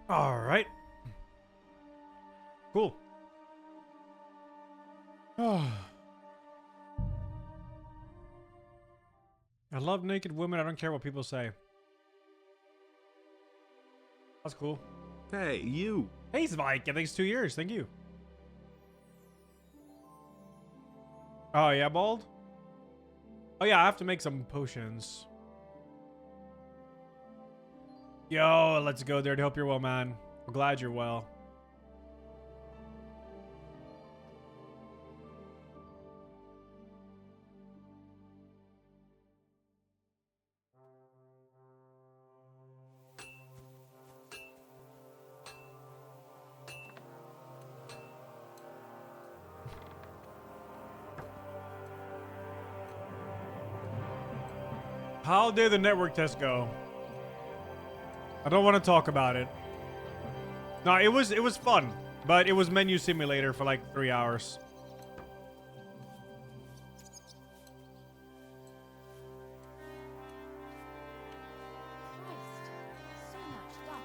All right. Cool. I love naked women. I don't care what people say. That's cool. Hey, you. Hey, Spike. Thanks 2 years. Thank you. Oh, yeah, Bald? Oh, yeah, I have to make some potions. Yo, let's go there. I hope you're well, man. I'm glad you're well. How did the network test go? I don't want to talk about it. No, it was fun, but it was menu simulator for like 3 hours. Christ, so much dust.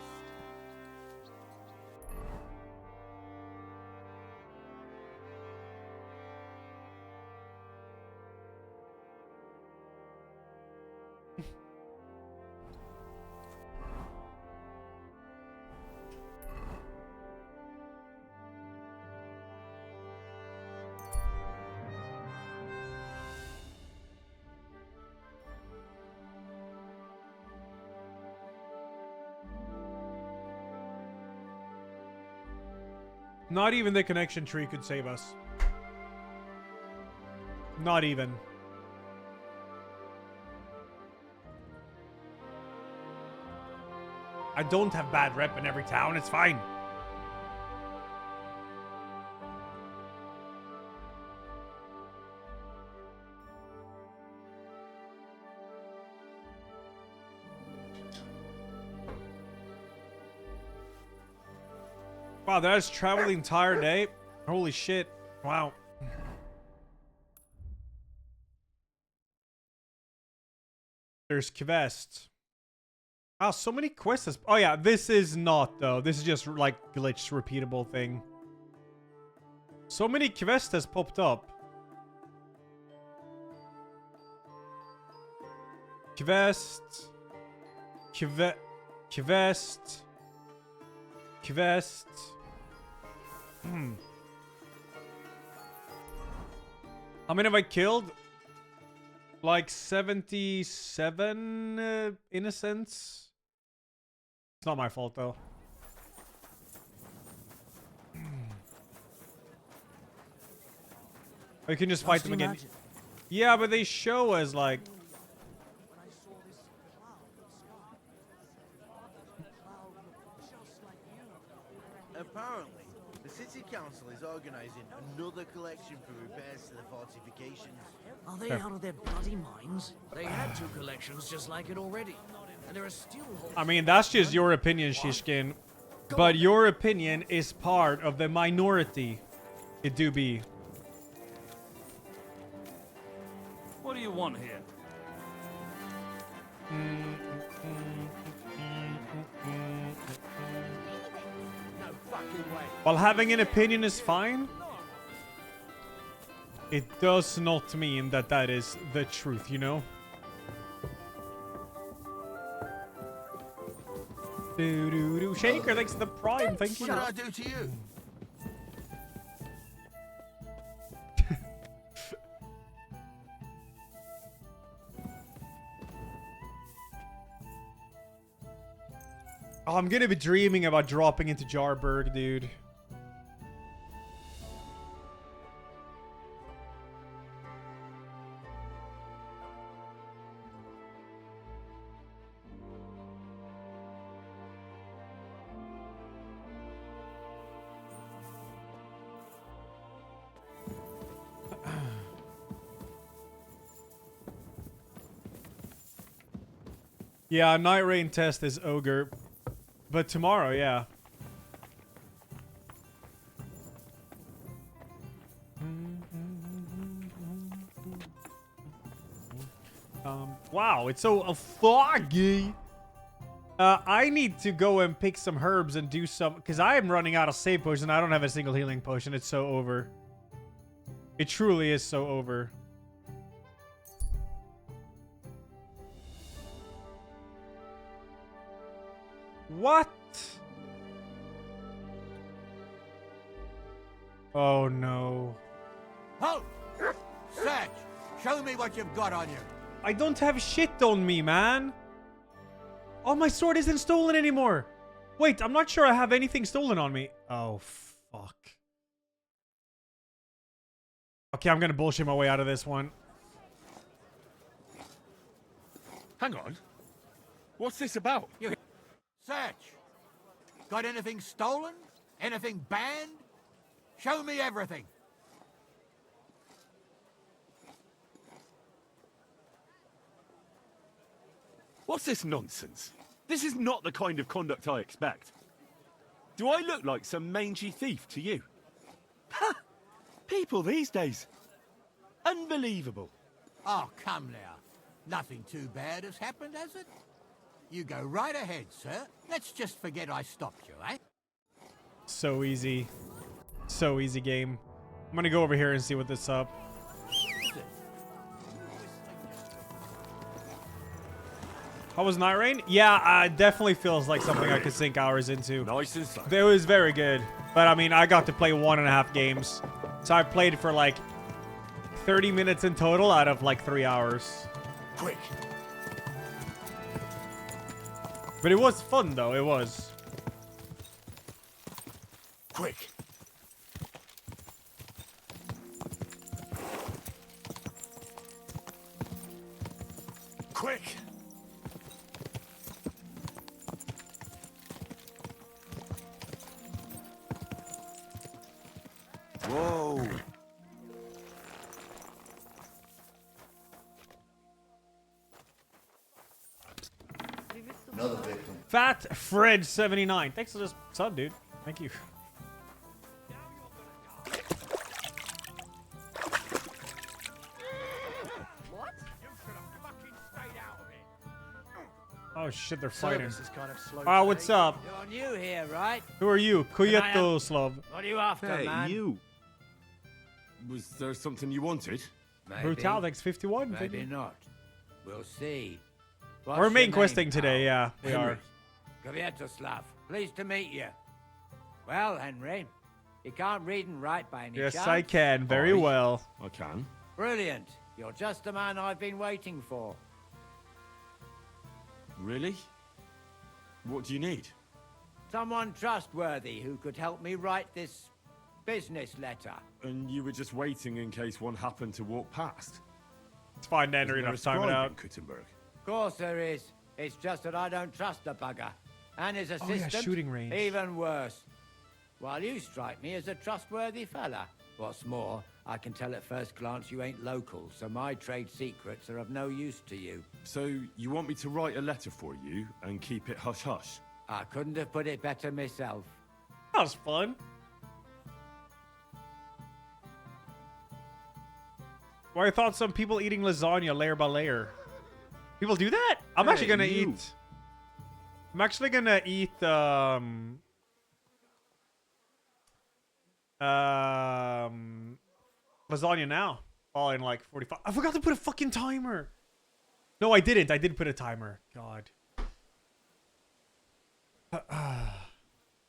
Not even the connection tree could save us. Not even. I don't have bad rep in every town. It's fine. Wow, that has traveled the entire day. Holy shit. Wow. There's quests. Oh, so many quests. Oh yeah, this is not though. This is just like glitch repeatable thing. So many quests has popped up. Quest. Quest. Quest. How many have I killed? Like 77 innocents. It's not my fault though. You can just fight them again. Yeah, but they show us like. Apparently, the city council is organising another collection for repairs to the fortifications. Are they out of their bloody minds? They had 2 collections just like it already. And there are still holes. I mean, that's just your opinion, Shishkin. But your opinion is part of the minority. It do be. What do you want here? No fucking way. While having an opinion is fine, it does not mean that that is the truth, you know? Do Shaker, thanks to the prime, thank you. What did I do to you? Oh, I'm gonna be dreaming about dropping into Jarberg, dude. Yeah, night rain test is ogre. But tomorrow, yeah. Wow, it's so foggy. I need to go and pick some herbs and do some... Because I am running out of save potions. I don't have a single healing potion. It's so over. It truly is so over. What? Oh, no. Halt! Search! Show me what you've got on you. I don't have shit on me, man. Oh, my sword isn't stolen anymore. Wait, I'm not sure I have anything stolen on me. Oh, fuck. Okay, I'm gonna bullshit my way out of this one. Hang on. What's this about? Search! Got anything stolen? Anything banned? Show me everything. What's this nonsense? This is not the kind of conduct I expect. Do I look like some mangy thief to you? Ha! People these days. Unbelievable. Oh, come now. Nothing too bad has happened, has it? You go right ahead, sir. Let's just forget I stopped you, eh? So easy. So easy game. I'm gonna go over here and see what this up. How was Night Rain? Yeah, it definitely feels like something I could sink hours into. Nice and slow. It was very good. But I mean, I got to play 1.5 games. So I played for like 30 minutes in total out of like 3 hours. Quick. But it was fun though, it was. Quick. Quick. Whoa. Another victim. Fat Fred 79. Thanks for this sub, dude. Thank you. Oh shit, they're fighting. Ah, what's up? You're new here, right? Who are you? Kuyetoslav. What are you after, Hey, man? you. Was there something you wanted? Maybe, Brutal, thanks 51. Thank maybe you. not. We'll see. We're main questing today, yeah, we are. Kuyetoslav, pleased to meet you. Well, Henry, you can't read and write by any Yes, chance? I can. Very well. I can. Brilliant. You're just the man I've been waiting for. Really? What do you need? Someone trustworthy who could help me write this business letter. And you were just waiting in case one happened to walk past? It's fine, Andrew. Isn't there Enough a time it scribe out. in Kuttenberg? Of course there is. It's just that I don't trust the bugger. And his assistant, shooting range. even worse. While you strike me as a trustworthy fella. What's more, I can tell at first glance you ain't local, so my trade secrets are of no use to you. So, you want me to write a letter for you and keep it hush-hush? I couldn't have put it better myself. That was fun. Well, I thought some people eating lasagna layer by layer. People do that? I'm Hey, actually gonna you. eat. I'm actually gonna eat lasagna now. All in like 45. I forgot to put a fucking timer. No, I didn't. I did put a timer. God.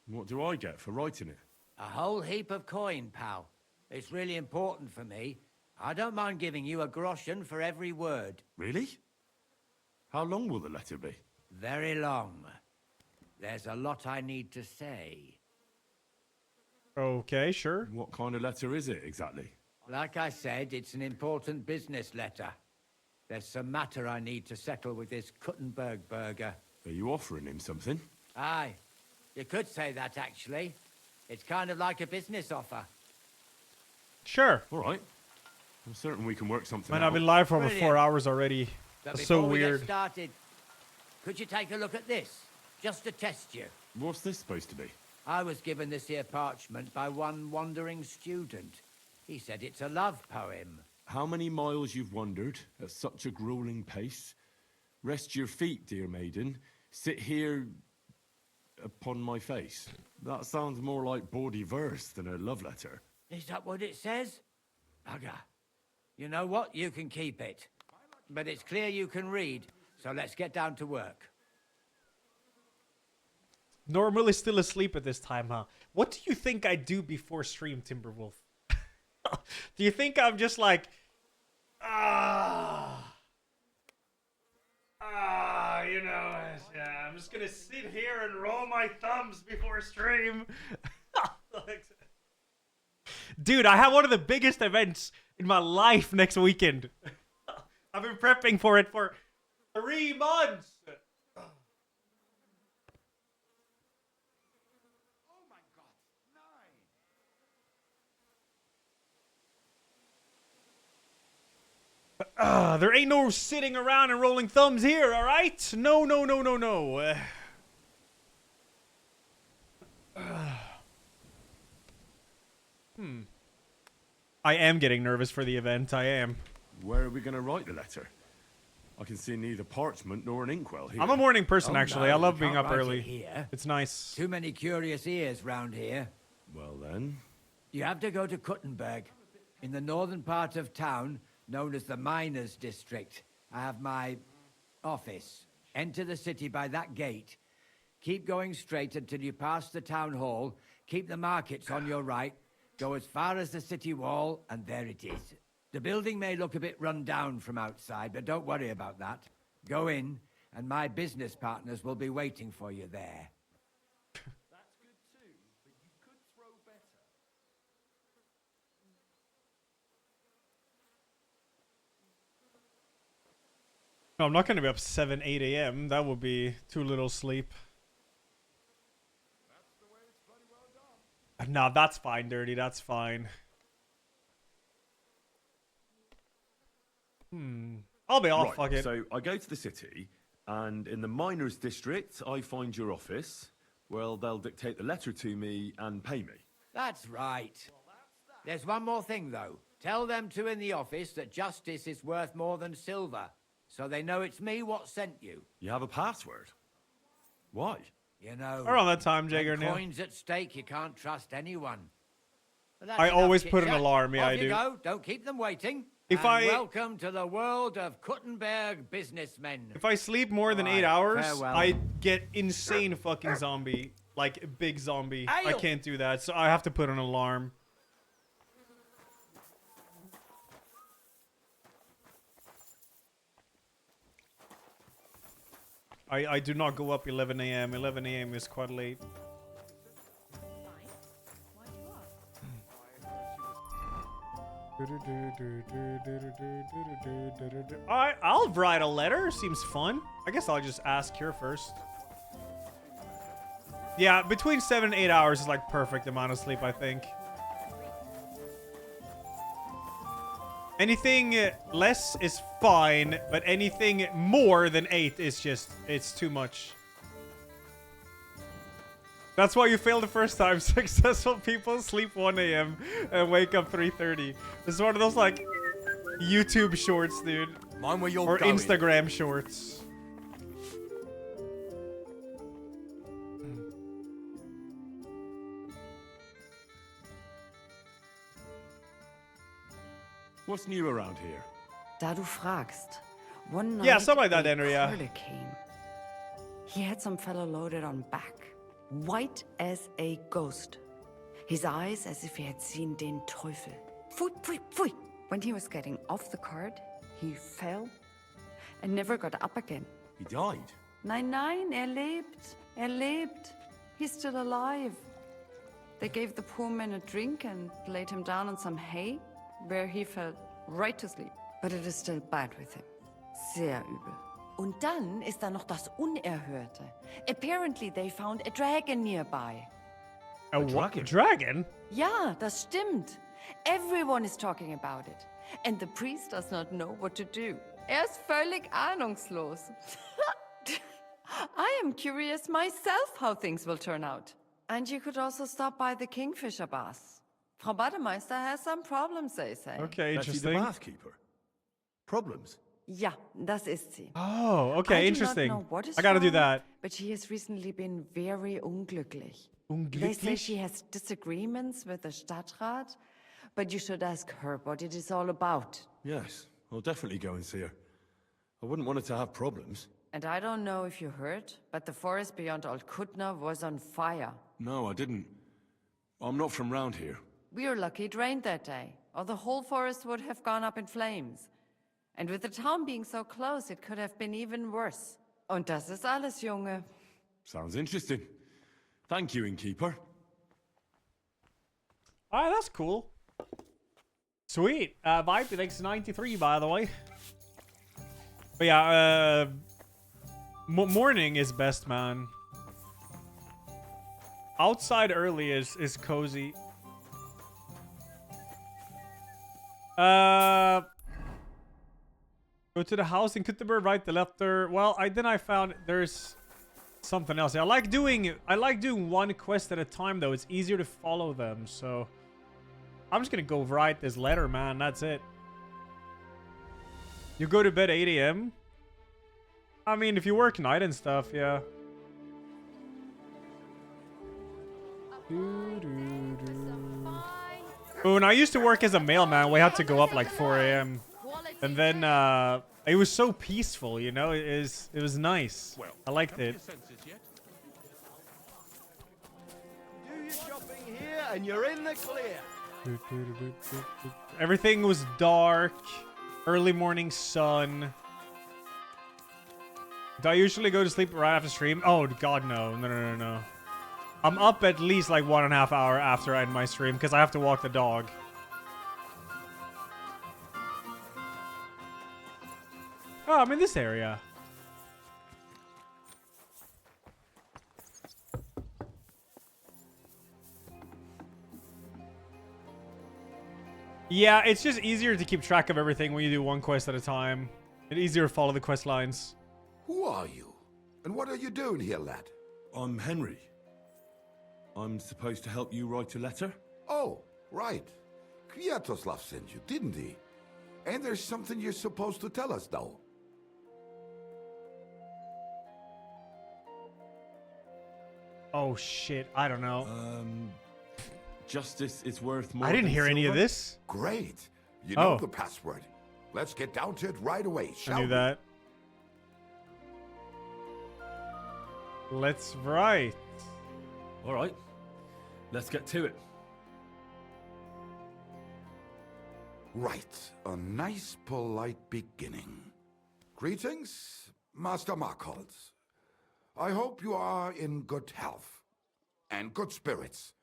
What do I get for writing it? A whole heap of coin, pal. It's really important for me. I don't mind giving you a groschen for every word. Really? How long will the letter be? Very long. There's a lot I need to say. Okay, sure. What kind of letter is it, exactly? Like I said, it's an important business letter. There's some matter I need to settle with this Kuttenberg burger. Are you offering him something? Aye. You could say that, actually. It's kind of like a business offer. Sure. All right. I'm certain we can work something Man, out. I've been live for over Brilliant. 4 hours already. But That's so before we weird. get started, could you take a look at this? Just to test you. What's this supposed to be? I was given this here parchment by one wandering student. He said it's a love poem. How many miles you've wandered at such a grueling pace? Rest your feet, dear maiden. Sit here upon my face. That sounds more like bawdy verse than a love letter. Is that what it says? Bugger. You know what? You can keep it. But it's clear you can read, so let's get down to work. Normally still asleep at this time, huh? What do you think I do before stream, Timberwolf? Do you think I'm just like, you know, yeah, I'm just gonna sit here and roll my thumbs before stream? Dude, I have one of the biggest events in my life next weekend. I've been prepping for it for 3 months. There ain't no sitting around and rolling thumbs here, all right? No, no, no, no, no. I am getting nervous for the event. I am. Where are we going to write the letter? I can see neither parchment nor an inkwell here. I'm a morning person, Oh, actually. no, I love you being can't up write it early. here. It's nice. Too many curious ears round here. Well then. You have to go to Kuttenberg, in the northern part of town, known as the Miners' District. I have my office. Enter the city by that gate. Keep going straight until you pass the town hall. Keep the markets on your right. Go as far as the city wall, and there it is. The building may look a bit run down from outside, but don't worry about that. Go in, and my business partners will be waiting for you there. That's good too, but you could throw better. No, I'm not going to be up 7, 8 a.m. That would be too little sleep. Nah, that's fine, Dirty. That's fine. I'll be off. Right, Fuck it. so I go to the city, and in the miners' district, I find your office. Well, they'll dictate the letter to me and pay me. That's right. There's one more thing, though. Tell them two in the office that justice is worth more than silver, so they know it's me what sent you. You have a password? Why? You know, Around that time, when Jagger. Now. coins at stake, you can't trust anyone. But that's I enough always put an chit-chat. alarm, yeah, Off I you do. Go. Don't keep them waiting. If And I- welcome to the world of Kuttenberg businessmen. If I sleep more than 8 Alright, hours, farewell. I get insane fucking zombie. Like, big zombie. I Ale. can't do that, so I have to put an alarm. I do not go up 11 a.m. 11 a.m. is quite late. Fine. Why do you ask? Alright, I'll write a letter. Seems fun. I guess I'll just ask her first. Yeah, between 7 and 8 hours is like perfect amount of sleep, I think. Anything less is fine, but anything more than 8 is just, it's too much. That's why you failed the first time. Successful people sleep 1 a.m. and wake up 3:30. This is one of those like YouTube shorts, dude. Mind where you're Or going. Instagram shorts. What's new around here? Da du fragst. One night Yeah, something like that, a Henry, yeah. curler came. He had some fellow loaded on back, white as a ghost. His eyes as if he had seen den Teufel. Pfui, pfui, pfui. When he was getting off the cart, he fell and never got up again. He died. Nein, nein, lebt. Lebt. He's still alive. They gave the poor man a drink and laid him down on some hay, where he fell right to sleep. But it is still bad with him. Sehr übel. Und dann ist da noch das Unerhörte. Apparently they found a dragon nearby. A what? Dragon? Ja, das stimmt. Everyone is talking about it. And the priest does not know what to do. Ist völlig ahnungslos. I am curious myself how things will turn out. And you could also stop by the Kingfisher Baths. Frau Bademeister has some problems, they say. Okay, That's the interesting. bath keeper. Problems? Ja, das ist sie. Oh, okay, I interesting. do not know what is I gotta do wrong, that. but she has recently been very unglücklich. They say she Unglücklich? has disagreements with the Stadtrat, but you should ask her what it is all about. Yes, I'll definitely go and see her. I wouldn't want her to have problems. And I don't know if you heard, but the forest beyond Old Kutner was on fire. No, I didn't. I'm not from round here. We were lucky it rained that day, or the whole forest would have gone up in flames. And with the town being so close, it could have been even worse. Und das ist alles, Junge. Sounds interesting. Thank you, innkeeper. Alright, that's cool. Sweet. Vibe, thanks 93, by the way. But yeah, morning is best, man. Outside early is cozy. Go to the house in Kuttenberg, write the letter. Well, I found there's something else. I like doing one quest at a time though. It's easier to follow them, so I'm just gonna go write this letter, man. That's it. You go to bed 8 a.m. I mean, if you work night and stuff, yeah. Oh, and I used to work as a mailman. We had to go up like 4 a.m. And then it was so peaceful, you know. It was nice. I liked it. Do your shopping here and you're in the clear. Everything was dark. Early morning sun. Do I usually go to sleep right after stream? Oh, God, no. No. I'm up at least like 1.5 hours after I end my stream because I have to walk the dog. Oh, I'm in this area. Yeah, it's just easier to keep track of everything when you do one quest at a time. It's easier to follow the quest lines. Who are you? And what are you doing here, lad? I'm Henry. I'm supposed to help you write a letter? Oh, right. Kwiatoslav sent you, didn't he? And there's something you're supposed to tell us, though. Oh, shit. I don't know. Justice is worth more I didn't than hear any of silver? this. Great. You know Oh. the password. Let's get down to it right away, shall I knew we? that. Let's write. All right. Let's get to it. Right. A nice, polite beginning. Greetings, Master Markhold. I hope you are in good health and good spirits,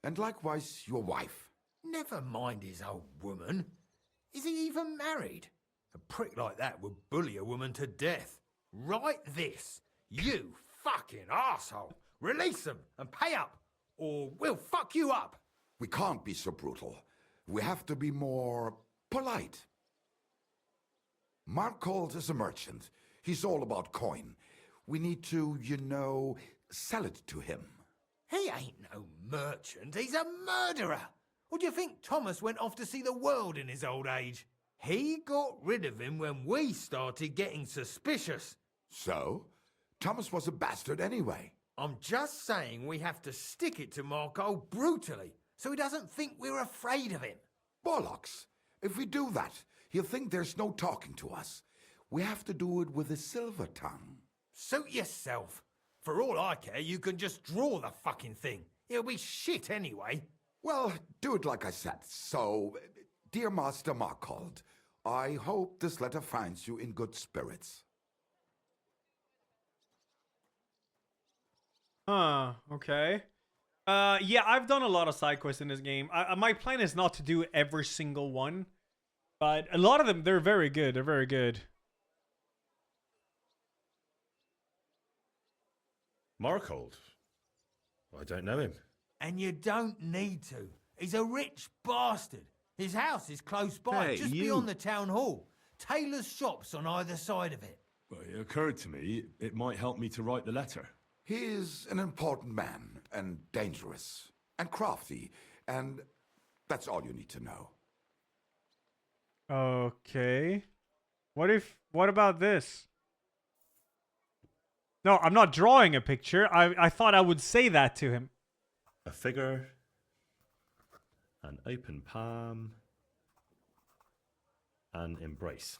and likewise your wife. Never mind his old woman. Is he even married? A prick like that would bully a woman to death. Write this. You fucking arsehole. Release them and pay up, or we'll fuck you up. We can't be so brutal. We have to be more polite. Markhold is a merchant. He's all about coin. We need to, you know, sell it to him. He ain't no merchant, he's a murderer. Or do you think Thomas went off to see the world in his old age? He got rid of him when we started getting suspicious. So? Thomas was a bastard anyway. I'm just saying we have to stick it to Marco brutally, so he doesn't think we're afraid of him. Bollocks. If we do that, he'll think there's no talking to us. We have to do it with a silver tongue. Suit yourself. For all I care, you can just draw the fucking thing. It'll be shit anyway. Well, do it like I said. So, dear Master Markhold, I hope this letter finds you in good spirits. Okay. Yeah, I've done a lot of side quests in this game. My plan is not to do every single one, but a lot of them, they're very good. They're very good. Markhold? I don't know him. And you don't need to. He's a rich bastard. His house is close by, Hey, just you. beyond the town hall. Tailor's shops on either side of it. Well, it occurred to me it might help me to write the letter. He is an important man, and dangerous, and crafty, and that's all you need to know. Okay. What if What about this? No, I'm not drawing a picture. I thought I would say that to him. A figure, an open palm, an embrace.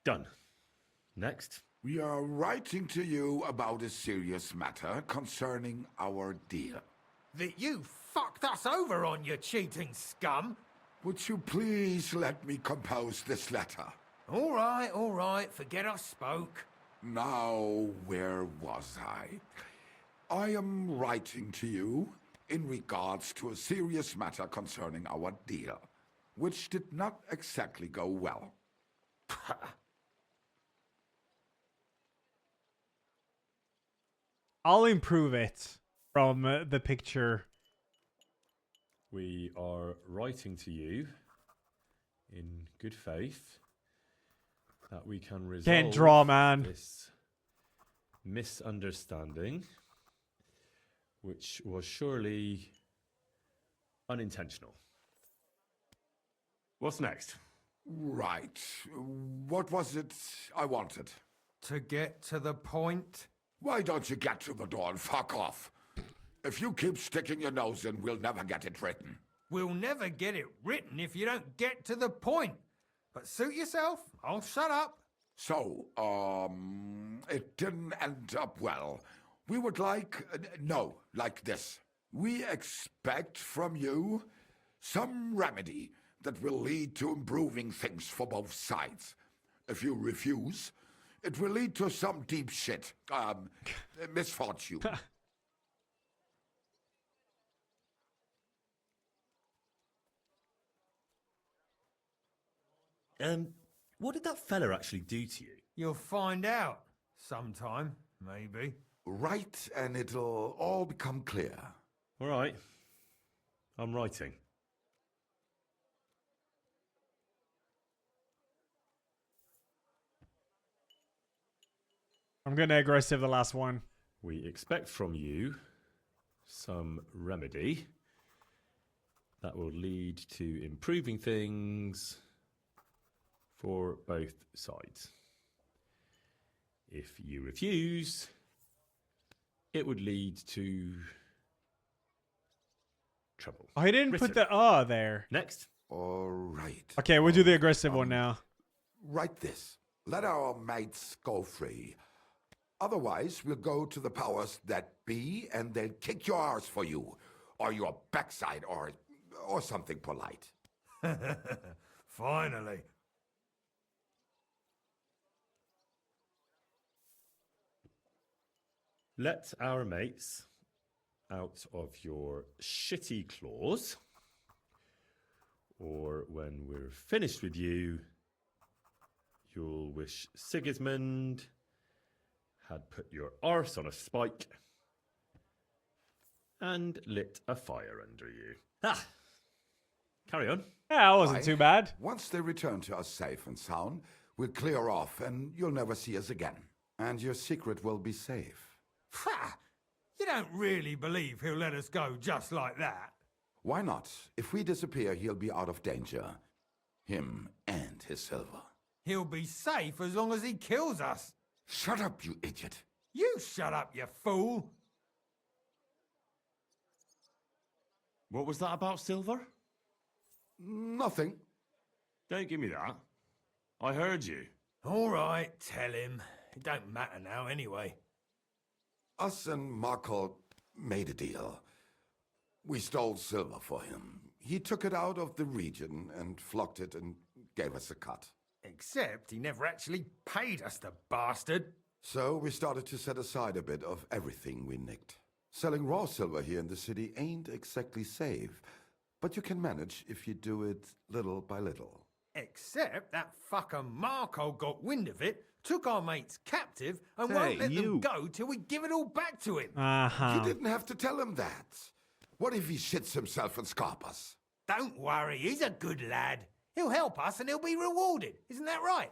Done. Next. We are writing to you about a serious matter concerning our deal. That you fucked us over on, you cheating scum. Would you please let me compose this letter? All right, forget I spoke. Now, where was I? I am writing to you in regards to a serious matter concerning our deal, which did not exactly go well. I'll improve it from the picture. We are writing to you in good faith that we can resolve Can't draw, man. this misunderstanding, which was surely unintentional. What's next? Right. What was it I wanted? To get to the point. Why don't you get to the door and fuck off? If you keep sticking your nose in, we'll never get it written. We'll never get it written if you don't get to the point. But suit yourself, I'll shut up. So, it didn't end up well. We would like, like this. We expect from you some remedy that will lead to improving things for both sides. If you refuse, it will lead to some deep shit, misfortune. What did that fella actually do to you? You'll find out. Sometime, maybe. Write and it'll all become clear. All right. I'm writing. I'm gonna aggressive the last one. We expect from you some remedy that will lead to improving things for both sides. If you refuse, it would lead to trouble. Oh, he didn't Written. put the there. Next. All right. Okay, we'll do the aggressive one now. Write this. Let our mates go free. Otherwise, we'll go to the powers that be, and they'll kick your arse for you, or your backside, or something polite. Finally. Let our mates out of your shitty claws, or when we're finished with you, you'll wish Sigismund had put your arse on a spike and lit a fire under you. Ah! Carry on. Yeah, that wasn't too bad. Once they return to us safe and sound, we'll clear off and you'll never see us again. And your secret will be safe. Ha! You don't really believe he'll let us go just like that? Why not? If we disappear, he'll be out of danger. Him and his silver. He'll be safe as long as he kills us. Shut up, you idiot. You shut up, you fool. What was that about silver? Nothing. Don't give me that. I heard you. All right, tell him. It don't matter now anyway. Us and Markle made a deal. We stole silver for him. He took it out of the region and flocked it and gave us a cut. Except he never actually paid us, the bastard. So we started to set aside a bit of everything we nicked. Selling raw silver here in the city ain't exactly safe, but you can manage if you do it little by little. Except that fucker Marco got wind of it, took our mates captive, and won't let them go till we give it all back to him. You didn't have to tell him that. What if he shits himself and scarp us? Don't worry, he's a good lad. He'll help us and he'll be rewarded. Isn't that right?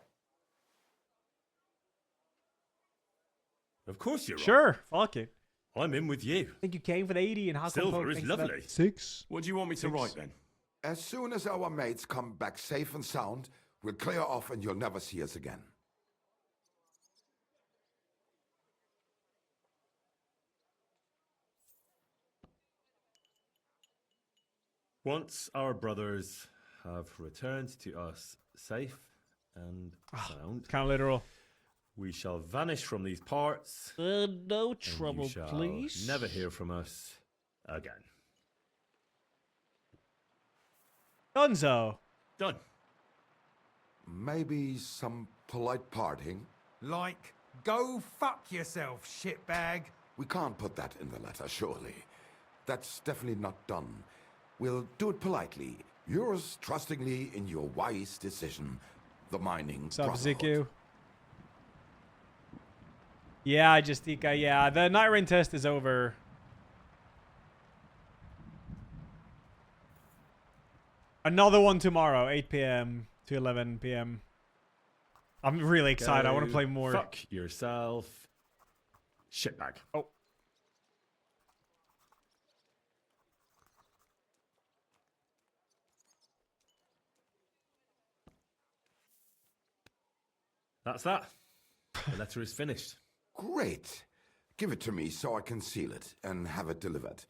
Of course you're right. Sure, fuck it. I'm in with you. Thank you, Kane, for the 80 and how Silver is lovely. 6. What do you want me to write then? As soon as our mates come back safe and sound, we'll clear off and you'll never see us again. Once our brothers have returned to us safe and sound, Kind of literal. we shall vanish from these parts. No and trouble, you shall please. never hear from us again. Dunzo. Done. Maybe some polite parting? Like, go fuck yourself, shitbag. We can't put that in the letter, surely. That's definitely not done. We'll do it politely. Yours trustingly in your wise decision, the mining What's up, brotherhood. Ziku? Yeah, Justica, yeah. The night rain test is over. Another one tomorrow, 8 p.m. to 11 p.m. I'm really excited. I want to Go play more. Fuck yourself. Shitbag. Oh. That's that. The letter is finished. Great. Give it to me so I can seal it and have it delivered.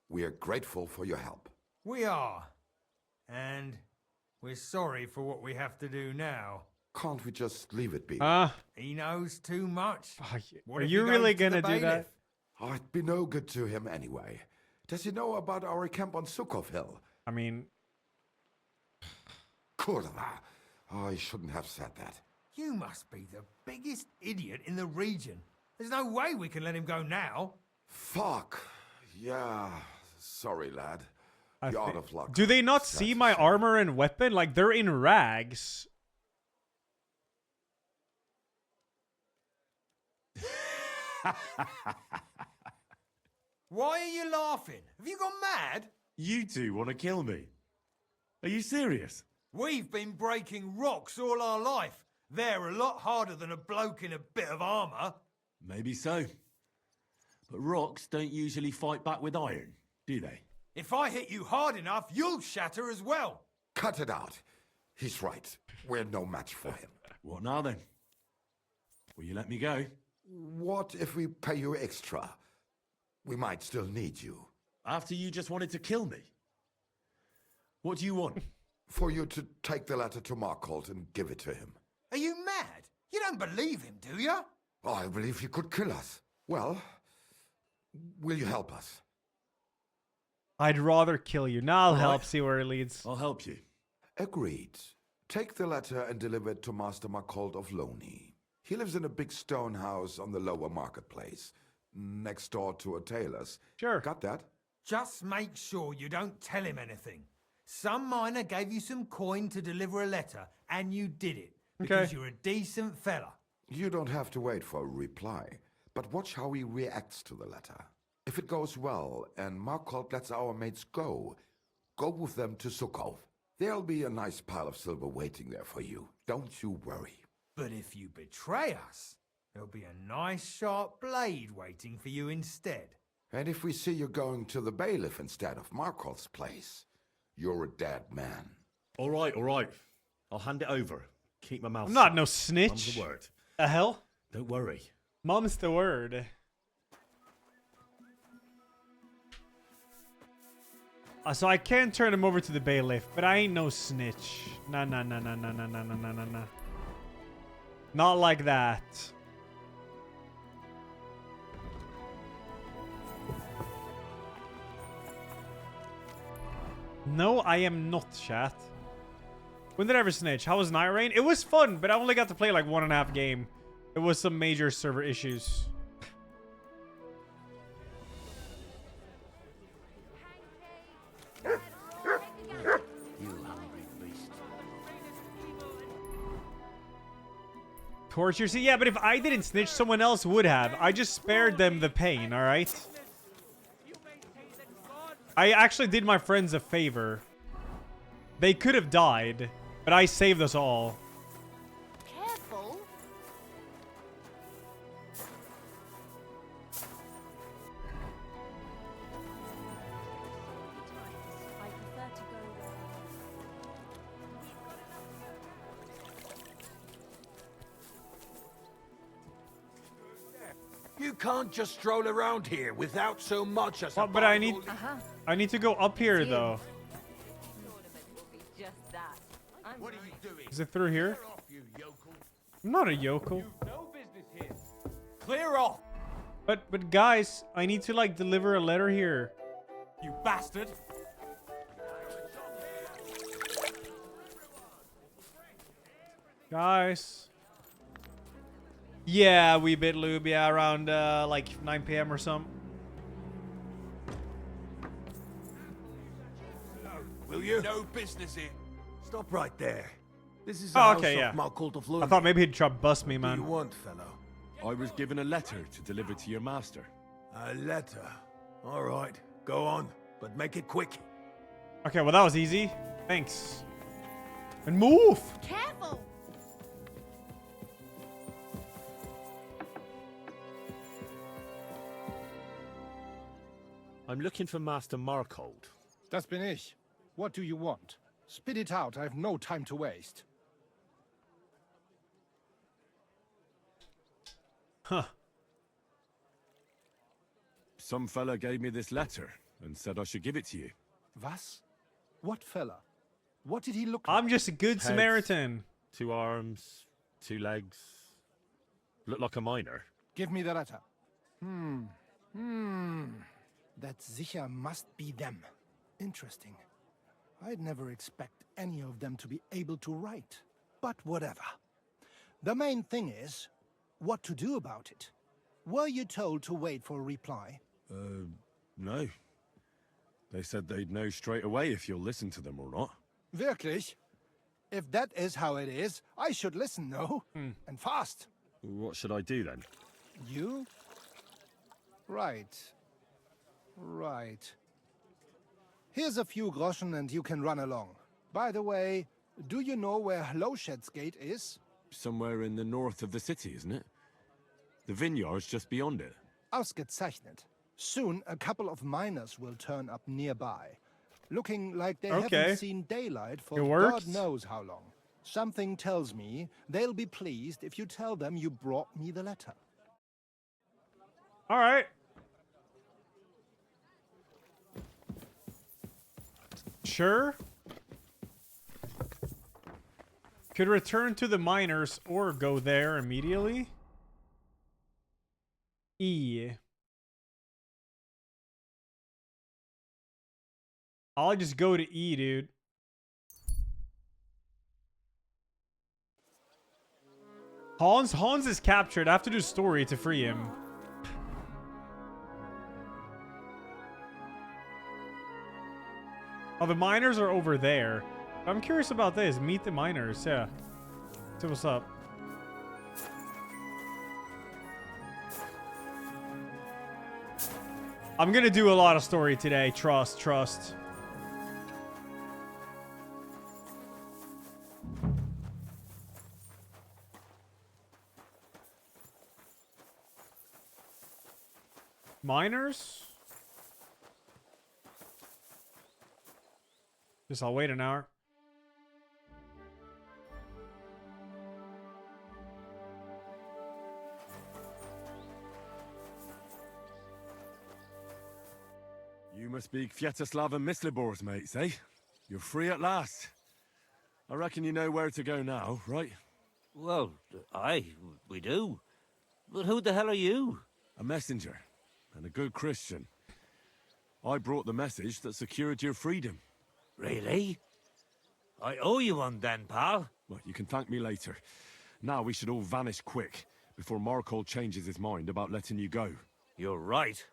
We are grateful for your help. We are. And we're sorry for what we have to do now. Can't we just leave it be? He knows too much. What Are if you he really goes to gonna the do that? bailiff? Oh, it'd be no good to him anyway. Does he know about our camp on Sukov Hill? I mean, Kurva. Oh, I shouldn't have said that. You must be the biggest idiot in the region. There's no way we can let him go now. Fuck. Yeah. Sorry, lad. I You're out thi- of luck. do they not Sad see to my say. armor and weapon? Like, they're in rags. Why are you laughing? Have you gone mad? You two want to kill me? Are you serious? We've been breaking rocks all our life. They're a lot harder than a bloke in a bit of armor. Maybe so. But rocks don't usually fight back with iron, do they? If I hit you hard enough, you'll shatter as well. Cut it out. He's right. We're no match for him. What now then? Will you let me go? What if we pay you extra? We might still need you. After you just wanted to kill me? What do you want? For you to take the letter to Markholt and give it to him. Are you mad? You don't believe him, do you? Oh, I believe he could kill us. Well, will you help us? I'd rather kill you. Now I'll Right. help, see where it leads. I'll help you. Agreed. Take the letter and deliver it to Master Markholt of Loney. He lives in a big stone house on the lower marketplace, next door to a tailor's. Sure. Got that? Just make sure you don't tell him anything. Some miner gave you some coin to deliver a letter, and you did it. Because Okay. you're a decent fella. You don't have to wait for a reply, but watch how he reacts to the letter. If it goes well and Markholt lets our mates go with them to Sukov. There'll be a nice pile of silver waiting there for you. Don't you worry. But if you betray us, there'll be a nice sharp blade waiting for you instead. And if we see you going to the bailiff instead of Markholt's place, you're a dead man. All right, all right. I'll hand it over. Keep my mouth I'm not shut. no Mum's snitch. the word. The hell? Don't worry. Mom's the word. So I can turn him over to the bailiff, but I ain't no snitch. Nah. Not like that. No, I am not, chat. When did I ever snitch? How was Night Rain? It was fun, but I only got to play like 1.5 game. It was some major server issues. You hungry beast. Torture. See, yeah, but if I didn't snitch, someone else would have. I just spared them the pain, alright? I actually did my friends a favor. They could have died, but I saved us all. Careful. You can't just stroll around here without so much as a But I need... Uh-huh. I need to go up here, though. Just that. What are you doing? Is it through here? Get off, you yokel. I'm not a yokel. No business here. Clear off, But guys, I need to, like, deliver a letter here. you bastard. Guys. Yeah, we bit lube. Yeah, around, like, 9 p.m. or something. Will you? No business here. Stop right there. This is Oh, a house okay, of yeah. Malkult of I thought maybe he'd try to bust me, What do you man. want, fellow? I was given a letter to deliver to your master. A letter. All right, go on, but make it quick. Okay, well, that was easy. Thanks. And move! Careful! I'm looking for Master Markold. Das bin ich. What do you want? Spit it out, I have no time to waste. Huh. Some fella gave me this letter and said I should give it to you. Was? What fella? What did he look like? I'm just a good Heads. Samaritan. 2 arms, 2 legs. Look like a miner. Give me the letter. That sicher must be them. Interesting. I'd never expect any of them to be able to write. But whatever. The main thing is, what to do about it. Were you told to wait for a reply? No. They said they'd know straight away if you'll listen to them or not. Wirklich? If that is how it is, I should listen, no? And fast. What should I do then? You? Right. Right. Here's a few groschen and you can run along. By the way, do you know where Lowshed's Gate is? Somewhere in the north of the city, isn't it? The vineyard's just beyond it. Ausgezeichnet. Soon a couple of miners will turn up nearby. Looking like they Okay. haven't seen daylight for It God works. knows how long. Something tells me they'll be pleased if you tell them you brought me the letter. All right. Sure. Could return to the miners or go there immediately. E. I'll just go to E, dude. Hans is captured. I have to do story to free him. Oh, the miners are over there. I'm curious about this. Meet the miners. Yeah. See what's up. I'm gonna do a lot of story today. Trust. Miners? Guess I'll wait an hour. You must be Kviatoslav and Mislibor's mates, eh? You're free at last. I reckon you know where to go now, right? Well, we do. But who the hell are you? A messenger, and a good Christian. I brought the message that secured your freedom. Really? I owe you one then, pal. Well, you can thank me later. Now we should all vanish quick, before Markold changes his mind about letting you go. You're right.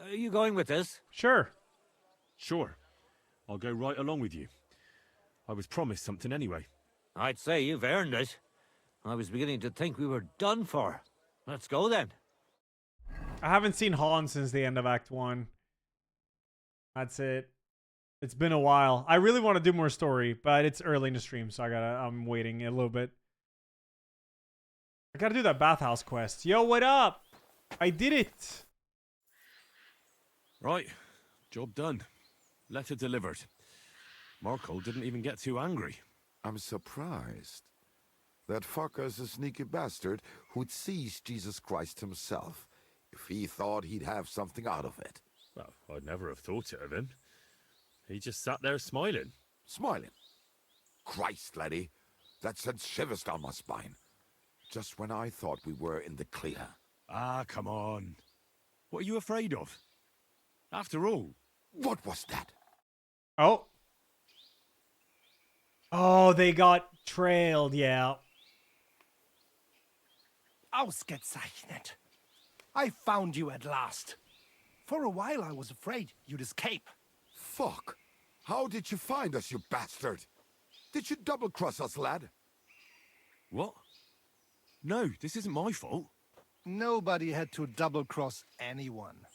Are you going with us? Sure. Sure. I'll go right along with you. I was promised something anyway. I'd say you've earned it. I was beginning to think we were done for. Let's go then. I haven't seen Hans since the end of Act 1. That's it. It's been a while. I really want to do more story, but it's early in the stream, so I'm waiting a little bit. I gotta do that Bathhouse quest. Yo, what up? I did it. Right. Job done. Letter delivered. Markold didn't even get too angry. I'm surprised. That fucker's a sneaky bastard who'd seize Jesus Christ himself if he thought he'd have something out of it. Well, I'd never have thought it of him. He just sat there smiling. Smiling. Christ, laddie, that sent shivers down my spine. Just when I thought we were in the clear. Ah, come on. What are you afraid of? After all... What was that? Oh. Oh, they got trailed, yeah. Ausgezeichnet. I found you at last. For a while I was afraid you'd escape. Fuck. How did you find us, you bastard? Did you double-cross us, lad? What? No, this isn't my fault. Nobody had to double-cross anyone.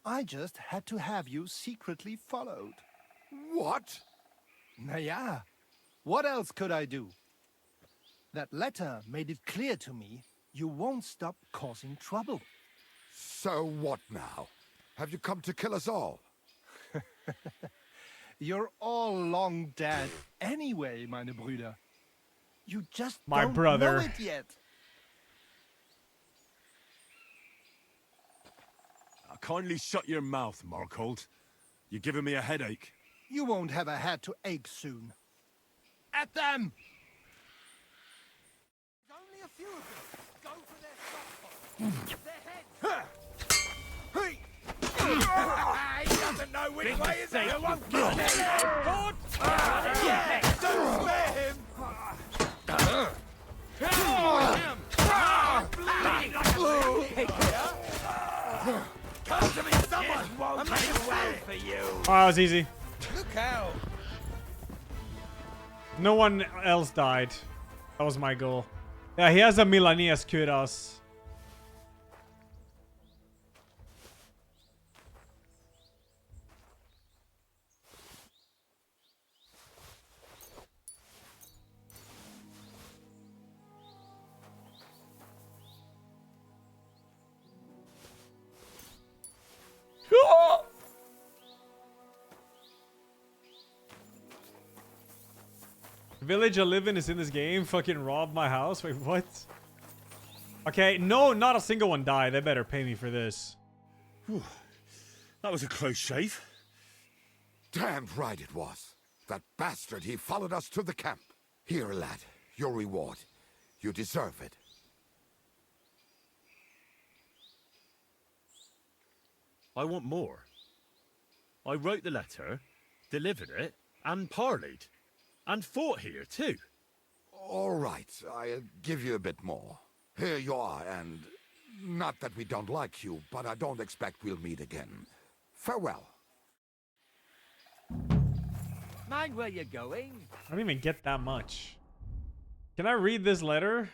I just had to have you secretly followed. What? Naja, what else could I do? That letter made it clear to me you won't stop causing trouble. So what now? Have you come to kill us all? You're all long dead anyway, meine Brüder. You just My don't brother. know it yet. Kindly shut your mouth, Markhold. You're giving me a headache. You won't have a head to ache soon. At them! Only a few of them. Go for their soft spots. Their heads. He doesn't know which way is it. You won't get there. Don't spare him. Come to me, someone. I'm making way for you. Oh, that was easy. Look out. No one else died. That was my goal. Yeah, he has a Milanese kudos. Village I live in is in this game. Fucking robbed my house. Wait, what? Okay, no, not a single one died. They better pay me for this. Whew. That was a close shave. Damned right it was. That bastard, he followed us to the camp. Here, lad, your reward. You deserve it. I want more. I wrote the letter, delivered it, and parleyed. And fought here, too. All right, I'll give you a bit more. Here you are, and not that we don't like you, but I don't expect we'll meet again. Farewell. Mind where you're going? I don't even get that much. Can I read this letter?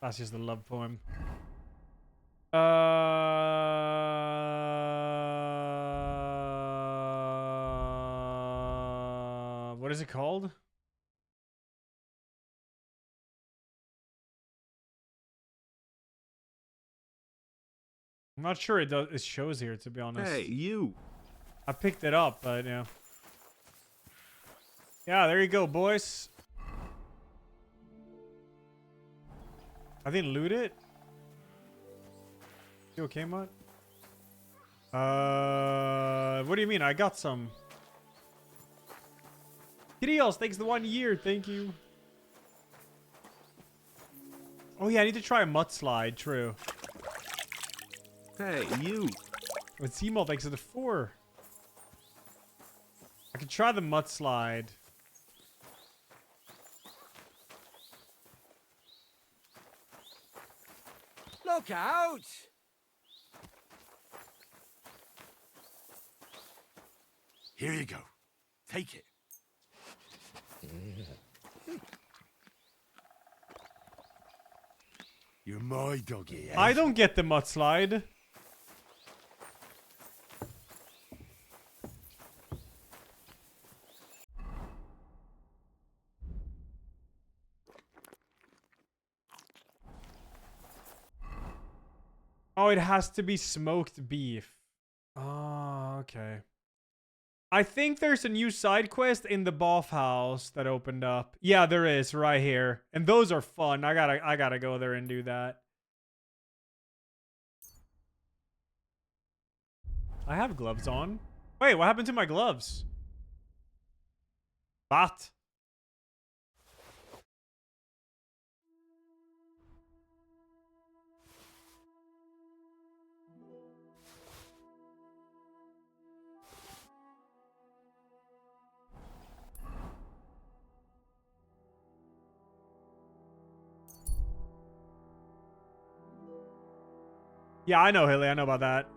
That's just the love poem. What is it called? I'm not sure it shows here, to be honest. Hey, you. I picked it up, but yeah. Yeah, there you go, boys. I didn't loot it. You okay, Mutt? What do you mean? I got some. Kidios, thanks the 1 year. Thank you. Oh yeah, I need to try a mudslide. True. Hey, you. With Seymour, thanks to the 4. I can try the mudslide. Look out! Here you go. Take it. You're my doggy, eh? I don't get the mudslide. Oh, it has to be smoked beef. Oh, okay. I think there's a new side quest in the Bathhouse that opened up. Yeah, there is right here. And those are fun. I gotta go there and do that. I have gloves on. Wait, what happened to my gloves? What? Yeah, I know, Haley. I know about that.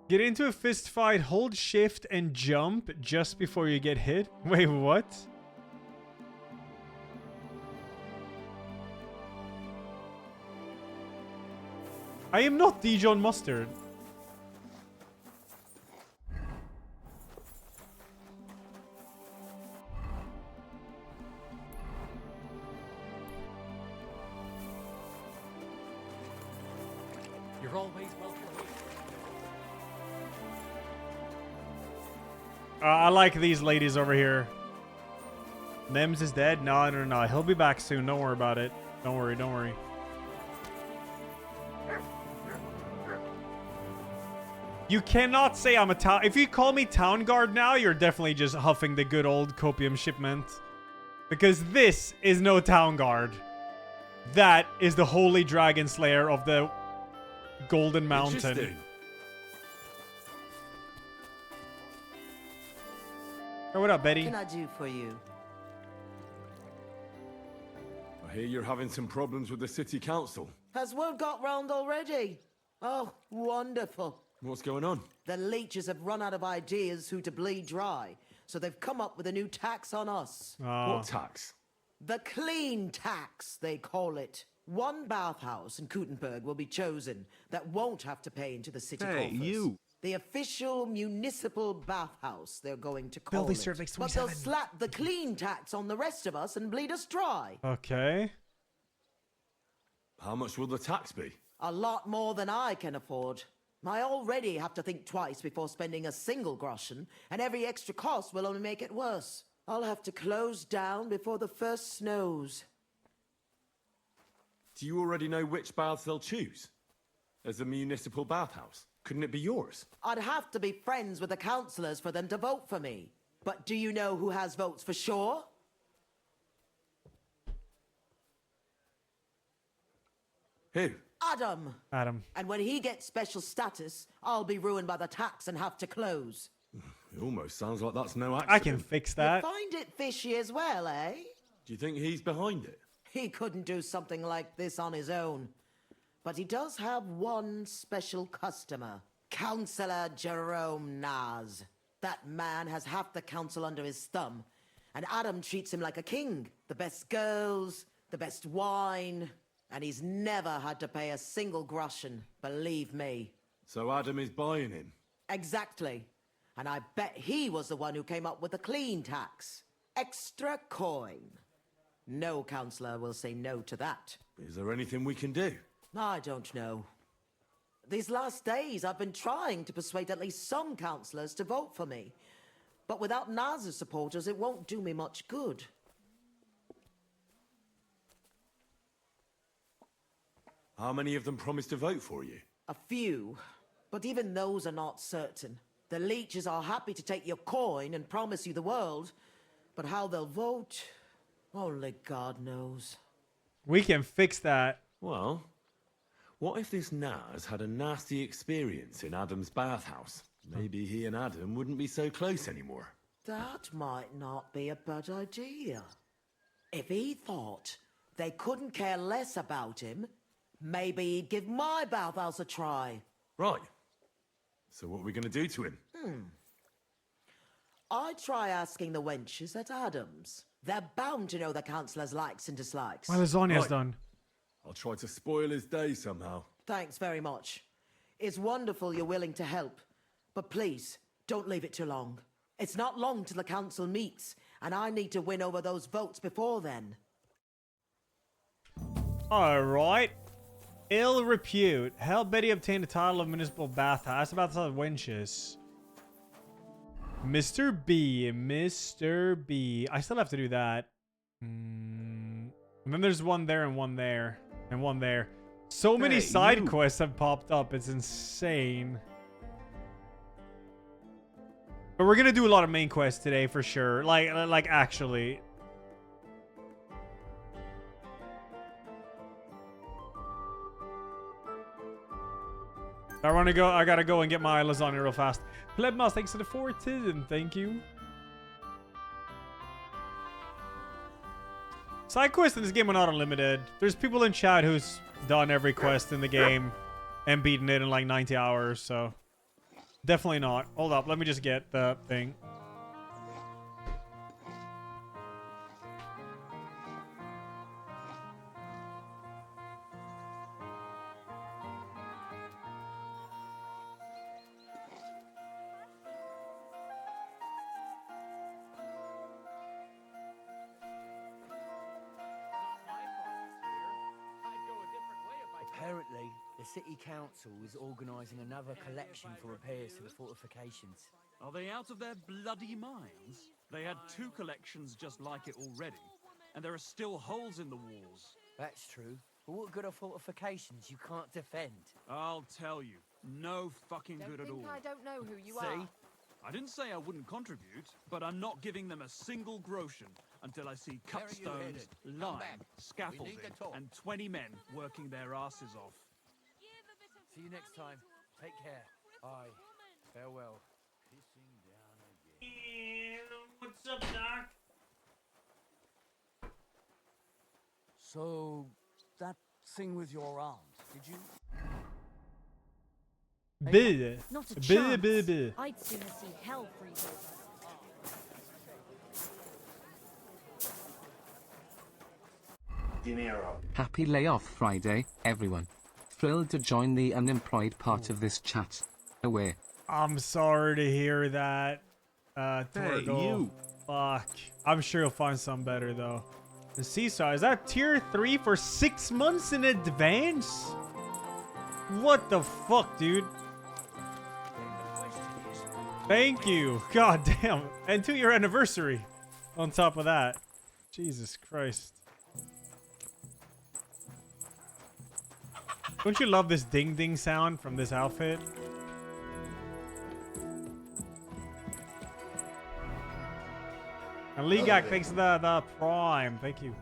Get into a fist fight, hold shift and jump just before you get hit. Wait, what? I am not Dijon Mustard. You're always welcome. I like these ladies over here. Nems is dead? No. He'll be back soon. Don't worry about it. Don't worry. You cannot say I'm a town... If you call me town guard now, you're definitely just huffing the good old copium shipment. Because this is no town guard. That is the holy dragon slayer of the Golden Mountain. Oh, what up, Betty? What can I do for you? I hear you're having some problems with the city council. Has word got round already? Oh, wonderful. What's going on? The leeches have run out of ideas who to bleed dry, so they've come up with a new tax on us. What tax? The clean tax, they call it. One bathhouse in Kuttenberg will be chosen that won't have to pay into the city coffers. You! The official municipal bathhouse, they're going to call Bill, they it. serve like But they'll 27. slap the clean tax on the rest of us and bleed us dry. Okay. How much will the tax be? A lot more than I can afford. I already have to think twice before spending a single groschen, and every extra cost will only make it worse. I'll have to close down before the first snows. Do you already know which baths they'll choose? As a municipal bathhouse? Couldn't it be yours? I'd have to be friends with the councillors for them to vote for me. But do you know who has votes for sure? Who? Adam. Adam. And when he gets special status, I'll be ruined by the tax and have to close. It almost sounds like that's no accident. I can fix that. You find it fishy as well, eh? Do you think he's behind it? He couldn't do something like this on his own. But he does have one special customer. Councillor Jerome Naz. That man has half the council under his thumb. And Adam treats him like a king. The best girls, the best wine. And he's never had to pay a single groschen, believe me. So Adam is buying him? Exactly. And I bet he was the one who came up with the clean tax. Extra coin. No councillor will say no to that. Is there anything we can do? I don't know. These last days, I've been trying to persuade at least some councillors to vote for me. But without Naz's supporters, it won't do me much good. How many of them promised to vote for you? A few. But even those are not certain. The leeches are happy to take your coin and promise you the world. But how they'll vote, only God knows. We can fix that. Well, what if this Naz had a nasty experience in Adam's bathhouse? Maybe he and Adam wouldn't be so close anymore. That might not be a bad idea. If he thought they couldn't care less about him, maybe he'd give my bathhouse a try. Right. So what are we going to do to him? I'd try asking the wenches at Adams. They're bound to know the councillor's likes and dislikes. My lasagna's Right. done. I'll try to spoil his day somehow. Thanks very much. It's wonderful you're willing to help. But please, don't leave it too long. It's not long till the council meets, and I need to win over those votes before then. Alright. Ill repute. Help Betty obtain the title of municipal bathhouse. About the wenches. Mr. B. Mr. B. I still have to do that. And then there's one there and one there. And one there. So many side quests have popped up. It's insane. But we're gonna do a lot of main quests today for sure. Like actually. I gotta go and get my lasagna real fast. Plebmas, thanks to the 14. Thank you. Side quests in this game are not unlimited. There's people in chat who's done every quest in the game and beaten it in like 90 hours, so definitely not. Hold up, let me just get the thing. Apparently, the city council is organising another collection for repairs to the fortifications. Are they out of their bloody minds? They had 2 collections just like it already, and there are still holes in the walls. That's true. But what good are fortifications you can't defend? I'll tell you, no fucking good at all. I don't know who you See? are. I didn't say I wouldn't contribute, but I'm not giving them a single groschen until I see cupstones, lime, scaffolding, and 20 men working their asses off. See you next time. Take care. Aye. Farewell. What's up, Doc? So, that thing with your aunt, did you? Bill. Not a Bill, chance. Bill. I'd sooner see hell freeze over. Happy layoff Friday, everyone. Thrilled to join the unemployed part of this chat. Away. I'm sorry to hear that, Torgo. you. Fuck. I'm sure you'll find something better, though. The Seesaw, is that tier 3 for 6 months in advance? What the fuck, dude? Thank you. God damn. And 2-year anniversary on top of that. Jesus Christ. Don't you love this ding ding sound from this outfit? And Ligak, thanks for the prime. Thank you.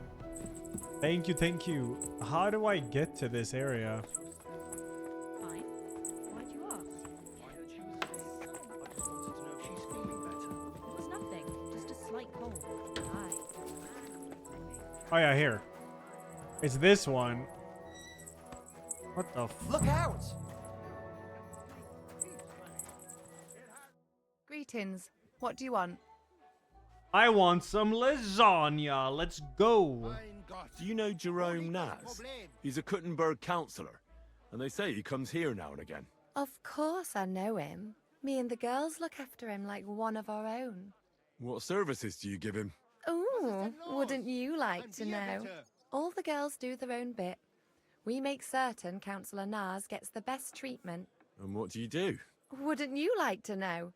Thank you, thank you. How do I get to this area? Fine. Why'd you ask? It was nothing. Just a slight cold. Aye. Oh yeah, here. It's this one. What the f— Look out! Greetings. What do you want? I want some lasagna. Let's go. Do you know Jerome Naz? He's a Kuttenberg councillor, and they say he comes here now and again. Of course I know him. Me and the girls look after him like one of our own. What services do you give him? Ooh, wouldn't you like to know? All the girls do their own bit. We make certain Councillor Naz gets the best treatment. And what do you do? Wouldn't you like to know?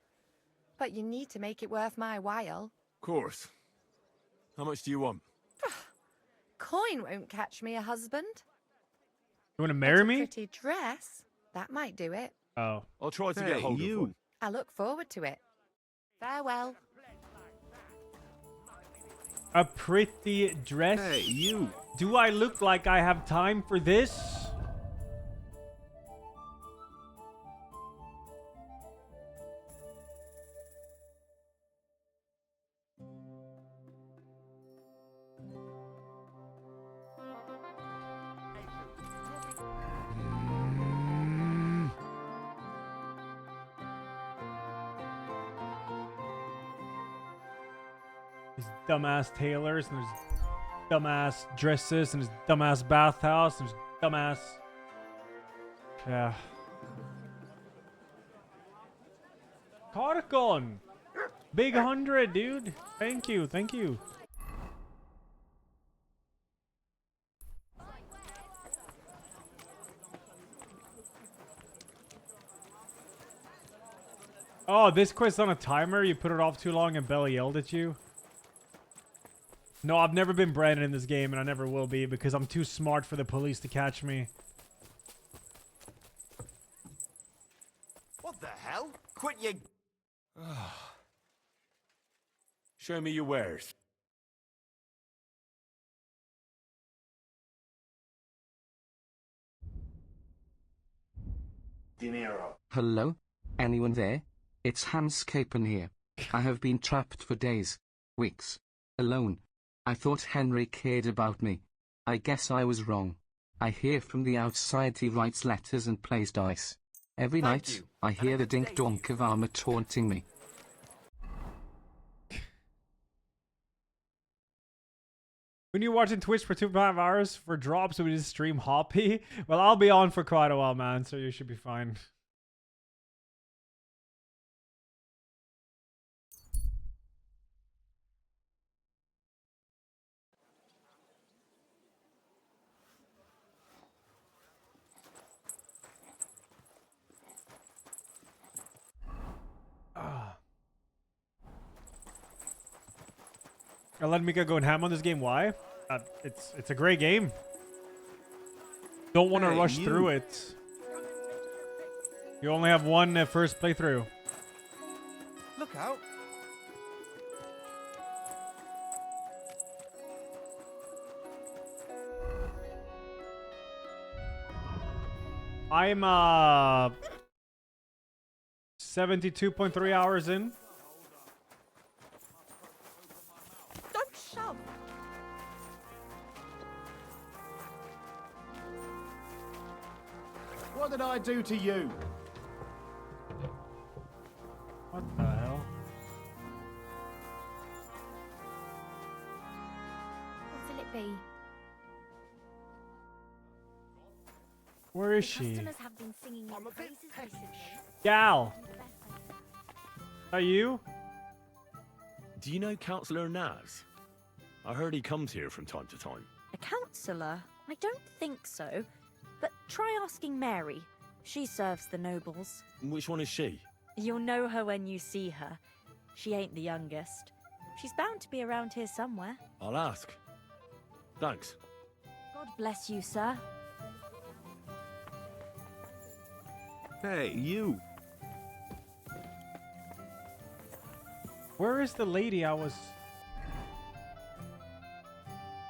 But you need to make it worth my while. Of course. How much do you want? Coin won't catch me a husband. You want to marry me? Pretty dress, that might do it. Oh. I'll try to get hold of one. I look forward to it. Farewell. A pretty dress? Hey, you. Do I look like I have time for this? There's dumbass tailors, and there's dumbass dresses, and there's dumbass bathhouse, and there's dumbass... Yeah. Carcon! Big 100, dude! Thank you, thank you. Oh, this quest's on a timer? You put it off too long and Bella yelled at you? No, I've never been Brandon in this game, and I never will be, because I'm too smart for the police to catch me. What the hell? Quit your... Show me your wares. Hello? Anyone there? It's Hans Capen here. I have been trapped for days, weeks, alone. I thought Henry cared about me. I guess I was wrong. I hear from the outside he writes letters and plays dice. Every night, I hear the dink-donk of armor taunting me. When you're watching Twitch for 2.5 hours for drops, we just stream Hoppy. Well, I'll be on for quite a while, man, so you should be fine. I let Mika go ham on this game. Why? It's a great game. Don't want to rush through it. You only have one first playthrough. Look out. I'm 72.3 hours in. Don't shove. What did I do to you? What the hell? What'll it be? Where is she? Customers have been singing your praises recently. Gal! Are you? Do you know Councillor Naz? I heard he comes here from time to time. A councillor? I don't think so. But try asking Mary. She serves the nobles. Which one is she? You'll know her when you see her. She ain't the youngest. She's bound to be around here somewhere. I'll ask. Thanks. God bless you, sir. Hey, you. Where is the lady I was...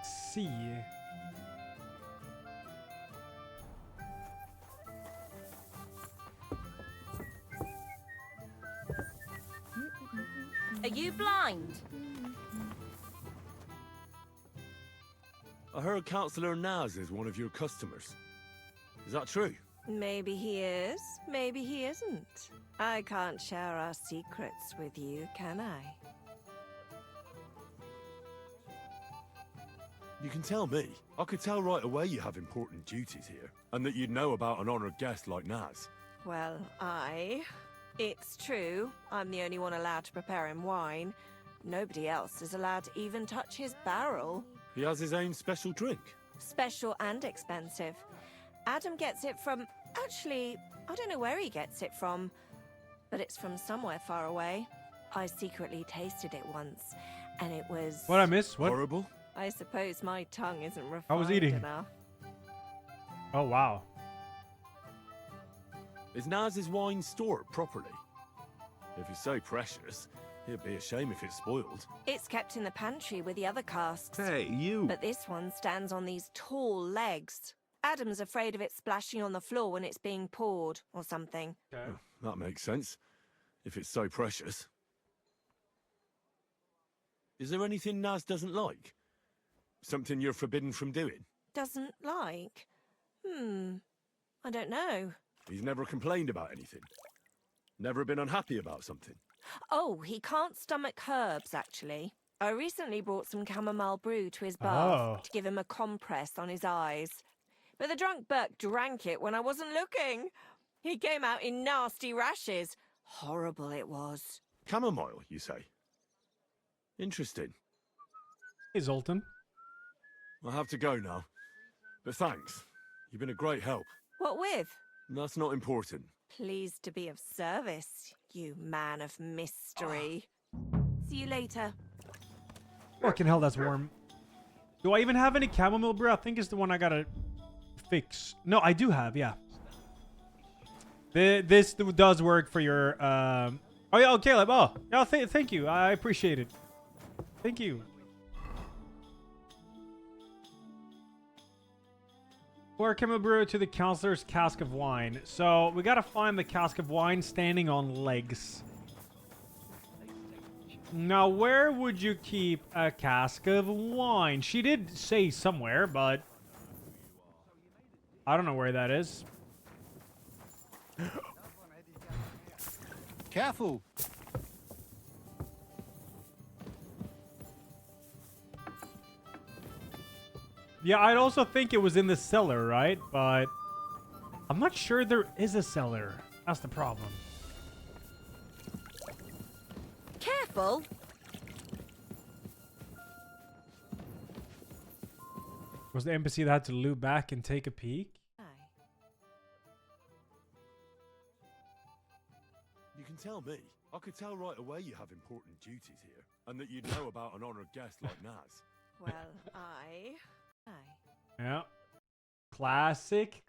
See? Are you blind? I heard Councillor Naz is one of your customers. Is that true? Maybe he is, maybe he isn't. I can't share our secrets with you, can I? You can tell me. I could tell right away you have important duties here, and that you'd know about an honoured guest like Naz. Well, It's true, I'm the only one allowed to prepare him wine. Nobody else is allowed to even touch his barrel. He has his own special drink. Special and expensive. Adam gets it from... Actually, I don't know where he gets it from, but it's from somewhere far away. I secretly tasted it once, and it was... What I missed? What? Horrible? I suppose my tongue isn't refined I was eating. enough. Oh, wow. Is Naz's wine stored properly? If it's so precious, it'd be a shame if it's spoiled. It's kept in the pantry with the other casks. Hey, you! But this one stands on these tall legs. Adam's afraid of it splashing on the floor when it's being poured, or something. Okay. Oh, that makes sense. If it's so precious. Is there anything Naz doesn't like? Something you're forbidden from doing? Doesn't like? I don't know. He's never complained about anything? Never been unhappy about something? Oh, he can't stomach herbs, actually. I recently brought some chamomile brew to his bath to give him a compress on his eyes. But the drunk Burke drank it when I wasn't looking. He came out in nasty rashes. Horrible it was. Chamomile, you say? Interesting. Hey, Zoltan. I'll have to go now. But thanks. You've been a great help. What with? That's not important. Pleased to be of service. You man of mystery. See you later. Fucking hell, that's warm. Do I even have any chamomile brew? I think it's the one I gotta fix. No, I do have, yeah. This does work for your, Oh, yeah, Caleb. Oh, yeah, thank you. I appreciate it. Thank you. Pour chamomile brew to the counselor's cask of wine. So, we gotta find the cask of wine standing on legs. Now, where would you keep a cask of wine? She did say somewhere, but I don't know where that is. Careful. Yeah, I'd also think it was in the cellar, right? But I'm not sure there is a cellar. That's the problem. Careful. Was the NPC that had to loop back and take a peek? You can tell me. I could tell right away you have important duties here, and that you'd know about an honoured guest like Naz. Well, I. Yeah. Classic.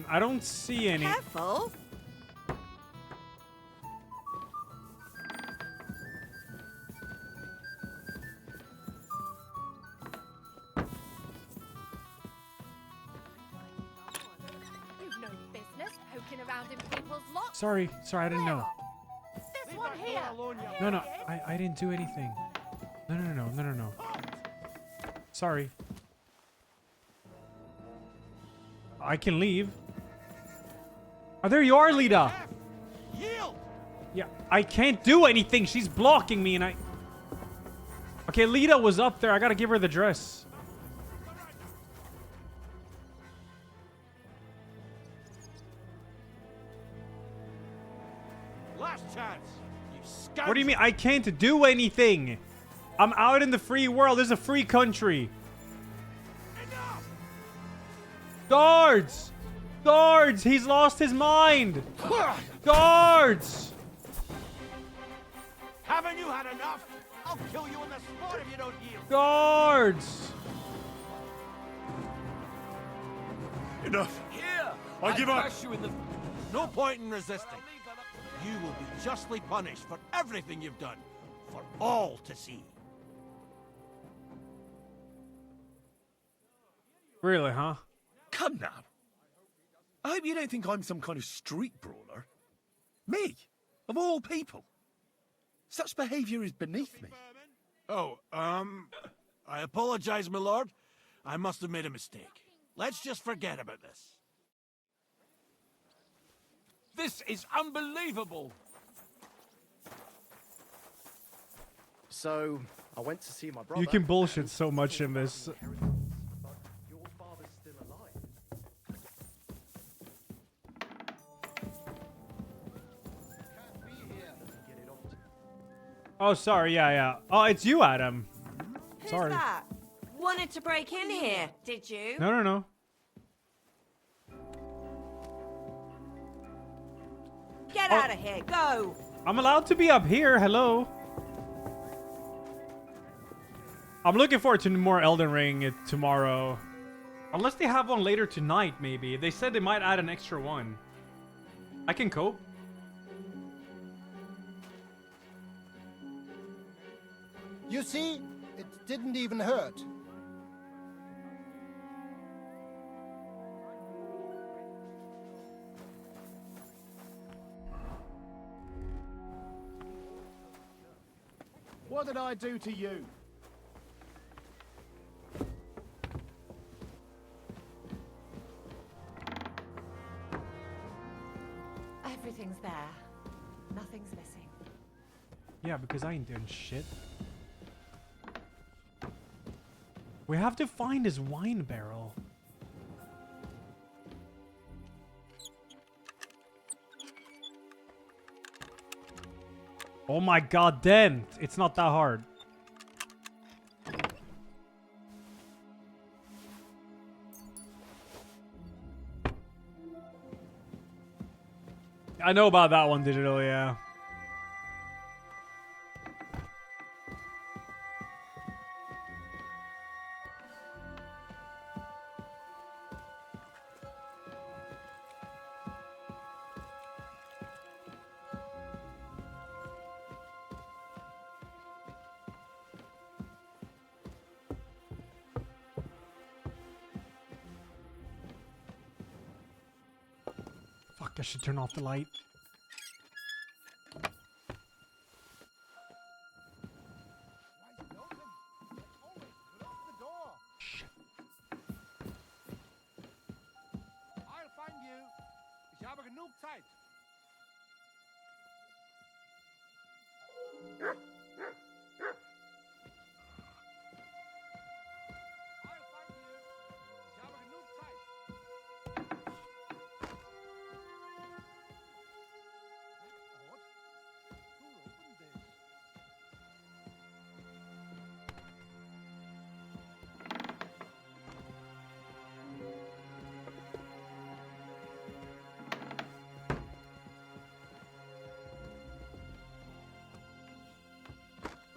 I don't see any. Careful. You've no business poking around in people's lots. Sorry, I didn't know. This one here. No, I didn't do anything. No. Sorry. I can leave. Oh, there you are, Lita. Yield. Yeah, I can't do anything. She's blocking me, and I... Okay, Lita was up there. I gotta give her the dress. Last chance. You scoundrel. What do you mean? I can't do anything. I'm out in the free world. This is a free country. Guards! Guards! He's lost his mind! Guards! Haven't you had enough? I'll kill you on the spot if you don't yield. Guards! Enough. Here. I give up. You in the... No point in resisting. You will be justly punished for everything you've done, for all to see. Really, huh? Come now. I hope you don't think I'm some kind of street brawler. Me, of all people. Such behaviour is beneath me. Oh, I apologize, my lord. I must have made a mistake. Let's just forget about this. This is unbelievable. So, I went to see my brother. You can bullshit so much in this. Oh, sorry. Yeah. Oh, it's you, Adam. Who's Sorry. that? Wanted to break in here, did you? No. Get out of here. Go. I'm allowed to be up here. Hello. I'm looking forward to more Elden Ring tomorrow. Unless they have one later tonight, maybe. They said they might add an extra one. I can cope. You see, it didn't even hurt. What did I do to you? Everything's there. Nothing's missing. Yeah, because I ain't doing shit. We have to find his wine barrel. Oh my god, Dan! It's not that hard. I know about that one digital, yeah. Fuck, I should turn off the light. I'll find you. Ich habe genug Zeit.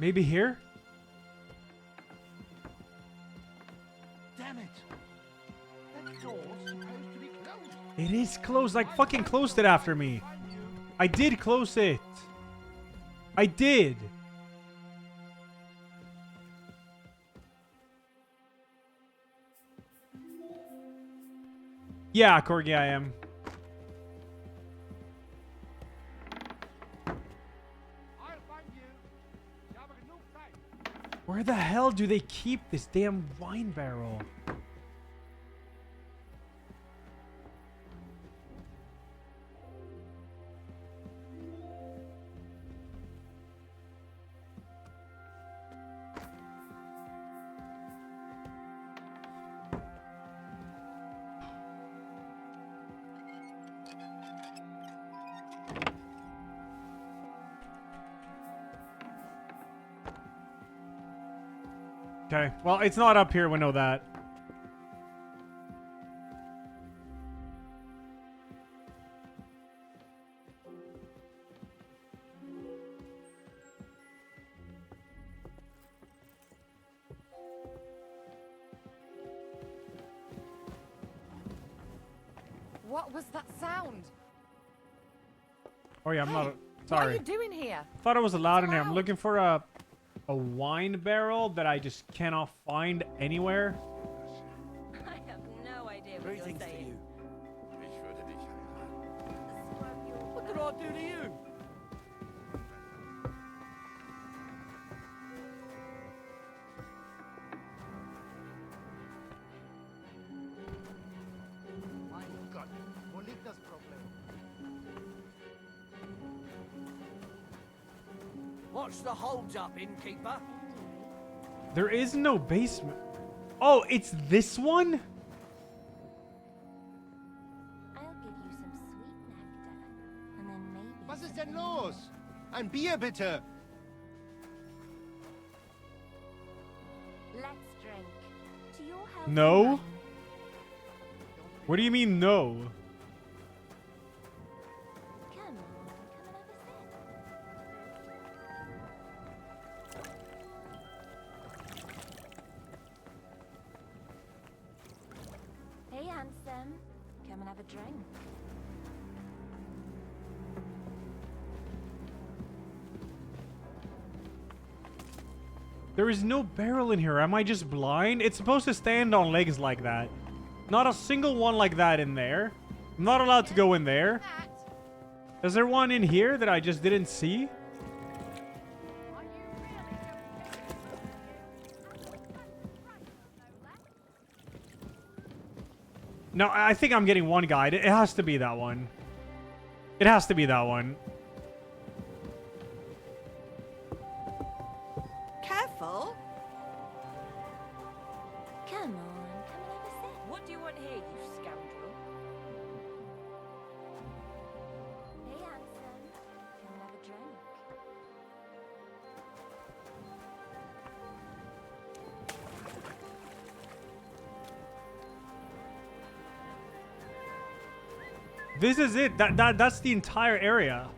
Maybe here? Damn it. That door's supposed to be closed. It is closed. Like fucking closed it after me. I did close it. I did. Yeah, Corgi, I am. Where the hell do they keep this damn wine barrel? Okay, well, it's not up here, we know that. What was that sound? Oh yeah, I'm not... What Sorry. are you doing here? Thought it was allowed in here. I'm looking for a wine barrel that I just cannot find anywhere. I have no idea what you're saying. What did I do to you? Mein Gott, wo liegt das Problem? What's the hold up, innkeeper? There is no basement. Oh, it's this one? I'll give you some sweet nectar, and then maybe... Was ist denn los? Ein Bier bitte! Let's drink. To your health. No? What do you mean no? Come on, come and have a sip. Hey, handsome. Come and have a drink. There is no barrel in here. Am I just blind? It's supposed to stand on legs like that. Not a single one like that in there. I'm not allowed to go in there. Is there one in here that I just didn't see? No, I think I'm getting one guide. It has to be that one. It has to be that one. Careful. Come on, come and have a sip. What do you want here, you scoundrel? Hey, handsome. Come and have a drink. This is it. That's the entire area.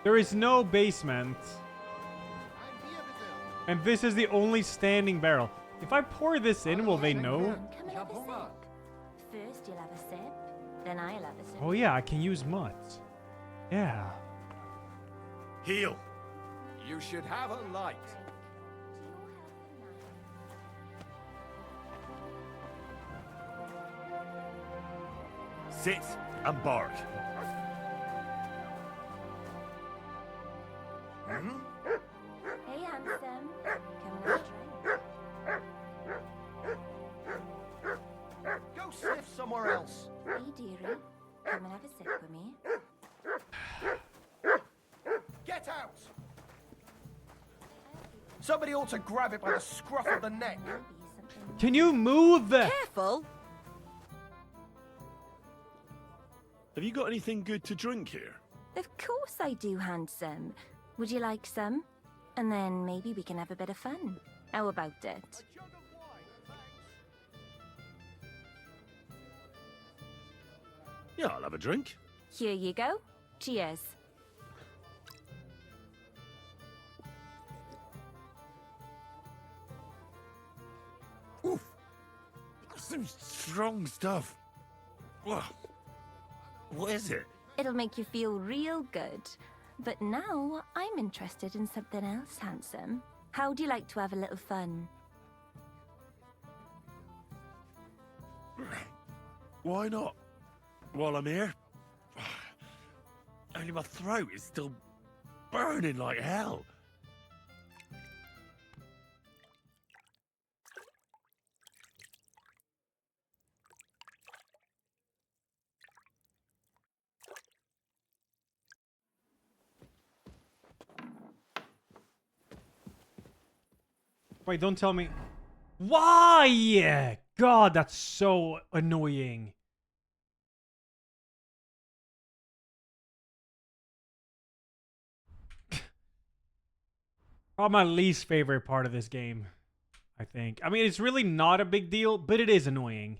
There is no basement. And this is the only standing barrel. If I pour this in, will they know? First you'll have a sip, then I'll have a sip. Oh yeah, I can use mutts. Yeah. Heal. You should have a light. Sit and bark. Hey, handsome. Come and have a drink. Go sniff somewhere else. Hey, dearie. Come and have a sip with me. Get out! Somebody ought to grab it by the scruff of the neck. Can you move the... Careful! Have you got anything good to drink here? Of course I do, handsome. Would you like some? And then maybe we can have a bit of fun. How about it? Yeah, I'll have a drink. Here you go. Cheers. Oof. Some strong stuff. Ugh. What is it? It'll make you feel real good. But now I'm interested in something else, handsome. How'd you like to have a little fun? Why not? While I'm here? Only my throat is still burning like hell. Wait, don't tell me. Why? God, that's so annoying. Probably my least favorite part of this game, I think. I mean, it's really not a big deal, but it is annoying.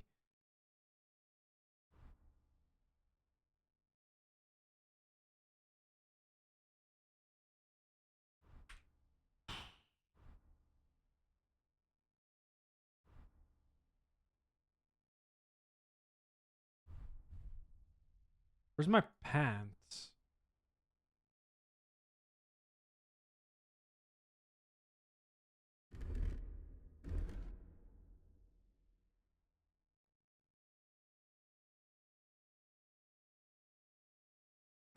Where's my pants?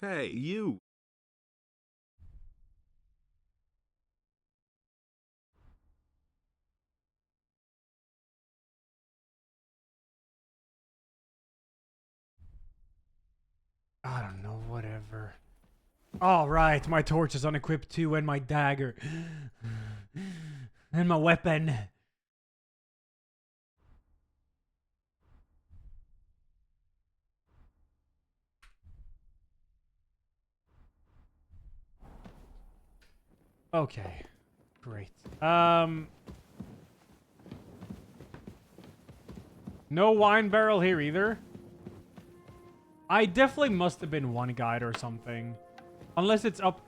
Hey, you. I don't know, whatever. All right, my torch is unequipped too, and my dagger. And my weapon. Okay, great. No wine barrel here either. I definitely must have been one guide or something. Unless it's up.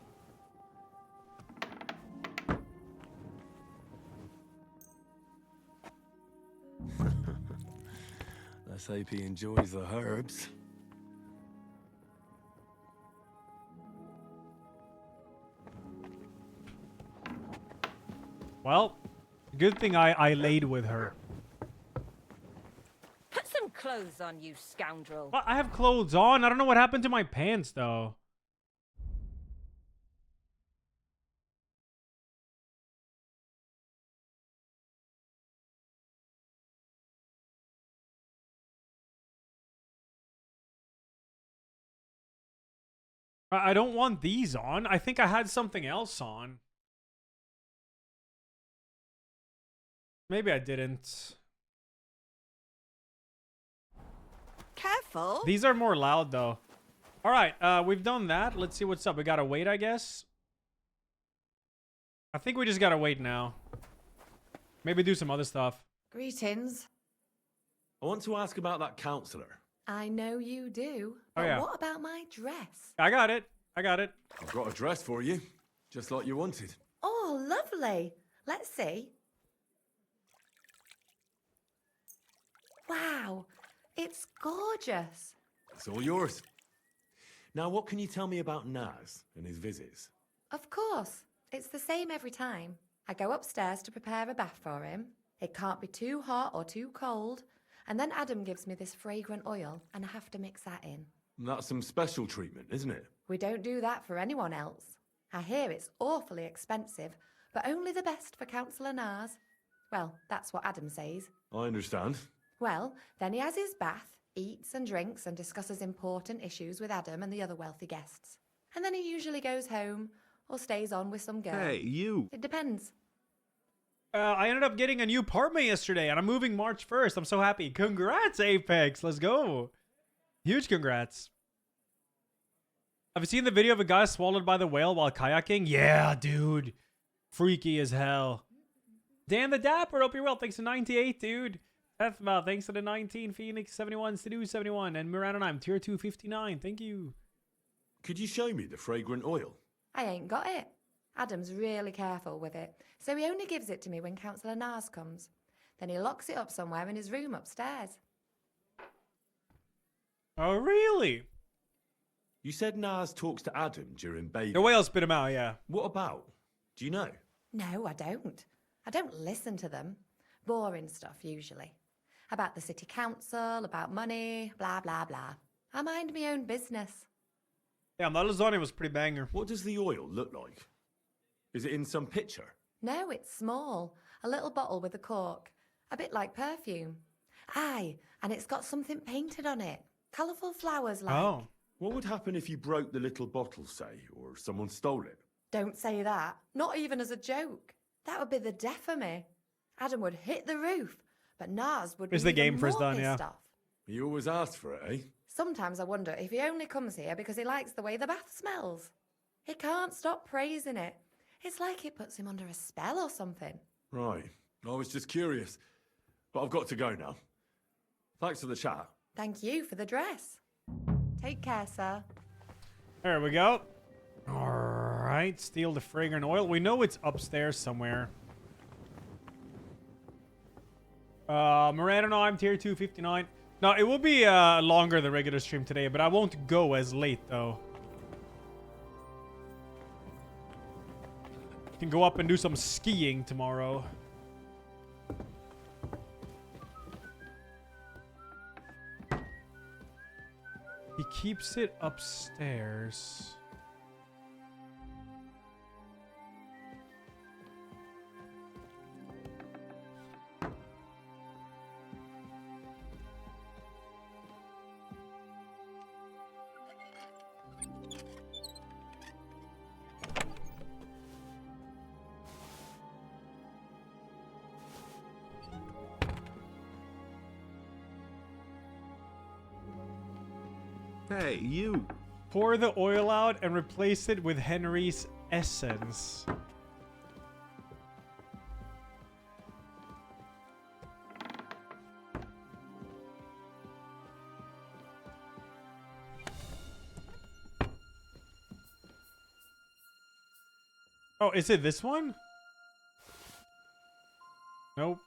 Let's hope he enjoys the herbs. Well, good thing I laid with her. Put some clothes on, you scoundrel. Well, I have clothes on. I don't know what happened to my pants, though. I don't want these on. I think I had something else on. Maybe I didn't. Careful. These are more loud, though. All right, we've done that. Let's see what's up. We gotta wait, I guess. I think we just gotta wait now. Maybe do some other stuff. Greetings. I want to ask about that counselor. I know you do. Oh, But yeah. what about my dress? I got it. I got it. I've got a dress for you, just like you wanted. Oh, lovely. Let's see. Wow, it's gorgeous. It's all yours. Now, what can you tell me about Naz and his visits? Of course, it's the same every time. I go upstairs to prepare a bath for him. It can't be too hot or too cold. And then Adam gives me this fragrant oil, and I have to mix that in. That's some special treatment, isn't it? We don't do that for anyone else. I hear it's awfully expensive, but only the best for Councillor Naz. Well, that's what Adam says. I understand. Well, then he has his bath, eats and drinks and discusses important issues with Adam and the other wealthy guests. And then he usually goes home or stays on with some girl. Hey, you! It depends. I ended up getting a new apartment yesterday, and I'm moving March 1st. I'm so happy. Congrats, Apex. Let's go. Huge congrats. Have you seen the video of a guy swallowed by the whale while kayaking? Yeah, dude. Freaky as hell. Dan the Dapper, hope you're well. Thanks to 98, dude. Ethma, thanks to the 19. Phoenix 71, Sidhu 71, and Miranda 9, tier 259. Thank you. Could you show me the fragrant oil? I ain't got it. Adam's really careful with it, so he only gives it to me when Councillor Naz comes. Then he locks it up somewhere in his room upstairs. Oh, really? You said Naz talks to Adam during bathing. The whale spit him out, yeah. What about? Do you know? No, I don't. I don't listen to them. Boring stuff, usually. About the city council, about money, blah, blah, blah. I mind my own business. Yeah, that lasagna was pretty banger. What does the oil look like? Is it in some pitcher? No, it's small. A little bottle with a cork. A bit like perfume. Aye, and it's got something painted on it. Colourful flowers like. Oh. What would happen if you broke the little bottle, say, or someone stole it? Don't say that. Not even as a joke. That would be the death of me. Adam would hit the roof, but Naz would be Is the even game first more done, yeah. pissed off. He always asked for it, eh? Sometimes I wonder if he only comes here because he likes the way the bath smells. He can't stop praising it. It's like it puts him under a spell or something. Right. I was just curious. But I've got to go now. Thanks for the chat. Thank you for the dress. Take care, sir. There we go. Alright, steal the fragrant oil. We know it's upstairs somewhere. Miranda, no, I'm tier 259. No, it will be longer than regular stream today, but I won't go as late, though. Can go up and do some skiing tomorrow. He keeps it upstairs. Hey, you! Pour the oil out and replace it with Henry's essence. Oh, is it this one? Nope.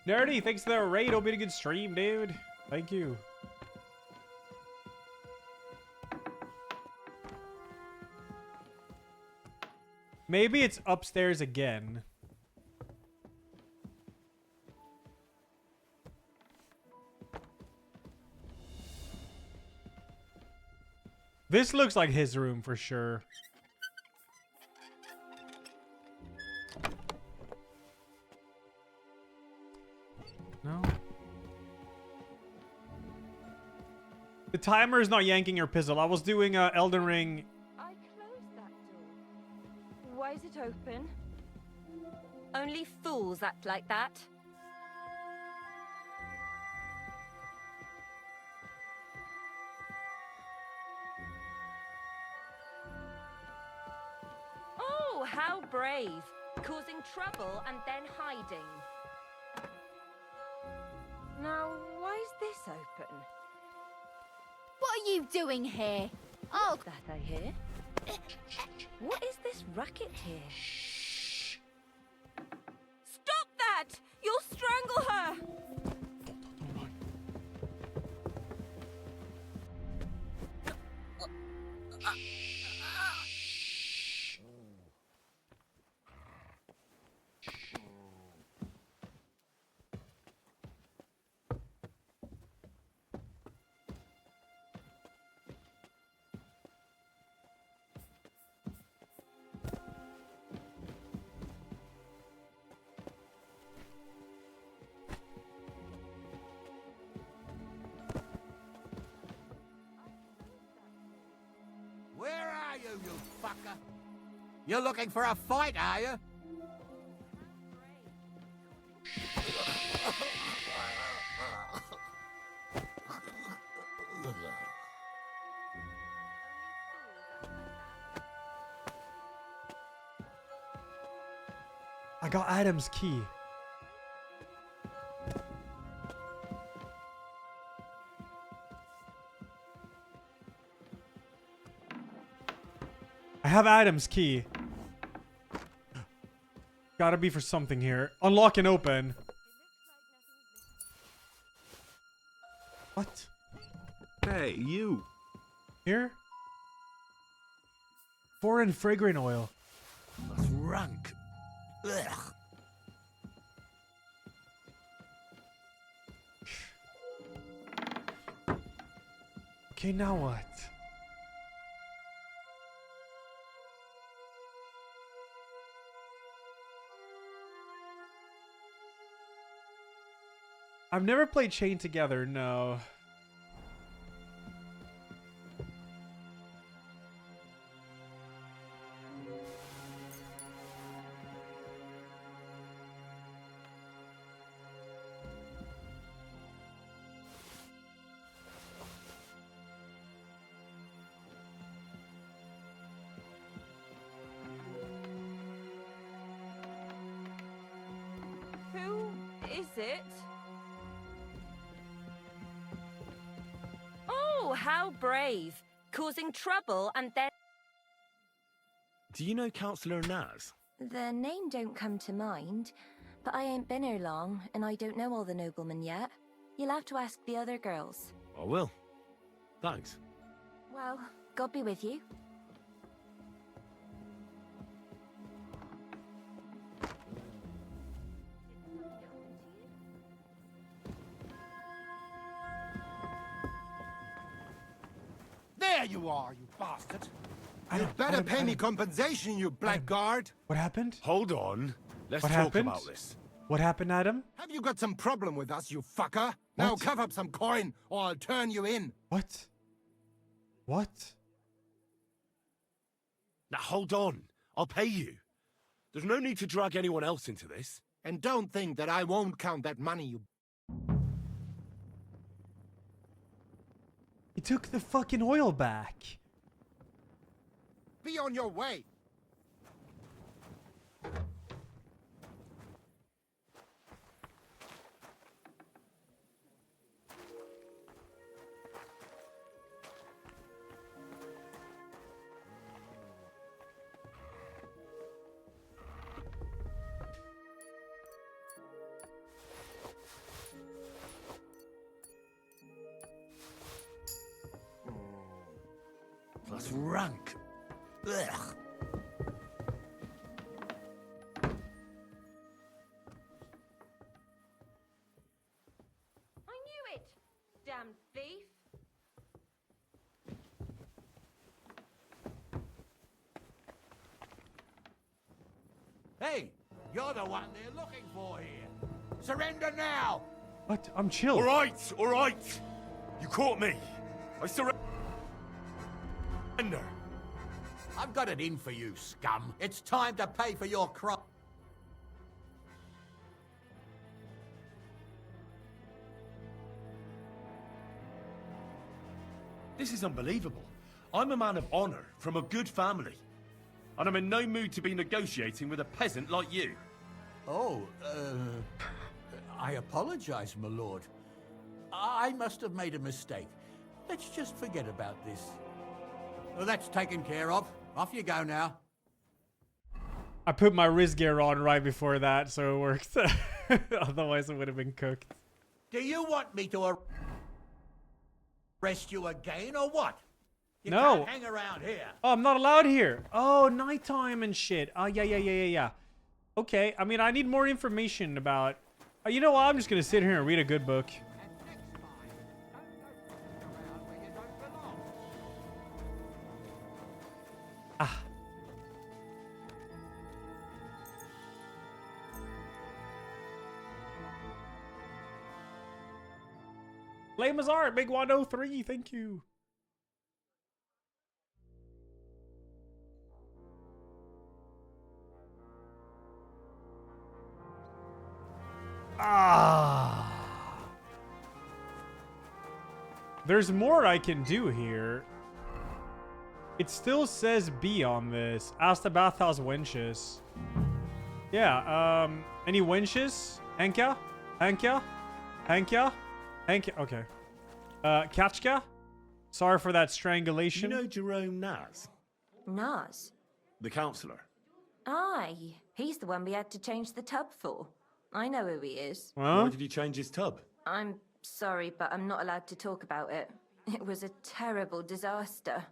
Nerdy, thanks for the raid. Hope you had a good stream, dude. Thank you. Maybe it's upstairs again. This looks like his room for sure. No. The timer is not yanking your pistol. I was doing Elden Ring. I closed that door. Why is it open? Only fools act like that. how brave. Causing trouble and then hiding. Now, why is this open? What are you doing here? Oh, That I hear. What is this racket here? Stop that! You'll strangle her! Where are you, you fucker? You're looking for a fight, are you? I got Adam's key. I have Adam's key. Gotta be for something here. Unlock and open. What? Hey, you. Here? Foreign fragrant oil. That's rank. Ugh. Okay, now what? I've never played Chain Together, no. Who is it? Oh, how brave. Causing trouble and then... Do you know Councillor Naz? The name don't come to mind, but I ain't been here long, and I don't know all the noblemen yet. You'll have to ask the other girls. I will. Thanks. Well, God be with you. There you are, you bastard. You better pay me compensation, you blackguard. What happened? Hold on. Let's What talk happened? about this. What happened, Adam? Have you got some problem with us, you fucker? Now What? cough up some coin, or I'll turn you in. What? What? Now hold on. I'll pay you. There's no need to drag anyone else into this. And don't think that I won't count that money, you... He took the fucking oil back. Be on your way. That's rank. Ugh. I knew it! Damn thief! Hey, you're the one they're looking for here. Surrender now! What? I'm chill. All right, all right. You caught me. I surrender. I've got it in for you, scum. It's time to pay for your crime. This is unbelievable. I'm a man of honor from a good family. and I'm in no mood to be negotiating with a peasant like you. Oh, I apologize, my lord. I must have made a mistake. Let's just forget about this. Well, that's taken care of. Off you go now. I put my wrist gear on right before that, so it worked. Otherwise, it would have been cooked. Do you want me to arrest you again, or what? You No. can't hang around here. Oh, I'm not allowed here. Oh, nighttime and shit. Oh, yeah. Okay, I mean, I need more information about... you know what? I'm just going to sit here and read a good book. Ah. Flame Azar, Big 103, thank you. Ah. There's more I can do here. It still says B on this. Ask the Bathhouse wenches. Yeah, any wenches? Henka? Henka? Henka? Henka? Okay. Kachka? Sorry for that strangulation. You know Jerome Naz? Naz? The councillor. Aye, he's the one we had to change the tub for. I know who he is. Why did he change his tub? I'm sorry, but I'm not allowed to talk about it. It was a terrible disaster.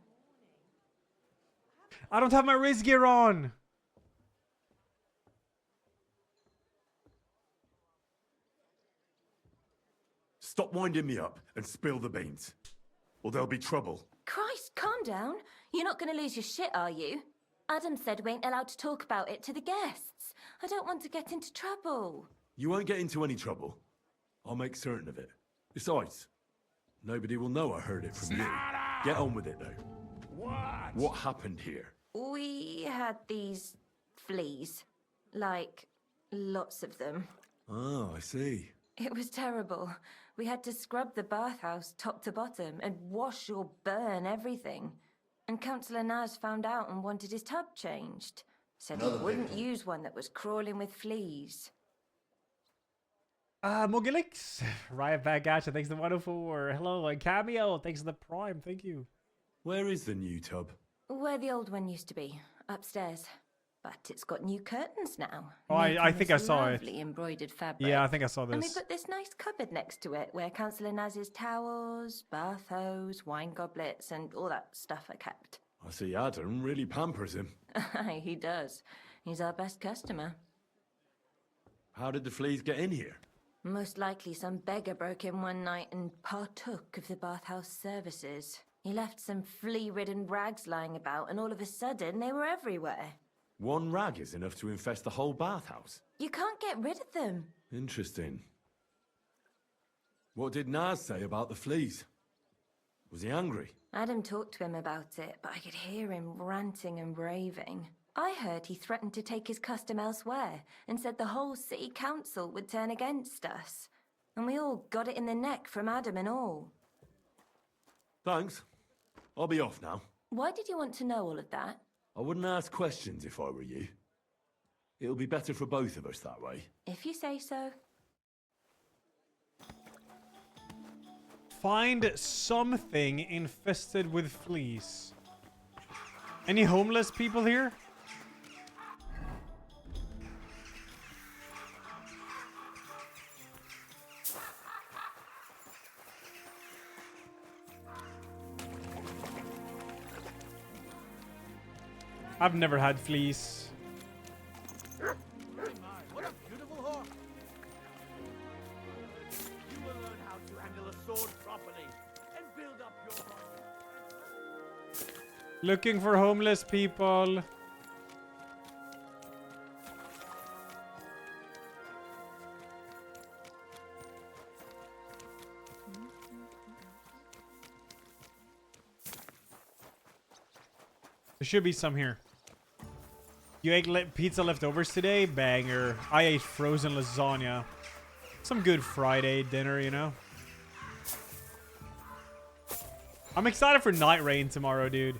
I don't have my race gear on. Stop winding me up and spill the beans, or there'll be trouble. Christ, calm down. You're not going to lose your shit, are you? Adam said we ain't allowed to talk about it to the guests. I don't want to get into trouble. You won't get into any trouble. I'll make certain of it. Besides, nobody will know I heard it from you. Get on with it, though. What happened here? We had these fleas. Like, lots of them. Oh, I see. It was terrible. We had to scrub the bathhouse top to bottom and wash or burn everything. And Councillor Naz found out and wanted his tub changed. Said he wouldn't use one that was crawling with fleas. Mogilix. Riot back at you. Thanks to the 104. Hello, and Cameo. Thanks to the Prime. Thank you. Where is the new tub? Where the old one used to be. Upstairs. But it's got new curtains now. Oh, I think I saw it. Lovely embroidered fabric. Yeah, I think I saw And we this. put this nice cupboard next to it where Councillor Naz's towels, bath hose, wine goblets, and all that stuff are kept. I see Adam really pampers him. Aye, he does. He's our best customer. How did the fleas get in here? Most likely some beggar broke in one night and partook of the bathhouse services. He left some flea-ridden rags lying about, and all of a sudden they were everywhere. One rag is enough to infest the whole bathhouse. You can't get rid of them. Interesting. What did Naz say about the fleas? Was he angry? Adam talked to him about it, but I could hear him ranting and raving. I heard he threatened to take his custom elsewhere and said the whole city council would turn against us. And we all got it in the neck from Adam and all. Thanks. I'll be off now. Why did you want to know all of that? I wouldn't ask questions if I were you. It'll be better for both of us that way. If you say so. Find something infested with fleas. Any homeless people here? I've never had fleas. What a beautiful horse! You will learn how to handle a sword properly and build up your muscle. Looking for homeless people. There should be some here. You ate pizza leftovers today? Banger. I ate frozen lasagna. Some good Friday dinner, you know? I'm excited for Night Rain tomorrow, dude.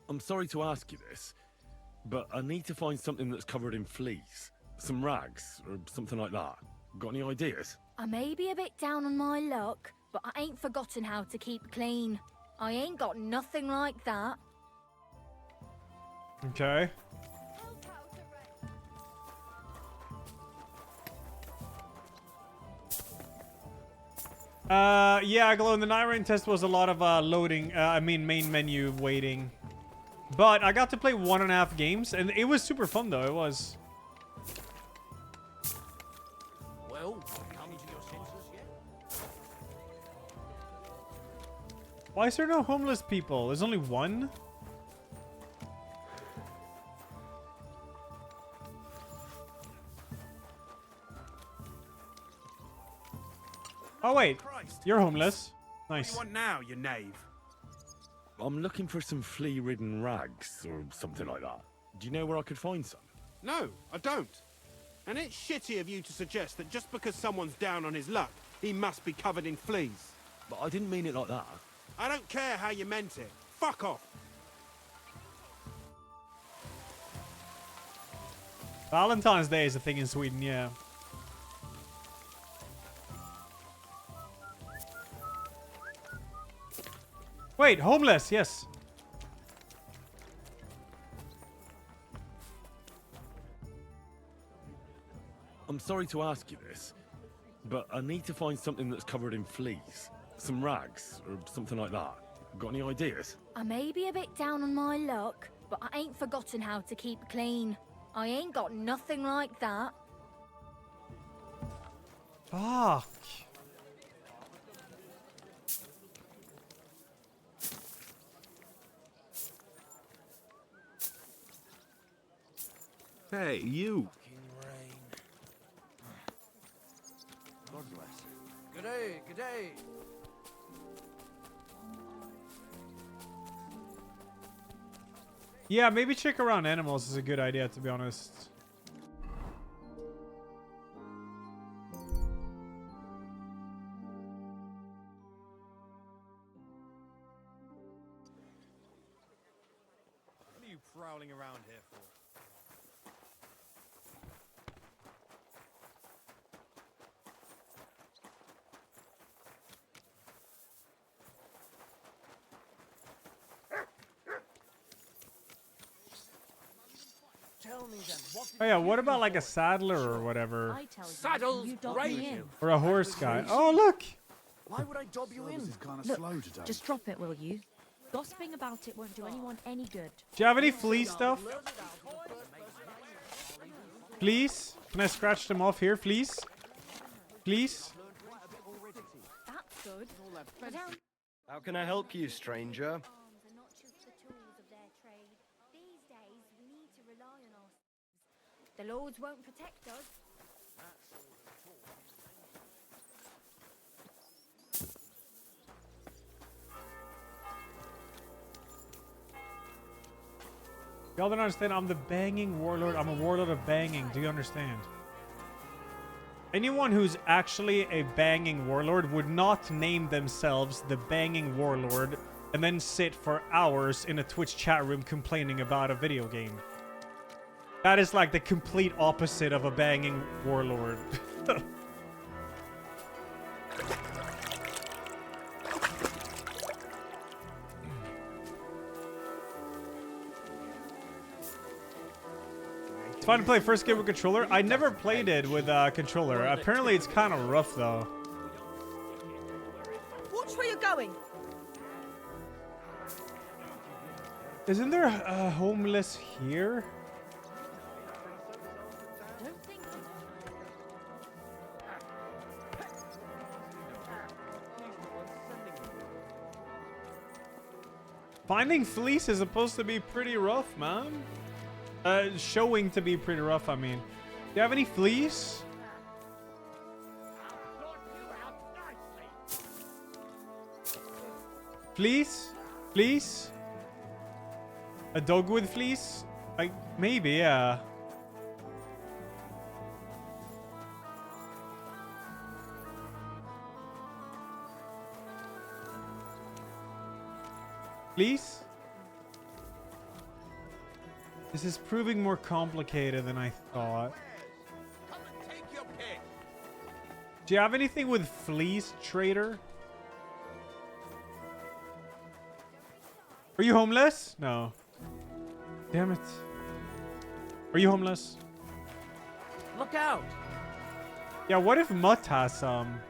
I'm I'm sorry to ask you this, but I need to find something that's covered in fleas. Some rags, or something like that. Got any ideas? I may be a bit down on my luck, but I ain't forgotten how to keep clean. I ain't got nothing like that. Okay. Yeah, Glow, in the night rain test was a lot of loading, main menu waiting. But I got to play 1.5 games, and it was super fun, though, it was. Well, come to your senses yet? Why is there no homeless people? There's only one? Oh, wait. You're homeless. Nice. What do you want now, you knave? I'm looking for some flea-ridden rags or something like that. Do you know where I could find some? No, I don't. And it's shitty of you to suggest that just because someone's down on his luck, he must be covered in fleas. But I didn't mean it like that. I don't care how you meant it. Fuck off. Valentine's Day is a thing in Sweden, yeah. Wait, homeless, yes. I'm sorry to ask you this, but I need to find something that's covered in fleas. Some rags, or something like that. Got any ideas? I may be a bit down on my luck, but I ain't forgotten how to keep clean. I ain't got nothing like that. Fuck. Hey, you. God bless. Good day, good day. Yeah, maybe check around animals is a good idea, to be honest. What are you prowling around here for? Tell me then, what Oh yeah, what about like a saddler or whatever? Saddles, right? Or a horse guy. Oh, look! Why would I dob you in? Look, just drop it, will you? Gossiping about it won't do anyone any good. Do you have any flea stuff? Please? Can I scratch them off here, please? Please? That's good. How can I help you, stranger? The lords won't protect us. Y'all don't understand, I'm the banging warlord. I'm a warlord of banging. Do you understand? Anyone who's actually a banging warlord would not name themselves the banging warlord and then sit for hours in a Twitch chat room complaining about a video game. That is like the complete opposite of a banging warlord. It's fun to play first game with controller. I never played it with a controller. Apparently it's kind of rough though. Watch where you're going. Isn't there a homeless here? Finding fleece is supposed to be pretty rough, man. Showing to be pretty rough, I mean. Do you have any fleece? Fleece? Fleece? A dog with fleece? Like, maybe, yeah. Please? This is proving more complicated than I thought. Do you have anything with fleece, trader? Are you homeless? No. Damn it. Are you homeless? Look out! Yeah, what if Mutt has some?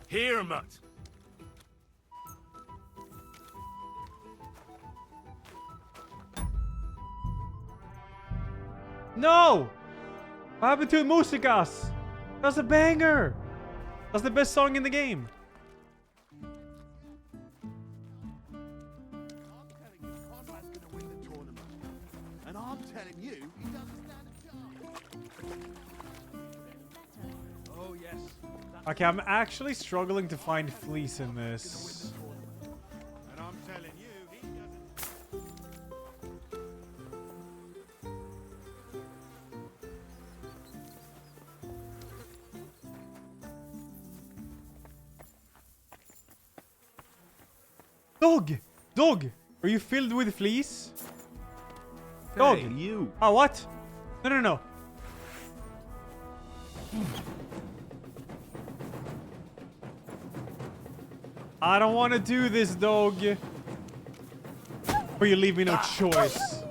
Here, Mutt. No! What happened to Musikas? That's a banger! That's the best song in the game. And I'm telling you, he doesn't stand a chance. Oh, yes. Okay, I'm actually struggling to find fleece in this. And I'm telling you, he doesn't. Dog! Dog! Are you filled with fleece? Dog! Hey, you. Oh, what? No, no, no. I don't want to do this, dog. Or you leave me no choice.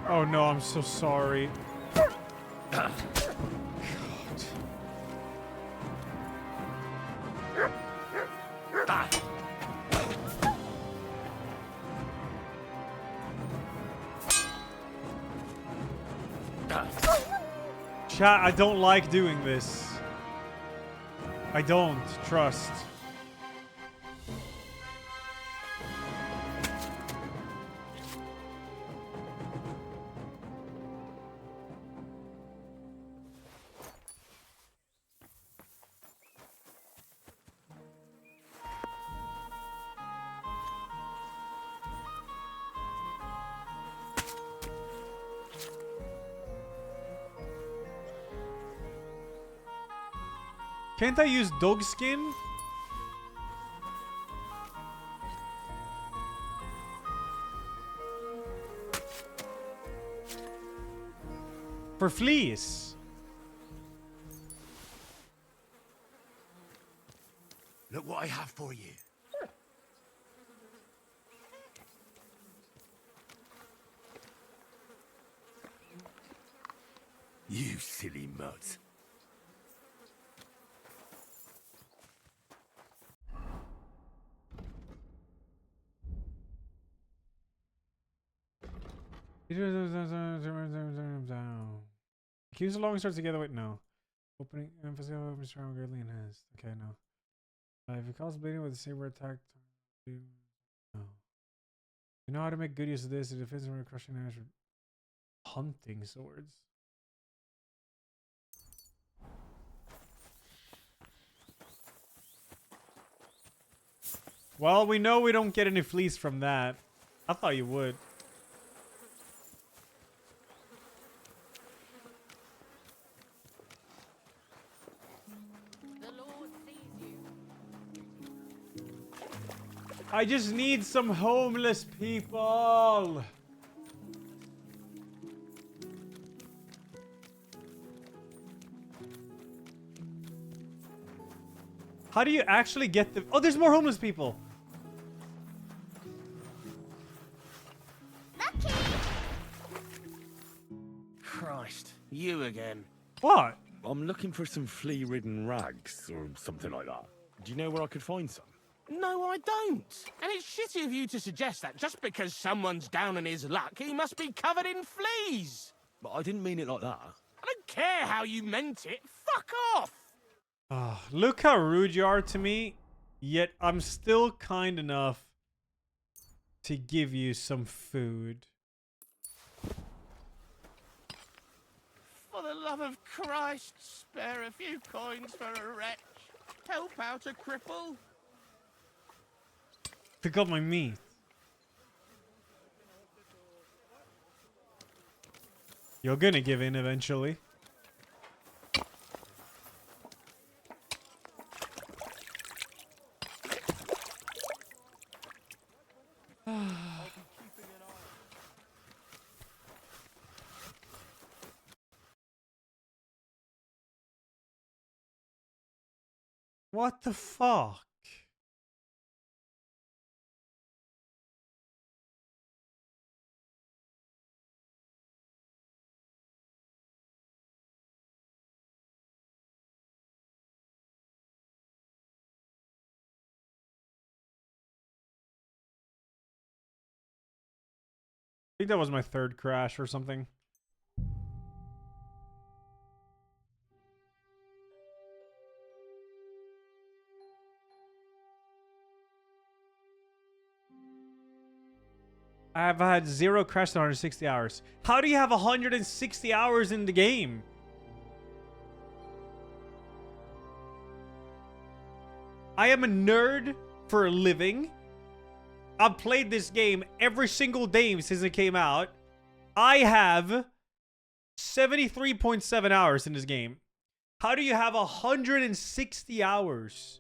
Oh no, I'm so sorry. God. Chat, I don't like doing this. I don't trust. Can't I use dog skin? For fleece? Look what I have for you. You silly mutt. Accuse the long starts together. Wait, no. Opening emphasis open strong greatly enhanced. Okay, no. If it causes bleeding with a saber attack, no. You know how to make good use of this. It defends from crushing damage with hunting swords. Well, we know we don't get any fleece from that. I thought you would. I just need some homeless people. How do you actually get the... Oh, there's more homeless people. Christ, you again. What? I'm looking for some flea-ridden rags or something like that. Do you know where I could find some? No, I don't. And it's shitty of you to suggest that just because someone's down on his luck, he must be covered in fleas. But I didn't mean it like that. I don't care how you meant it. Fuck off. Oh, look how rude you are to me. Yet I'm still kind enough to give you some food. For the love of Christ, spare a few coins for a wretch. Help out a cripple. Pick up my meat. You're gonna give in eventually. What the fuck? I think that was my third crash or something. I've had 0 crashes in 160 hours. How do you have 160 hours in the game? I am a nerd for a living. I've played this game every single day since it came out. I have 73.7 hours in this game. How do you have 160 hours?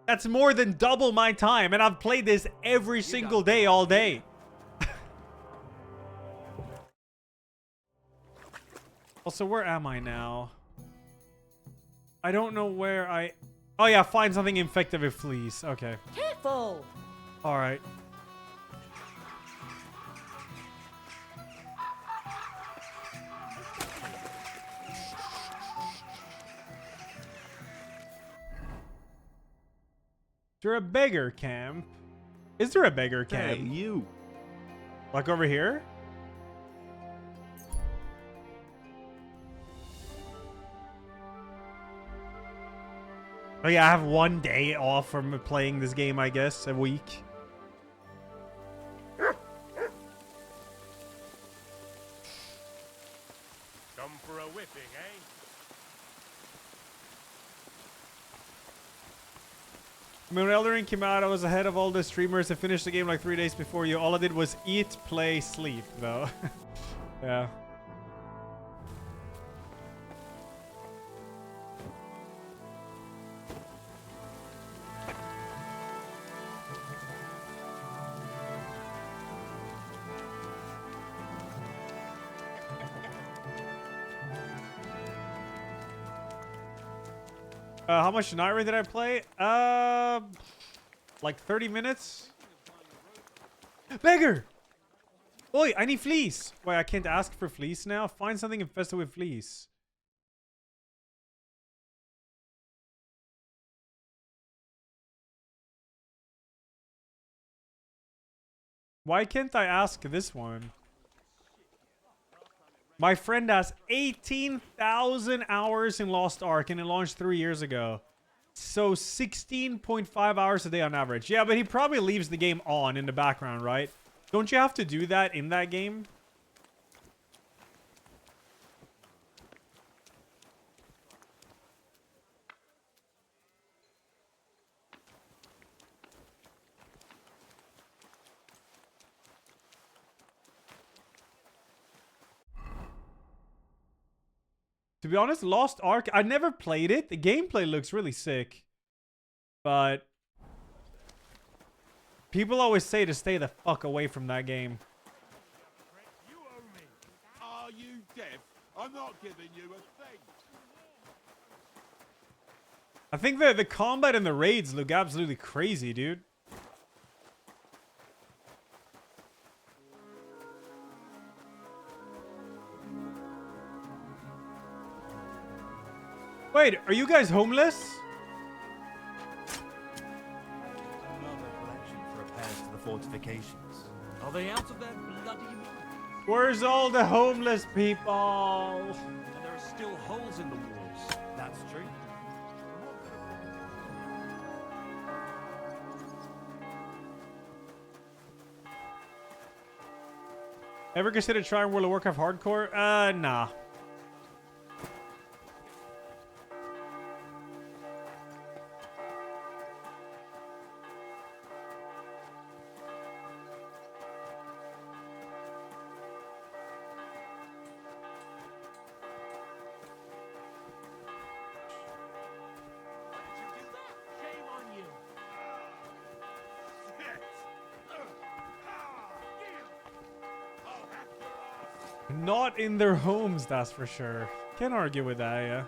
That's more than double my time, and I've played this every single day, all day. Also, where am I now? I don't know where I... Oh yeah, find something infected with fleas. Okay. Careful! Alright. Is there a beggar camp? Is there a beggar camp? Hey, you. Like over here? Oh yeah, I have 1 day off from playing this game, I guess, a week. Come for a whipping, eh? When Elden Ring came out, I was ahead of all the streamers and finished the game like 3 days before you. All I did was eat, play, sleep, though. Yeah. How much Night Rain did I play? Like 30 minutes? Beggar! Oi, I need fleece! Wait, I can't ask for fleece now? Find something infested with fleece. Why can't I ask this one? My friend has 18,000 hours in Lost Ark and it launched 3 years ago. So 16.5 hours a day on average. Yeah, but he probably leaves the game on in the background, right? Don't you have to do that in that game? To be honest, Lost Ark, I never played it. The gameplay looks really sick. But people always say to stay the fuck away from that game. You owe me. Are you deaf? I'm not giving you a thing. I think the combat and the raids look absolutely crazy, dude. Wait, are you guys homeless? Another collection for repairs to the fortifications. Are they out of their bloody mind? Where's all the homeless people? And there are still holes in the walls. That's true. Ever considered trying World of Warcraft Hardcore? Nah. Not in their homes, that's for sure. Can't argue with that, yeah.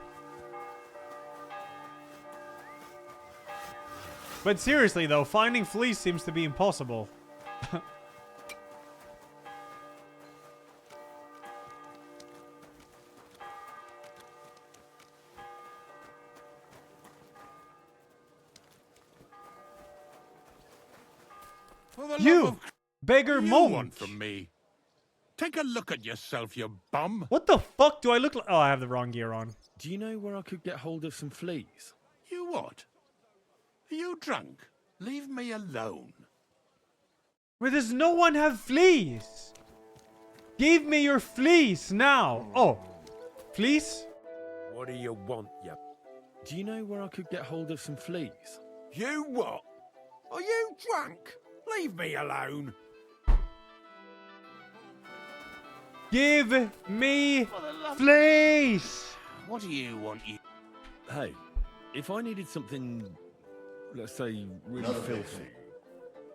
But seriously though, finding fleas seems to be impossible. You beggar monk! Want from me? Take a look at yourself, you bum. What the fuck do I look like? Oh, I have the wrong gear on. Do you know where I could get hold of some fleas? You what? Are you drunk? Leave me alone. Where does no one have fleas? Give me your fleas now. Oh, fleas? What do you want, you? Do you know where I could get hold of some fleas? You what? Are you drunk? Leave me alone. Give me fleas. What do you want, you? Hey, if I needed something, let's say, really filthy,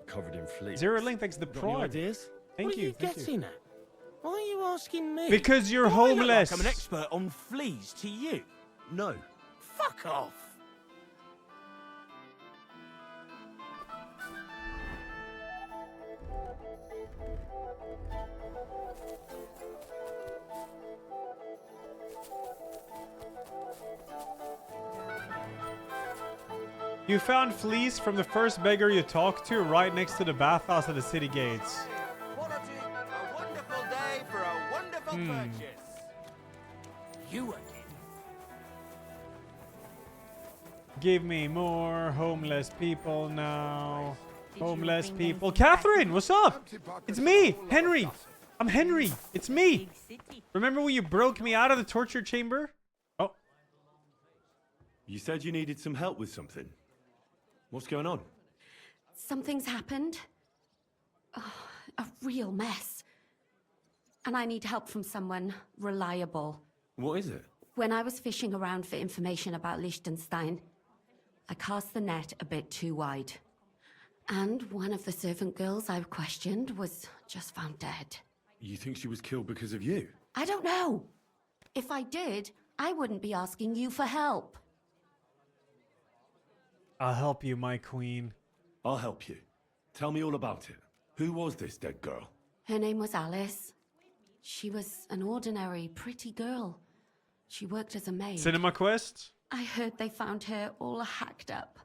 covered in fleas. Zero Link, thanks the got any prime. ideas? Thank you. Thank you. Getting at? Why are you asking me? Because you're Do I look homeless. like I'm an expert on fleas to you. No. Fuck off. You found fleas from the first beggar you talked to right next to the bathhouse at the city gates. Quality, a wonderful day for a wonderful purchase. You again? Give me more homeless people now. Homeless people. Catherine, what's up? It's me, Henry. I'm Henry. It's me. Remember when you broke me out of the torture chamber? Oh. You said you needed some help with something. What's going on? Something's happened. Oh, a real mess. And I need help from someone reliable. What is it? When I was fishing around for information about Liechtenstein, I cast the net a bit too wide. And one of the servant girls I questioned was just found dead. You think she was killed because of you? I don't know. If I did, I wouldn't be asking you for help. I'll help you, my queen. I'll help you. Tell me all about it. Who was this dead girl? Her name was Alice. She was an ordinary, pretty girl. She worked as a maid. Cinema Quest? I heard they found her all hacked up.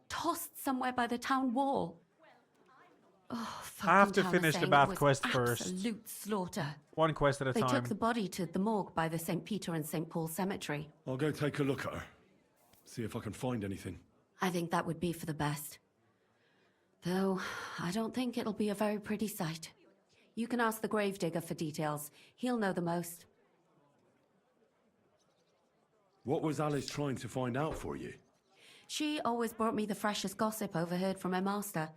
Tossed somewhere by the town wall. Oh, I have to finish the bath quest first. Absolute slaughter. One quest at a They time. took the body to the morgue by the St. Peter and St. Paul cemetery. I'll go take a look at her. See if I can find anything. I think that would be for the best. Though, I don't think it'll be a very pretty sight. You can ask the gravedigger for details. He'll know the most. What was Alice trying to find out for you? She always brought me the freshest gossip overheard from her master.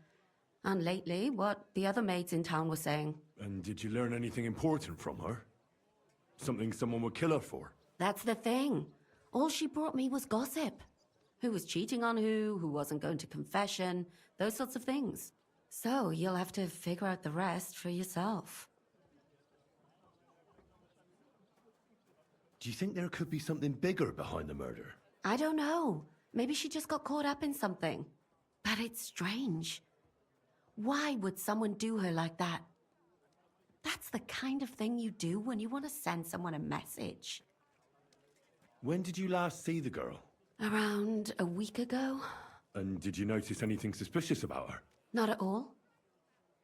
And lately, what the other maids in town were saying. And did you learn anything important from her? Something someone would kill her for? That's the thing. All she brought me was gossip. Who was cheating on who wasn't going to confession, those sorts of things. So you'll have to figure out the rest for yourself. Do you think there could be something bigger behind the murder? I don't know. Maybe she just got caught up in something. But it's strange. Why would someone do her like that? That's the kind of thing you do when you want to send someone a message. When did you last see the girl? Around a week ago? And did you notice anything suspicious about her? Not at all.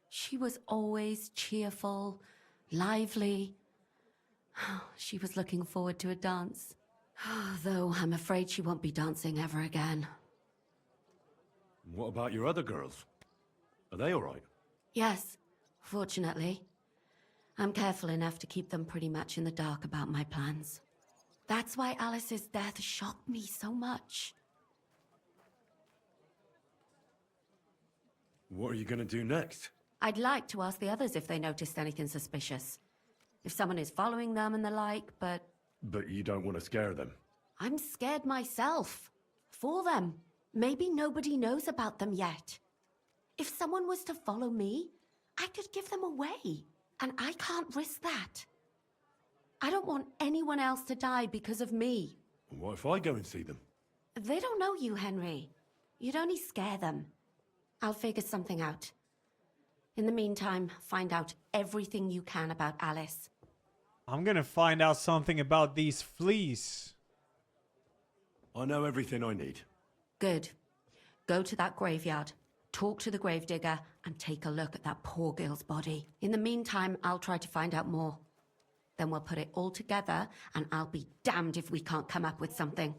She was always cheerful, lively. She was looking forward to a dance. Though I'm afraid she won't be dancing ever again. What about your other girls? Are they all right? Yes, fortunately. I'm careful enough to keep them pretty much in the dark about my plans. That's why Alice's death shocked me so much. What are you going to do next? I'd like to ask the others if they noticed anything suspicious. If someone is following them and the like, but... But you don't want to scare them. I'm scared myself. For them. Maybe nobody knows about them yet. If someone was to follow me, I could give them away. And I can't risk that. I don't want anyone else to die because of me. What if I go and see them? They don't know you, Henry. You'd only scare them. I'll figure something out. In the meantime, find out everything you can about Alice. I'm gonna find out something about these fleas. I know everything I need. Good. Go to that graveyard, talk to the gravedigger, and take a look at that poor girl's body. In the meantime, I'll try to find out more. Then we'll put it all together, and I'll be damned if we can't come up with something.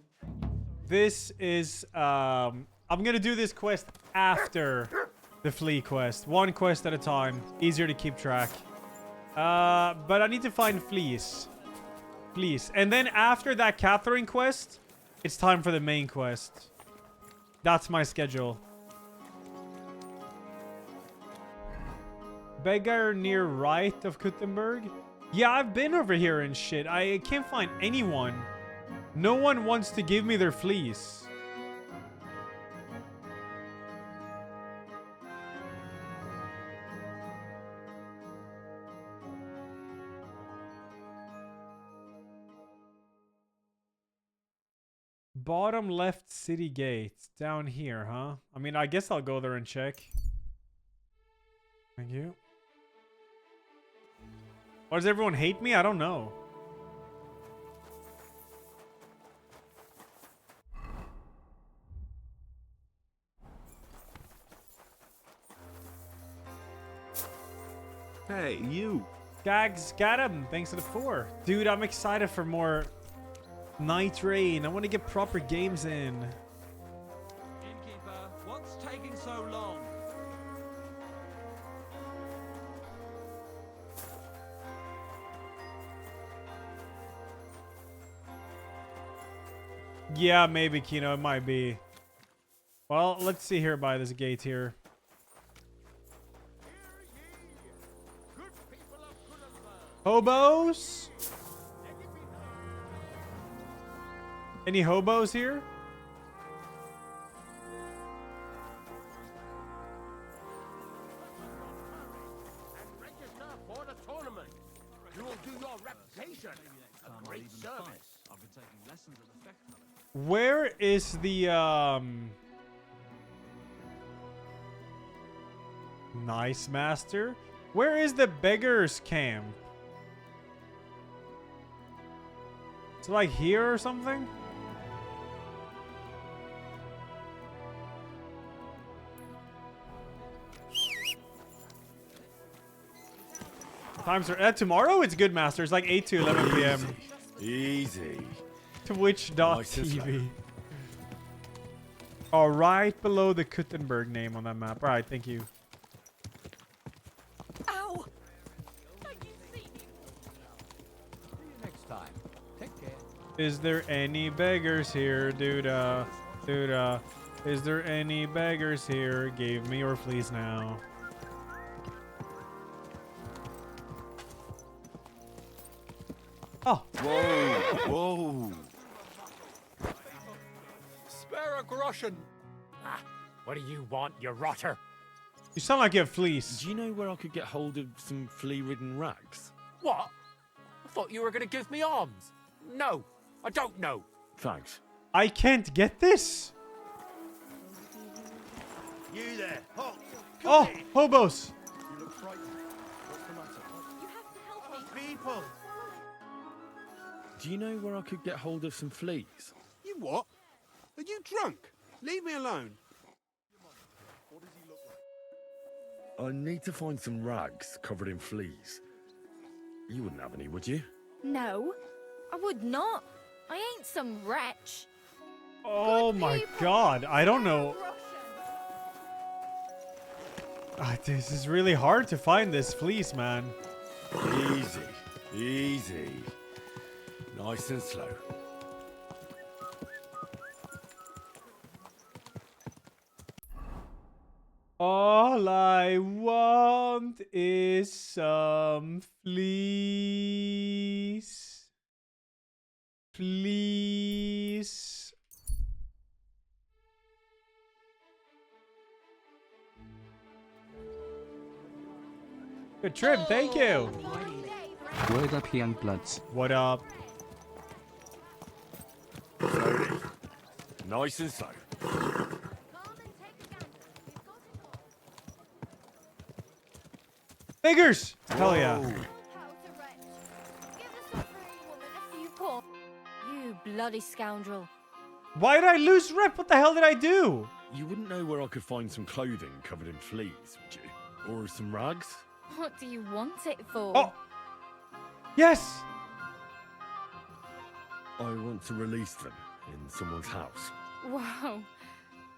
This is, I'm gonna do this quest after the flea quest. One quest at a time. Easier to keep track. But I need to find fleas. Fleas. And then after that Catherine quest, it's time for the main quest. That's my schedule. Beggar near right of Kuttenberg? Yeah, I've been over here and shit. I can't find anyone. No one wants to give me their fleas. Bottom left city gate. Down here, huh? I mean, I guess I'll go there and check. Thank you. Why does everyone hate me? I don't know. Hey, you. Gags, got him. Thanks to the 4. Dude, I'm excited for more Night Rain. I want to get proper games in. Innkeeper, what's taking so long? Yeah, maybe, Kino. It might be. Well, let's see here by this gate here. Hobos? Any hobos here? Register for the tournament. You will do your reputation a great service. I've been taking lessons at the festival. Where is the Nice Master? Where is the beggar's camp? It's like here or something? Times are tomorrow it's good, Master. It's like 8 to 11 p.m. Easy. Twitch.tv. Oh, right below the Kuttenberg name on that map. All right, thank you. Ow! Next time. Take care. Is there any beggars here? Doodah. Doodah. Is there any beggars here? Give me your fleas now. Oh. Whoa. Whoa. Spare a groschen. Ah, what do you want, you rotter? You sound like you have fleas. Do you know where I could get hold of some flea-ridden rags? What? I thought you were going to give me arms. No, I don't know. Thanks. I can't get this. You there, Hawk. Oh, hobos. You look frightened. What's the matter? You have to help me. People. Do you know where I could get hold of some fleas? You what? Are you drunk? Leave me alone. What does he look like? I need to find some rags covered in fleas. You wouldn't have any, would you? No, I would not. I ain't some wretch. Oh my god. I don't know. This is really hard to find this fleece, man. Easy. Easy. Nice and slow. All I want is some fleece. Fleece. Good trim, thank you. Word up, young bloods. What up? Nice and slow. Figures! Hell yeah. You bloody scoundrel. Why did I lose rep? What the hell did I do? You wouldn't know where I could find some clothing covered in fleas, would you? Or some rags? What do you want it for? Oh! Yes! I want to release them in someone's house. Wow.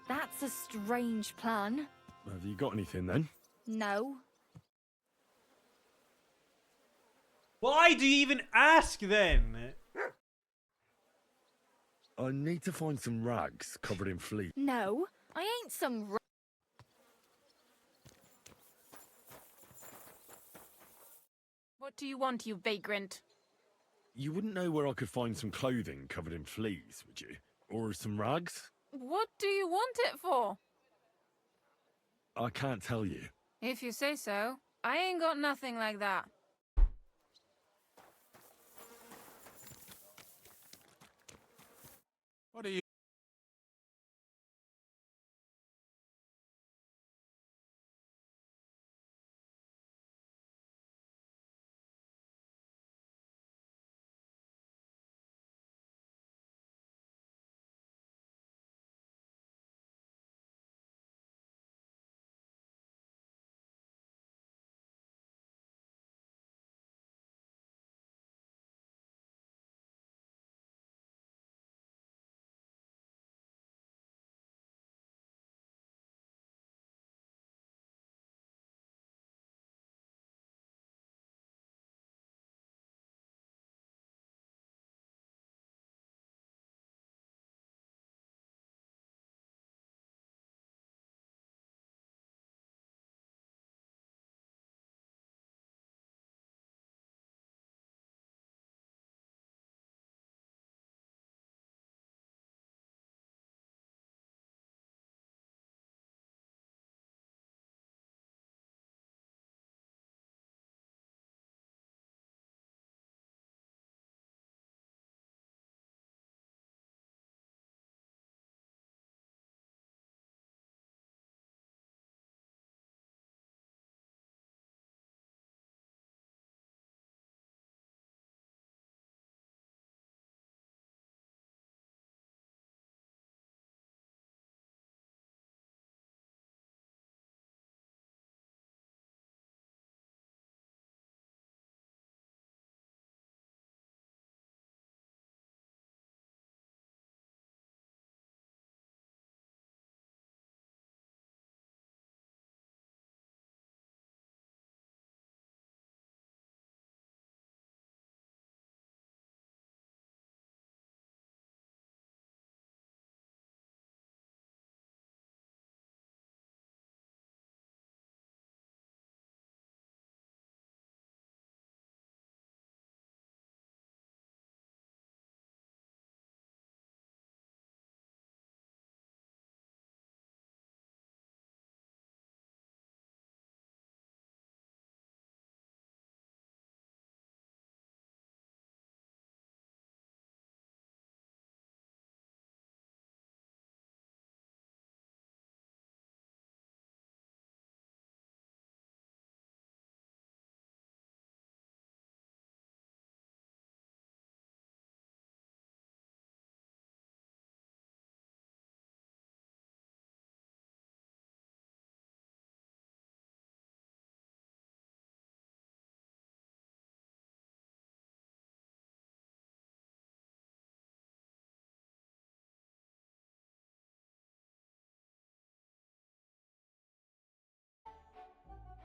That's a strange plan. Have you got anything then? No. Why do you even ask then? I need to find some rags covered in fleas. No. I ain't some What do you want, you vagrant? You wouldn't know where I could find some clothing covered in fleas, would you? Or some rags? What do you want it for? I can't tell you. If you say so. I ain't got nothing like that. What are you...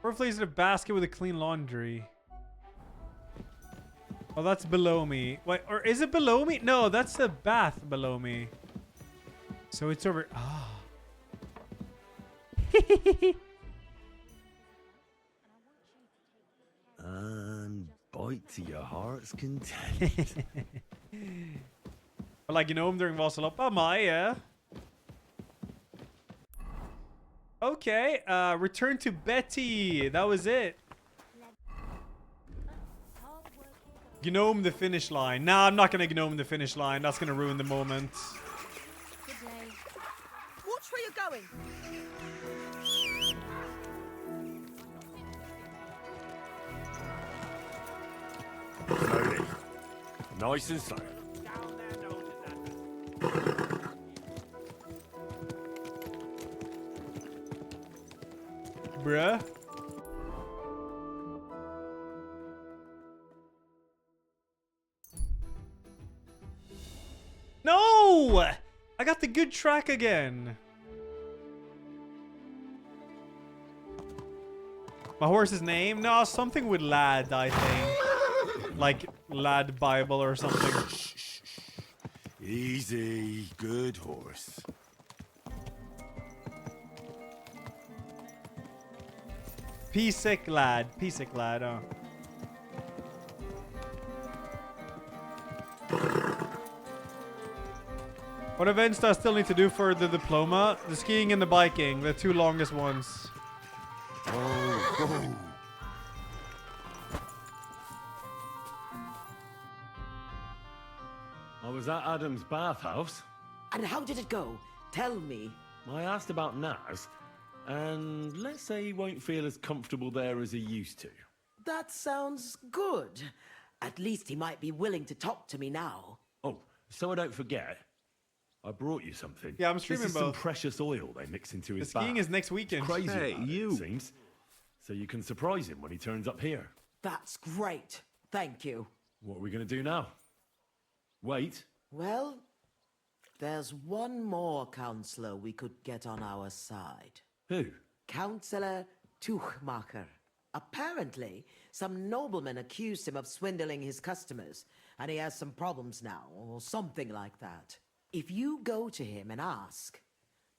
Or plays in a basket with a clean laundry. Oh, that's below me. Wait, or is it below me? No, that's the bath below me. So it's over. Ah. And bite to your heart's content. But like, you know him during Vassal up. Am I, yeah? Okay, return to Betty. That was it. Gnome the finish line. Nah, I'm not gonna gnome the finish line. That's gonna ruin the moment. Good day. Watch where you're going. Slowly. Nice and slow. Bruh. No! I got the good track again. My horse's name? No, something with lad, I think. Like lad Bible or something. Easy. Good horse. P-sick lad. P-sick lad, oh. What events do I still need to do for the diploma? The skiing and the biking, the two longest ones. Oh. I was at Adam's bathhouse. And how did it go? Tell me. I asked about Naz, and let's say he won't feel as comfortable there as he used to. That sounds good. At least he might be willing to talk to me now. Oh, so I don't forget, I brought you something. Yeah, I'm streaming this is both. some precious oil they mix into his The skiing bath. is next weekend. It's crazy, Hey, about it seems. So you can surprise him when he turns up here. That's great. Thank you. What are we going to do now? Wait. Well, there's one more counselor we could get on our side. Who? Councillor Tuchmacher. Apparently, some nobleman accused him of swindling his customers, and he has some problems now, or something like that. If you go to him and ask,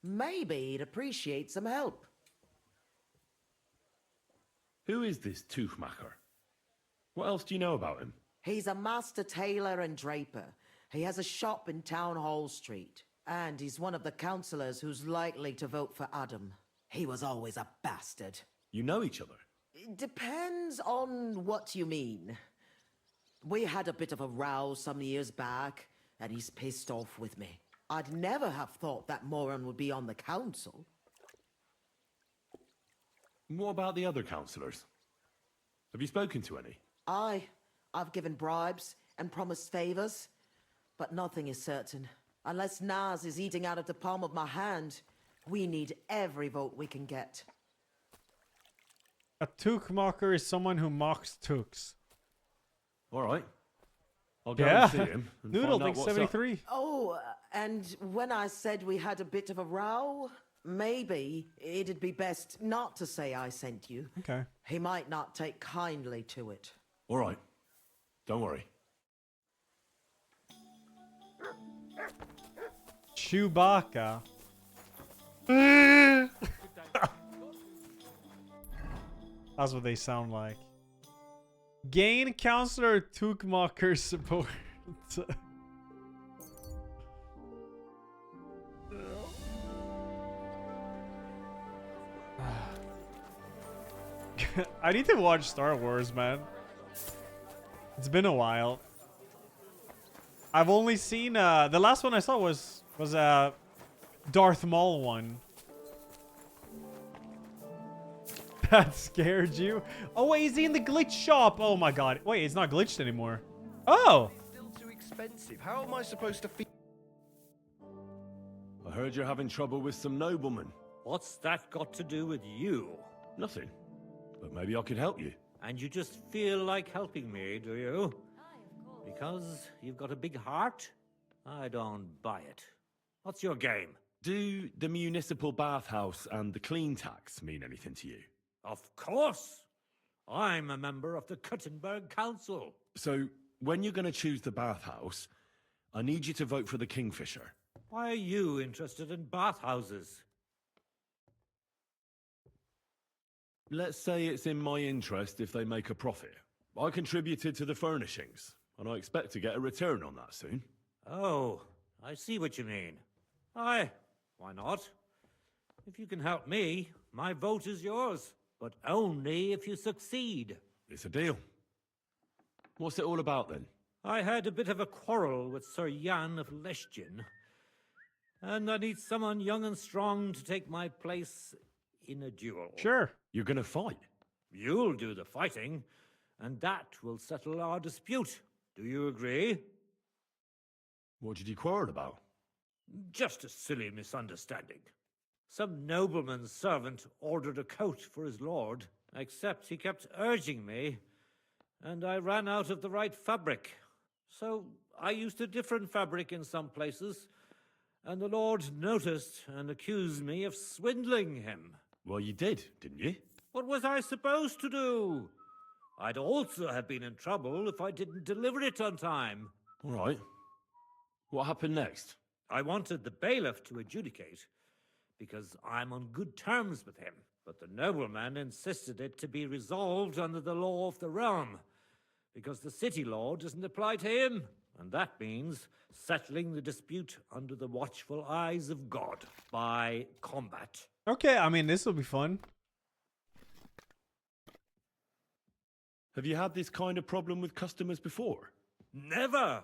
maybe he'd appreciate some help. Who is this Tuchmacher? What else do you know about him? He's a master tailor and draper. He has a shop in Town Hall Street. And he's one of the councillors who's likely to vote for Adam. He was always a bastard. You know each other? It depends on what you mean. We had a bit of a row some years back, and he's pissed off with me. I'd never have thought that moron would be on the council. What about the other councillors? Have you spoken to any? I've given bribes and promised favors, but nothing is certain. Unless Naz is eating out of the palm of my hand, we need every vote we can get. A Tuchmacher is someone who mocks Tooks. All right. I'll go and see Yeah. him. And Noodle find out thinks what's up. 73. Oh, and when I said we had a bit of a row, maybe it'd be best not to say I sent you. Okay. He might not take kindly to it. All right. Don't worry. Chewbacca. That's what they sound like. Gain Counselor Tuchmacher support. I need to watch Star Wars, man. It's been a while. I've only seen the last one I saw was Darth Maul one. That scared you? Oh wait, is he in the glitch shop? Oh my god. Wait, it's not glitched anymore. Oh! It's still too expensive. How am I supposed to feel? I heard you're having trouble with some noblemen. What's that got to do with you? Nothing. But maybe I could help you. And you just feel like helping me, do you? Because you've got a big heart? I don't buy it. What's your game? Do the municipal bathhouse and the clean tax mean anything to you? Of course! I'm a member of the Kuttenberg Council. So, when you're going to choose the bathhouse, I need you to vote for the Kingfisher. Why are you interested in bathhouses? Let's say it's in my interest if they make a profit. I contributed to the furnishings, and I expect to get a return on that soon. Oh, I see what you mean. Aye, why not? If you can help me, my vote is yours. But only if you succeed. It's a deal. What's it all about then? I had a bit of a quarrel with Sir Jan of Leschin, and I need someone young and strong to take my place in a duel. Sure. You're gonna fight? You'll do the fighting, and that will settle our dispute. Do you agree? What did you quarrel about? Just a silly misunderstanding. Some nobleman's servant ordered a coat for his lord, except he kept urging me, and I ran out of the right fabric. So I used a different fabric in some places, and the lord noticed and accused me of swindling him. Well, you did, didn't you? What was I supposed to do? I'd also have been in trouble if I didn't deliver it on time. All right. What happened next? I wanted the bailiff to adjudicate, because I'm on good terms with him. But the nobleman insisted it to be resolved under the law of the realm, because the city law doesn't apply to him. And that means settling the dispute under the watchful eyes of God by combat. Okay, I mean, this will be fun. Have you had this kind of problem with customers before? Never!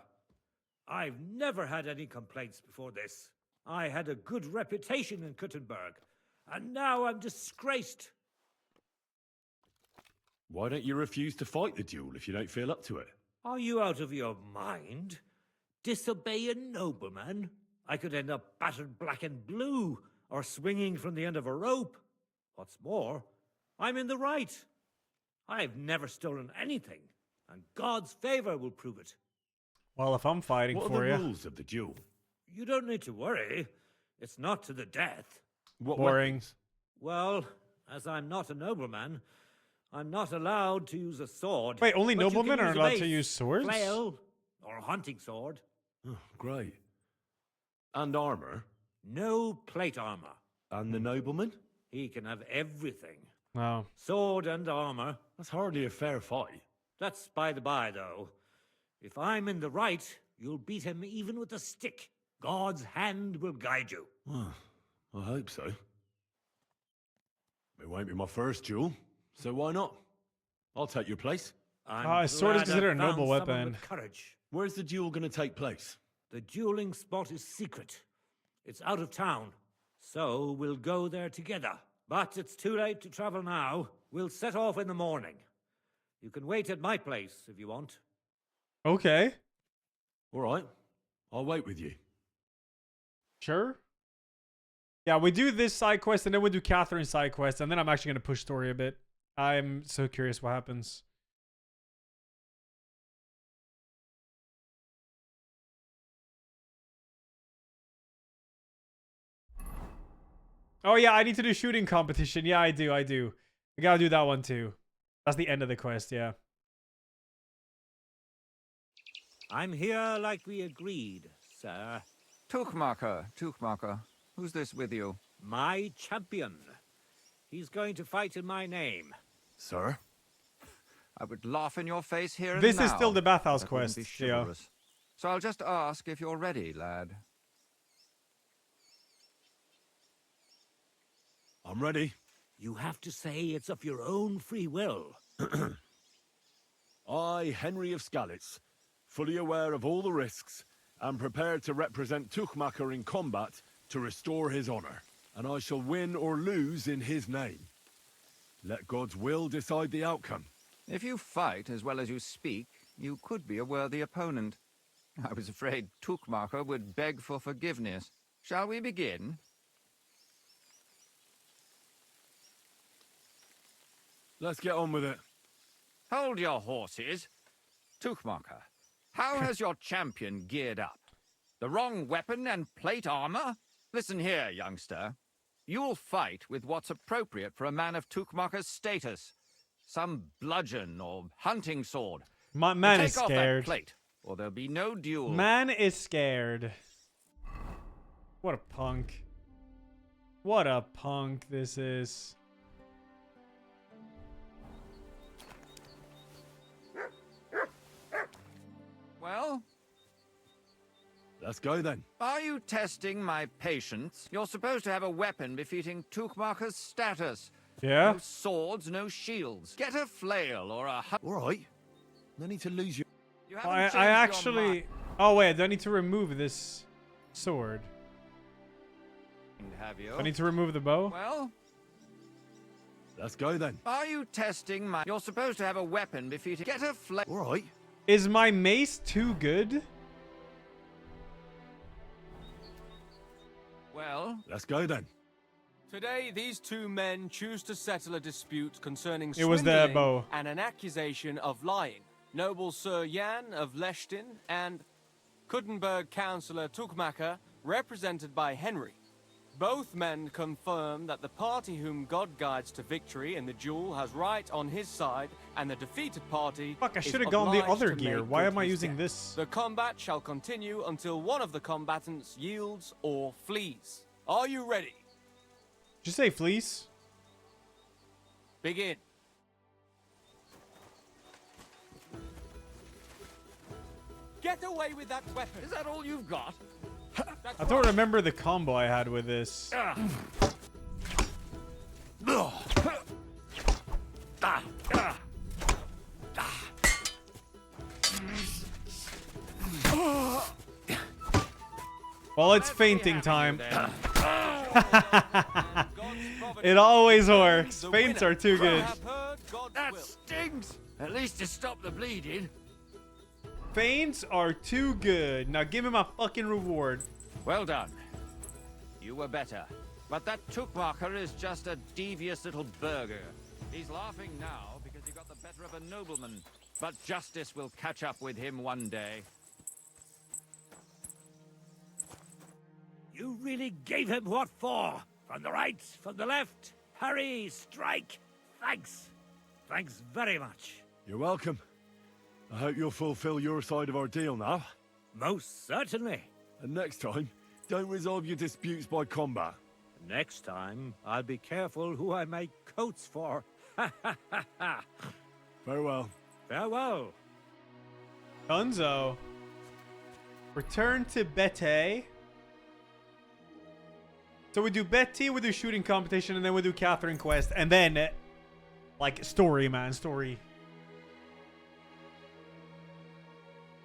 I've never had any complaints before this. I had a good reputation in Kuttenberg, and now I'm disgraced. Why don't you refuse to fight the duel if you don't feel up to it? Are you out of your mind? Disobey a nobleman? I could end up battered black and blue, or swinging from the end of a rope. What's more, I'm in the right. I've never stolen anything, and God's favor will prove it. Well, if I'm fighting what for you. What are the rules of the duel? You don't need to worry. It's not to the death. What Boring. Weapons? Well, as I'm not a nobleman, I'm not allowed to use a sword. Wait, only but you noblemen can are use a allowed mace, to use swords? flail, or a hunting sword. Oh, great. And armor? No plate armor. And the nobleman? He can have everything. Wow. Sword and armor. That's hardly a fair fight. That's by the by, though. If I'm in the right, you'll beat him even with a stick. God's hand will guide you. Well, I hope so. It won't be my first duel, so why not? I'll take your place. A sword is considered a noble weapon. Courage. Where's the duel going to take place? The dueling spot is secret. It's out of town, so we'll go there together. But it's too late to travel now. We'll set off in the morning. You can wait at my place if you want. Okay. All right. I'll wait with you. Sure. Yeah, we do this side quest, and then we do Catherine's side quest, and then I'm actually going to push story a bit. I'm so curious what happens. Oh, yeah, I need to do shooting competition. Yeah, I do. We gotta do that one, too. That's the end of the quest, yeah. I'm here like we agreed, sir. Tuchmacher. Who's this with you? My champion. He's going to fight in my name. Sir? I would laugh in your face here and This now. is still the Bathhouse That wouldn't quest, be yeah. chivalrous. So I'll just ask if you're ready, lad. I'm ready. You have to say it's of your own free will. I, Henry of Skalitz, fully aware of all the risks, am prepared to represent Tuchmacher in combat to restore his honor, and I shall win or lose in his name. Let God's will decide the outcome. If you fight as well as you speak, you could be a worthy opponent. I was afraid Tuchmacher would beg for forgiveness. Shall we begin? Let's get on with it. Hold your horses. Tuchmacher, how has your champion geared up? The wrong weapon and plate armor? Listen here, youngster. You'll fight with what's appropriate for a man of Tuchmacher's status. Some bludgeon or hunting sword. Man is take off scared. that plate, or there'll be no duel. Man is scared. What a punk. What a punk this is. Well? Let's go then. Are you testing my patience? You're supposed to have a weapon befitting Tuchmacher's status. Yeah? No swords, no shields. Get a flail or a... All right. No need to lose your... I actually... Oh, wait. Do I need to remove this sword? Have you? I need to remove the bow? Well, let's go then. Are you testing my... You're supposed to have a weapon befitting... Get a flame... All right. Is my mace too good? Well... Let's go then. Today, these two men choose to settle a dispute concerning It was the swindling bow. and an accusation of lying. Noble Sir Jan of Leshtin and Kuttenberg Councillor Tukmacher, represented by Henry. Both men confirm that the party whom God guides to victory in the duel has right on his side, and the defeated party Fuck, I is should have gone the obliged other to gear. make Why good am I his using debt. this? The combat shall continue until one of the combatants yields or flees. Are you ready? Did you say fleece? Begin. Get away with that weapon. Is that all you've got? I don't remember the combo I had with this. Well, it's fainting time. It always works. Feints are too good. That stings. At least to stop the bleeding. Feints are too good. Now give me my fucking reward. Well done. You were better. But that Tukmacher is just a devious little burger. He's laughing now because he got the better of a nobleman. But justice will catch up with him one day. You really gave him what for? From the right, from the left, parry, strike. Thanks. Thanks very much. You're welcome. I hope you'll fulfill your side of our deal now. Most certainly. And next time, don't resolve your disputes by combat. Next time, I'll be careful who I make coats for. Ha ha ha ha. Farewell. Farewell. Dunzo. Return to Betty. So we do Betty, we do shooting competition, and then we do Catherine quest, and then like story, man, story.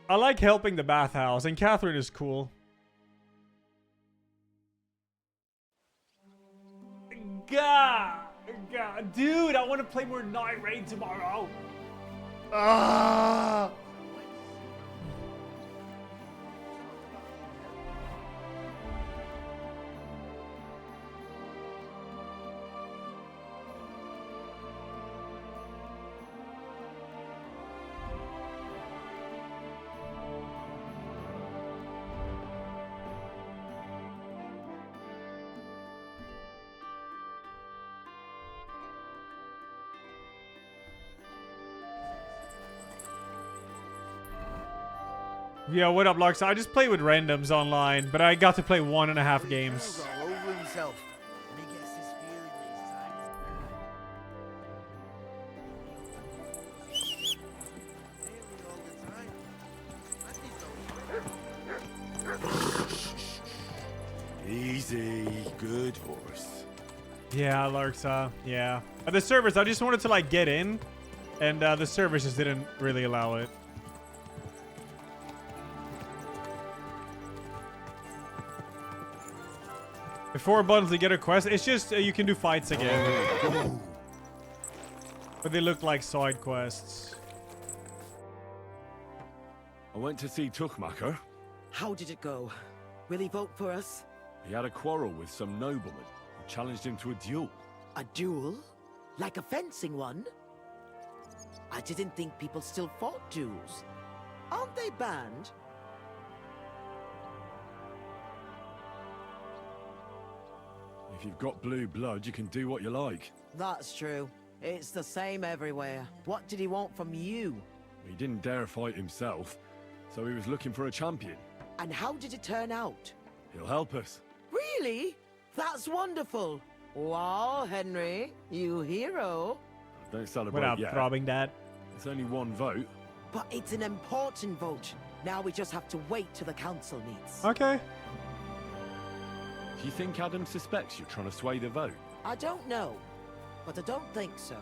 I like helping the bathhouse, and Catherine is cool. God, dude, I want to play more Night Raid tomorrow. Ah. Yeah, what up, Lux? I just play with randoms online, but I got to play 1.5 games. All over himself. And he gets this feeling Easy, good horse. Yeah, Lux, yeah. The servers, I just wanted to, like, get in, and the servers just didn't really allow it. Before buttons to get a quest, it's just you can do fights again. But they look like side quests. I went to see Tukmacher. How did it go? Will he vote for us? He had a quarrel with some nobleman who challenged him to a duel. A duel? Like a fencing one? I didn't think people still fought duels. Aren't they banned? If you've got blue blood, you can do what you like. That's true. It's the same everywhere. What did he want from you? He didn't dare fight himself, so he was looking for a champion. And how did it turn out? He'll help us. Really? That's wonderful. Wow, Henry, you hero. Don't celebrate Without yet. throbbing that. It's only one vote. But it's an important vote. Now we just have to wait till the council meets. Okay. Do you think Adam suspects you're trying to sway the vote? I don't know, but I don't think so.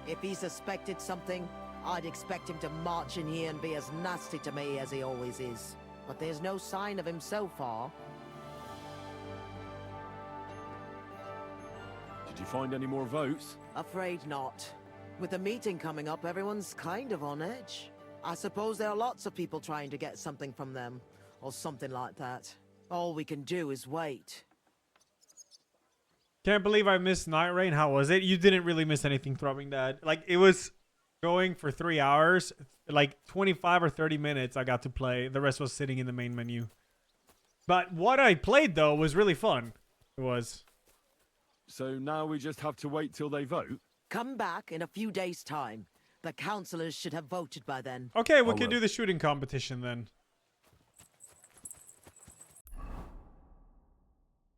If he suspected something, I'd expect him to march in here and be as nasty to me as he always is. But there's no sign of him so far. Did you find any more votes? Afraid not. With the meeting coming up, everyone's kind of on edge. I suppose there are lots of people trying to get something from them, or something like that. All we can do is wait. Can't believe I missed Night Rain. How was it? You didn't really miss anything, Throbbing Dad. Like, it was going for 3 hours. Like, 25 or 30 minutes I got to play. The rest was sitting in the main menu. But what I played, though, was really fun. It was. So now we just have to wait till they vote? Come back in a few days' time. The councillors should have voted by then. Okay, we can do the shooting competition then.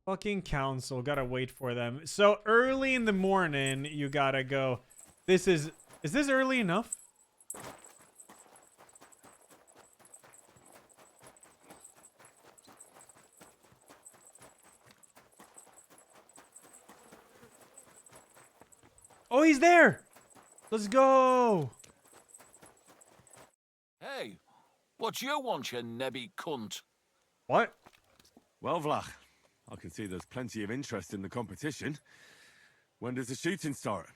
Fucking council, gotta wait for them. So early in the morning, you gotta go. Is this early enough? Oh, he's there. Let's go. Hey, what you want, you nebby cunt? What? Well, Vlach, I can see there's plenty of interest in the competition. When does the shooting start?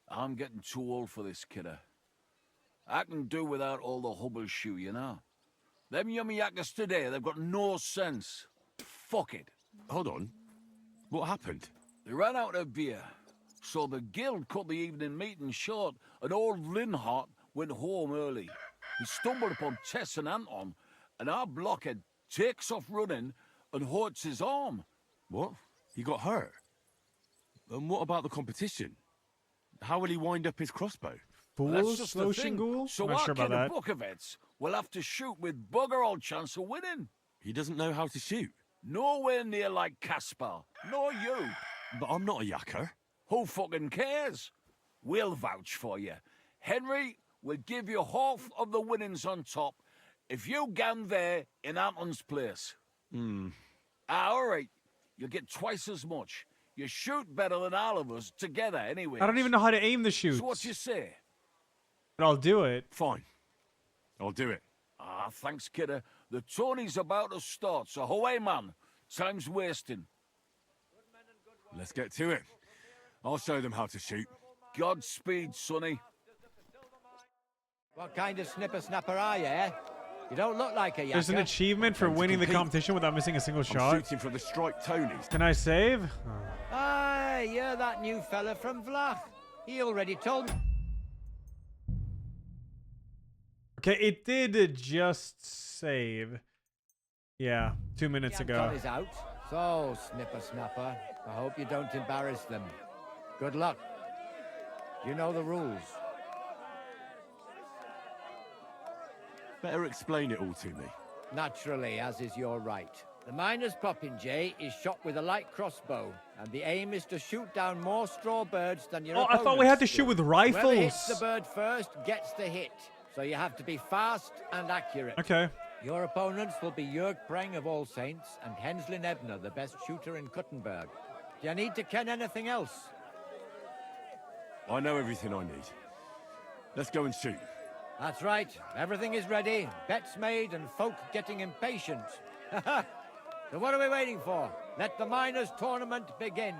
I'm getting too old for this, kidder. I can do without all the hubble shoe, you know. Them yummy yackers today, they've got no sense. Fuck it. Hold on. What happened? They ran out of beer. So the guild cut the evening meeting short, and old Linhart went home early. He stumbled upon Tess and Anton, and our blockhead takes off running and hurts his arm. What? He got hurt? And what about the competition? How will he wind up his crossbow? That's just the thing. So Not our sure about kid that. of Bukovets will have to shoot with bugger all chance of winning. He doesn't know how to shoot. Nowhere near like Caspar. Nor you. But I'm not a yakker. Who fucking cares? We'll vouch for you. Henry will give you half of the winnings on top if you gang there in Anton's place. All right. You'll get twice as much. You shoot better than all of us together anyway. I don't even know how to aim the shoots. So what you say? But I'll do it. Fine. I'll do it. Ah, thanks, kidder. The tourney's about to start, so away, man. Time's wasting. Let's get to it. I'll show them how to shoot. Godspeed, sonny. What kind of snipper-snapper are you, eh? You don't look like a yakker. There's an achievement for winning the competition without missing a single shot. Shooting for the strike Tonys. Can I save? Aye, you're that new fella from Vlach. He already told me. Okay, it did just save. Yeah, 2 minutes ago. Is out. So, snipper-snapper, I hope you don't embarrass them. Good luck. You know the rules. Better explain it all to me. Naturally, as is your right. The miner's popinjay is shot with a light crossbow, and the aim is to shoot down more straw birds than your I thought we had to opponents shoot do. with Whoever rifles. hits the bird first gets the hit, so you have to be fast and accurate. Okay. Your opponents will be Jörg Preng of All Saints and Henslin Ebner, the best shooter in Kuttenberg. Do you need to ken anything else? I know everything I need. Let's go and shoot. That's right. Everything is ready. Bets made and folk getting impatient. So what are we waiting for? Let the miners' tournament begin.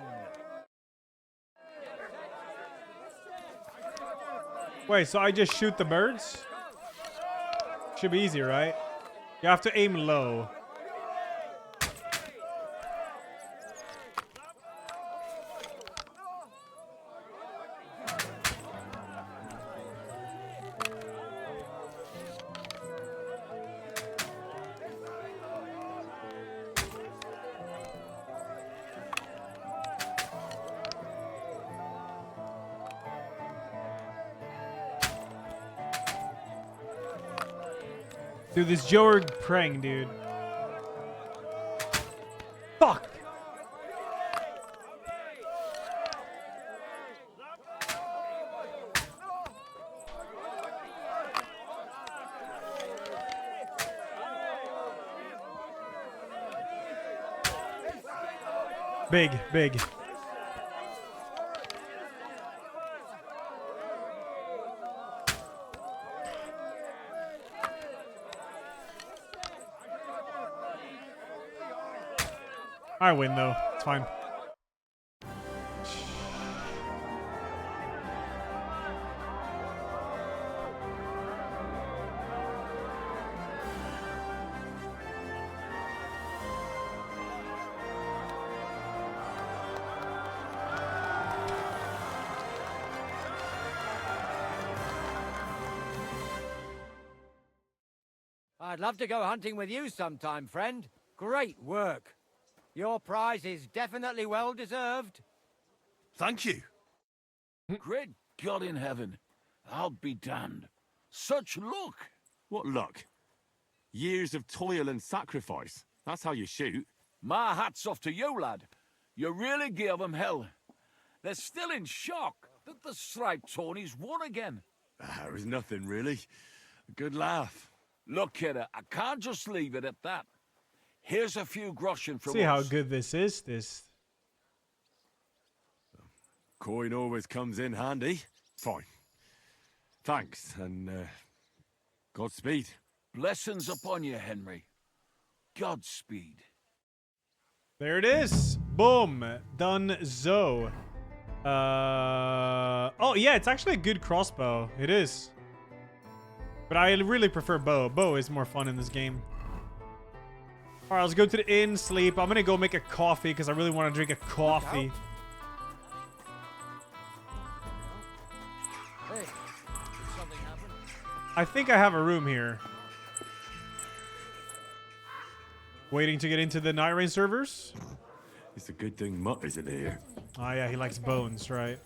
Wait, so I just shoot the birds? Should be easy, right? You have to aim low. Dude, this Jörg Preng, dude. Fuck! Big, big. I win though. It's fine. I'd love to go hunting with you sometime, friend. Great work. Your prize is definitely well deserved. Thank you. Great God in heaven. I'll be damned. Such luck. What luck? Years of toil and sacrifice. That's how you shoot. My hat's off to you, lad. You really gave them hell. They're still in shock that the striped Tony's won again. There was nothing, really. A good laugh. Look, kidder, I can't just leave it at that. Here's a few groschen from See how us. good this is. This. Coin always comes in handy. Fine. Thanks, and Godspeed. Blessings upon you, Henry. Godspeed. There it is. Boom. Done. Zo. Oh yeah, it's actually a good crossbow. It is. But I really prefer bow. Bow is more fun in this game. All right, let's go to the inn, sleep. I'm gonna go make a coffee because I really want to drink a coffee. Hey, did something happen? I think I have a room here. Waiting to get into the Night Rain servers. It's a good thing Mutt isn't here. Oh yeah, he likes bones, right?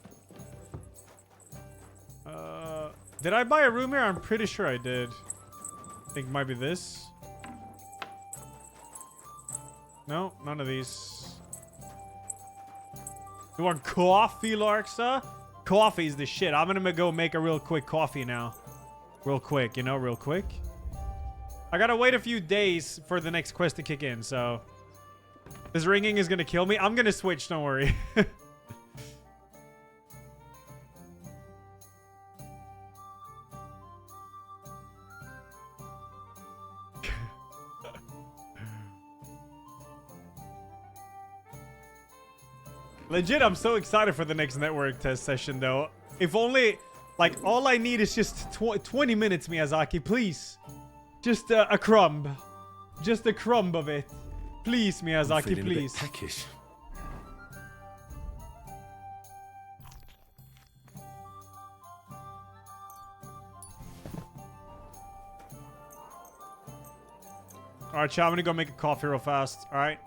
Did I buy a room here? I'm pretty sure I did. I think it might be this. No, none of these. You want coffee, Larksa? Coffee's the shit. I'm gonna go make a real quick coffee now. Real quick, you know, real quick. I gotta wait a few days for the next quest to kick in, so... This ringing is gonna kill me. I'm gonna switch, don't worry. Legit, I'm so excited for the next network test session, though. If only, like, all I need is just 20 minutes, Miyazaki, please. Just a crumb. Just a crumb of it. Please, Miyazaki, please. Peckish. Alright, chat, I'm gonna go make a coffee real fast, alright?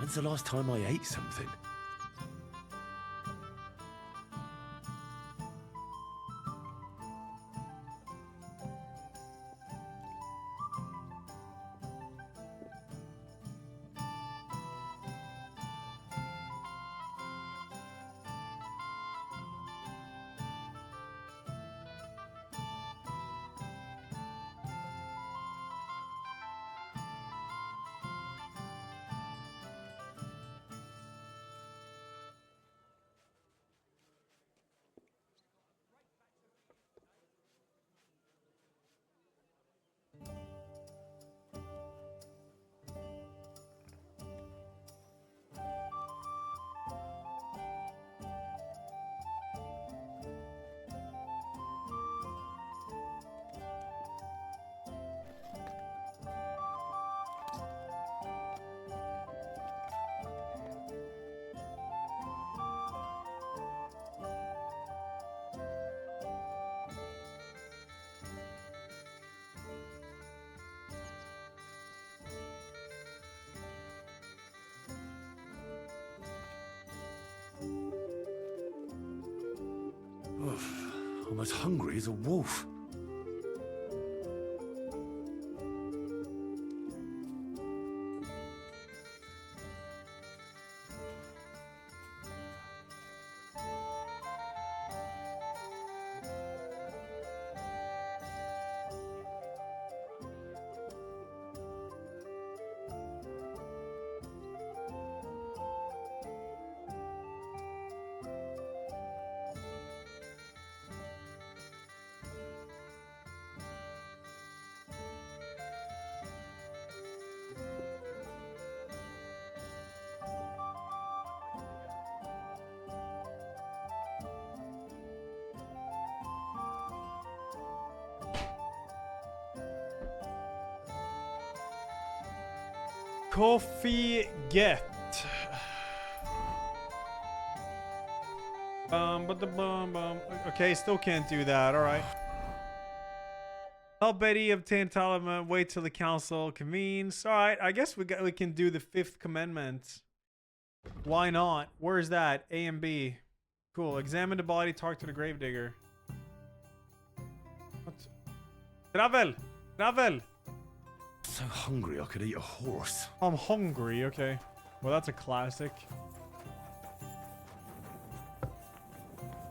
When's the last time I ate something? I'm as hungry as a wolf. Coffee get. Okay, still can't do that. All right. Help Betty obtain entitlement. Wait till the council convenes. All right. I guess we can do the fifth commandment. Why not? Where is that? A and B. Cool. Examine the body. Talk to the gravedigger. What? Travel. Travel. So hungry I could eat a horse. I'm hungry. Okay. Well, that's a classic.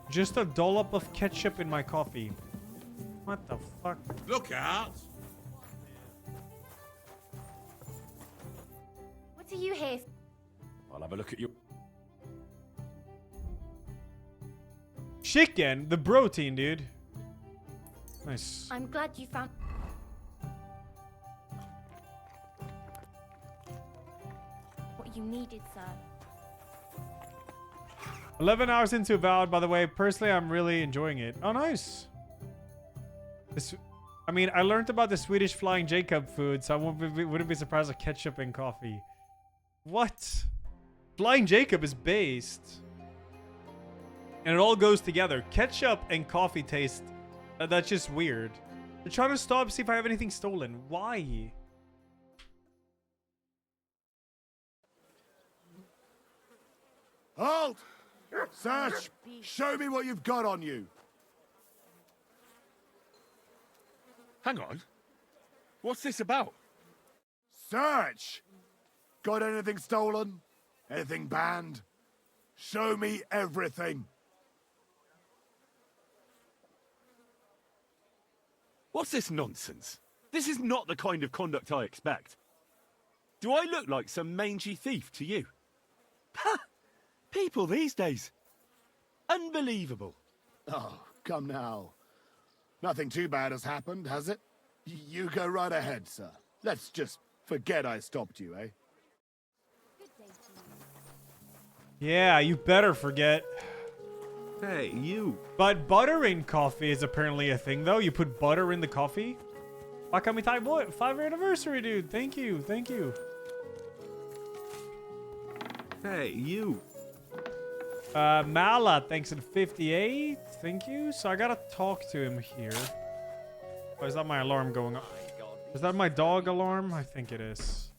Just a dollop of ketchup in my coffee. What the fuck? Look out! What are you here? I'll have a look at you. Chicken, the protein, dude. Nice. I'm glad you found. What you needed, sir. 11 hours into Avowed, by the way. Personally, I'm really enjoying it. Oh, nice. I mean, I learned about the Swedish Flying Jacob food, so I wouldn't be surprised if ketchup and coffee. What? Flying Jacob is based. And it all goes together. Ketchup and coffee taste. That's just weird. They're trying to stop, see if I have anything stolen. Why? Halt! Search! Show me what you've got on you. Hang on. What's this about? Search! Got anything stolen? Anything banned? Show me everything. What's this nonsense? This is not the kind of conduct I expect. Do I look like some mangy thief to you? Ha! People these days. Unbelievable. Oh, come now. Nothing too bad has happened, has it? You go right ahead, sir. Let's just forget I stopped you, eh? Yeah, you better forget. Hey, you. But butter in coffee is apparently a thing, though. You put butter in the coffee? Wakamitai boy, 5th anniversary, dude. Thank you, thank you. Hey, you. Mala, thanks in 58. Thank you. So I gotta talk to him here. Oh, is that my alarm going on? Is that my dog alarm? I think it is.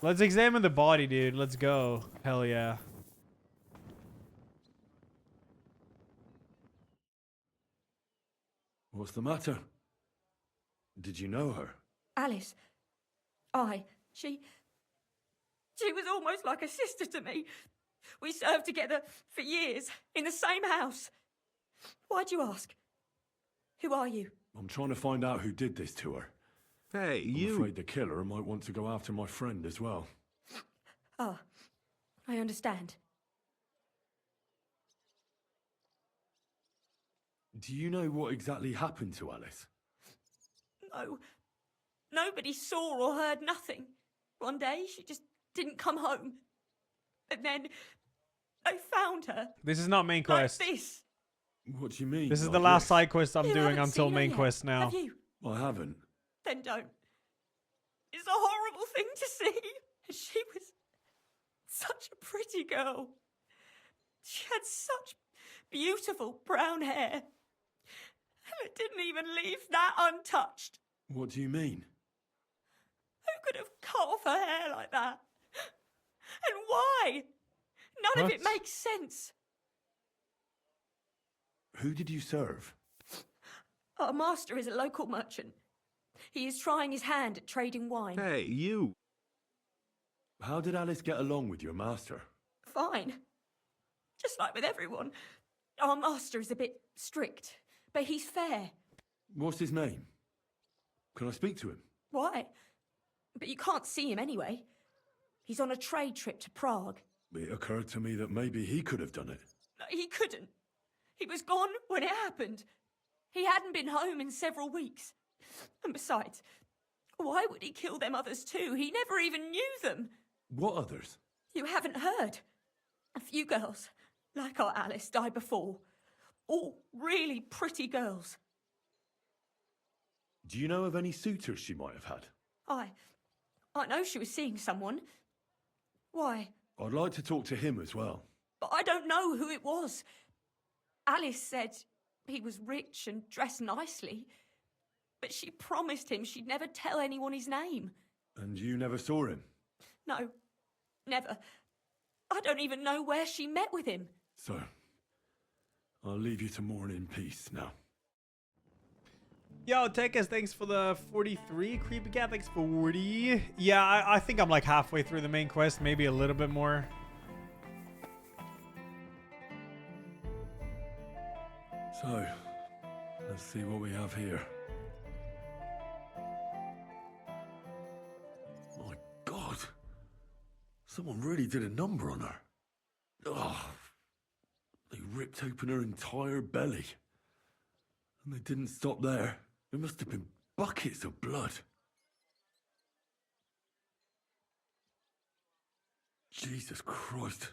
Let's examine the body, dude. Let's go. Hell yeah. What's the matter? Did you know her? Alice. She was almost like a sister to me. We served together for years, in the same house. Why'd you ask? Who are you? I'm trying to find out who did this to her. Hey, I'm afraid the killer might want to go after my friend as well. Ah, I understand. Do you know what exactly happened to Alice? No. Nobody saw or heard nothing. One day, she just didn't come home. And then, they found her. This is not main quest. Like this. What do you mean? This is like the last this? side quest I'm You doing haven't until seen her main yet, quest now. Have you? I haven't. Then don't. It's a horrible thing to see. She was such a pretty girl. She had such beautiful brown hair. And it didn't even leave that untouched. What do you mean? Who could have cut off her hair like that? And why? None of it What? makes sense. Who did you serve? Our master is a local merchant. He is trying his hand at trading wine. Hey, you. How did Alice get along with your master? Fine. Just like with everyone. Our master is a bit strict, but he's fair. What's his name? Can I speak to him? Why? But you can't see him anyway. He's on a trade trip to Prague. It occurred to me that maybe he could have done it. No, he couldn't. He was gone when it happened. He hadn't been home in several weeks. And besides, why would he kill them others too? He never even knew them. What others? You haven't heard. A few girls, like our Alice, died before. All really pretty girls. Do you know of any suitors she might have had? I know she was seeing someone. Why? I'd like to talk to him as well. But I don't know who it was. Alice said he was rich and dressed nicely. But she promised him she'd never tell anyone his name. And you never saw him? No, never. I don't even know where she met with him. So, I'll leave you to mourn in peace now. Yo, Tekkas, thanks for the 43. Creepy Cat, thanks for 40. Yeah, I think I'm like halfway through the main quest, maybe a little bit more. So, let's see what we have here. My God, someone really did a number on her. Oh, they ripped open her entire belly. And they didn't stop there. There must have been buckets of blood. Jesus Christ.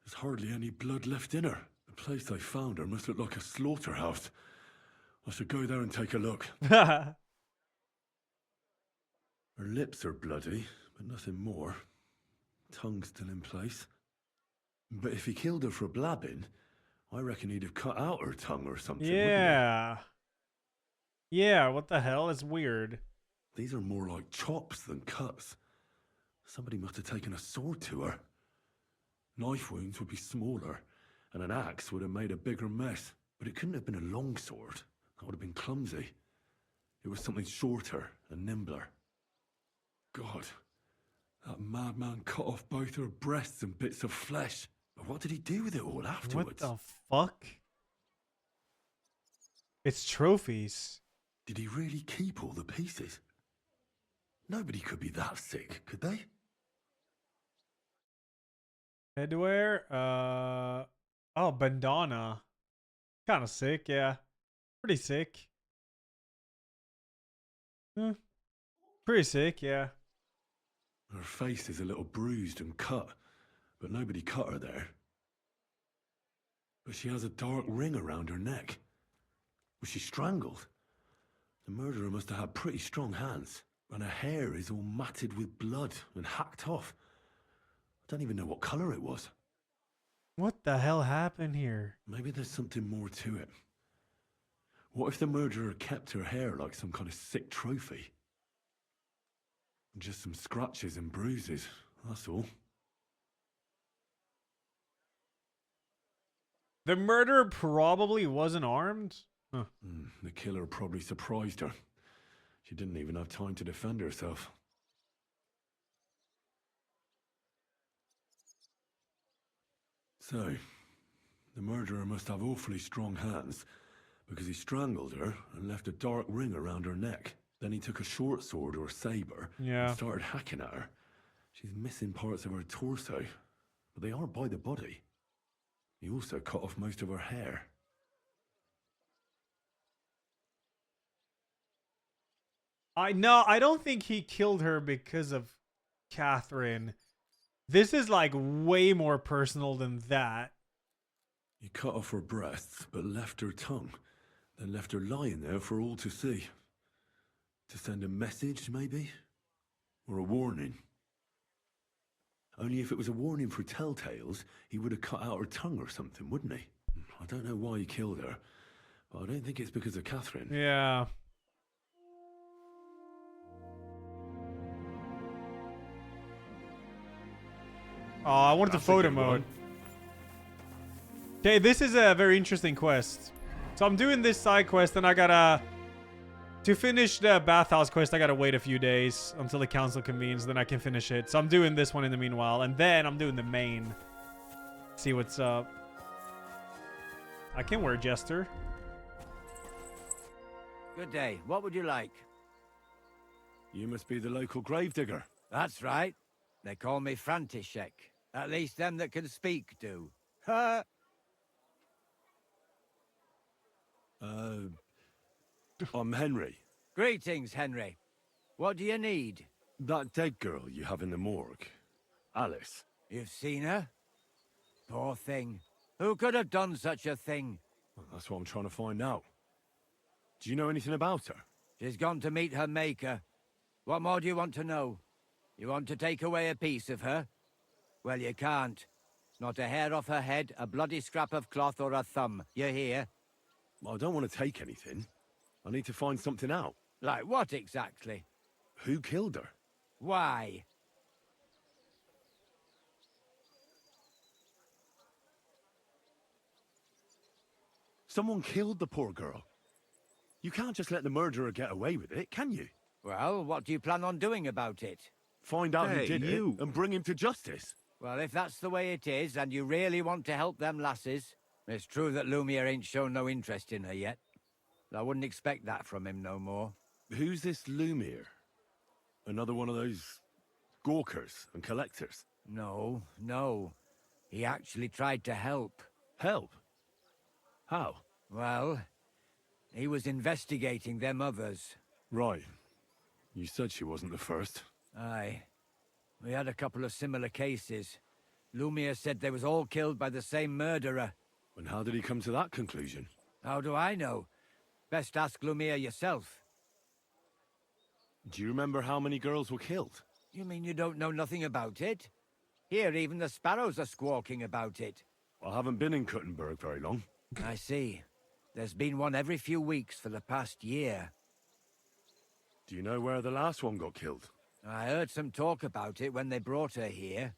There's hardly any blood left in her. The place I found her must look like a slaughterhouse. I should go there and take a look. Her lips are bloody, but nothing more. Tongue still in place. But if he killed her for blabbing, I reckon he'd have cut out her tongue or something, Yeah. Yeah, what the hell? It's weird. These are more like chops than cuts. Somebody must have taken a sword to her. Knife wounds would be smaller, and an axe would have made a bigger mess. But it couldn't have been a long sword. That would have been clumsy. It was something shorter and nimbler. God, that madman cut off both her breasts and bits of flesh. But what did he do with it all afterwards? What the fuck? It's trophies. Did he really keep all the pieces? Nobody could be that sick, could they? Headwear? Oh, bandana. Kind of sick, yeah. Pretty sick. Pretty sick, yeah. Her face is a little bruised and cut, but nobody cut her there. But she has a dark ring around her neck. Was she strangled? The murderer must have had pretty strong hands, and her hair is all matted with blood and hacked off. I don't even know what colour it was. What the hell happened here? Maybe there's something more to it. What if the murderer kept her hair like some kind of sick trophy? Just some scratches and bruises, that's all. The murderer probably wasn't armed? Huh. The killer probably surprised her. She didn't even have time to defend herself. So, the murderer must have awfully strong hands, because he strangled her and left a dark ring around her neck. Then he took a short sword or saber and started hacking at her. She's missing parts of her torso, but they are by the body. He also cut off most of her hair. I don't think he killed her because of Catherine. This is like way more personal than that. He cut off her breasts, but left her tongue, then left her lying there for all to see. To send a message, maybe? Or a warning? Only if it was a warning for telltales, he would have cut out her tongue or something, wouldn't he? I don't know why he killed her, but I don't think it's because of Catherine. Yeah. Oh, I wanted the photo mode. Okay, this is a very interesting quest. So I'm doing this side quest, and I gotta... To finish the Bathhouse quest, I gotta wait a few days until the council convenes, then I can finish it. So I'm doing this one in the meanwhile, and then I'm doing the main. See what's up. I can wear Jester. Good day. What would you like? You must be the local gravedigger. That's right. They call me František. At least them that can speak do. I'm Henry. Greetings, Henry. What do you need? That dead girl you have in the morgue. Alice. You've seen her? Poor thing. Who could have done such a thing? Well, that's what I'm trying to find out. Do you know anything about her? She's gone to meet her maker. What more do you want to know? You want to take away a piece of her? Well, you can't. Not a hair off her head, a bloody scrap of cloth, or a thumb. You hear? I don't want to take anything. I need to find something out. Like what exactly? Who killed her? Why? Someone killed the poor girl. You can't just let the murderer get away with it, can you? Well, what do you plan on doing about it? Find out who did it and bring him to justice. Well, if that's the way it is, and you really want to help them lasses, it's true that Lumiere ain't shown no interest in her yet. I wouldn't expect that from him no more. Who's this Lumiere? Another one of those gawkers and collectors? No, no. He actually tried to help. Help? How? Well, he was investigating them others. Right. You said she wasn't the first. Aye. We had a couple of similar cases. Lumiere said they was all killed by the same murderer. And how did he come to that conclusion? How do I know? Best ask Lumiere yourself. Do you remember how many girls were killed? You mean you don't know nothing about it? Here, even the sparrows are squawking about it. I haven't been in Kuttenberg very long. I see. There's been one every few weeks for the past year. Do you know where the last one got killed? I heard some talk about it when they brought her here.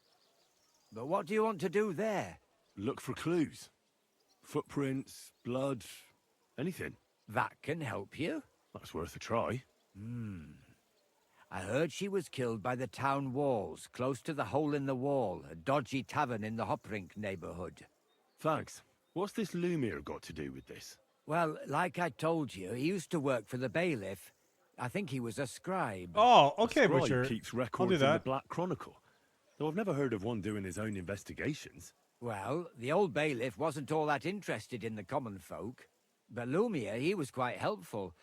But what do you want to do there? Look for clues. Footprints, blood, anything. That can help you? That's worth a try. I heard she was killed by the town walls, close to the Hole in the Wall, a dodgy tavern in the Hoprink neighborhood. Thanks. What's this Lumiere got to do with this? Well, like I told you, he used to work for the bailiff. I think he was a scribe. Oh, okay, Scribe Butcher. keeps I'll records do in the that. Black Chronicle. Though I've never heard of one doing his own investigations. Well, the old bailiff wasn't all that interested in the common folk. But Lumiere, he was quite helpful.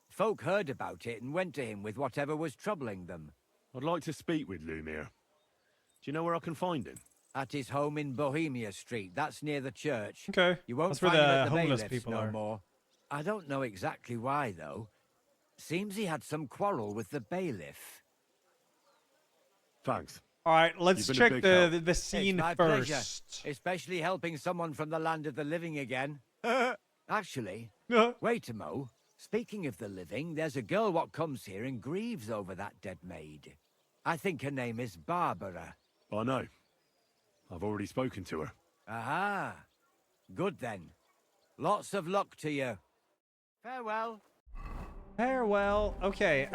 Folk heard about it and went to him with whatever was troubling them. I'd like to speak with Lumiere. Do you know where I can find him? At his home in Bohemia Street. That's near the church. Okay. You won't That's where find him the at the homeless bailiff's people no are. more. I don't know exactly why, though. Seems he had some quarrel with the bailiff. Thanks. All right, let's You've been a check big help. the scene It's my first. pleasure, especially helping someone from the land of the living again. Actually, wait a mo. Speaking of the living, there's a girl what comes here and grieves over that dead maid. I think her name is Barbara. I know. I've already spoken to her. Aha. Good then. Lots of luck to you. Farewell. Farewell. Okay,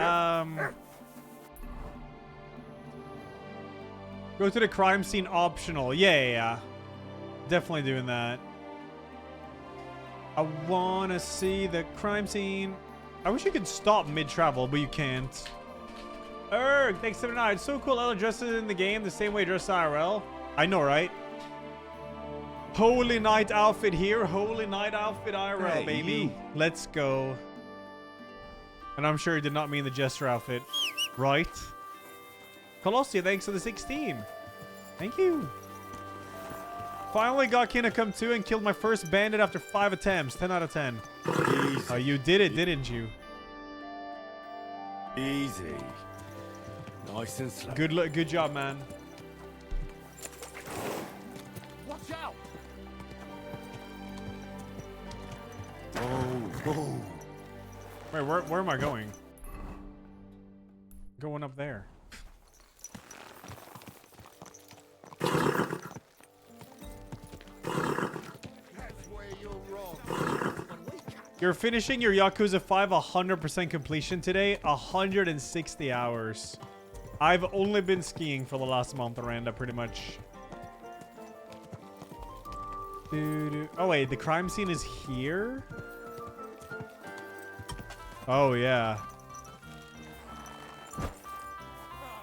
go to the crime scene optional. Yeah. Definitely doing that. I wanna see the crime scene. I wish you could stop mid-travel, but you can't. Erg, thanks 79. It's so cool Ella dresses in the game the same way dressed IRL. I know, right? Holy night outfit here. Holy night outfit IRL, Hey, baby. you. Let's go. And I'm sure he did not mean the jester outfit. Right? Colossia, thanks for the 16. Thank you. Finally got Kina come 2 and killed my first bandit after 5 attempts. 10 out of 10. Easy. Oh, you did it, didn't you? Easy. Nice and slow. Good job, man. Watch out! Oh. Wait, where am I going? Going up there. You're finishing your Yakuza 5 100% completion today. 160 hours. I've only been skiing for the last month, Aranda, pretty much. Oh, wait. The crime scene is here? Oh, yeah.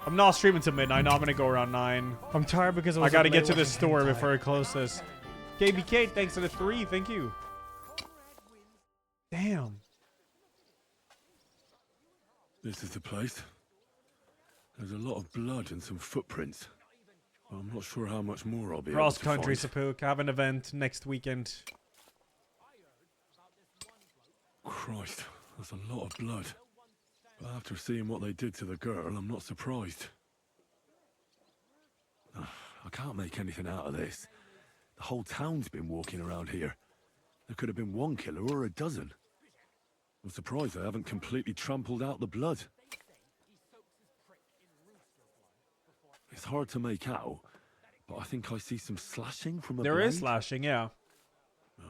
I'm not streaming till midnight. No, I'm going to go around 9. I'm tired because I got to get to the store before it closes. KBK, thanks for the 3. Thank you. Damn. This is the place. There's a lot of blood and some footprints. I'm not sure how much more I'll be able Cross to country, find. Sepuk. I have an event next weekend. Christ, that's a lot of blood. But after seeing what they did to the girl, I'm not surprised. I can't make anything out of this. The whole town's been walking around here. There could have been one killer or a dozen. I'm surprised I haven't completely trampled out the blood. It's hard to make out, but I think I see some slashing from a There is blade. slashing, yeah.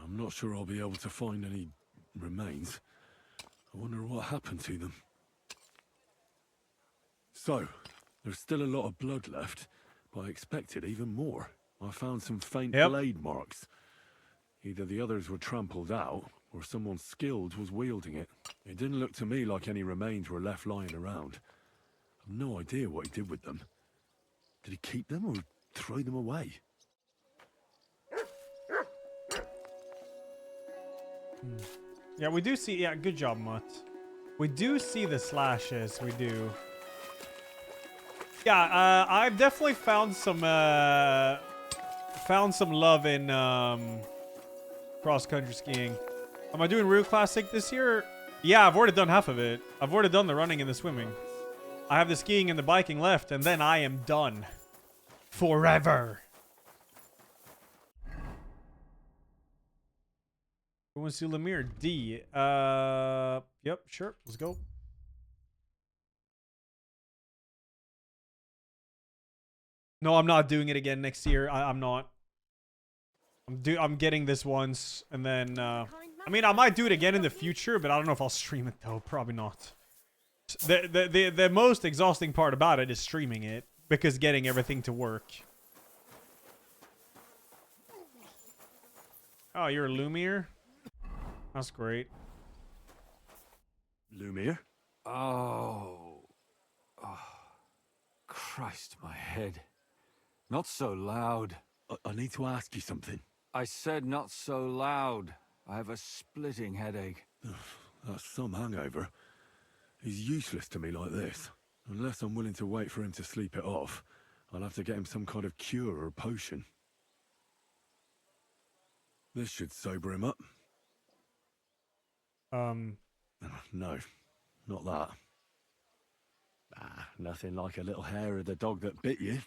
I'm not sure I'll be able to find any remains. I wonder what happened to them. So, there's still a lot of blood left, but I expected even more. I found some faint blade marks. Either the others were trampled out, or someone skilled was wielding it. It didn't look to me like any remains were left lying around. I've no idea what he did with them. Did he keep them or throw them away? Yeah, we do see... Yeah, good job, Mutt. We do see the slashes. We do. Yeah, I've definitely found some love in cross-country skiing. Am I doing Real Classic this year? Yeah, I've already done half of it. I've already done the running and the swimming. I have the skiing and the biking left, and then I am done. Forever. Who wants to see Lemire? D. Yep, sure. Let's go. No, I'm not doing it again next year. I'm not. I'm getting this once, and then I mean, I might do it again in the future, but I don't know if I'll stream it though. Probably not. The most exhausting part about it is streaming it, because getting everything to work. Oh, you're a Lumiere? That's great. Lumiere? Oh. Christ, my head. Not so loud. I need to ask you something. I said not so loud. I have a splitting headache. That's some hangover. He's useless to me like this. Unless I'm willing to wait for him to sleep it off, I'll have to get him some kind of cure or potion. This should sober him up. No, not that. Nothing like a little hair of the dog that bit you.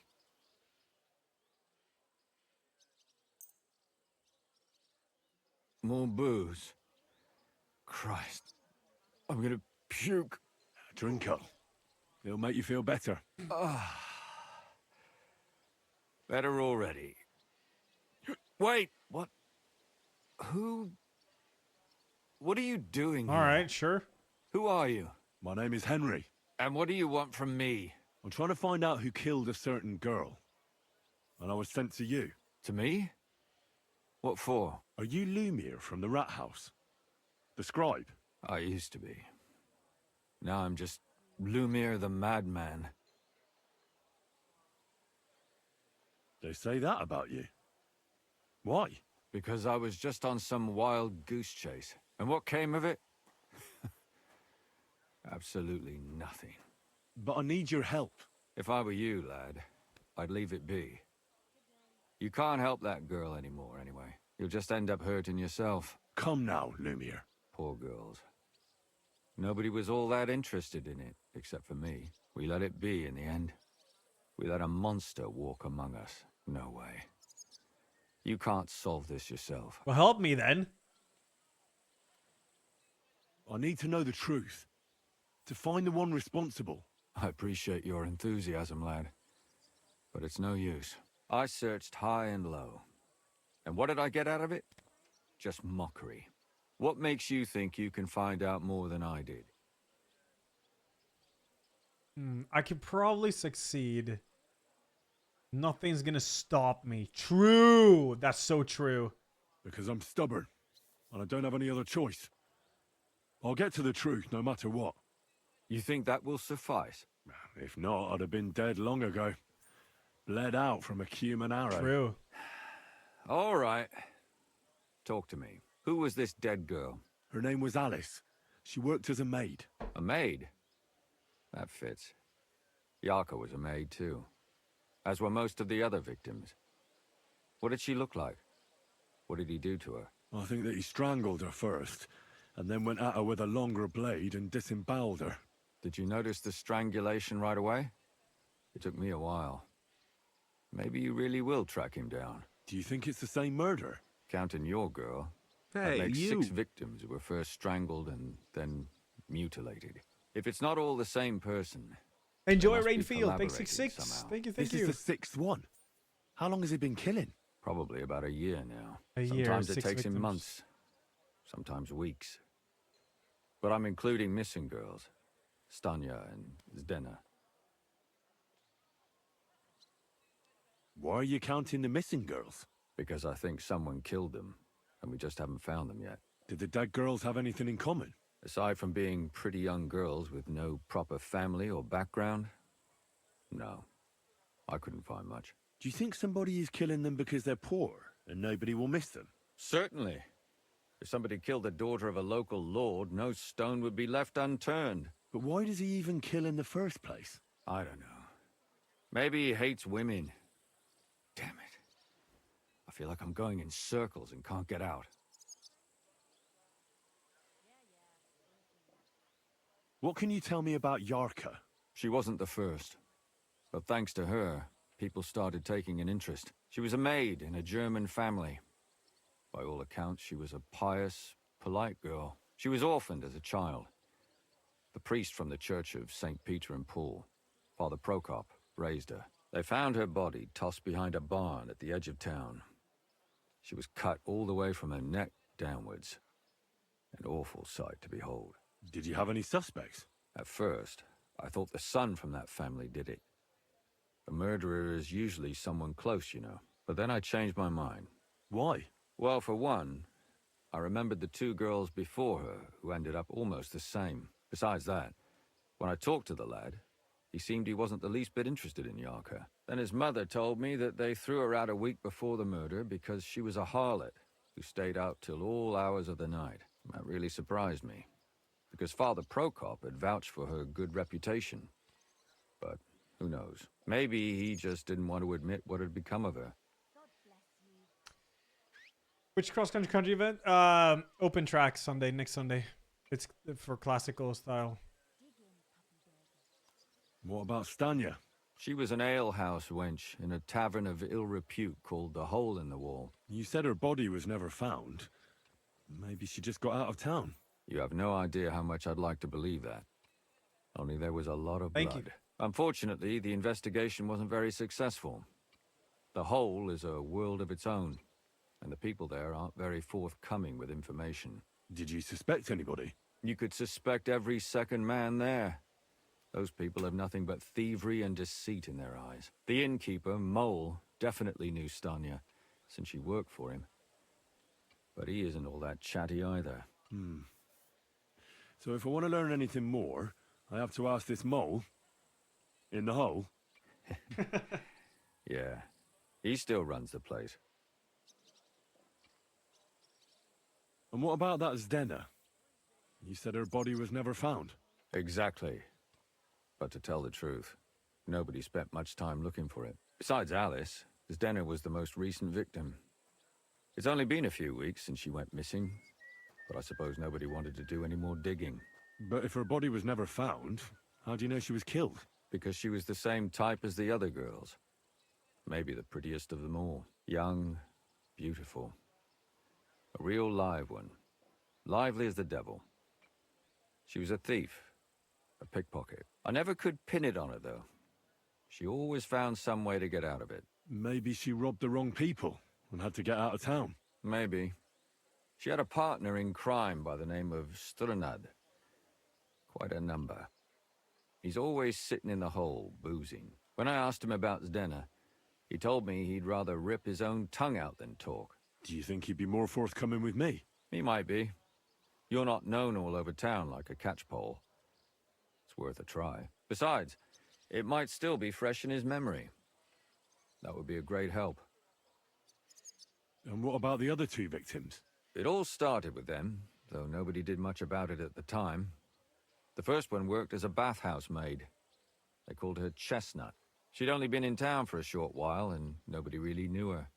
More booze. Christ. I'm gonna puke. Drink up. It'll make you feel better. Better already. Wait, what? Who? What are you doing here? All right, sure. Who are you? My name is Henry. And what do you want from me? I'm trying to find out who killed a certain girl. And I was sent to you. To me? What for? Are you Lumiere from the Rat House? The scribe? I used to be. Now I'm just Lumiere the Madman. They say that about you. Why? Because I was just on some wild goose chase. And what came of it? Absolutely nothing. But I need your help. If I were you, lad, I'd leave it be. You can't help that girl anymore, anyway. You'll just end up hurting yourself. Come now, Lumiere. Poor girls. Nobody was all that interested in it, except for me. We let it be in the end. We let a monster walk among us. No way. You can't solve this yourself. Well, help me then. I need to know the truth. To find the one responsible. I appreciate your enthusiasm, lad. But it's no use. I searched high and low. And what did I get out of it? Just mockery. What makes you think you can find out more than I did? I could probably succeed. Nothing's gonna stop me. True. That's so true. Because I'm stubborn. And I don't have any other choice. I'll get to the truth no matter what. You think that will suffice? If not, I'd have been dead long ago. Bled out from a human arrow. True. All right. Talk to me. Who was this dead girl? Her name was Alice. She worked as a maid. A maid? That fits. Yarka was a maid too. As were most of the other victims. What did she look like? What did he do to her? I think that he strangled her first, and then went at her with a longer blade and disemboweled her. Did you notice the strangulation right away? It took me a while. Maybe you really will track him down. Do you think it's the same murder? Counting your girl. Hey, that makes you! 6 victims who were first strangled and then mutilated. If it's not all the same person... Enjoy Rainfield. Thanks, 66. Somehow. Thank you. This is the 6th one. How long has he been killing? Probably about a year now. A year, Sometimes it 6 takes him victims. months. Sometimes weeks. But I'm including missing girls. Stanya and Zdena. Why are you counting the missing girls? Because I think someone killed them, and we just haven't found them yet. Did the dead girls have anything in common? Aside from being pretty young girls with no proper family or background, no. I couldn't find much. Do you think somebody is killing them because they're poor and nobody will miss them? Certainly. If somebody killed the daughter of a local lord, no stone would be left unturned. But why does he even kill in the first place? I don't know. Maybe he hates women. Damn it. I feel like I'm going in circles and can't get out. What can you tell me about Yarka? She wasn't the first. But thanks to her, people started taking an interest. She was a maid in a German family. By all accounts, she was a pious, polite girl. She was orphaned as a child. The priest from the church of St. Peter and Paul, Father Prokop, raised her. They found her body tossed behind a barn at the edge of town. She was cut all the way from her neck downwards. An awful sight to behold. Did you have any suspects? At first, I thought the son from that family did it. A murderer is usually someone close, you know. But then I changed my mind. Why? Well, for one, I remembered the 2 girls before her who ended up almost the same. Besides that, when I talked to the lad, he seemed he wasn't the least bit interested in Yarka. Then his mother told me that they threw her out a week before the murder because she was a harlot who stayed out till all hours of the night. That really surprised me, because Father Prokop had vouched for her good reputation. But who knows? Maybe he just didn't want to admit what had become of her. Which cross-country event? Open track Sunday, next Sunday. It's for classical style. What about Stanya? She was an alehouse wench in a tavern of ill repute called the Hole in the Wall. You said her body was never found. Maybe she just got out of town. You have no idea how much I'd like to believe that. Only there was a lot of Thank blood. you. Unfortunately, the investigation wasn't very successful. The Hole is a world of its own, and the people there aren't very forthcoming with information. Did you suspect anybody? You could suspect every second man there. Those people have nothing but thievery and deceit in their eyes. The innkeeper, Mole, definitely knew Stanya, since she worked for him. But he isn't all that chatty either. So if I want to learn anything more, I have to ask this mole in the hole. Yeah, he still runs the place. And what about that Zdena? You said her body was never found. Exactly. But to tell the truth, nobody spent much time looking for it. Besides Alice, Zdena was the most recent victim. It's only been a few weeks since she went missing, but I suppose nobody wanted to do any more digging. But if her body was never found, how do you know she was killed? Because she was the same type as the other girls. Maybe the prettiest of them all. Young, beautiful. A real live one. Lively as the devil. She was a thief. A pickpocket. I never could pin it on her, though. She always found some way to get out of it. Maybe she robbed the wrong people and had to get out of town. Maybe. She had a partner in crime by the name of Strunad. Quite a number. He's always sitting in the hole, boozing. When I asked him about Zdena, he told me he'd rather rip his own tongue out than talk. Do you think he'd be more forthcoming with me? He might be. You're not known all over town like a catchpole. It's worth a try. Besides, it might still be fresh in his memory. That would be a great help. And what about the other two victims? It all started with them, though nobody did much about it at the time. The first one worked as a bathhouse maid. They called her Chestnut. She'd only been in town for a short while, and nobody really knew her.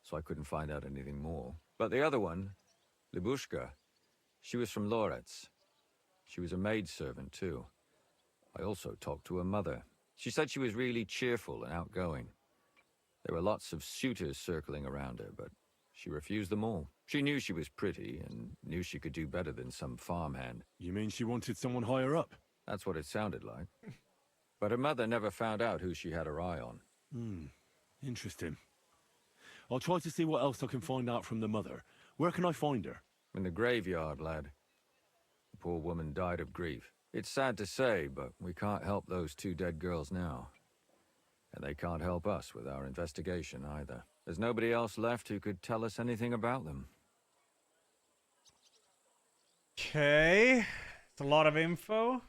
So I couldn't find out anything more. But the other one, Libushka, she was from Loretz. She was a maidservant, too. I also talked to her mother. She said she was really cheerful and outgoing. There were lots of suitors circling around her, but she refused them all. She knew she was pretty and knew she could do better than some farmhand. You mean she wanted someone higher up? That's what it sounded like. But her mother never found out who she had her eye on. Interesting. I'll try to see what else I can find out from the mother. Where can I find her? In the graveyard, lad. The poor woman died of grief. It's sad to say, but we can't help those two dead girls now. And they can't help us with our investigation either. There's nobody else left who could tell us anything about them. Okay. It's a lot of info.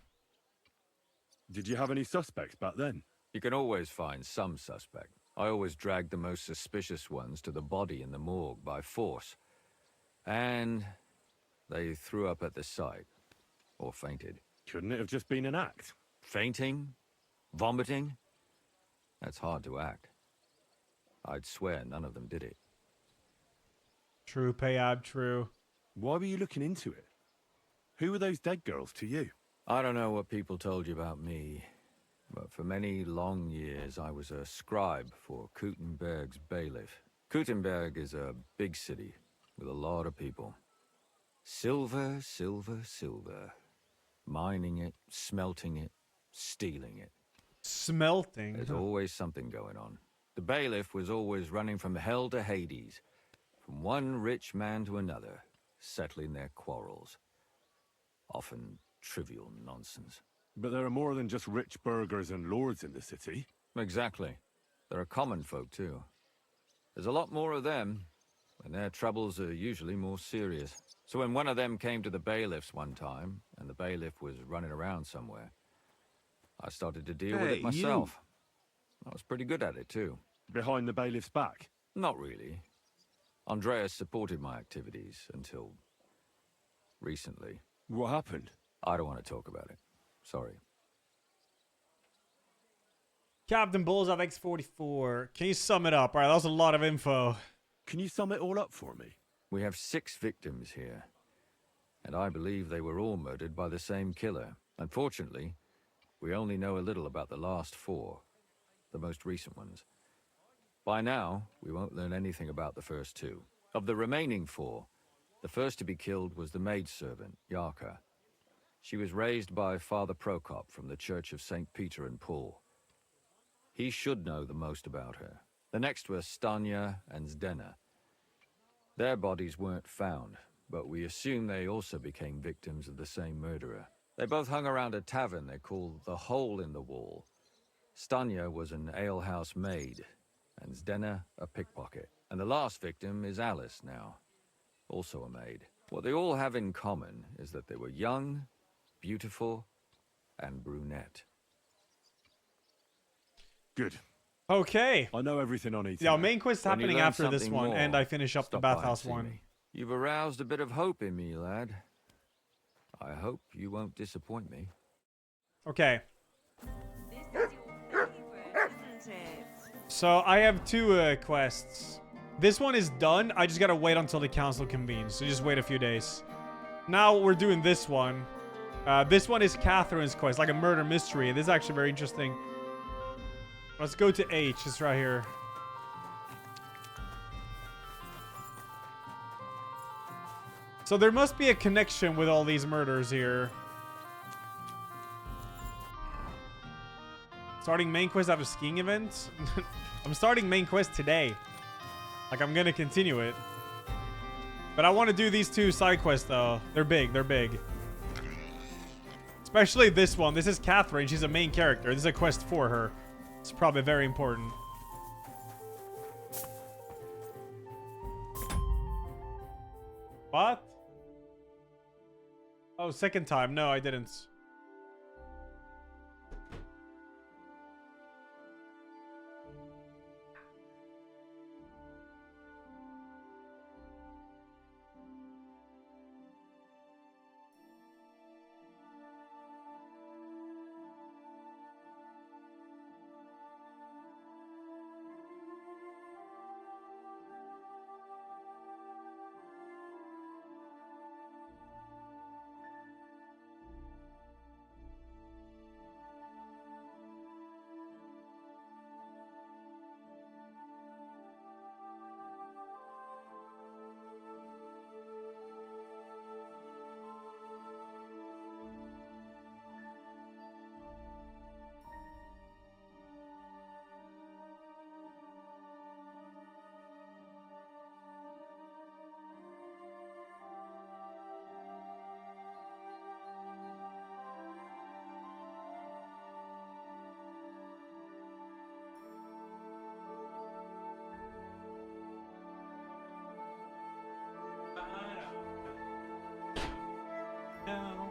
Did you have any suspects back then? You can always find some suspect. I always dragged the most suspicious ones to the body in the morgue by force. And they threw up at the sight. Or fainted. Couldn't it have just been an act? Fainting? Vomiting? That's hard to act. I'd swear none of them did it. True, Payab, true. Why were you looking into it? Who were those dead girls to you? I don't know what people told you about me, but for many long years I was a scribe for Kuttenberg's bailiff. Kuttenberg is a big city with a lot of people. Silver, silver, silver. Mining it, smelting it, stealing it. Smelting? There's always something going on. The bailiff was always running from hell to Hades, from one rich man to another, settling their quarrels. Often trivial nonsense. But there are more than just rich burghers and lords in the city. Exactly. There are common folk, too. There's a lot more of them, and their troubles are usually more serious. So when one of them came to the bailiff's one time, and the bailiff was running around somewhere, I started to deal with it myself. I was pretty good at it, too. Behind the bailiff's back? Not really. Andreas supported my activities until recently. What happened? I don't want to talk about it. Sorry. Captain Bulls of X44. Can you sum it up? All right, that was a lot of info. Can you sum it all up for me? We have 6 victims here, and I believe they were all murdered by the same killer. Unfortunately, we only know a little about the last 4, the most recent ones. By now, we won't learn anything about the first 2. Of the remaining 4, the first to be killed was the maidservant, Yarka. She was raised by Father Prokop from the Church of St. Peter and Paul. He should know the most about her. The next were Stanya and Zdena. Their bodies weren't found, but we assume they also became victims of the same murderer. They both hung around a tavern they called the Hole in the Wall. Stanya was an alehouse maid, and Zdena a pickpocket. And the last victim is Alice now, also a maid. What they all have in common is that they were young, beautiful, and brunette. Good. Okay. I know everything I need to Yeah, know. main quest When you happening learn after this something one, more, and I finish up the stop by and Bathhouse see one. me. You've aroused a bit of hope in me, lad. I hope you won't disappoint me. Okay. This is your favorite, isn't it? So I have two quests. This one is done. I just gotta wait until the council convenes. So just wait a few days. Now we're doing this one. This one is Catherine's quest, like a murder mystery. This is actually very interesting. Let's go to H. It's right here. So there must be a connection with all these murders here. Starting main quest after skiing event? I'm starting main quest today. Like, I'm gonna continue it. But I want to do these two side quests, though. They're big. They're big. Especially this one. This is Catherine. She's a main character. This is a quest for her. It's probably very important. What? Oh, second time. No, I didn't. No,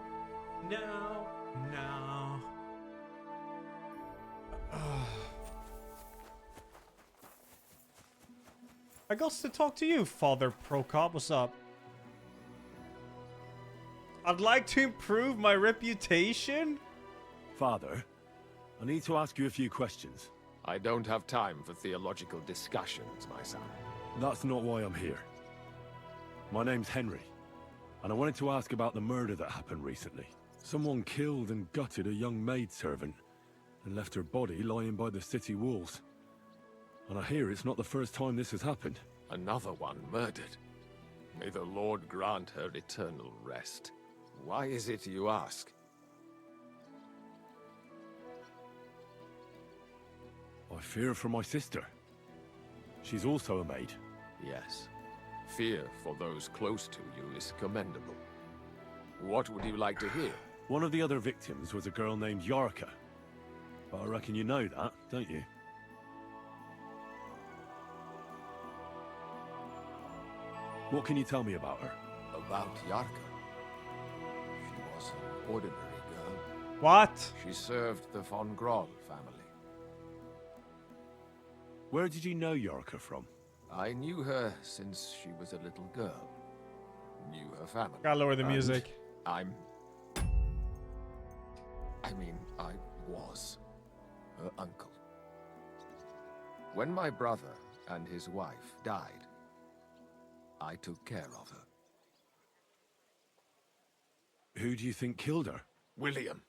no, no. I got to talk to you, Father Prokop. What's up? I'd like to improve my reputation. Father, I need to ask you a few questions. I don't have time for theological discussions, my son. That's not why I'm here. My name's Henry, and I wanted to ask about the murder that happened recently. Someone killed and gutted a young maidservant and left her body lying by the city walls. And I hear it's not the first time this has happened. Another one murdered. May the Lord grant her eternal rest. Why is it you ask? I fear for my sister. She's also a maid. Yes. Fear for those close to you is commendable. What would you like to hear? One of the other victims was a girl named Yarka. But I reckon you know that, don't you? What can you tell me about her? About Yarka? She was an ordinary girl. What? She served the von Groll family. Where did you know Yarka from? I knew her since she was a little girl. Knew her family. Gotta lower the And music. I was her uncle. When my brother and his wife died, I took care of her. Who do you think killed her? William,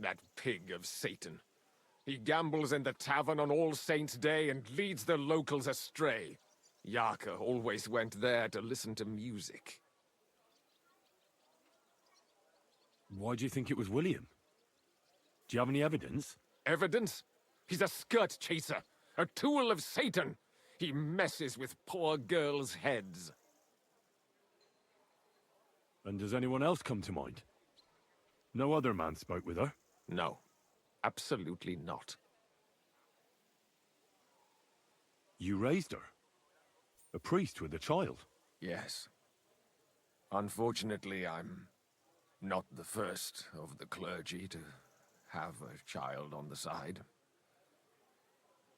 that pig of Satan. He gambles in the tavern on All Saints' Day and leads the locals astray. Yarka always went there to listen to music. Why do you think it was William? Do you have any evidence? Evidence? He's a skirt chaser, a tool of Satan. He messes with poor girls' heads. And does anyone else come to mind? No other man spoke with her? No, absolutely not. You raised her? A priest with a child? Yes. Unfortunately, I'm not the first of the clergy to have a child on the side.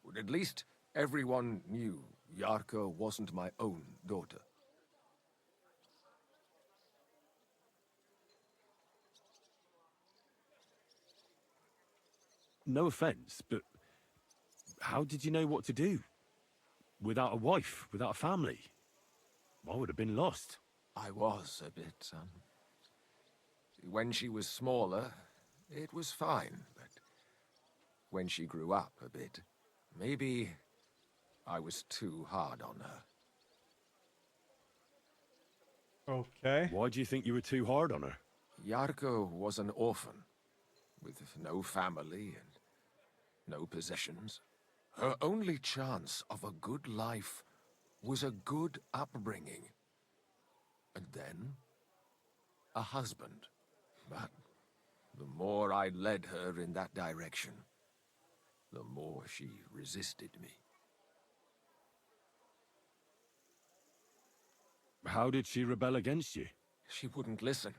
But at least everyone knew Yarka wasn't my own daughter. No offense, but how did you know what to do? Without a wife, without a family? I would have been lost. I was a bit, son. When she was smaller, it was fine, but when she grew up a bit, maybe I was too hard on her. Okay. Why do you think you were too hard on her? Yarko was an orphan, with no family and no possessions. Her only chance of a good life was a good upbringing. And then, a husband. But the more I led her in that direction, the more she resisted me. How did she rebel against you? She wouldn't listen.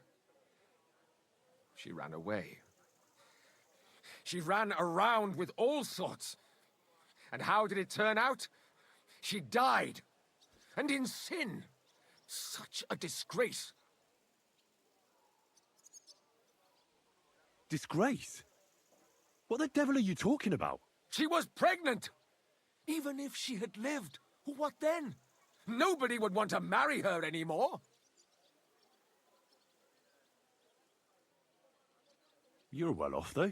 She ran away. She ran around with all sorts. And how did it turn out? She died. And in sin. Such a disgrace. Disgrace? What the devil are you talking about? She was pregnant! Even if she had lived, what then? Nobody would want to marry her anymore. You're well off, though.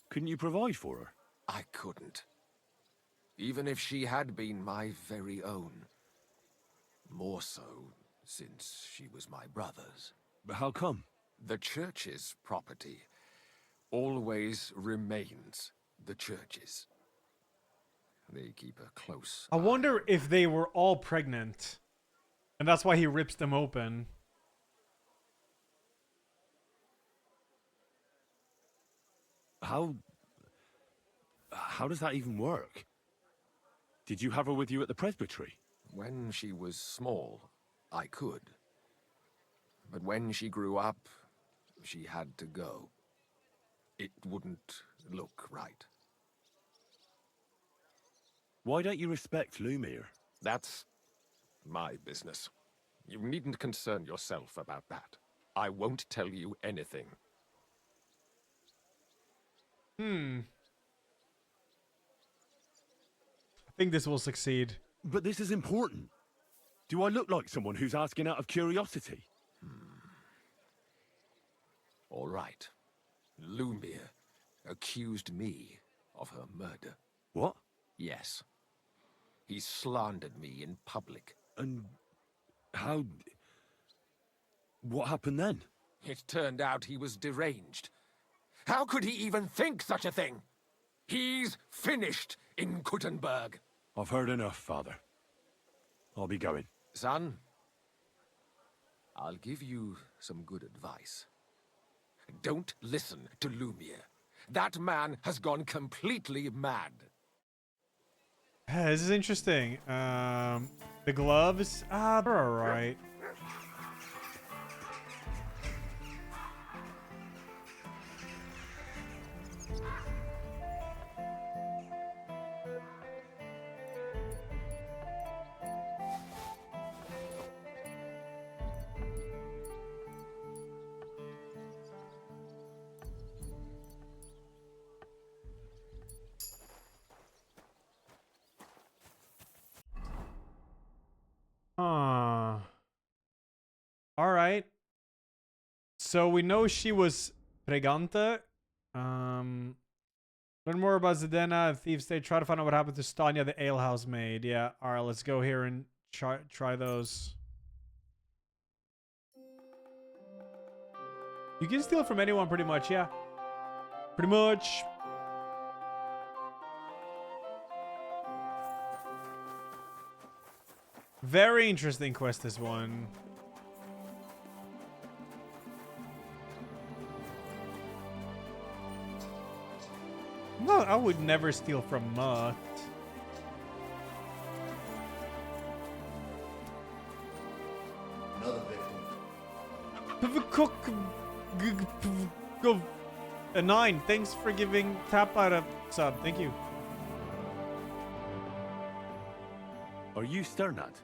Couldn't you provide for her? I couldn't. Even if she had been my very own. More so, since she was my brother's. But how come? The church's property always remains the church's. They keep a close I wonder if they were all pregnant. And that's why he rips them open. How does that even work? Did you have her with you at the presbytery? When she was small, I could. But when she grew up, she had to go. It wouldn't look right. Why don't you respect Lumiere? That's my business. You needn't concern yourself about that. I won't tell you anything. I think this will succeed. But this is important. Do I look like someone who's asking out of curiosity? All right. Lumiere accused me of her murder. What? Yes. He slandered me in public. And how... What happened then? It turned out he was deranged. How could he even think such a thing? He's finished in Kuttenberg. I've heard enough, Father. I'll be going. Son, I'll give you some good advice. Don't listen to Lumiere. That man has gone completely mad. This is interesting. The gloves? They're alright. Alright. So we know she was pregante. Learn more about Zdenna, Thieves State. Try to find out what happened to Stanya, the alehouse maid. Yeah, alright, let's go here and try those. You can steal from anyone pretty much, yeah. Pretty much. Very interesting quest, this one. No, I would never steal from Mutt. Another victim. Cook. Go. A 9. Thanks for giving Tap out a sub. Thank you. Are you Sternat?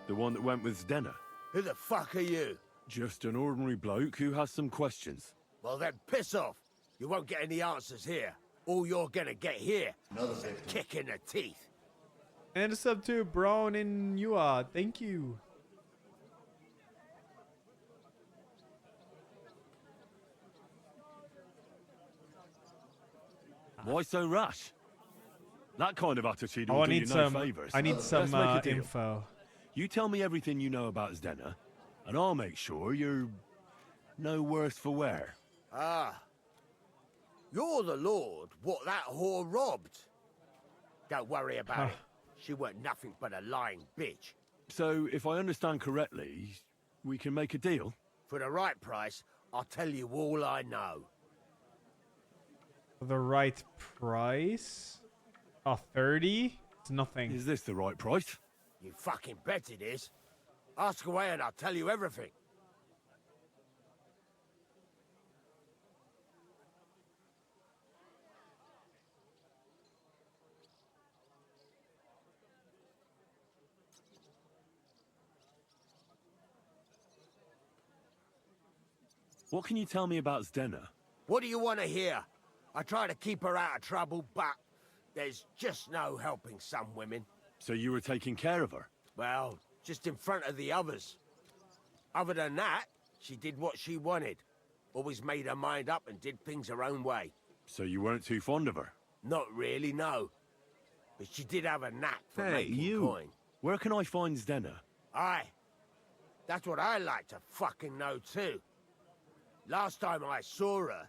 The one that went with Zdenna? Who the fuck are you? Just an ordinary bloke who has some questions. Well then, piss off. You won't get any answers here. All you're gonna get here is a kick in the teeth. And a sub to Brown in Yua. Thank you. Why so rash? That kind of attitude will Oh, I do need you some. no favors. I need some Let's make a deal. info. You tell me everything you know about Zdenna, and I'll make sure you're no worse for wear. Ah. You're the lord what that whore robbed. Don't worry about it. She weren't nothing but a lying bitch. So, if I understand correctly, we can make a deal? For the right price, I'll tell you all I know. The right price? Oh, 30? It's nothing. Is this the right price? You fucking bet it is. Ask away and I'll tell you everything. What can you tell me about Zdenna? What do you want to hear? I try to keep her out of trouble, but there's just no helping some women. So you were taking care of her? Well, just in front of the others. Other than that, she did what she wanted. Always made her mind up and did things her own way. So you weren't too fond of her? Not really, no. But she did have a knack for Hey, making you! coin. Where can I find Zdenna? Aye. That's what I like to fucking know too. Last time I saw her...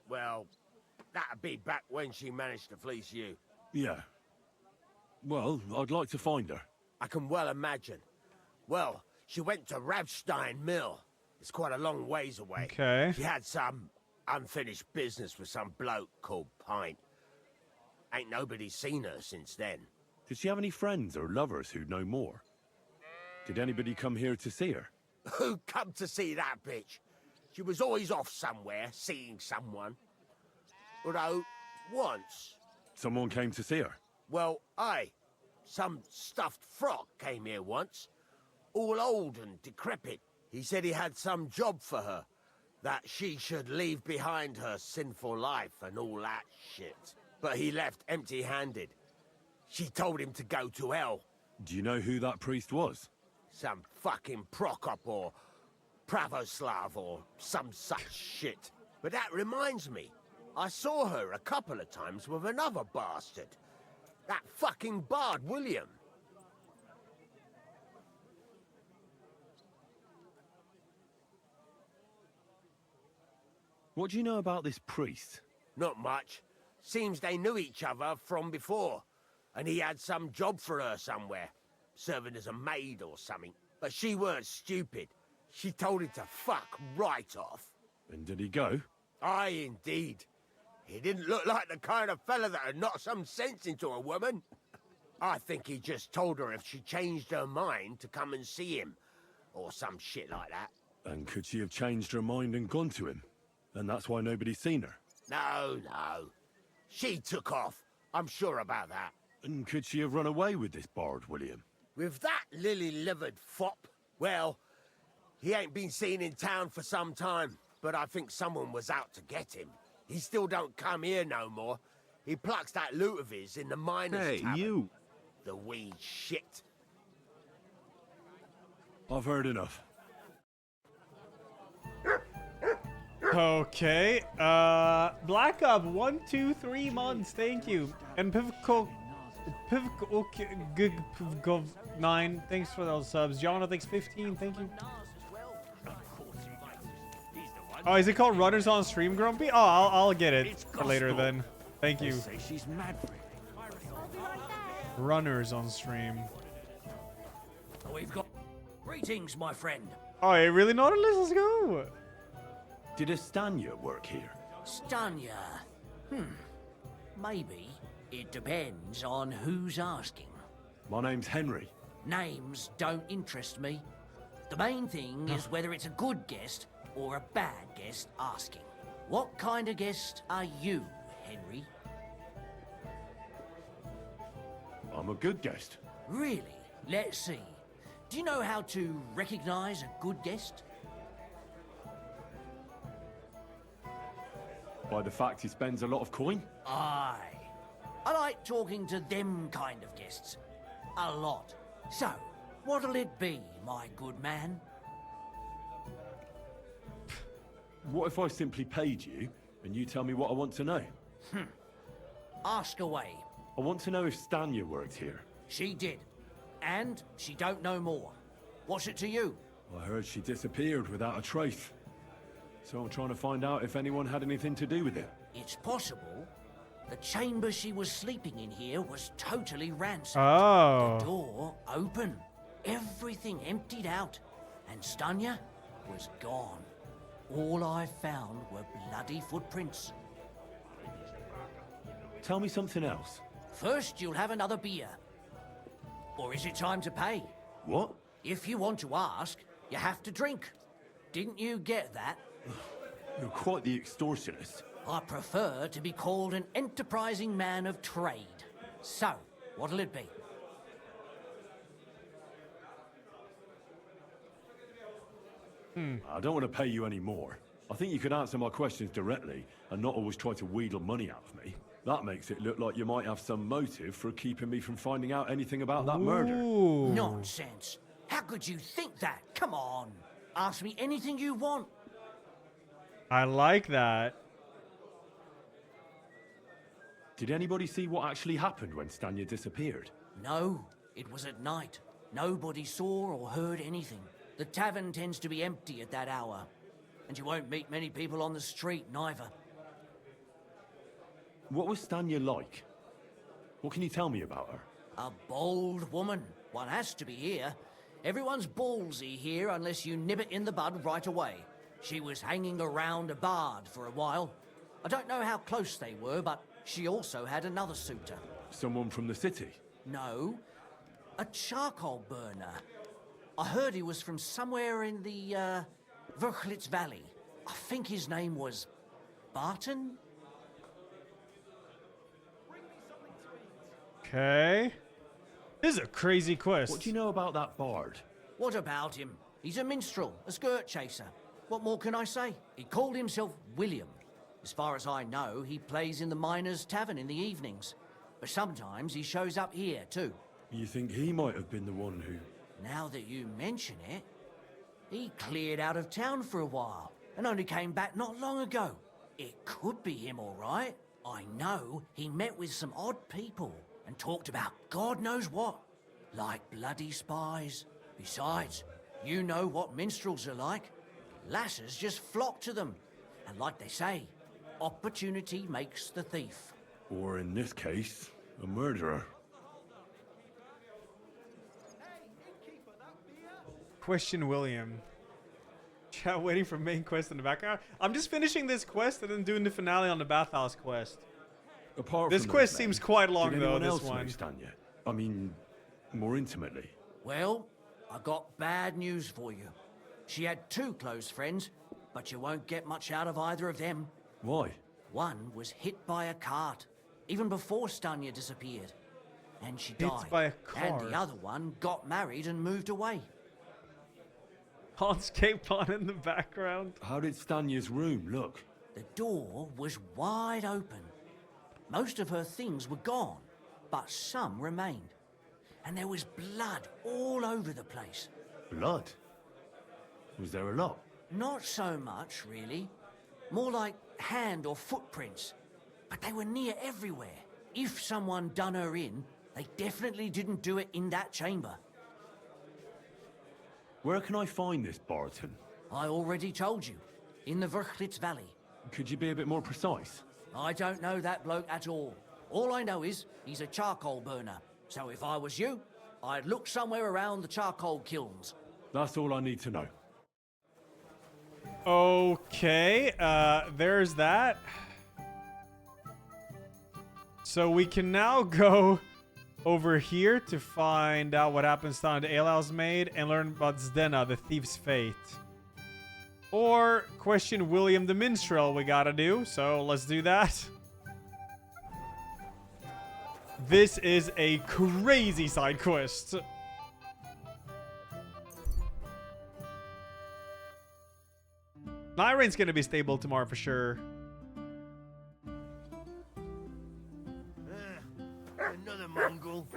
Well, that'd be back when she managed to fleece you. Yeah. Well, I'd like to find her. I can well imagine. Well, she went to Ravstein Mill. It's quite a long ways away. Okay. She had some unfinished business with some bloke called Pint. Ain't nobody seen her since then. Did she have any friends or lovers who'd know more? Did anybody come here to see her? Who come to see that bitch? She was always off somewhere, seeing someone. Although, once... Someone came to see her? Well, aye. Some stuffed frock came here once. All old and decrepit. He said he had some job for her. That she should leave behind her sinful life and all that shit. But he left empty-handed. She told him to go to hell. Do you know who that priest was? Some fucking Prokop or Pravoslav or some such shit. But that reminds me, I saw her a couple of times with another bastard. That fucking bard, William. What do you know about this priest? Not much. Seems they knew each other from before. And he had some job for her somewhere. Serving as a maid or something. But she weren't stupid. She told him to fuck right off. And did he go? Aye, indeed. He didn't look like the kind of fella that had knocked some sense into a woman. I think he just told her if she changed her mind to come and see him. Or some shit like that. And could she have changed her mind and gone to him? And that's why nobody's seen her? No, no. She took off. I'm sure about that. And could she have run away with this bard, William? With that lily-livered fop? Well, he ain't been seen in town for some time, but I think someone was out to get him. He still don't come here no more. He plucks that loot of his in the miners' tavern. You! The wee shit. I've heard enough. Okay. Black Up 1, 2, 3 months. Thank you. And Pivco 9. Thanks for those subs. Jana, thanks 15. Thank you. Oh, is it called Runners on Stream, Grumpy? Oh, I'll get it for later then. Thank you. Say she's mad for it. Runners on Stream. We've got greetings, my friend. Oh, you really Nautilus? Let's go. Did Estanya work here? Stanya. Maybe. It depends on who's asking. My name's Henry. Names don't interest me. The main thing is whether it's a good guest or a bad guest asking. What kind of guest are you, Henry? I'm a good guest. Really? Let's see. Do you know how to recognize a good guest? By the fact he spends a lot of coin? Aye. I like talking to them kind of guests. A lot. So, what'll it be, my good man? What if I simply paid you, and you tell me what I want to know? Ask away. I want to know if Stanya worked here. She did. And she don't know more. What's it to you? I heard she disappeared without a trace. So I'm trying to find out if anyone had anything to do with it. It's possible. The chamber she was sleeping in here was totally ransacked. Oh. The door open. Everything emptied out. And Stanya was gone. All I found were bloody footprints. Tell me something else. First, you'll have another beer. Or is it time to pay? What? If you want to ask, you have to drink. Didn't you get that? You're quite the extortionist. I prefer to be called an enterprising man of trade. So, what'll it be? I don't want to pay you any more. I think you could answer my questions directly and not always try to wheedle money out of me. That makes it look like you might have some motive for keeping me from finding out anything about that murder. Nonsense. How could you think that? Come on. Ask me anything you want. I like that. Did anybody see what actually happened when Stanya disappeared? No, it was at night. Nobody saw or heard anything. The tavern tends to be empty at that hour. And you won't meet many people on the street, neither. What was Stanya like? What can you tell me about her? A bold woman. One has to be here. Everyone's ballsy here unless you nib it in the bud right away. She was hanging around a bard for a while. I don't know how close they were, but she also had another suitor. Someone from the city? No, a charcoal burner. I heard he was from somewhere in the, Verchlitz Valley. I think his name was Barton? Okay. This is a crazy quest. What do you know about that bard? What about him? He's a minstrel, a skirt chaser. What more can I say? He called himself William. As far as I know, he plays in the Miners' Tavern in the evenings. But sometimes he shows up here, too. You think he might have been the one who... Now that you mention it, he cleared out of town for a while and only came back not long ago. It could be him, all right. I know he met with some odd people and talked about God knows what, like bloody spies. Besides, you know what minstrels are like. Lasses just flock to them. And like they say, opportunity makes the thief. Or in this case, a murderer. Question William. Chat waiting for main quest in the background. I'm just finishing this quest and then doing the finale on the Bathhouse quest. Apart this from quest those seems men, quite long did though, anyone this else know one. Stanya? I mean, more intimately. Well, I got bad news for you. She had two close friends, but you won't get much out of either of them. Why? One was hit by a cart, even before Stanya disappeared. And she Hit died. by a And cart? the other one got married and moved away. Hans Capon in the background. How did Stanya's room look? The door was wide open. Most of her things were gone, but some remained. And there was blood all over the place. Blood? Was there a lot? Not so much, really. More like hand or footprints. But they were near everywhere. If someone done her in, they definitely didn't do it in that chamber. Where can I find this Barton? I already told you. in the Verchlitz Valley. Could you be a bit more precise? I don't know that bloke at all. All I know is he's a charcoal burner. So if I was you, I'd look somewhere around the charcoal kilns. That's all I need to know. Okay, there's that. So we can now go over here to find out what happens down to Elajjaz maid and learn about Zdena, the thief's fate. Or question William the minstrel we gotta do, so let's do that. This is a crazy side quest. Nyrain's gonna be stable tomorrow for sure. Another Mongol.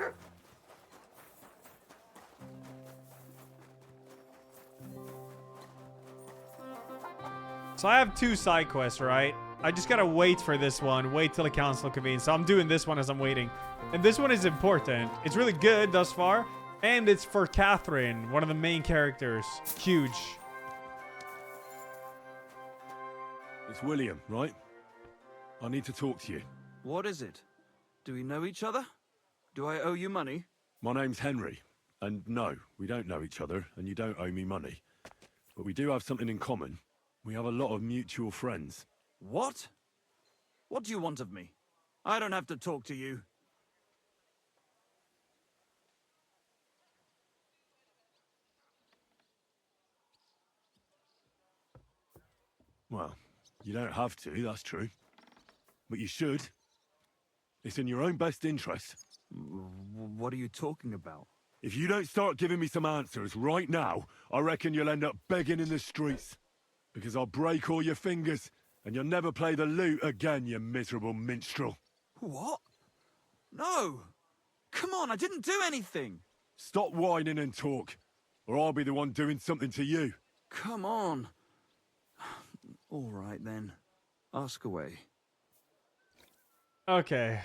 So I have 2 side quests, right? I just gotta wait for this one. Wait till the council convenes. So I'm doing this one as I'm waiting. And this one is important. It's really good thus far. And it's for Catherine, one of the main characters. Huge. It's William, right? I need to talk to you. What is it? Do we know each other? Do I owe you money? My name's Henry. And no, we don't know each other, and you don't owe me money. But we do have something in common. We have a lot of mutual friends. What? What do you want of me? I don't have to talk to you. Well, you don't have to, that's true. But you should. It's in your own best interest. What are you talking about? If you don't start giving me some answers right now, I reckon you'll end up begging in the streets. Because I'll break all your fingers, and you'll never play the lute again, you miserable minstrel. What? No! Come on, I didn't do anything! Stop whining and talk, or I'll be the one doing something to you. Come on. All right, then. Ask away. Okay.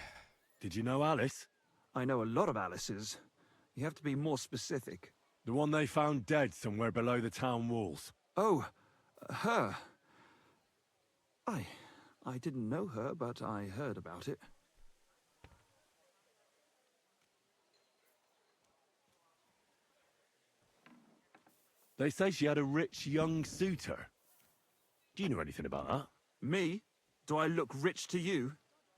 Did you know Alice? I know a lot of Alice's. You have to be more specific. The one they found dead somewhere below the town walls. Oh, her. I didn't know her, but I heard about it. They say she had a rich young suitor. Do you know anything about that? Me? Do I look rich to you?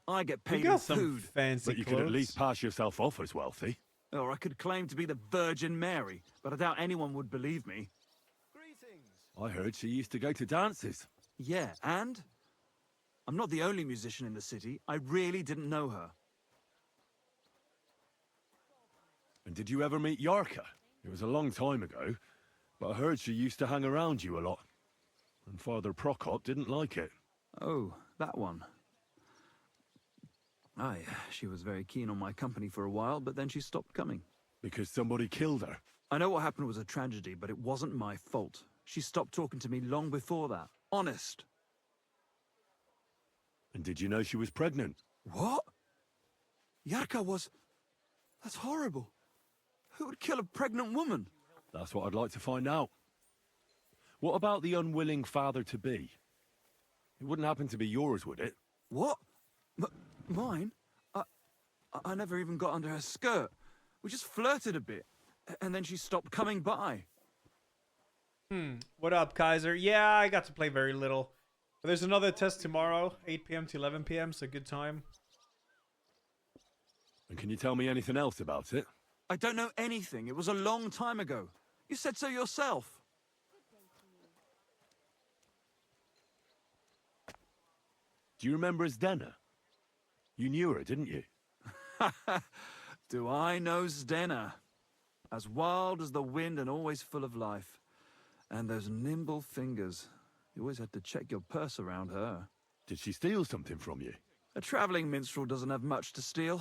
I get paid You got in some food. fancy But you could at least pass yourself off as wealthy. Or I could claim to be the Virgin Mary, but I doubt anyone would believe me. I heard she used to go to dances. Yeah, and? I'm not the only musician in the city. I really didn't know her. And did you ever meet Yarka? It was a long time ago, but I heard she used to hang around you a lot. And Father Prokop didn't like it. Oh, that one. Aye, she was very keen on my company for a while, but then she stopped coming. Because somebody killed her? I know what happened was a tragedy, but it wasn't my fault. She stopped talking to me long before that. Honest. And did you know she was pregnant? What? Yarka was... That's horrible. Who would kill a pregnant woman? That's what I'd like to find out. What about the unwilling father-to-be? It wouldn't happen to be yours, would it? What? Mine? I never even got under her skirt. We just flirted a bit, and then she stopped coming by. What up, Kaiser? Yeah, I got to play very little. But there's another test tomorrow, 8 p.m. to 11 p.m., so good time. And can you tell me anything else about it? I don't know anything. It was a long time ago. You said so yourself. Do you remember Zdena? You knew her, didn't you? Do I know Zdena? As wild as the wind and always full of life. And those nimble fingers. You always had to check your purse around her. Did she steal something from you? A traveling minstrel doesn't have much to steal,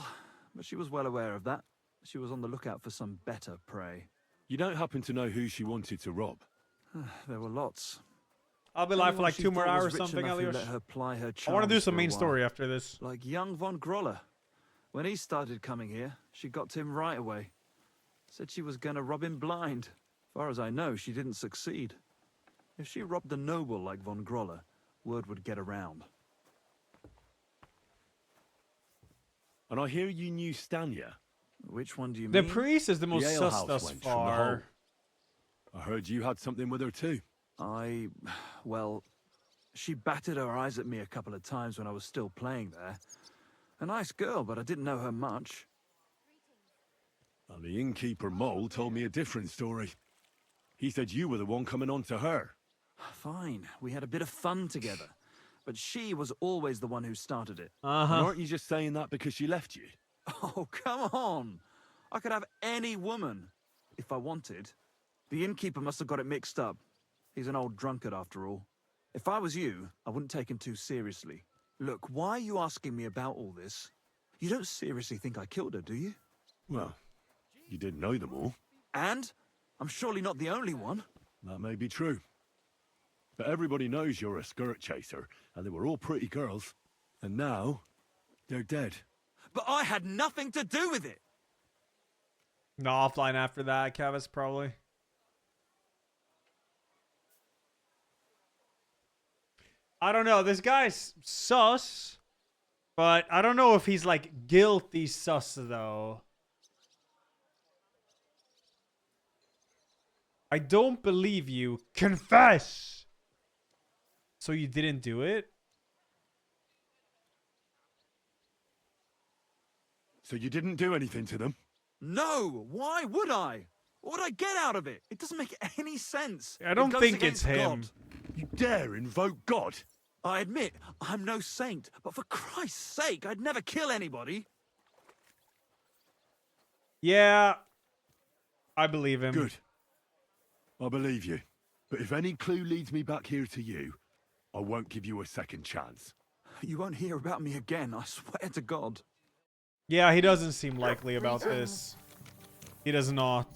but she was well aware of that. She was on the lookout for some better prey. You don't happen to know who she wanted to rob? There were lots. I'll be live for like Anyone she 2 more thought was hours or rich something, enough who Elajjaz. let her ply her I want to do charms some for a main while. story after this. Like young von Groller. When he started coming here, she got to him right away. Said she was going to rob him blind. As far as I know, she didn't succeed. If she robbed a noble like von Groller, word would get around. And I hear you knew Stanya. Which one do you The mean? priest is the most ale sus house thus wench from the hole. far. I heard you had something with her too. Well, she batted her eyes at me a couple of times when I was still playing there. A nice girl, but I didn't know her much. And the innkeeper Mole told me a different story. He said you were the one coming on to her. Fine, we had a bit of fun together. But she was always the one who started it. And aren't you just saying that because she left you? Oh, come on. I could have any woman, if I wanted. The innkeeper must have got it mixed up. He's an old drunkard after all. If I was you, I wouldn't take him too seriously. Look, why are you asking me about all this? You don't seriously think I killed her, do you? Well, you didn't know them all. And? I'm surely not the only one. That may be true. But everybody knows you're a skirt chaser, and they were all pretty girls. And now, they're dead. But I had nothing to do with it! No, offline after that, Cavis, probably. I don't know. This guy's sus, but I don't know if he's like guilty sus though. I don't believe you. Confess! So you didn't do it? So you didn't do anything to them? No! Why would I? What would I get out of it? It doesn't make any sense. I don't think it's him. God. You dare invoke God? I admit, I'm no saint, but for Christ's sake, I'd never kill anybody. Yeah. I believe him. Good. I believe you. But if any clue leads me back here to you, I won't give you a second chance. You won't hear about me again, I swear to God. Yeah, he doesn't seem likely about this. He does not.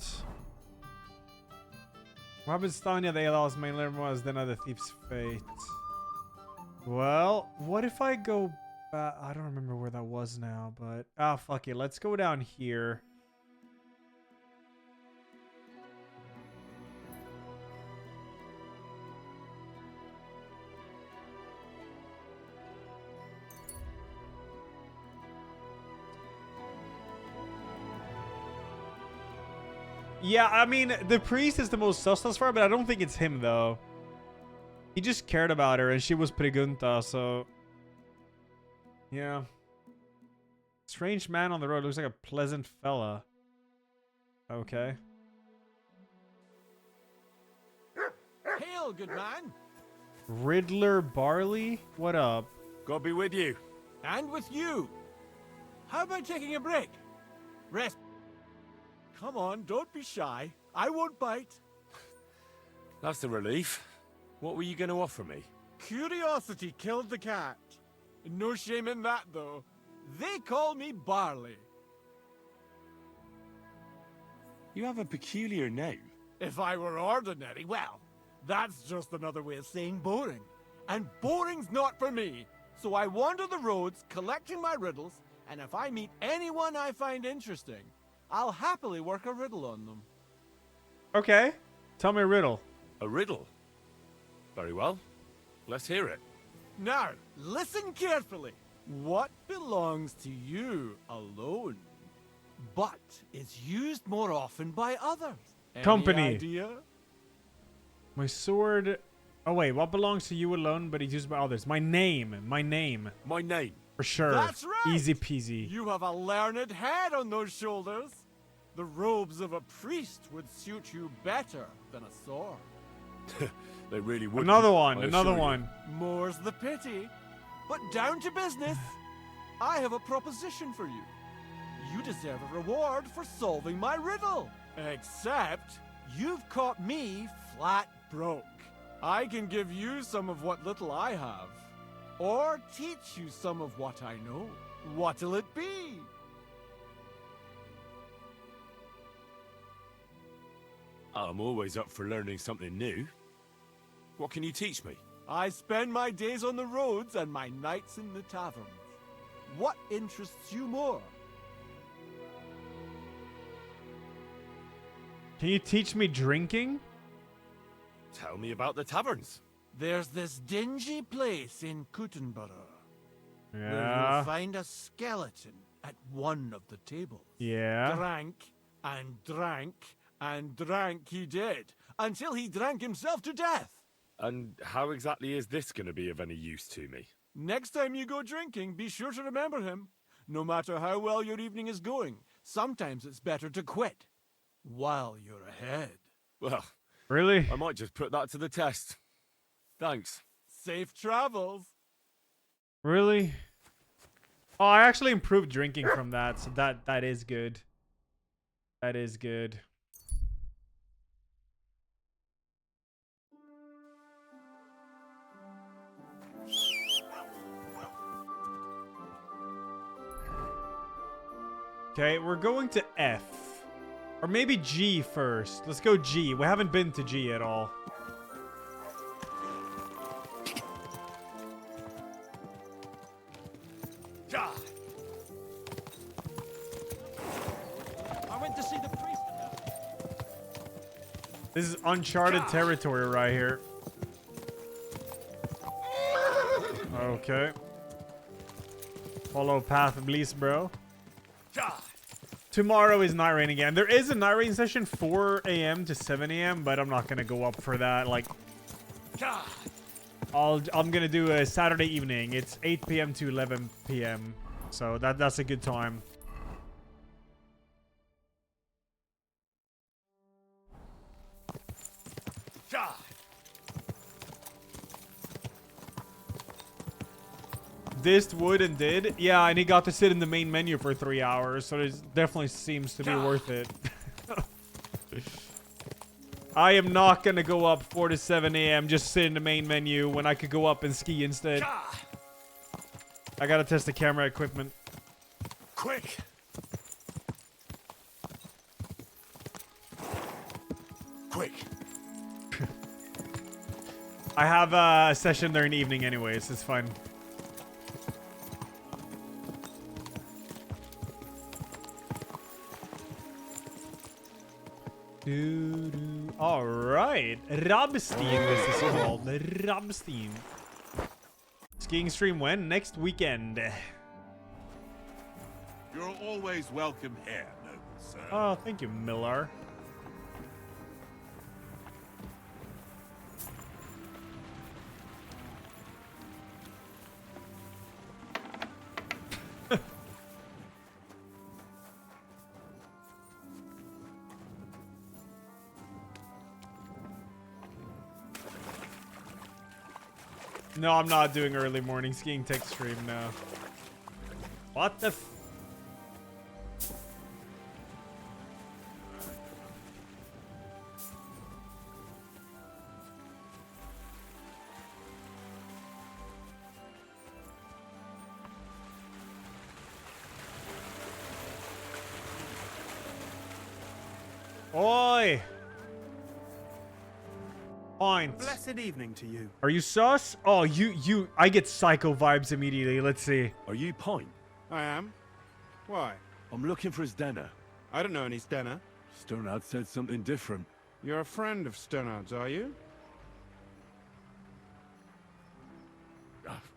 What happens to Stanya? The Elajjaz main learn was then of the thief's fate. Well, what if I go back? I don't remember where that was now, but fuck it. Let's go down here. Yeah, I mean, the priest is the most sus thus far, but I don't think it's him, though. He just cared about her, and she was pregunta, so... Yeah. Strange man on the road. Looks like a pleasant fella. Okay. Hail, good man. Riddler Barley? What up? God be with you. And with you. How about taking a break? Rest. Come on, don't be shy. I won't bite. That's a relief. What were you going to offer me? Curiosity killed the cat. No shame in that, though. They call me Barley. You have a peculiar name. If I were ordinary, well, that's just another way of saying boring. And boring's not for me. So I wander the roads collecting my riddles, and if I meet anyone I find interesting, I'll happily work a riddle on them. Okay. Tell me a riddle. A riddle? Very well. Let's hear it. Now, listen carefully. What belongs to you alone, but is used more often by others? Any Company. idea? My sword... Oh, wait. What belongs to you alone, but is used by others? My name. My name. My name. For sure. That's right. Easy peasy. You have a learned head on those shoulders. The robes of a priest would suit you better than a sword. They really would. Another one. Another one. More's the pity. But down to business. I have a proposition for you. You deserve a reward for solving my riddle. Except, you've caught me flat broke. I can give you some of what little I have. Or teach you some of what I know. What'll it be? I'm always up for learning something new. What can you teach me? I spend my days on the roads and my nights in the taverns. What interests you more? Can you teach me drinking? Tell me about the taverns. There's this dingy place in Kuttenberg where Yeah. you'll find a skeleton at one of the tables. Yeah. Drank and drank and drank he did, until he drank himself to death. And how exactly is this going to be of any use to me? Next time you go drinking, be sure to remember him. No matter how well your evening is going, sometimes it's better to quit while you're ahead. Well, really? I might just put that to the test. Thanks. Safe travels. Really? Oh, I actually improved drinking from that, so that is good. That is good. Okay, we're going to F. Or maybe G first. Let's go G. We haven't been to G at all. I went to see the priest. This is uncharted territory right here. Okay. Follow path of least, bro. Tomorrow is night rain again. There is a night rain session 4 a.m. to 7 a.m., but I'm not gonna go up for that. Like, I'm gonna do a Saturday evening. It's 8 p.m. to 11 p.m. So that's a good time. Dissed, wood, and did. Yeah, and he got to sit in the main menu for 3 hours, so it definitely seems to be worth it. I am not gonna go up 4 to 7 a.m. just sit in the main menu when I could go up and ski instead. I gotta test the camera equipment. Quick! Quick! I have a session there in the evening anyways, it's fine. All right, Rabstein this is called. Rabstein. Skiing stream when? Next weekend. You're always welcome here, noble sir. Oh, thank you, Miller. No, I'm not doing early morning skiing tech stream now. What the f— Oi! Point. Blessed evening to you. Are you sus? Oh, I get psycho vibes immediately. Let's see. Are you Pine? I am. Why? I'm looking for his denner. I don't know any Stenner. Sternad said something different. You're a friend of Sternard's, are you?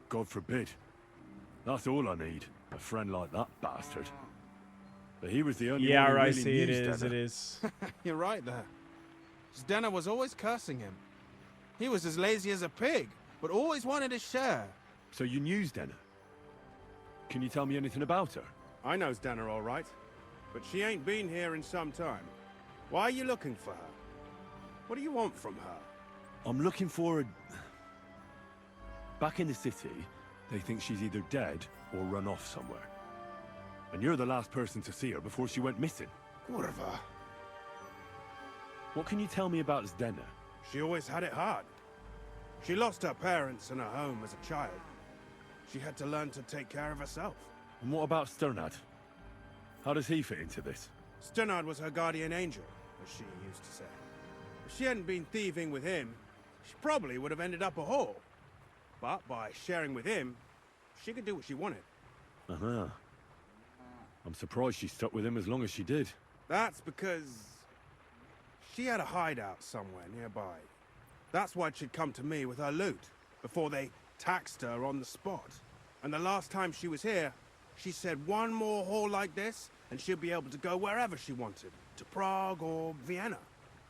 God forbid. That's all I need. A friend like that bastard. But he was the only one who Yeah, I really see. It knew is. Stenner. It is. You're right there. Stenner was always cursing him. He was as lazy as a pig, but always wanted his share. So you knew Stenner? Can you tell me anything about her? I know Stenner all right, but she ain't been here in some time. Why are you looking for her? What do you want from her? I'm looking for a... Back in the city, they think she's either dead or run off somewhere. And you're the last person to see her before she went missing. Kurva. What can you tell me about Zdenna? She always had it hard. She lost her parents and her home as a child. She had to learn to take care of herself. And what about Sternad? How does he fit into this? Sternard was her guardian angel, as she used to say. If she hadn't been thieving with him, she probably would have ended up a whore. But by sharing with him, she could do what she wanted. Uh-huh. I'm surprised she stuck with him as long as she did. That's because she had a hideout somewhere nearby. That's why she'd come to me with her loot, before they taxed her on the spot. And the last time she was here, she said one more haul like this, and she'll be able to go wherever she wanted. To Prague or Vienna.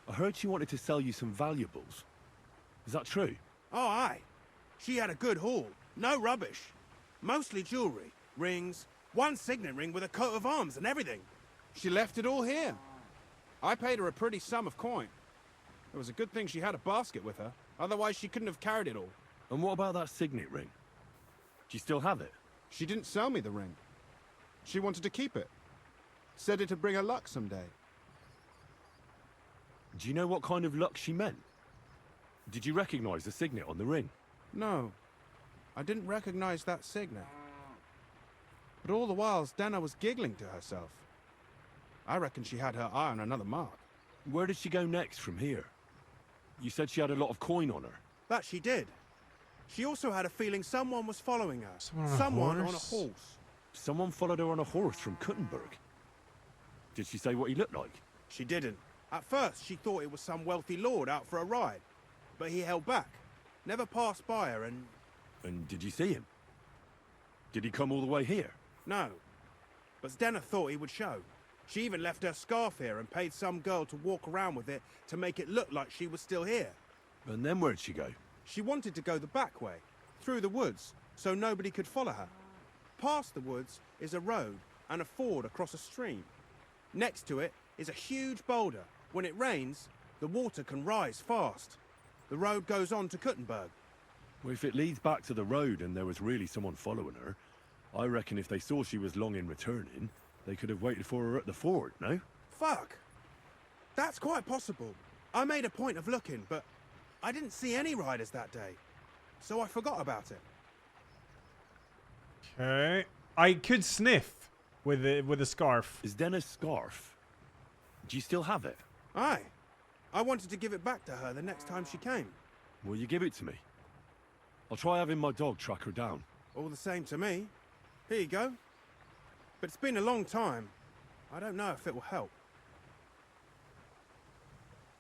I heard she wanted to sell you some valuables. Is that true? Oh, aye. She had a good haul. No rubbish. Mostly jewelry, rings, one signet ring with a coat of arms and everything. She left it all here. I paid her a pretty sum of coin. It was a good thing she had a basket with her. Otherwise, she couldn't have carried it all. And what about that signet ring? Do you still have it? She didn't sell me the ring. She wanted to keep it. Said it'd bring her luck someday. Do you know what kind of luck she meant? Did you recognize the signet on the ring? No. I didn't recognize that signet. But all the while, Stena was giggling to herself. I reckon she had her eye on another mark. Where did she go next from here? You said she had a lot of coin on her. That she did. She also had a feeling someone was following her. Someone on a horse. Someone followed her on a horse from Kuttenberg. Did she say what he looked like? She didn't. At first, she thought it was some wealthy lord out for a ride. But he held back. Never passed by her and... And did you see him? Did he come all the way here? No. But Stena thought he would show. She even left her scarf here and paid some girl to walk around with it to make it look like she was still here. And then where'd she go? She wanted to go the back way, through the woods, so nobody could follow her. Past the woods is a road and a ford across a stream. Next to it is a huge boulder. When it rains, the water can rise fast. The road goes on to Kuttenberg. Well, if it leads back to the road and there was really someone following her, I reckon if they saw she was long in returning, they could have waited for her at the ford, no? Fuck! That's quite possible. I made a point of looking, but I didn't see any riders that day, so I forgot about it. Okay. I could sniff with a scarf. Is Denna's scarf? Do you still have it? Aye. I wanted to give it back to her the next time she came. Will you give it to me? I'll try having my dog track her down. All the same to me. Here you go. But it's been a long time. I don't know if it will help.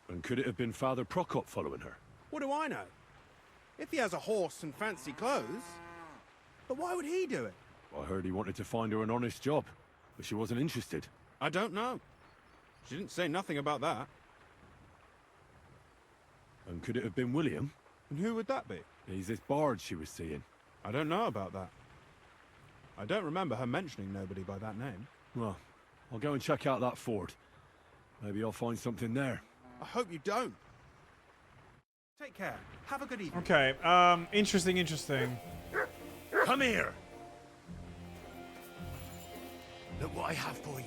And could it have been Father Prokop following her? What do I know? If he has a horse and fancy clothes. But why would he do it? I heard he wanted to find her an honest job, but she wasn't interested. I don't know. She didn't say nothing about that. And could it have been William? And who would that be? He's this bard she was seeing. I don't know about that. I don't remember her mentioning nobody by that name. Well, I'll go and check out that fort. Maybe I'll find something there. I hope you don't. Take care. Have a good evening. Okay, interesting. Come here! Look what I have for you.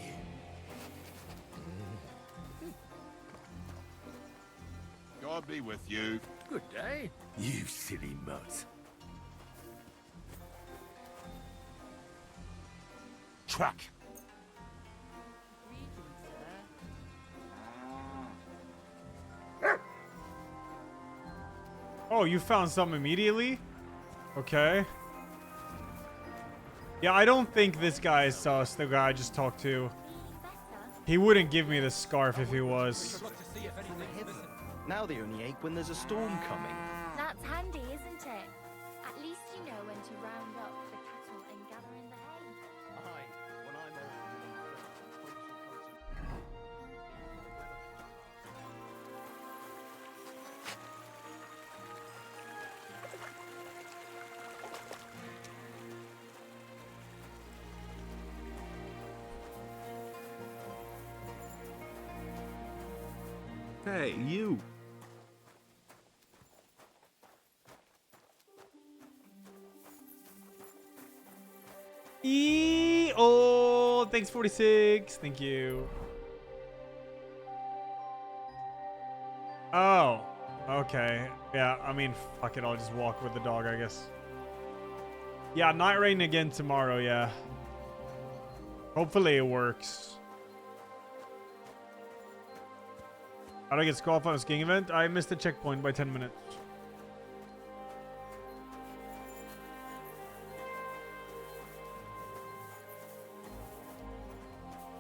God be with you. Good day. You silly mutt. Track. Oh, you found some immediately? Okay. Yeah, I don't think this guy is sus, the guy I just talked to. He wouldn't give me the scarf if he was. Now they only ache when there's a storm coming. That's handy, isn't it? At least you know when to round up the cattle and gather in the hay. Aye, when I'm Hey, you. Oh, thanks 46. Thank you. Oh, okay. Yeah, I mean, fuck it. I'll just walk with the dog, I guess. Yeah, night rain again tomorrow, yeah. Hopefully it works. How do I get disqualified on a skiing event? I missed the checkpoint by 10 minutes.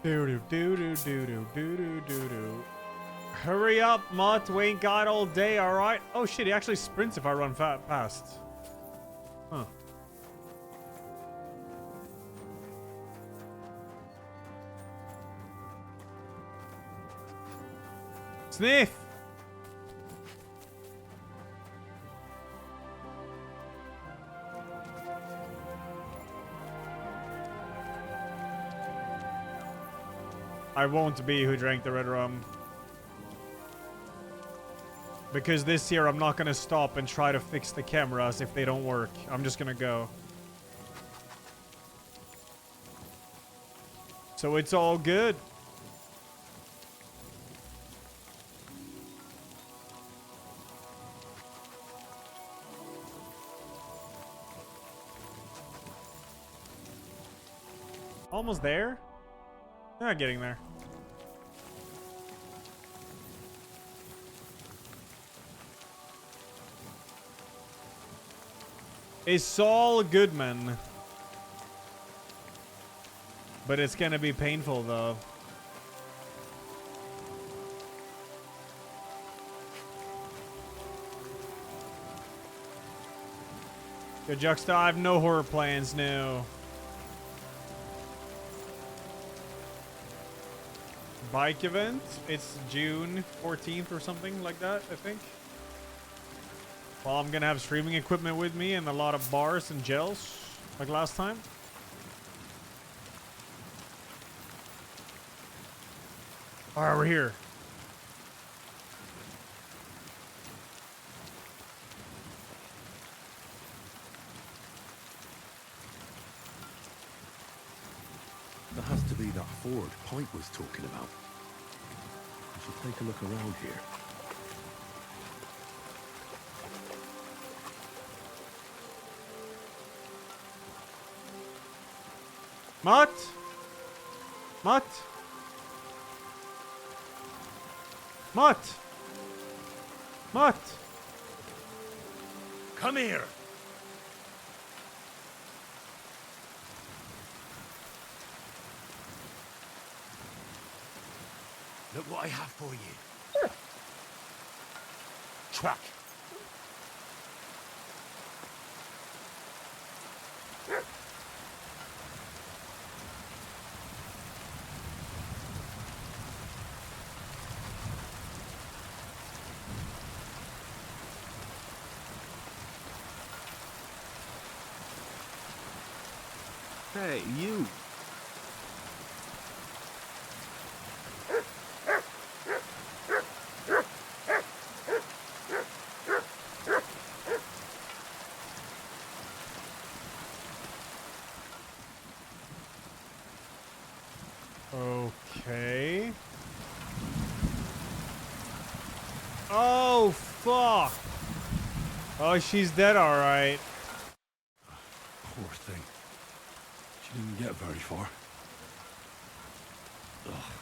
Do do do do do do do do do. Hurry up, Mutt. We ain't got all day, alright? Oh shit, he actually sprints if I run fast. Huh. Sniff! I won't be who drank the red rum. Because this year I'm not gonna stop and try to fix the cameras if they don't work. I'm just gonna go. So it's all good. Almost there? Not getting there. It's Saul Goodman. But it's gonna be painful though. Yo, Juxta, I have no horror plans now. Bike event. It's June 14th or something like that, I think. Well, I'm gonna have streaming equipment with me and a lot of bars and gels, like last time. Alright, we're here. That has to be that Ford Pike was talking about. We should take a look around here. Mutt? Mutt? Mutt? Mutt? Come here. Look what I have for you. Truck. Hey, you! Okay. Oh, fuck. Oh, she's dead, alright. Poor thing. She didn't get very far. Ugh.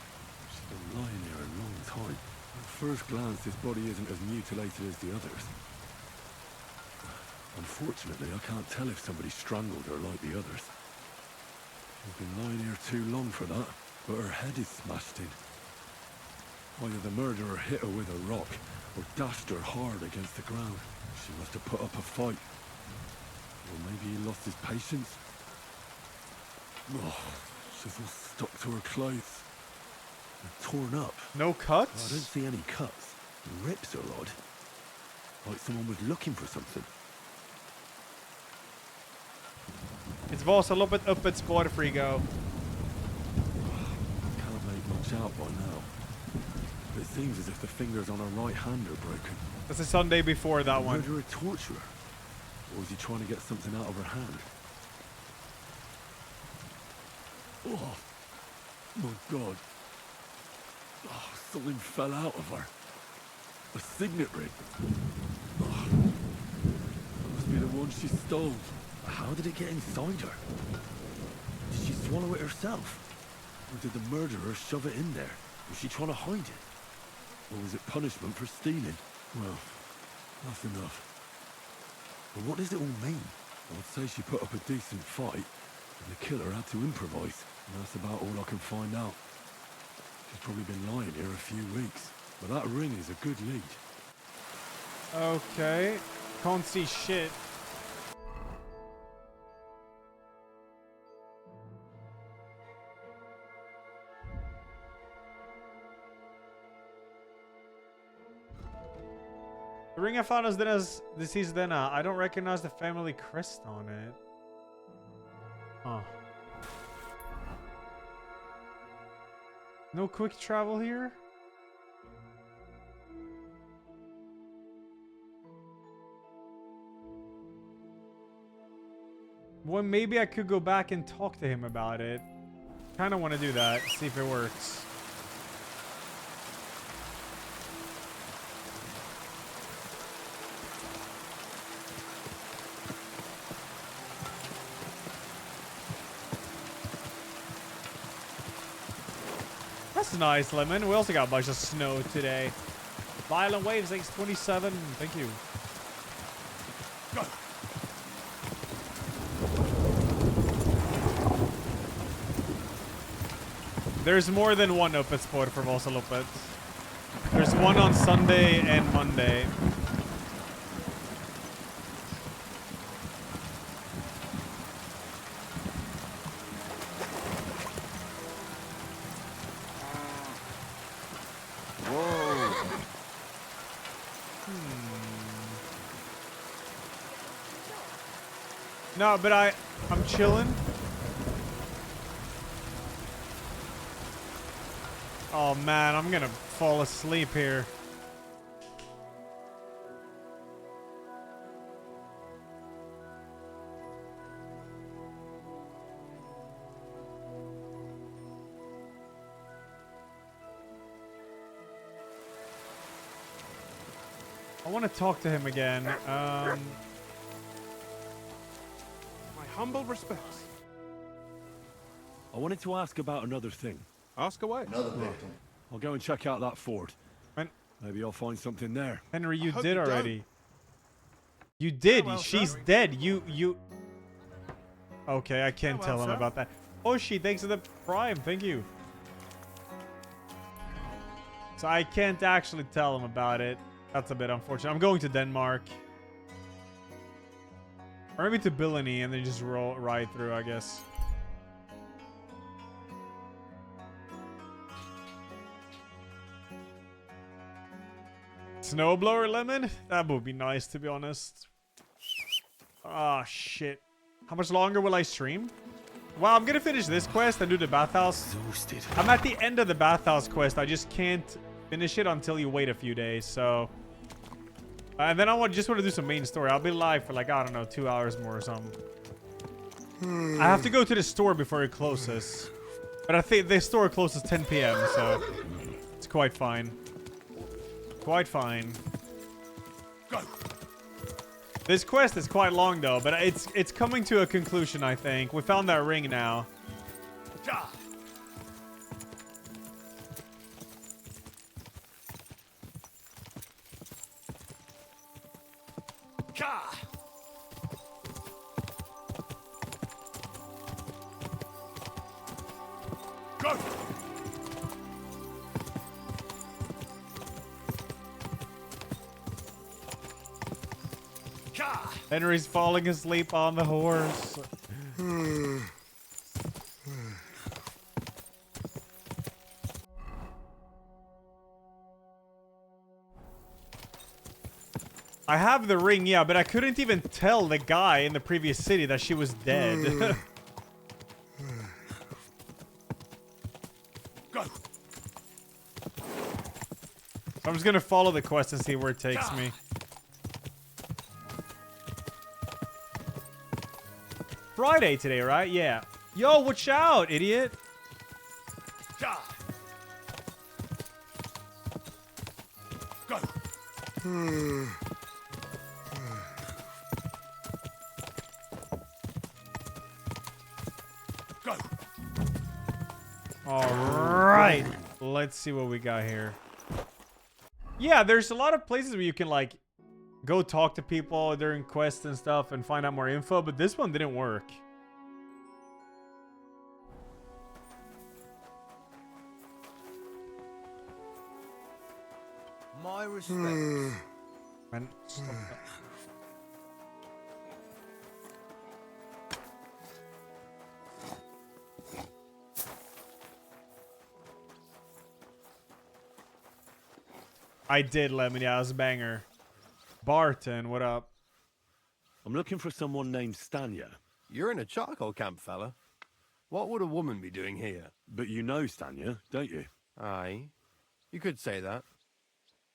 She's been lying here a long time. At first glance, this body isn't as mutilated as the others. Unfortunately, I can't tell if somebody strangled her like the others. She's been lying here too long for that, but her head is smashed in. Either the murderer hit her with a rock, or dashed her hard against the ground. She must have put up a fight. Or maybe he lost his patience. Oh, she's all stuck to her clothes. They're torn up. No cuts? I don't see any cuts. The rips are odd. Like someone was looking for something. It's Vasaloppet öppet spår, Frigo. Can't make much out by now. It seems as if the fingers on her right hand are broken. That's the Sunday before that one. Murderer torture her? Or was he trying to get something out of her hand? Oh, my God. Oh, something fell out of her. A signet ring. Oh, that must be the one she stole. How did it get inside her? Did she swallow it herself? Or did the murderer shove it in there? Was she trying to hide it? Or was it punishment for stealing? Well, that's enough. But what does it all mean? I'd say she put up a decent fight, and the killer had to improvise. And that's about all I can find out. She's probably been lying here a few weeks. But that ring is a good lead. Okay. Can't see shit. The ring I found is Dena's deceased Dena. I don't recognize the family crest on it. Huh. No quick travel here? Well, maybe I could go back and talk to him about it. Kind of want to do that, see if it works. That's nice, Lemon. We also got a bunch of snow today. Violent Waves, thanks 27. Thank you. Go. There's more than one open spot for Vasalopet. There's one on Sunday and Monday. No, but I'm chilling. Oh man, I'm gonna fall asleep here. I want to talk to him again. My humble respects. I wanted to ask about another thing. Ask away. Another thing. I'll go and check out that fort. Maybe I'll find something there. Henry, you did already. You did. Well, She's sir. dead. You. Okay, I can't tell him sir. about that. Oh, thanks for the prime. Thank you. So I can't actually tell him about it. That's a bit unfortunate. I'm going to Denmark. Or maybe to Billany and then just roll right through, I guess. Snowblower Lemon? That would be nice, to be honest. Ah, shit. How much longer will I stream? Well, I'm gonna finish this quest and do the bathhouse. I'm at the end of the bathhouse quest. I just can't finish it until you wait a few days, so... and then just want to do some main story. I'll be live for like, I don't know, 2 hours more or something. I have to go to the store before it closes. But I think the store closes 10 p.m., so... it's quite fine. Quite fine. Go. This quest is quite long though, but it's coming to a conclusion, I think. We found that ring now. Ja. Ka. Go. Henry's falling asleep on the horse. I have the ring, yeah, but I couldn't even tell the guy in the previous city that she was dead. Go. I'm just gonna follow the quest and see where it takes me. Friday today, right? Yeah. Yo, watch out, idiot. Ja. Go. Go. All right. Let's see what we got here. Yeah, there's a lot of places where you can like go talk to people during quests and stuff and find out more info, but this one didn't work. My respects. Man, stop that. I did, Lemon. Yeah, it was a banger. Barton, what up? I'm looking for someone named Stanya. You're in a charcoal camp, fella. What would a woman be doing here? But you know Stanya, don't you? Aye. You could say that.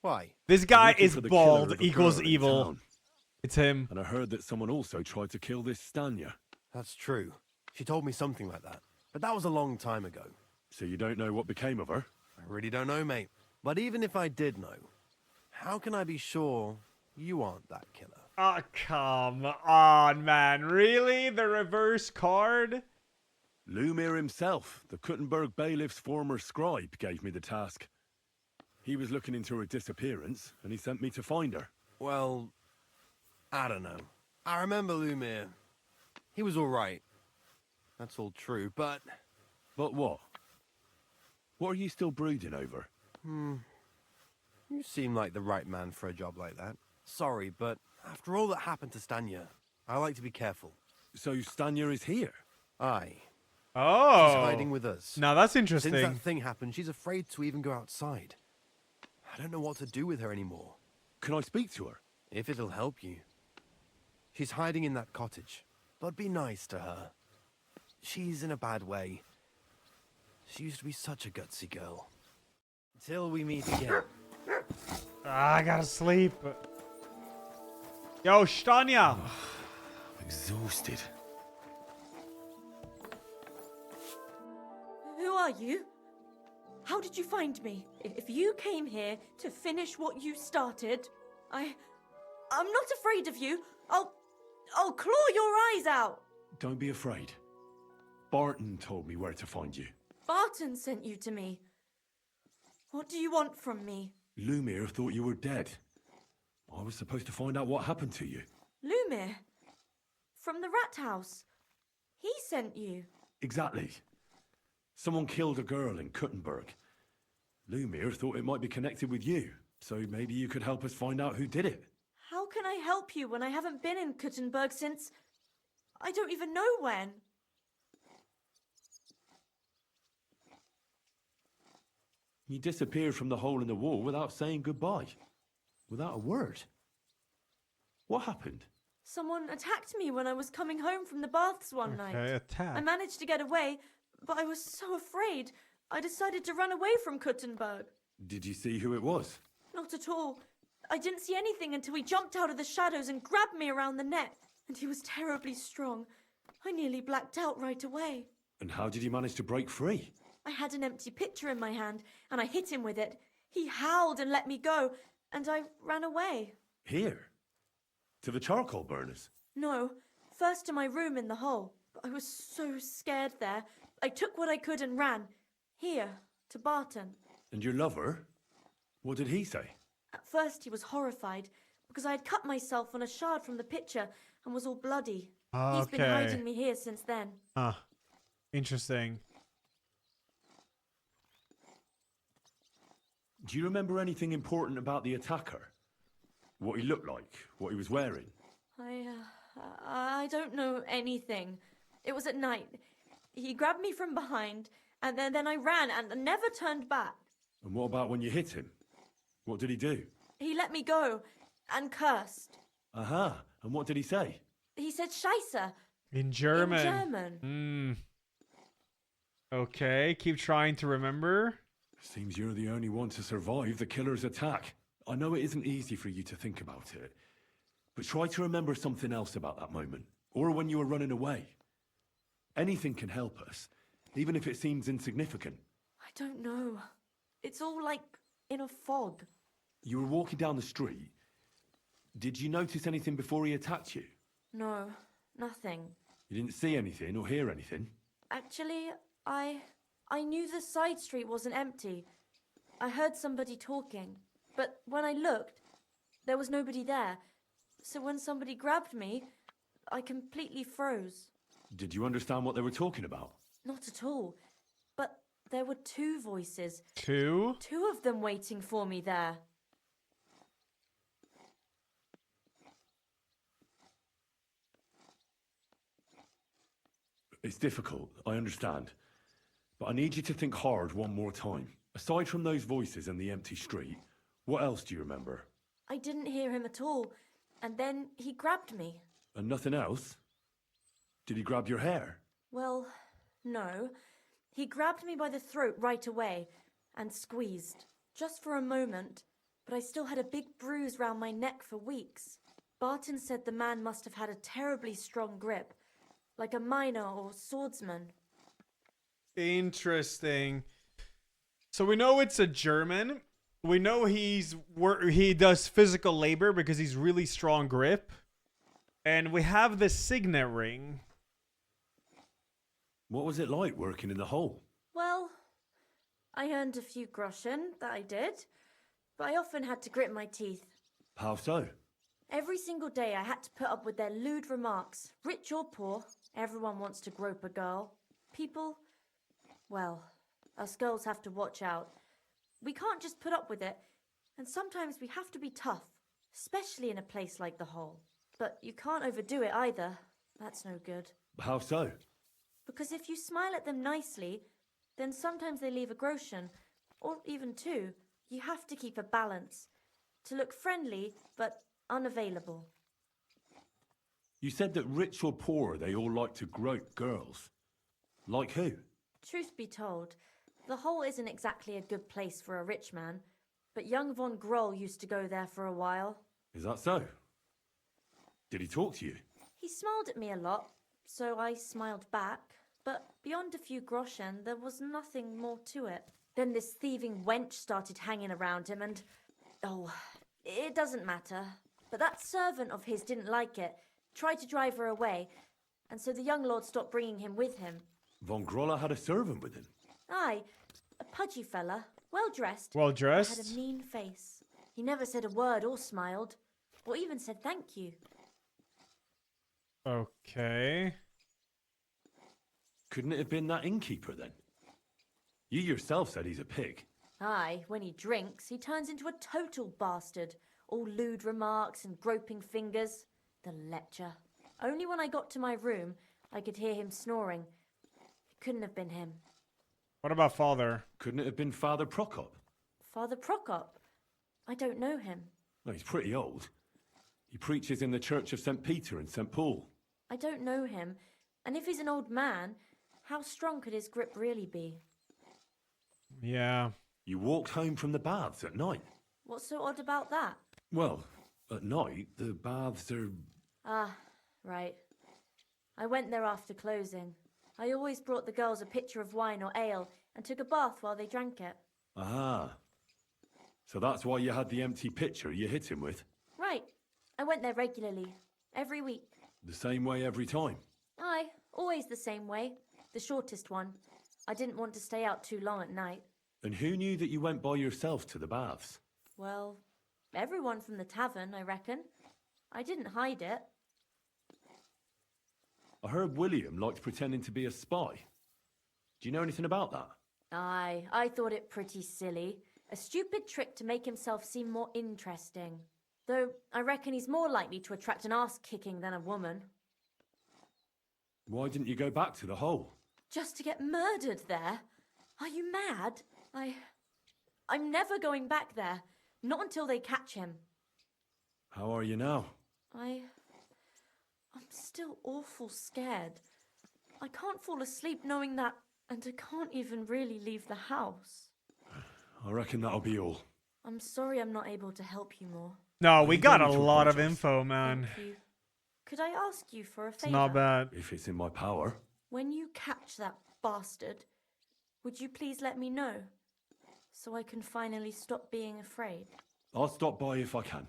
Why? This guy looking is for the killer bald, of a equals girl in evil. town. It's him. And I heard that someone also tried to kill this Stanya. That's true. She told me something like that. But that was a long time ago. So you don't know what became of her? I really don't know, mate. But even if I did know, how can I be sure you aren't that killer? Oh, come on, man. Really? The reverse card? Lumir himself, the Kuttenberg bailiff's former scribe, gave me the task. He was looking into her disappearance, and he sent me to find her. Well, I don't know. I remember Lumir. He was all right. That's all true, but... But what? What are you still brooding over? You seem like the right man for a job like that. Sorry, but after all that happened to Stanya, I like to be careful. So Stanya is here? Aye. Oh. She's hiding with us. Now that's interesting. Since that thing happened, she's afraid to even go outside. I don't know what to do with her anymore. Can I speak to her? If it'll help you. She's hiding in that cottage, but be nice to her. She's in a bad way. She used to be such a gutsy girl. Until we meet again. I gotta sleep. Yo, Stanya. I'm exhausted. Who are you? How did you find me? If you came here to finish what you started, I'm not afraid of you. I'll claw your eyes out. Don't be afraid. Barton told me where to find you. Barton sent you to me. What do you want from me? Lumir thought you were dead. I was supposed to find out what happened to you. Lumir? From the rat house. He sent you. Exactly. Someone killed a girl in Kuttenberg. Lumir thought it might be connected with you, so maybe you could help us find out who did it. How can I help you when I haven't been in Kuttenberg since... I don't even know when. You disappeared from the hole in the wall without saying goodbye. Without a word. What happened? Someone attacked me when I was coming home from the baths one night. Attack. I managed to get away, but I was so afraid. I decided to run away from Kuttenberg. Did you see who it was? Not at all. I didn't see anything until he jumped out of the shadows and grabbed me around the neck. And he was terribly strong. I nearly blacked out right away. And how did you manage to break free? I had an empty pitcher in my hand, and I hit him with it. He howled and let me go, and I ran away. Here? To the charcoal burners? No, first to my room in the hole. But I was so scared there. I took what I could and ran. Here, to Barton. And your lover? What did he say? At first he was horrified, because I had cut myself on a shard from the pitcher and was all bloody. He's been hiding me here since then. Huh. Interesting. Do you remember anything important about the attacker? What he looked like? What he was wearing? I don't know anything. It was at night. He grabbed me from behind, and then I ran and never turned back. And what about when you hit him? What did he do? He let me go and cursed. Aha. And what did he say? He said Scheisse. In German. In German. Okay, keep trying to remember. Seems you're the only one to survive the killer's attack. I know it isn't easy for you to think about it, but try to remember something else about that moment, or when you were running away. Anything can help us, even if it seems insignificant. I don't know. It's all like in a fog. You were walking down the street. Did you notice anything before he attacked you? No, nothing. You didn't see anything or hear anything? Actually, I knew the side street wasn't empty. I heard somebody talking, but when I looked, there was nobody there. So when somebody grabbed me, I completely froze. Did you understand what they were talking about? Not at all. But there were two voices. Two? Two of them waiting for me there. It's difficult, I understand. But I need you to think hard one more time. Aside from those voices and the empty street, what else do you remember? I didn't hear him at all, and then he grabbed me. And nothing else? Did he grab your hair? Well, no. He grabbed me by the throat right away and squeezed, just for a moment, but I still had a big bruise round my neck for weeks. Barton said the man must have had a terribly strong grip, like a miner or swordsman. Interesting. So we know it's a German. We know he does physical labor because he's really strong grip. And we have the signet ring. What was it like working in the hole? Well, I earned a few groschen, that I did, but I often had to grit my teeth. How so? Every single day I had to put up with their lewd remarks. Rich or poor, everyone wants to grope a girl. People, well, us girls have to watch out. We can't just put up with it, and sometimes we have to be tough, especially in a place like the hole. But you can't overdo it either. That's no good. How so? Because if you smile at them nicely, then sometimes they leave a groschen, or even two. You have to keep a balance. To look friendly, but unavailable. You said that rich or poor, they all like to grope girls. Like who? Truth be told, the hole isn't exactly a good place for a rich man, but young von Groll used to go there for a while. Is that so? Did he talk to you? He smiled at me a lot, so I smiled back, but beyond a few groschen, there was nothing more to it. Then this thieving wench started hanging around him and... oh, it doesn't matter. But that servant of his didn't like it, tried to drive her away, and so the young lord stopped bringing him with him. Von Groller had a servant with him? Aye, a pudgy fella, well-dressed. Well-dressed? Had a mean face. He never said a word or smiled, or even said thank you. Okay. Couldn't it have been that innkeeper then? You yourself said he's a pig. Aye, when he drinks, he turns into a total bastard. All lewd remarks and groping fingers. The lecher. Only when I got to my room, I could hear him snoring. It couldn't have been him. What about Father? Couldn't it have been Father Prokop? Father Prokop? I don't know him. No, he's pretty old. He preaches in the Church of St. Peter and St. Paul. I don't know him. And if he's an old man, how strong could his grip really be? Yeah. You walked home from the baths at night. What's so odd about that? Well, at night, the baths are... Ah, right. I went there after closing. I always brought the girls a pitcher of wine or ale and took a bath while they drank it. Ah. So that's why you had the empty pitcher you hit him with? Right. I went there regularly. Every week. The same way every time? Aye, always the same way. The shortest one. I didn't want to stay out too long at night. And who knew that you went by yourself to the baths? Well, everyone from the tavern, I reckon. I didn't hide it. I heard William liked pretending to be a spy. Do you know anything about that? Aye, I thought it pretty silly. A stupid trick to make himself seem more interesting. Though, I reckon he's more likely to attract an ass-kicking than a woman. Why didn't you go back to the hole? Just to get murdered there? Are you mad? I'm never going back there. Not until they catch him. How are you now? I'm still awful scared. I can't fall asleep knowing that, and I can't even really leave the house. I reckon that'll be all. I'm sorry I'm not able to help you more. No, we got a don't need to lot of apologize. info, man. Thank you. Could I ask you for a favour? It's not bad. If it's in my power. When you catch that bastard, would you please let me know? So I can finally stop being afraid. I'll stop by if I can.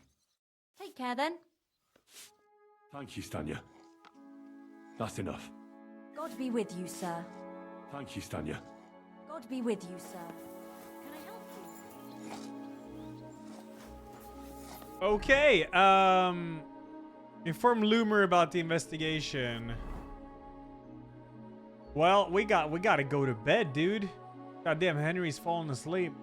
Take care then. Thank you, Stanya. That's enough. God be with you, sir. Thank you, Stanya. God be with you, sir. Can I help you? Okay, inform Loomer about the investigation. Well, we gotta go to bed, dude. Goddamn, Henry's falling asleep.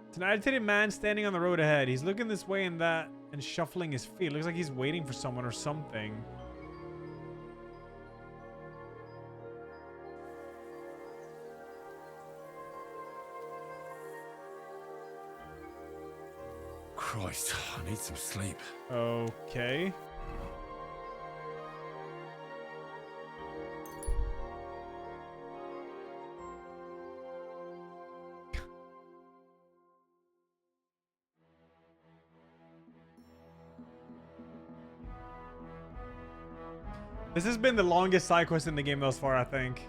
It's an agitated man standing on the road ahead. He's looking this way and that and shuffling his feet. Looks like he's waiting for someone or something. Christ, I need some sleep. Okay. This has been the longest side quest in the game thus far, I think.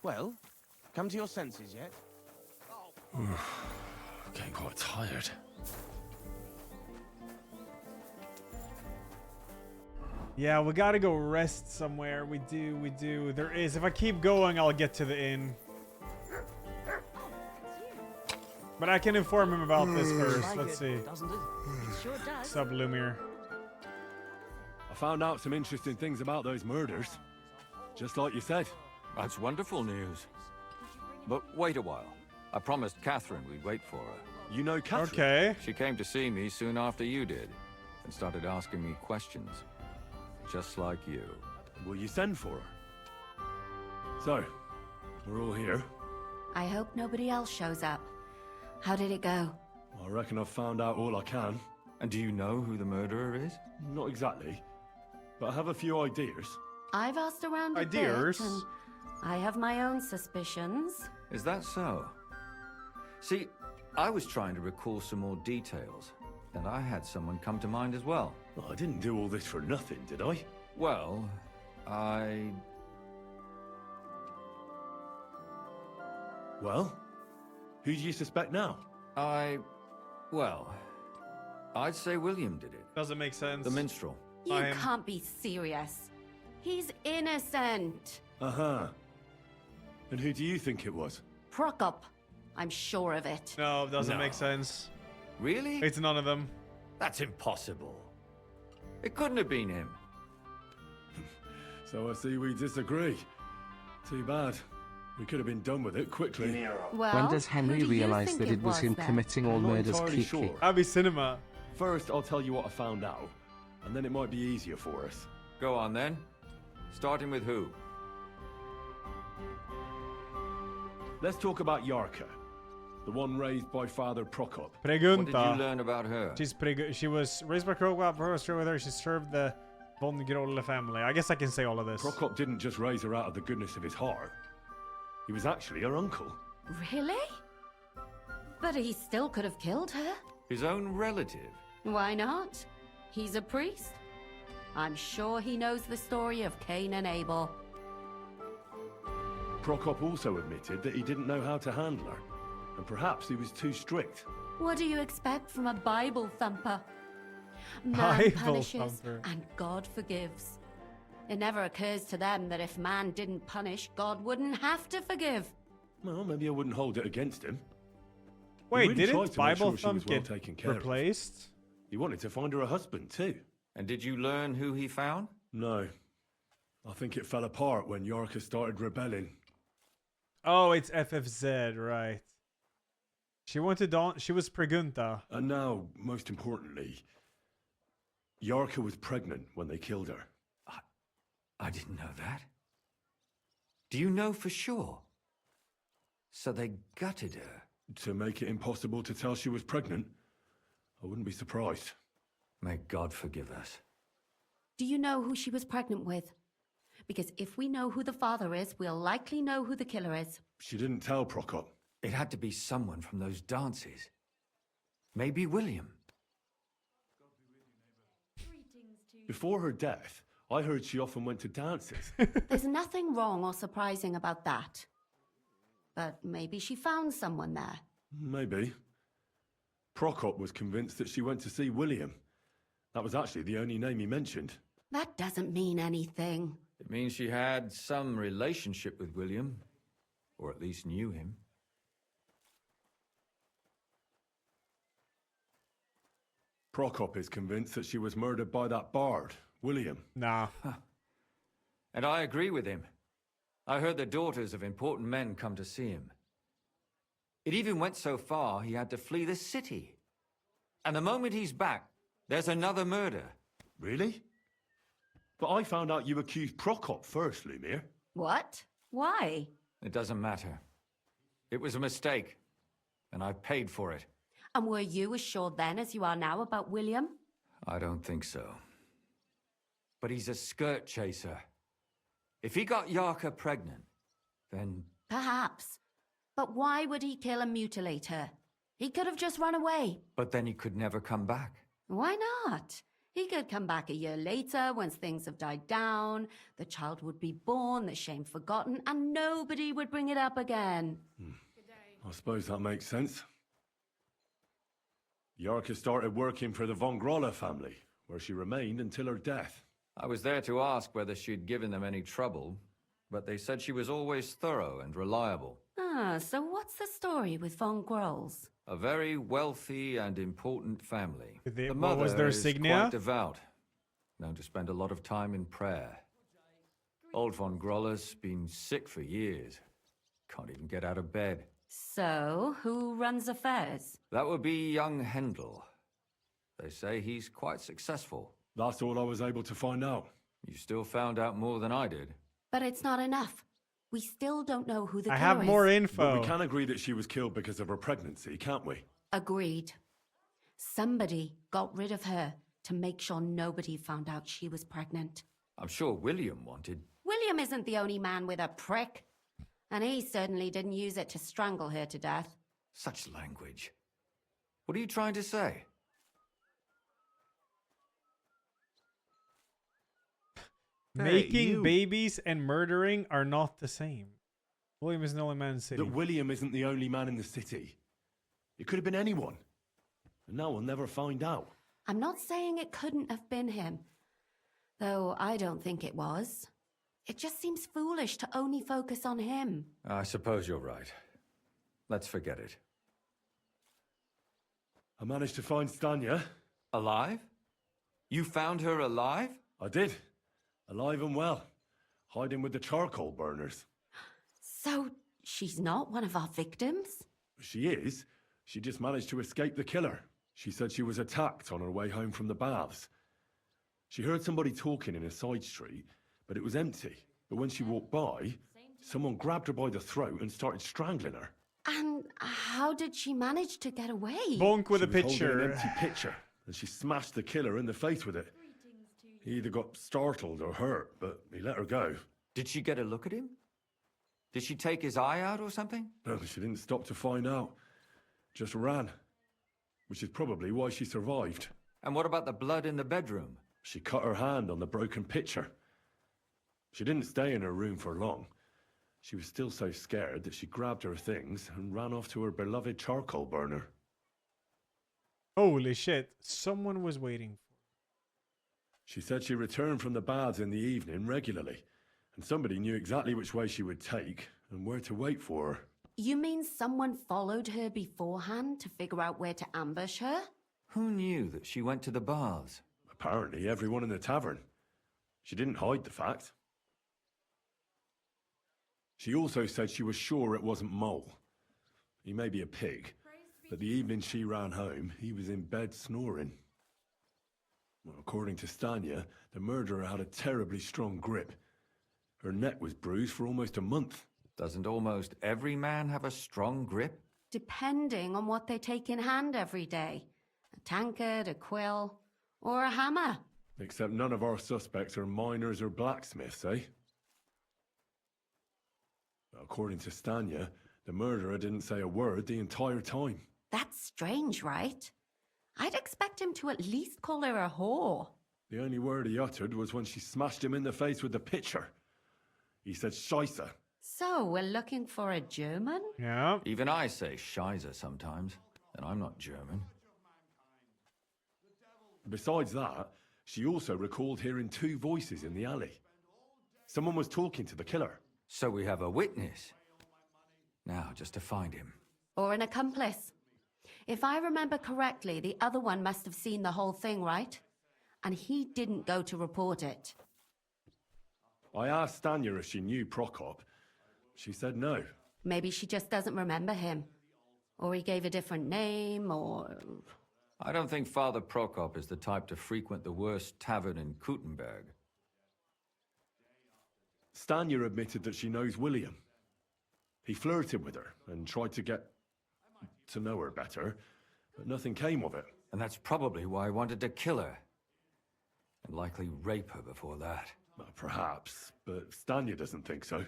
Well, come to your senses yet? Getting quite tired. Yeah, we gotta go rest somewhere. We do. There is. If I keep going, I'll get to the inn. But I can inform him about this first. Let's see. Sub Lumiere. I found out some interesting things about those murders. Just like you said. That's wonderful news. But wait a while. I promised Catherine we'd wait for her. You know Catherine? Okay. She came to see me soon after you did, and started asking me questions. Just like you. Will you send for her? So, we're all here. I hope nobody else shows up. How did it go? I reckon I've found out all I can. And do you know who the murderer is? Not exactly, but I have a few ideas. I've asked around a Ideas? bit, and I have my own suspicions. Is that so? See, I was trying to recall some more details, and I had someone come to mind as well. I didn't do all this for nothing, did I? Well, Well? Who do you suspect now? Well, I'd say William did it. Doesn't make sense. The minstrel. You can't be serious. He's innocent. Uh-huh. And who do you think it was? Prokop. I'm sure of it. No, it doesn't No. make sense. Really? It's none of them. That's impossible. It couldn't have been him. So I see we disagree. Too bad. We could have been done with it quickly. Well, When does Henry who do you realise think that it was him then? committing all I'm not murders, entirely Kiki? sure. Abby Cinema. First, I'll tell you what I found out, and then it might be easier for us. Go on then. Starting with who? Let's talk about Yarka, the one raised by Father Prokop. Pregunta. What did you learn about her? She was raised by Prokop. With her, she served the von Grolle family. I guess I can say all of this. Prokop didn't just raise her out of the goodness of his heart. He was actually her uncle. Really? But he still could have killed her. His own relative. Why not? He's a priest. I'm sure he knows the story of Cain and Abel. Prokop also admitted that he didn't know how to handle her, and perhaps he was too strict. What do you expect from a Bible thumper? Man Bible punishes thumper. and God forgives. It never occurs to them that if man didn't punish, God wouldn't have to forgive. Well, maybe I wouldn't hold it against him. Wait, He really tried didn't to make Bible sure she Thump was well get taken care of. replaced? He wanted to find her a husband, too. And did you learn who he found? No. I think it fell apart when Yarka started rebelling. Oh, it's FFZ, right. She wanted on. She was Pregunta. And now, most importantly, Yarka was pregnant when they killed her. I didn't know that. Do you know for sure? So they gutted her. To make it impossible to tell she was pregnant? I wouldn't be surprised. May God forgive us. Do you know who she was pregnant with? Because if we know who the father is, we'll likely know who the killer is. She didn't tell Prokop. It had to be someone from those dances. Maybe William. Before her death, I heard she often went to dances. There's nothing wrong or surprising about that. But maybe she found someone there. Maybe. Prokop was convinced that she went to see William. That was actually the only name he mentioned. That doesn't mean anything. It means she had some relationship with William, or at least knew him. Prokop is convinced that she was murdered by that bard, William. Nah. And I agree with him. I heard the daughters of important men come to see him. It even went so far he had to flee the city. And the moment he's back, there's another murder. Really? But I found out you accused Prokop first, Lumir. What? Why? It doesn't matter. It was a mistake, and I paid for it. And were you as sure then as you are now about William? I don't think so. But he's a skirt chaser. If he got Yarka pregnant, then... Perhaps. But why would he kill and mutilate her? He could have just run away. But then he could never come back. Why not? He could come back a year later, once things have died down, the child would be born, the shame forgotten, and nobody would bring it up again. I suppose that makes sense. Yarka started working for the von Grolle family, where she remained until her death. I was there to ask whether she'd given them any trouble, but they said she was always thorough and reliable. Ah, so what's the story with von Grolls? A very wealthy and important family. What The mother was their is signia? quite devout, known to spend a lot of time in prayer. Old von Groller's been sick for years. Can't even get out of bed. So, who runs affairs? That would be young Hendel. They say he's quite successful. That's all I was able to find out. You still found out more than I did. But it's not enough. We still don't know who the I killer have more is. info. But we can agree that she was killed because of her pregnancy, can't we? Agreed. Somebody got rid of her to make sure nobody found out she was pregnant. I'm sure William wanted... William isn't the only man with a prick. And he certainly didn't use it to strangle her to death. Such language. What are you trying to say? Making babies and murdering are not the same. William is the only man in the city. That William isn't the only man in the city. It could have been anyone. And now we'll never find out. I'm not saying it couldn't have been him. Though I don't think it was. It just seems foolish to only focus on him. I suppose you're right. Let's forget it. I managed to find Stanya. Alive? You found her alive? I did. Alive and well. Hiding with the charcoal burners. So, she's not one of our victims? She is. She just managed to escape the killer. She said she was attacked on her way home from the baths. She heard somebody talking in a side street, but it was empty. But when she walked by, someone grabbed her by the throat and started strangling her. And how did she manage to get away? Bonk with She a was holding picture. an empty pitcher, and she smashed the killer in the face with it. He either got startled or hurt, but he let her go. Did she get a look at him? Did she take his eye out or something? No, she didn't stop to find out. Just ran. Which is probably why she survived. And what about the blood in the bedroom? She cut her hand on the broken pitcher. She didn't stay in her room for long. She was still so scared that she grabbed her things and ran off to her beloved charcoal burner. Holy shit. Someone was waiting for She said she returned from the baths in the evening regularly, and somebody knew exactly which way she would take and where to wait for her. You mean someone followed her beforehand to figure out where to ambush her? Who knew that she went to the baths? Apparently everyone in the tavern. She didn't hide the fact. She also said she was sure it wasn't Mole. He may be a pig, but the evening she ran home, he was in bed snoring. Well, according to Stanya, the murderer had a terribly strong grip. Her neck was bruised for almost a month. Doesn't almost every man have a strong grip? Depending on what they take in hand every day. A tankard, a quill, or a hammer. Except none of our suspects are miners or blacksmiths, eh? According to Stanya, the murderer didn't say a word the entire time. That's strange, right? I'd expect him to at least call her a whore. The only word he uttered was when she smashed him in the face with the pitcher. He said Scheisse. So, we're looking for a German? Yeah. Even I say Scheiße sometimes, and I'm not German. Besides that, she also recalled hearing two voices in the alley. Someone was talking to the killer. So we have a witness. Now, just to find him. Or an accomplice. If I remember correctly, the other one must have seen the whole thing, right? And he didn't go to report it. I asked Stanya if she knew Prokop. She said no. Maybe she just doesn't remember him. Or he gave a different name, or... I don't think Father Prokop is the type to frequent the worst tavern in Kuttenberg. Stanya admitted that she knows William. He flirted with her and tried to get to know her better, but nothing came of it. And that's probably why I wanted to kill her. And likely rape her before that. Well, perhaps, but Stanya doesn't think so.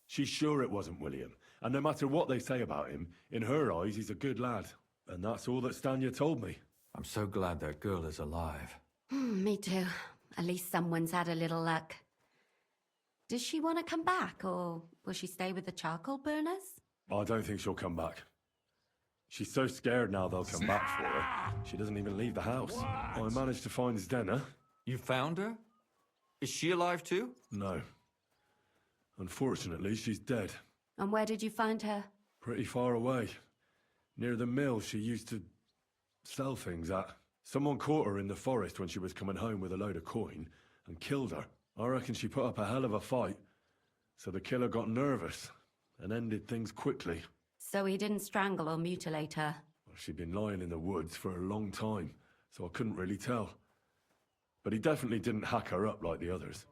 She's sure it wasn't William, and no matter what they say about him, in her eyes he's a good lad. And that's all that Stanya told me. I'm so glad that girl is alive. Me too. At least someone's had a little luck. Does she want to come back, or will she stay with the charcoal burners? I don't think she'll come back. She's so scared now they'll come back for her. She doesn't even leave the house. I managed to find Zdena. You found her? Is she alive too? No. Unfortunately, she's dead. And where did you find her? Pretty far away. Near the mill she used to sell things at. Someone caught her in the forest when she was coming home with a load of coin and killed her. I reckon she put up a hell of a fight. So the killer got nervous and ended things quickly. So he didn't strangle or mutilate her? Well, she'd been lying in the woods for a long time, so I couldn't really tell. But he definitely didn't hack her up like the others.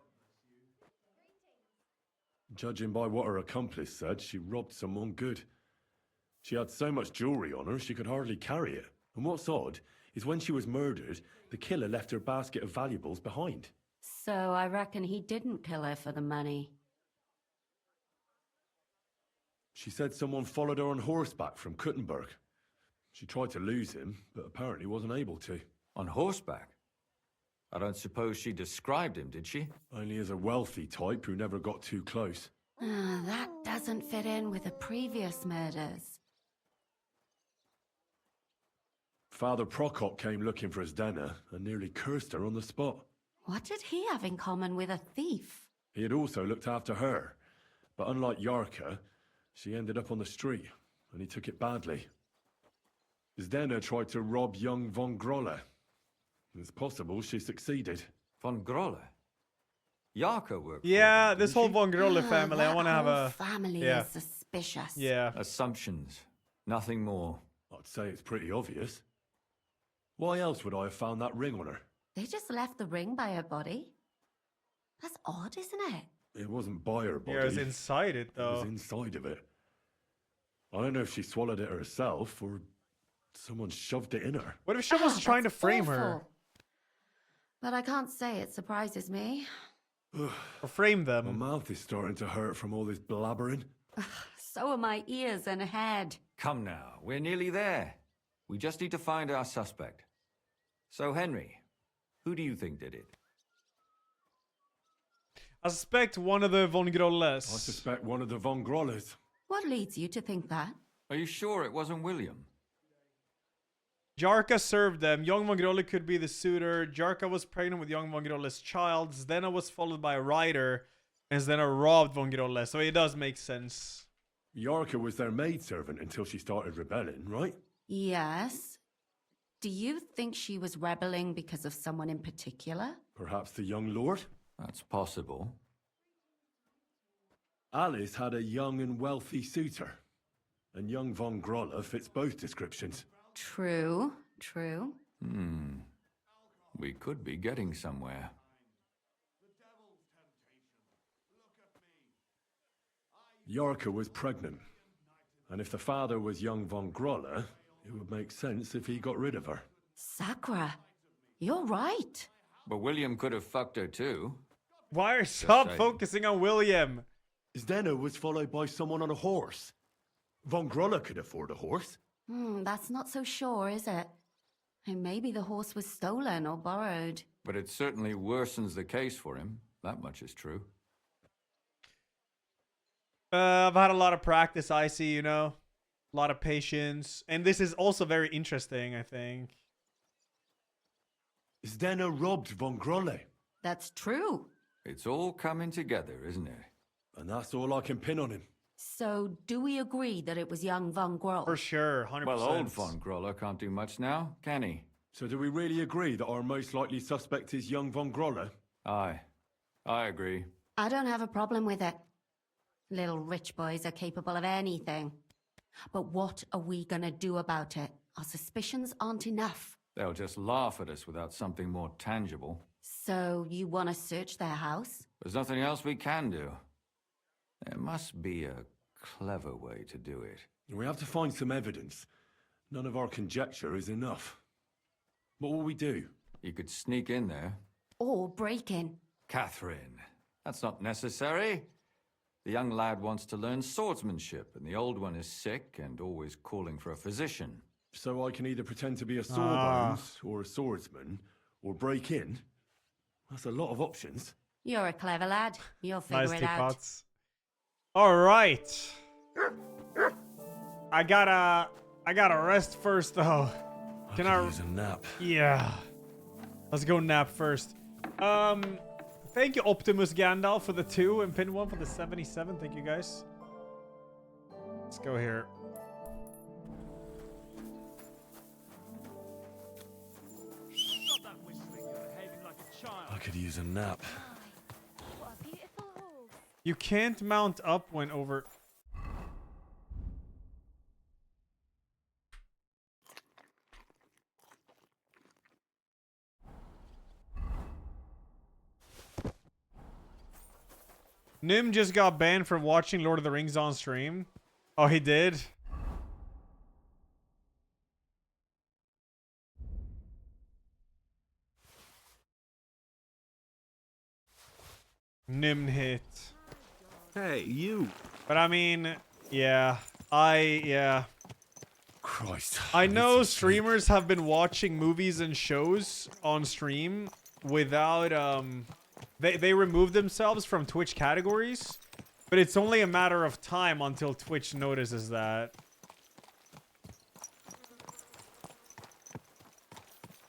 Judging by what her accomplice said, she robbed someone good. She had so much jewelry on her, she could hardly carry it. And what's odd is when she was murdered, the killer left her basket of valuables behind. So I reckon he didn't kill her for the money. She said someone followed her on horseback from Kuttenberg. She tried to lose him, but apparently wasn't able to. On horseback? I don't suppose she described him, did she? Only as a wealthy type who never got too close. That doesn't fit in with the previous murders. Father Prokop came looking for Zdena and nearly cursed her on the spot. What did he have in common with a thief? He had also looked after her, but unlike Yarka, she ended up on the street, and he took it badly. Zdena tried to rob young von Grolle. It's possible she succeeded. Von Grolle? Yarka worked Yeah, for them, this whole didn't Von Grolle family, I want to have a... family yeah. is suspicious. Yeah. Assumptions. Nothing more. I'd say it's pretty obvious. Why else would I have found that ring on her? They just left the ring by her body? That's odd, isn't it? It wasn't by her body. Yeah, it was inside it, though. It was inside of it. I don't know if she swallowed it herself or someone shoved it in her. What if someone's trying to that's frame her? awful. But I can't say it surprises me. Or frame them? My mouth is starting to hurt from all this blabbering. So are my ears and head. Come now, we're nearly there. We just need to find our suspect. So, Henry, who do you think did it? I suspect one of the Von Grolles. I suspect one of the Von Grolles. What leads you to think that? Are you sure it wasn't William? Jarka served them. Young Von Grolle could be the suitor. Jarka was pregnant with young Von Grolle's child. Zdena was followed by a rider. And Zdena robbed Von Grolle. So it does make sense. Yarka was their maidservant until she started rebelling, right? Yes. Do you think she was rebelling because of someone in particular? Perhaps the young lord? That's possible. Alice had a young and wealthy suitor. And young Von Grolle fits both descriptions. True, true. We could be getting somewhere. Yarka was pregnant. And if the father was young Von Grolle, it would make sense if he got rid of her. Sakura, you're right. But William could have fucked her too. Why stop saying. focusing on William? Zdena was followed by someone on a horse. Von Grolle could afford a horse. That's not so sure, is it? And maybe the horse was stolen or borrowed. But it certainly worsens the case for him. That much is true. I've had a lot of practice, I see, you know. A lot of patience. And this is also very interesting, I think. Zdena robbed Von Grolle. That's true. It's all coming together, isn't it? And that's all I can pin on him. So, do we agree that it was young Von Grolle? For sure, 100%. Well, old Von Grolle can't do much now, can he? So do we really agree that our most likely suspect is young Von Grolle? Aye. I agree. I don't have a problem with it. Little rich boys are capable of anything. But what are we gonna do about it? Our suspicions aren't enough. They'll just laugh at us without something more tangible. So you wanna search their house? There's nothing else we can do. There must be a clever way to do it. We have to find some evidence. None of our conjecture is enough. What will we do? You could sneak in there. Or break in? Catherine, that's not necessary. The young lad wants to learn swordsmanship, and the old one is sick and always calling for a physician. So I can either pretend to be a sawbones, or a swordsman, or break in? That's a lot of options. You're a clever lad. You'll figure it out. Pots. All right. I gotta rest first though. Can I use a nap? Yeah. Let's go nap first. Thank you Optimus Gandalf for the 2 and Pin 1 for the 77. Thank you guys. Let's go here. I could use a nap. You can't mount up when over. Nim just got banned from watching Lord of the Rings on stream. Oh, he did? Nim hit. Hey, you. But I mean, yeah. Yeah. Christ. I know streamers have been watching movies and shows on stream without, They remove themselves from Twitch categories, but it's only a matter of time until Twitch notices that.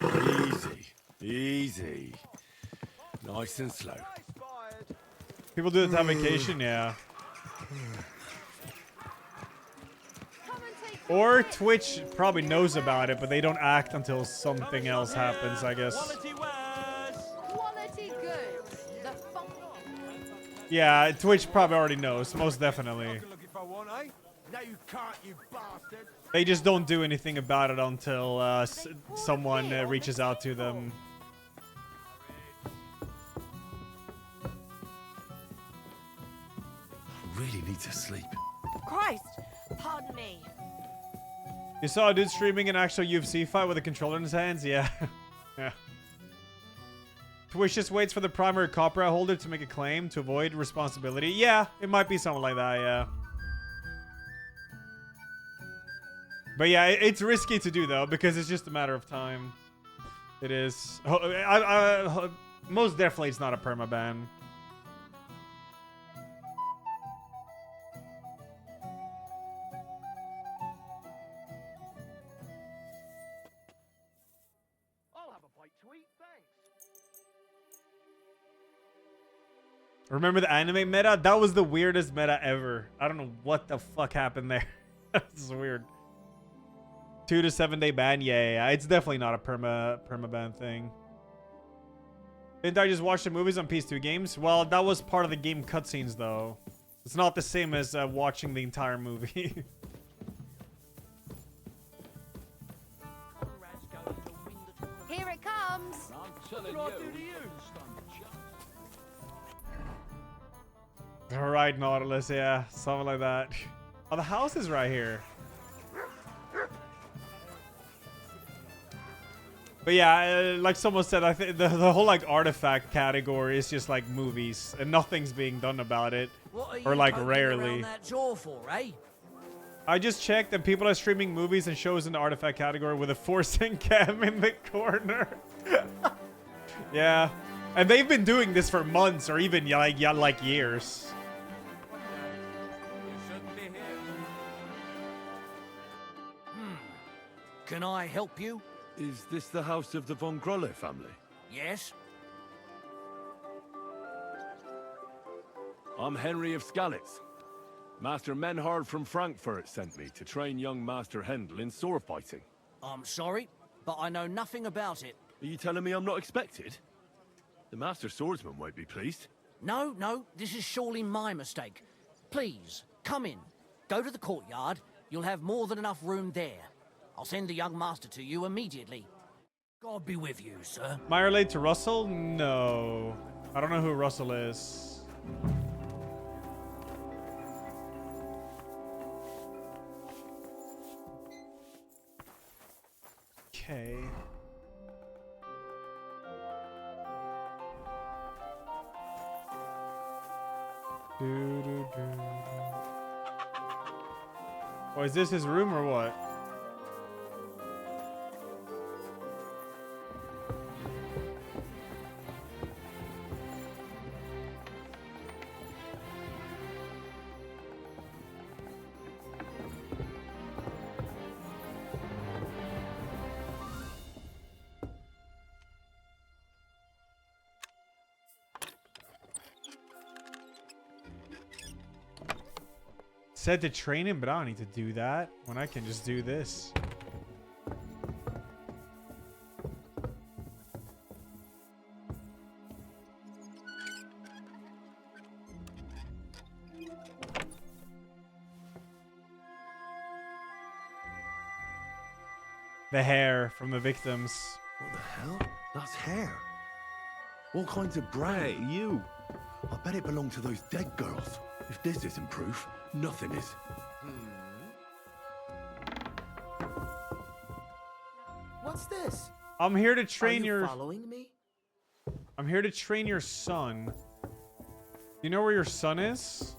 Easy. Easy. Nice and slow. People do it to have vacation, yeah. Or Twitch probably knows about it, but they don't act until something else happens, I guess. Quality goods. The Yeah, Twitch probably already knows, most definitely. No, you can't, you bastard. They just don't do anything about it until someone reaches out to them. Really need to sleep. Christ! Pardon me. You saw a dude streaming an actual UFC fight with a controller in his hands? Yeah. Yeah. Twitch just waits for the primary copyright holder to make a claim to avoid responsibility. Yeah, it might be something like that, yeah. But yeah, it's risky to do though, because it's just a matter of time. It is. Most definitely it's not a permaban. Remember the anime meta? That was the weirdest meta ever. I don't know what the fuck happened there. That's weird. 2 to 7 day ban? Yeah. It's definitely not a permaban thing. Didn't I just watch the movies on PS2 games? Well, that was part of the game cutscenes though. It's not the same as watching the entire movie. Here it comes. Alright, Nautilus, yeah. Something like that. Oh, the house is right here. But yeah, like someone said, I think the whole like artifact category is just like movies, and nothing's being done about it, or like rarely. That jaw for, eh? I just checked, and people are streaming movies and shows in the artifact category with a forcing cam in the corner. Yeah, and they've been doing this for months, or even like years. Can I help you? Is this the house of the Von Grolle family? Yes. I'm Henry of Skalitz. Master Menhard from Frankfurt sent me to train young Master Hendel in sword fighting. I'm sorry, but I know nothing about it. Are you telling me I'm not expected? The Master Swordsman won't be pleased. No, this is surely my mistake. Please, come in. Go to the courtyard, You'll have more than enough room there. I'll send the young master to you immediately. God be with you, sir. Am I related to Russell? No. I don't know who Russell is. Okay. Oh, is this his room or what? Said to train him, but I don't need to do that when I can just do this. The hair from the victims. What the hell? That's hair. All kinds of braid. Hey, you. I bet it belonged to those dead girls. If this isn't proof, nothing is. What's this? I'm here to train Are you your. following me? I'm here to train your son. You know where your son is?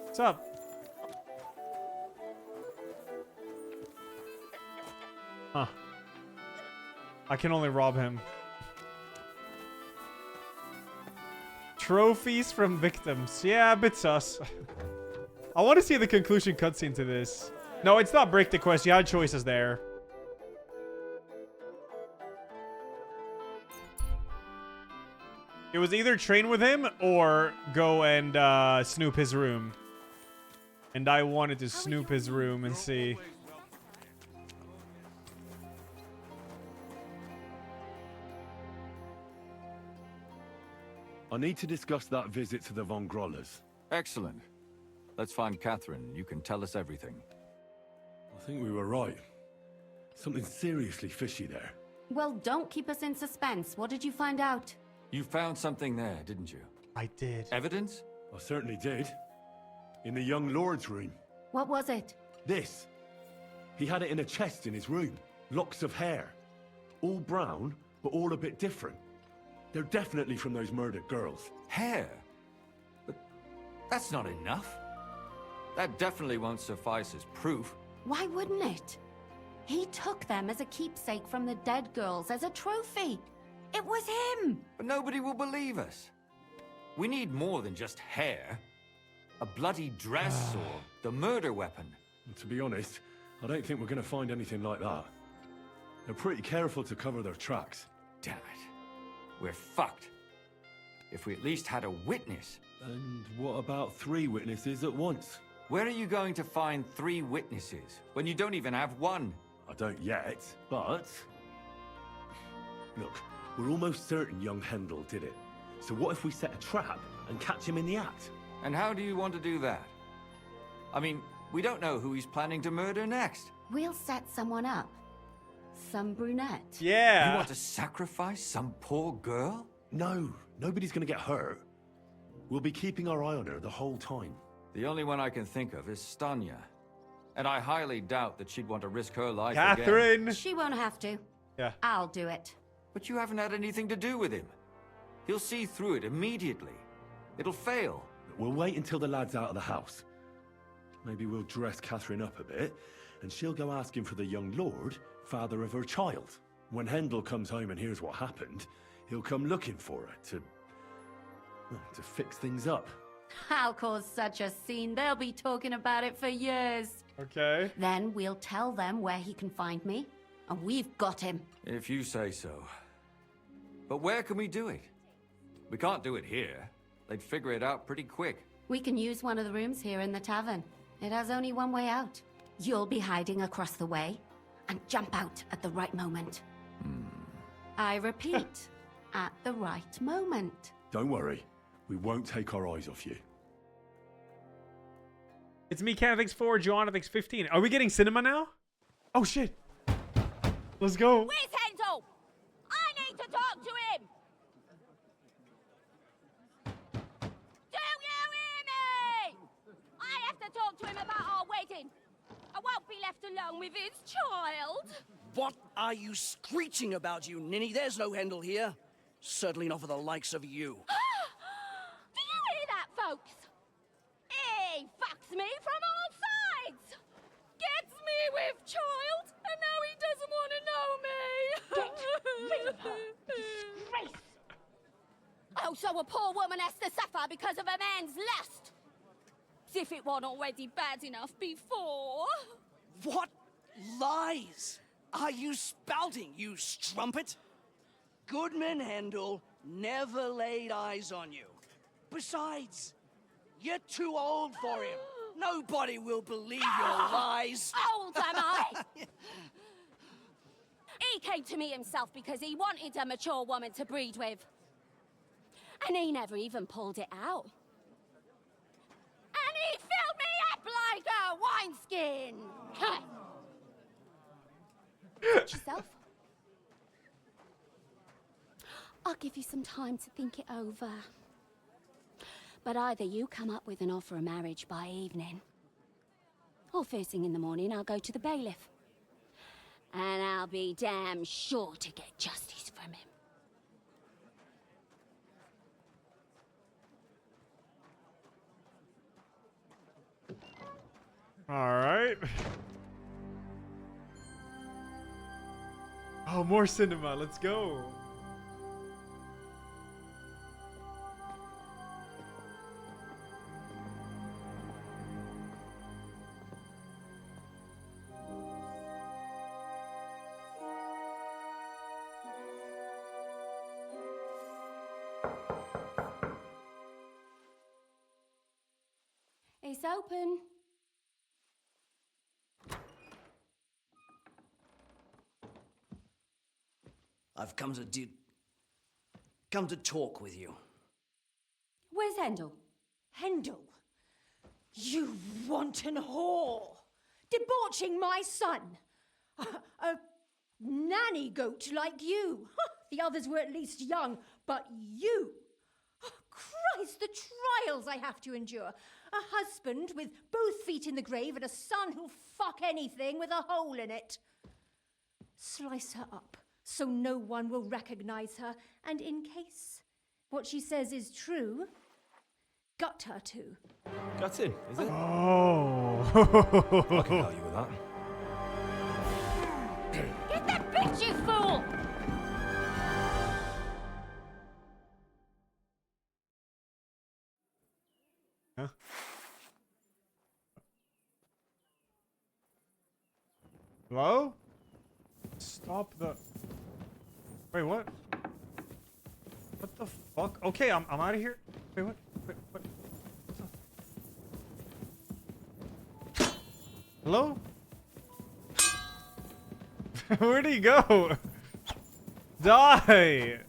What's up? Huh. I can only rob him. Trophies from victims. Yeah, a bit sus. I want to see the conclusion cutscene to this. No, it's not break the quest. You had choices there. It was either train with him or go and snoop his room. And I wanted to snoop his room and see. I need to discuss that visit to the Von Grollers. Excellent. Let's find Catherine. You can tell us everything. I think we were right. Something seriously fishy there. Well, don't keep us in suspense. What did you find out? You found something there, didn't you? I did. Evidence? I certainly did. In the young lord's room. What was it? This. He had it in a chest in his room. Locks of hair. All brown, but all a bit different. They're definitely from those murdered girls. Hair? But that's not enough. That definitely won't suffice as proof. Why wouldn't it? He took them as a keepsake from the dead girls, as a trophy. It was him! But nobody will believe us. We need more than just hair. A bloody dress or the murder weapon. And to be honest, I don't think we're going to find anything like that. They're pretty careful to cover their tracks. Damn it. We're fucked. If we at least had a witness. And what about 3 witnesses at once? Where are you going to find 3 witnesses when you don't even have one? I don't yet, but... Look, we're almost certain young Hendel did it. So what if we set a trap and catch him in the act? And how do you want to do that? I mean, we don't know who he's planning to murder next. We'll set someone up. Some brunette. Yeah. You want to sacrifice some poor girl? No, nobody's gonna get hurt. We'll be keeping our eye on her the whole time. The only one I can think of is Stanya. And I highly doubt that she'd want to risk her life Catherine! again. She won't have to. Yeah. I'll do it. But you haven't had anything to do with him. He'll see through it immediately. It'll fail. We'll wait until the lad's out of the house. Maybe we'll dress Catherine up a bit, and she'll go asking for the young lord, father of her child. When Hendel comes home and hears what happened, he'll come looking for her to fix things up. I'll cause such a scene, they'll be talking about it for years. Okay. Then we'll tell them where he can find me, and we've got him. If you say so. But where can we do it? We can't do it here. They'd figure it out pretty quick. We can use one of the rooms here in the tavern. It has only one way out. You'll be hiding across the way, and jump out at the right moment. I repeat, at the right moment. Don't worry. We won't take our eyes off you. It's me, Ken, thanks 4, Joanna, thanks 15. Are we getting cinema now? Oh, shit. Let's go. Where's Handel? I need to talk to him! Do you hear me? I have to talk to him about our wedding. I won't be left alone with his child. What are you screeching about, you ninny? There's no Handel here. Certainly not for the likes of you. Do you hear that, folks? He fucks me from all sides. Gets me with child, and now he doesn't want to know me. Get rid of her. Disgrace. Oh, so a poor woman has to suffer because of a man's lust. As if it wasn't already bad enough before. What lies are you spouting, you strumpet? Goodman Handel never laid eyes on you. Besides, you're too old for him. Nobody will believe your lies. Old am I? He came to me himself because he wanted a mature woman to breed with. And he never even pulled it out. And he filled me up like a wineskin. Watch yourself. I'll give you some time to think it over. But either you come up with an offer of marriage by evening, or first thing in the morning I'll go to the bailiff. And I'll be damn sure to get justice from him. All right. Oh, more cinema. Let's go. It's open. I've come to talk with you. Where's Handel? Handel? You wanton whore! Debauching my son! A nanny goat like you! The others were at least young, but you! Christ, the trials I have to endure! A husband with both feet in the grave and a son who'll fuck anything with a hole in it. Slice her up so no one will recognize her, and in case what she says is true, gut her too. Gutting, is it? Oh. I can help you with that. Get that bitch, you fool! Huh? Hello? Stop the... Wait, what? What the fuck? Okay, I'm out of here. Wait, what? Wait, what? Hello? Where'd he go? Die!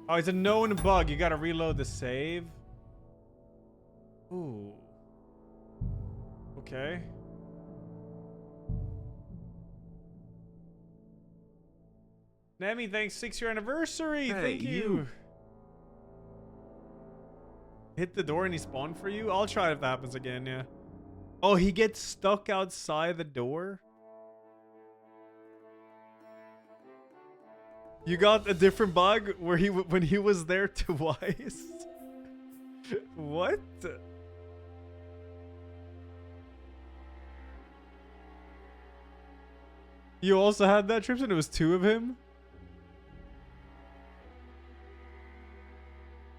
Oh, it's a known bug. You gotta reload the save. Ooh. Okay. Nemi, thanks. 6-year anniversary. Hey, Thank you. Hit the door and he spawned for you? I'll try if that happens again, yeah. Oh, he gets stuck outside the door? You got a different bug where when he was there twice? What? You also had that, Trimson? It was 2 of him?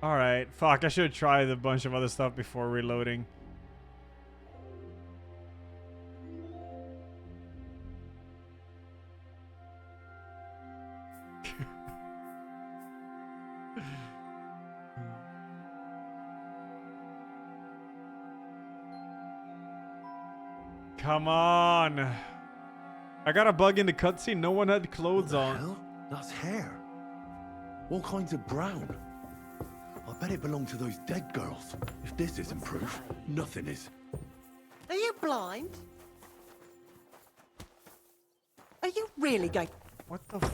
Alright, fuck, I should have tried a bunch of other stuff before reloading. Come on. I got a bug in the cutscene. No one had clothes on. Hell? That's hair. All kinds of brown. I bet it belonged to those dead girls. If this isn't proof, nothing is. Are you blind? Are you really going? What the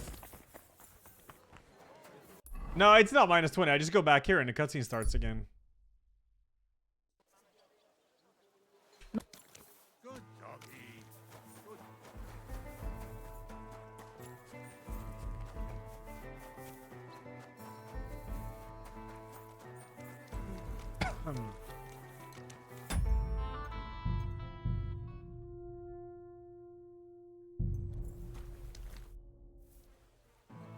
No, it's not minus 20. I just go back here and the cutscene starts again. Good doggy. Good.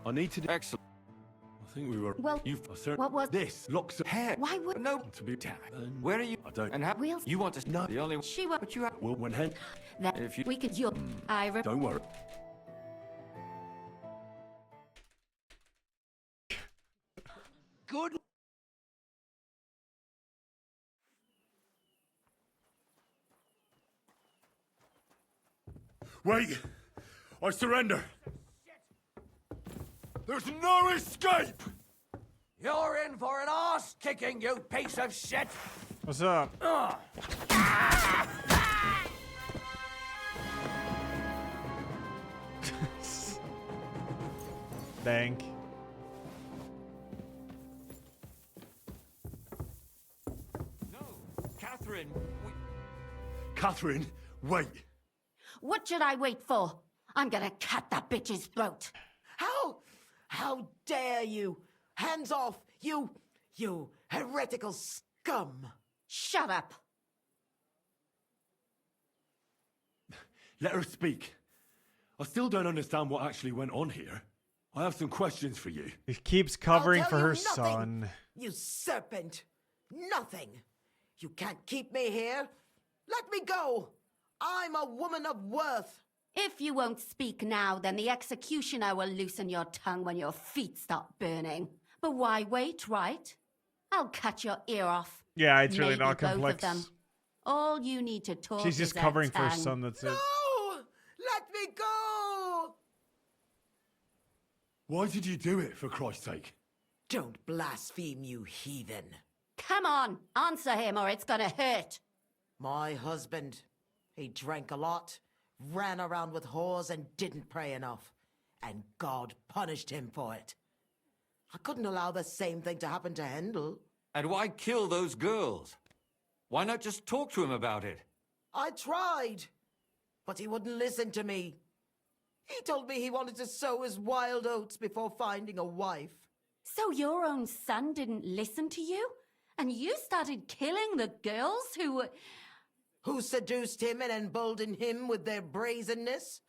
I need to... Excellent. I think we were... Well, You've... what was... This locks... Hair. Why would... No. To be... Damn it. Where are you? I don't... And how? Wheels? You want to... No. The only... She was... But you have... Well, when hen... That If you... we could... You... Don't worry. Good. Wait! I surrender! There's no escape! You're in for an arse kicking, you piece of shit! What's up? Dank. Catherine, Catherine, wait! What should I wait for? I'm gonna cut that bitch's throat. How dare you? Hands off, you heretical scum! Shut up. Let her speak. I still don't understand what actually went on here. I have some questions for you. He keeps covering I'll for tell her you nothing, son. You serpent! Nothing! You can't keep me here! Let me go! I'm a woman of worth! If you won't speak now, then the executioner will loosen your tongue when your feet stop burning. But why wait, right? I'll cut your ear off. Yeah, it's really Maybe not both complex. of them. All you need to talk She's is just that covering for her tongue. son, that's it. No! Let me go! Why did you do it, for Christ's sake? Don't blaspheme, you heathen. Come on, answer him or it's gonna hurt. My husband, he drank a lot, ran around with whores and didn't pray enough. And God punished him for it. I couldn't allow the same thing to happen to Hendel. and why kill those girls? Why not just talk to him about it? I tried, but he wouldn't listen to me. He told me he wanted to sow his wild oats before finding a wife. So your own son didn't listen to you? And you started killing the girls who seduced him and emboldened him with their brazenness?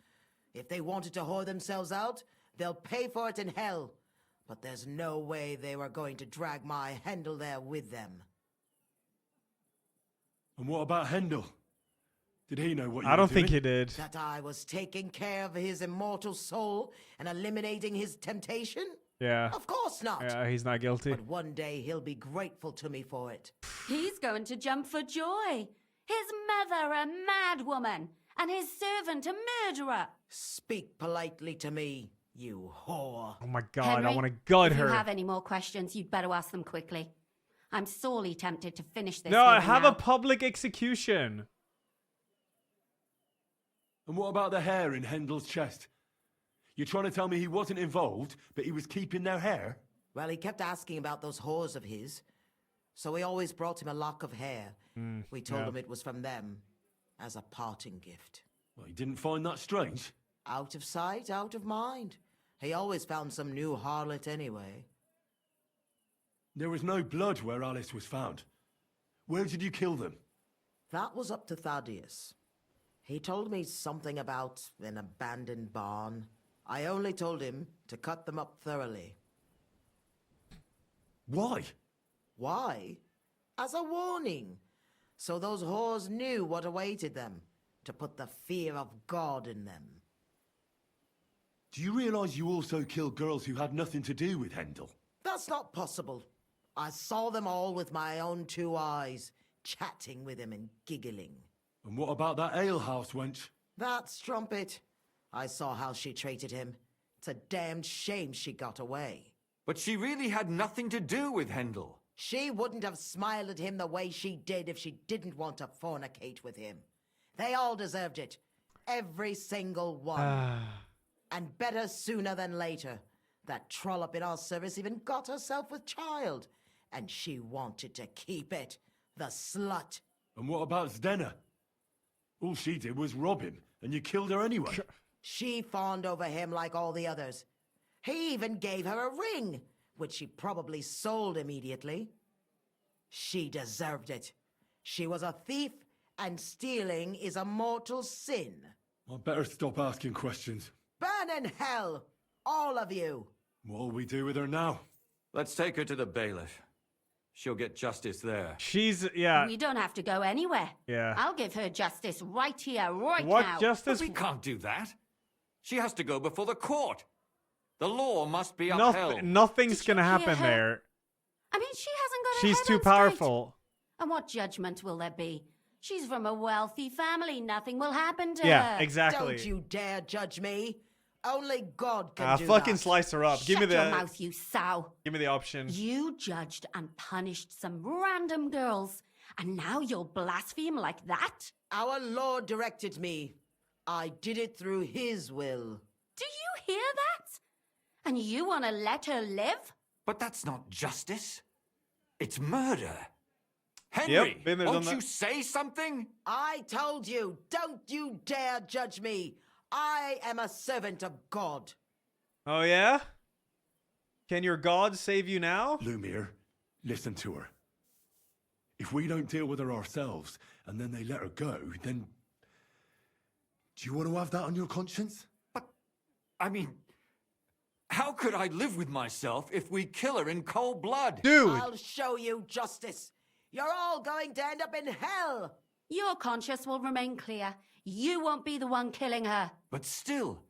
If they wanted to whore themselves out, they'll pay for it in hell. But there's no way they were going to drag my Hendel there with them. And what about Hendel? Did he know what you I were don't think doing? he did. That I was taking care of his immortal soul and eliminating his temptation? Yeah. Of course not. Yeah, he's not guilty. But one day he'll be grateful to me for it. He's going to jump for joy. His mother a mad woman, and his servant a murderer. Speak politely to me, you whore. Oh my god, Henry, I want to gut if her. you have any more questions, you'd better ask them quickly. I'm sorely tempted to finish this. No, hearing have now. a public execution. And what about the hair in Hendel's chest? You're trying to tell me he wasn't involved, but he was keeping their hair? Well, he kept asking about those whores of his. So we always brought him a lock of hair. We told him it was from them, as a parting gift. Well, he didn't find that strange? Out of sight, out of mind. He always found some new harlot anyway. There was no blood where Alice was found. Where did you kill them? That was up to Thaddeus. He told me something about an abandoned barn. I only told him to cut them up thoroughly. Why? Why? As a warning. So those whores knew what awaited them. To put the fear of God in them. Do you realize you also killed girls who had nothing to do with Hendel? That's not possible. I saw them all with my own 2 eyes, chatting with him and giggling. And what about that alehouse wench? That strumpet. I saw how she treated him. It's a damned shame she got away. But she really had nothing to do with Hendel. She wouldn't have smiled at him the way she did if she didn't want to fornicate with him. They all deserved it. Every single one. And better sooner than later. That trollop in our service even got herself with child. And she wanted to keep it. The slut. And what about Zdenna? All she did was rob him, and you killed her anyway. She fawned over him like all the others. He even gave her a ring, which she probably sold immediately. She deserved it. She was a thief, and stealing is a mortal sin. I better stop asking questions. Burn in hell, all of you. What'll we do with her now? Let's take her to the bailiff. She'll get justice there. She's, yeah. We don't have to go anywhere. Yeah. I'll give her justice right here, right What now. justice? But we can't do that. She has to go before the court. The law must be upheld. Nothing's gonna happen her? there. I mean, she hasn't got her She's head too on straight. powerful. And what judgment will there be? She's from a wealthy family. Nothing will happen to her. Yeah, exactly. Don't you dare judge me. Only God can do fucking that. slice her up. Give me Shut the your mouth, you sow. Give me the option. You judged and punished some random girls, and now you'll blaspheme like that? Our Lord directed me. I did it through His will. Do you hear that? And you want to let her live? But that's not justice. It's murder. Henry, Yep, been there, won't done you that. say something? I told you, don't you dare judge me. I am a servant of God. Oh yeah? Can your God save you now? Lumiere, listen to her. If we don't deal with her ourselves, and then they let her go, then... Do you want to have that on your conscience? I mean, how could I live with myself if we kill her in cold blood? Dude! I'll show you justice. You're all going to end up in hell. Your conscience will remain clear. You won't be the one killing her. But still,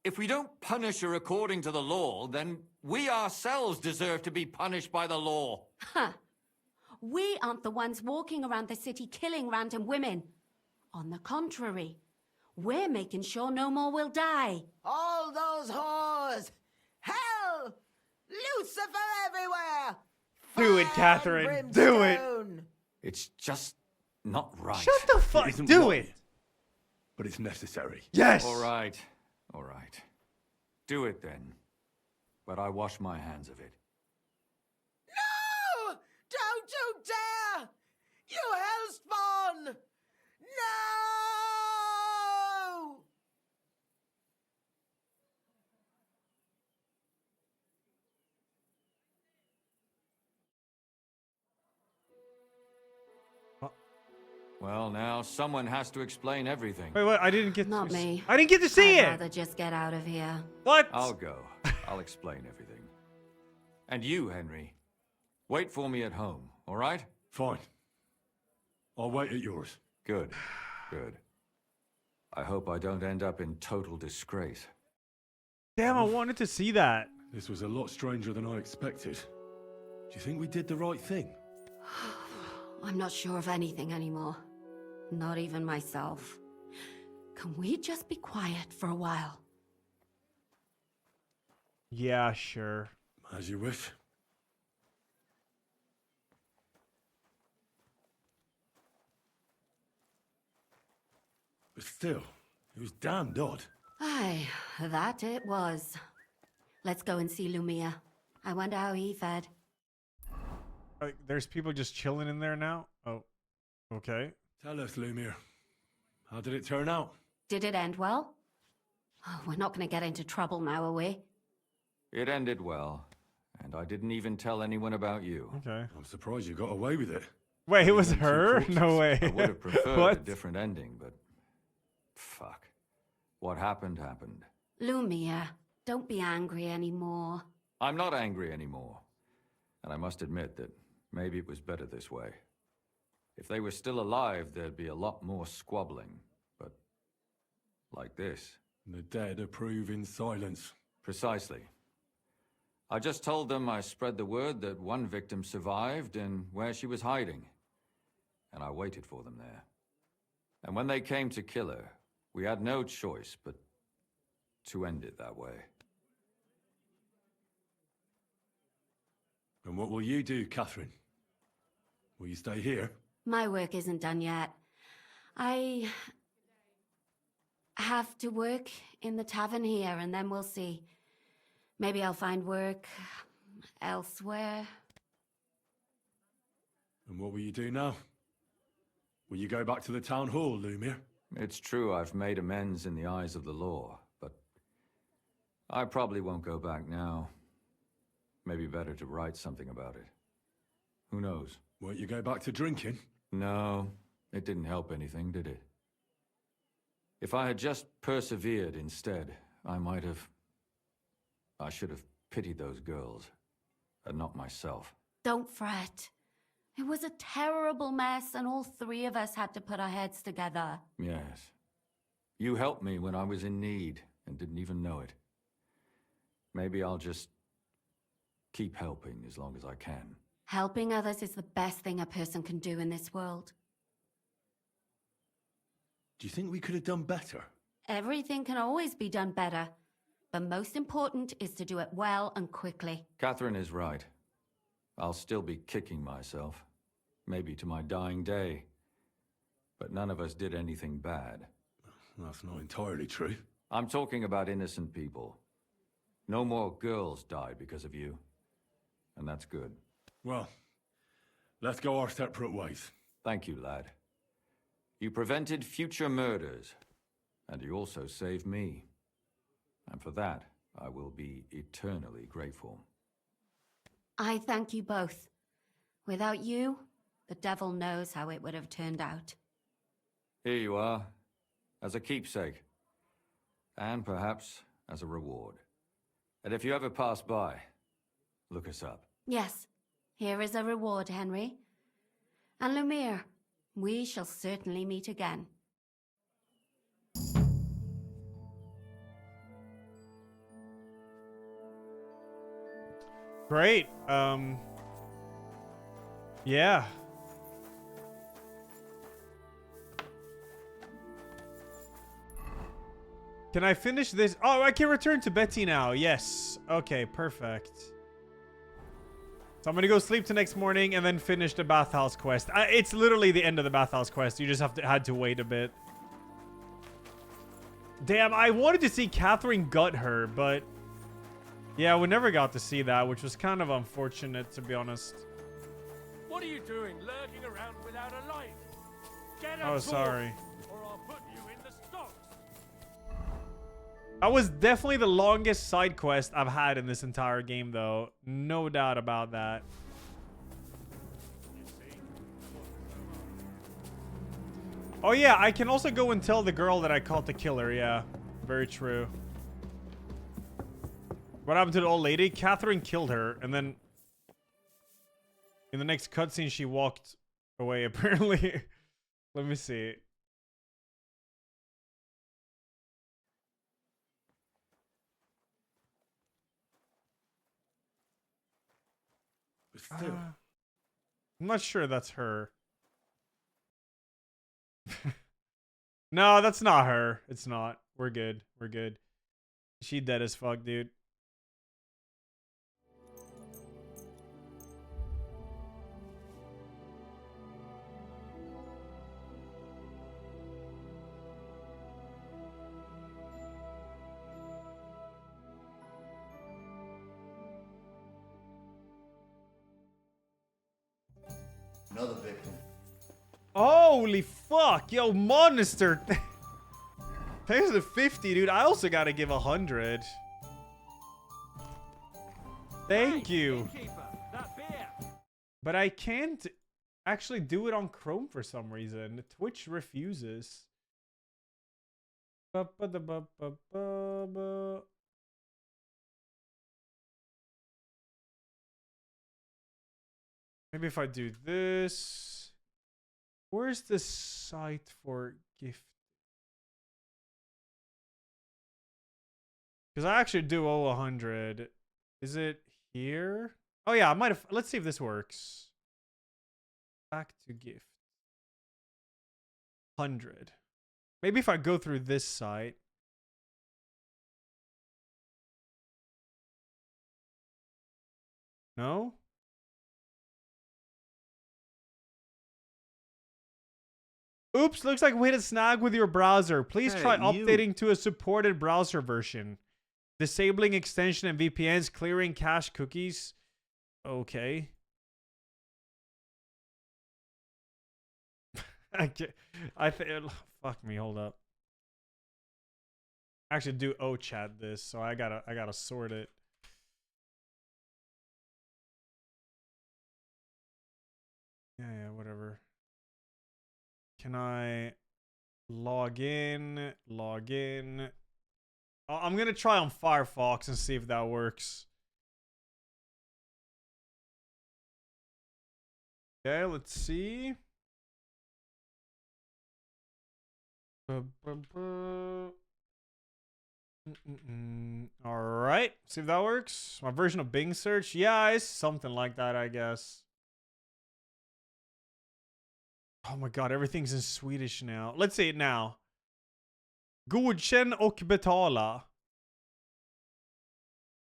if we don't punish her according to the law, then we ourselves deserve to be punished by the law. Huh. We aren't the ones walking around the city killing random women. On the contrary, we're making sure no more will die. All those whores. Hell. Lucifer everywhere. Do it, Catherine. Do it. It's just not right. Shut the fuck. isn't Do right. it. But it's necessary. Yes. All right. All right. Do it then. But I wash my hands of it. No! Don't you dare! You hellspawn! No! Well, now someone has to explain everything. Wait, what? I didn't get Not to me. I didn't get to see I'd it. rather just get out of here. What? I'll go. I'll explain everything. And you, Henry, wait for me at home, all right? Fine. I'll wait at yours. Good. Good. I hope I don't end up in total disgrace. Damn, I wanted to see that. This was a lot stranger than I expected. Do you think we did the right thing? I'm not sure of anything anymore. Not even myself. Can we just be quiet for a while? Yeah, sure. As you wish. But still, it was damned odd. Aye, that it was. Let's go and see Lumia. I wonder how he fared. There's people just chilling in there now? Oh, okay. Tell us, Lumiere. How did it turn out? Did it end well? Oh, we're not going to get into trouble now, are we? It ended well, and I didn't even tell anyone about you. Okay. I'm surprised you got away with it. Wait, it was Even two her? corpses. No way. I would have preferred a What? different ending, but fuck. What happened, happened. Lumia, don't be angry anymore. I'm not angry anymore. And I must admit that maybe it was better this way. If they were still alive, there'd be a lot more squabbling. But like this. The dead approve in silence. Precisely. I just told them I spread the word that one victim survived and where she was hiding. And I waited for them there. And when they came to kill her, we had no choice but to end it that way. And what will you do, Catherine? Will you stay here? My work isn't done yet. I have to work in the tavern here, and then we'll see. Maybe I'll find work elsewhere. And what will you do now? Will you go back to the town hall, Lumiere? It's true I've made amends in the eyes of the law, but I probably won't go back now. Maybe better to write something about it. Who knows? Won't you go back to drinking? No, it didn't help anything, did it? If I had just persevered instead, I should have pitied those girls, and not myself. Don't fret. It was a terrible mess, and all three of us had to put our heads together. Yes. You helped me when I was in need, and didn't even know it. Maybe I'll just keep helping as long as I can. Helping others is the best thing a person can do in this world. Do you think we could have done better? Everything can always be done better, but most important is to do it well and quickly. Catherine is right. I'll still be kicking myself, maybe to my dying day. But none of us did anything bad. That's not entirely true. I'm talking about innocent people. No more girls died because of you. And that's good. Well, let's go our separate ways. Thank you, lad. You prevented future murders, and you also saved me. And for that, I will be eternally grateful. I thank you both. Without you, the devil knows how it would have turned out. Here you are, as a keepsake. And perhaps as a reward. And if you ever pass by, look us up. Yes, here is a reward, Henry. And Lumiere, we shall certainly meet again. Great. Yeah. Can I finish this? Oh, I can return to Betty now. Yes. Okay, perfect. So I'm gonna go sleep till next morning and then finish the Bathhouse quest. It's literally the end of the Bathhouse quest. You just had to wait a bit. Damn, I wanted to see Catherine gut her, but yeah, we never got to see that, which was kind of unfortunate, to be honest. What are you doing, lurking around without a light? Get a Oh, torch, sorry. or I'll put you in the stocks. That was definitely the longest side quest I've had in this entire game, though. No doubt about that. Oh, yeah, I can also go and tell the girl that I caught the killer. Yeah, very true. What happened to the old lady? Catherine killed her, and then in the next cutscene, she walked away, apparently. Let me see. But still. I'm not sure that's her. No, that's not her. It's not. We're good. We're good. She dead as fuck, dude. Another victim. Holy fuck, yo, monster. There's a 50, dude. I also gotta give 100. Thank you. But I can't actually do it on Chrome for some reason. Twitch refuses. Maybe if I do this. Where's the site for gift? Because I actually do owe 100. Is it here? Oh yeah, I might have. Let's see if this works. Back to gift. 100. Maybe if I go through this site. No? Oops, looks like we hit a snag with your browser. Please Hey, try you. updating to a supported browser version. Disabling extension and VPNs, clearing cache cookies. Okay. Fuck me, hold up. Actually do chat this, so I gotta sort it. Yeah, whatever. Can I log in? Log in. I'm gonna try on Firefox and see if that works. Okay, let's see. All right, see if that works. My version of Bing search, yeah, it's something like that, I guess. Oh my god, everything's in Swedish now. Let's see it now. Godkänn och betala.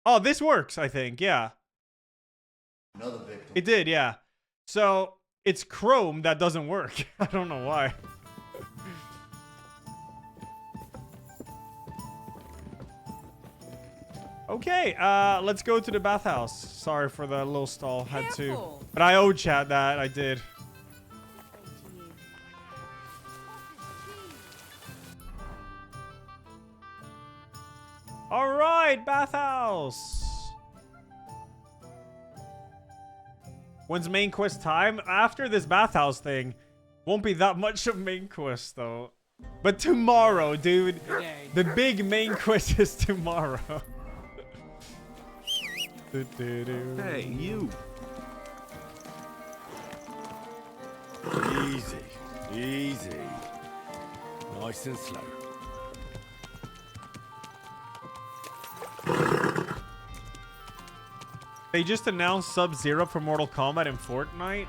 Oh, this works, I think, yeah. Another victim. It did, yeah. So, it's Chrome that doesn't work. I don't know why. Okay, let's go to the bathhouse. Sorry for the little stall. Had to. But I chat that. I did. All right, bathhouse. When's main quest time? After this bathhouse thing, won't be that much of main quest though. But tomorrow, dude, the big main quest is tomorrow. Hey, you. Easy, easy. Nice and slow. They just announced Sub-Zero for Mortal Kombat in Fortnite.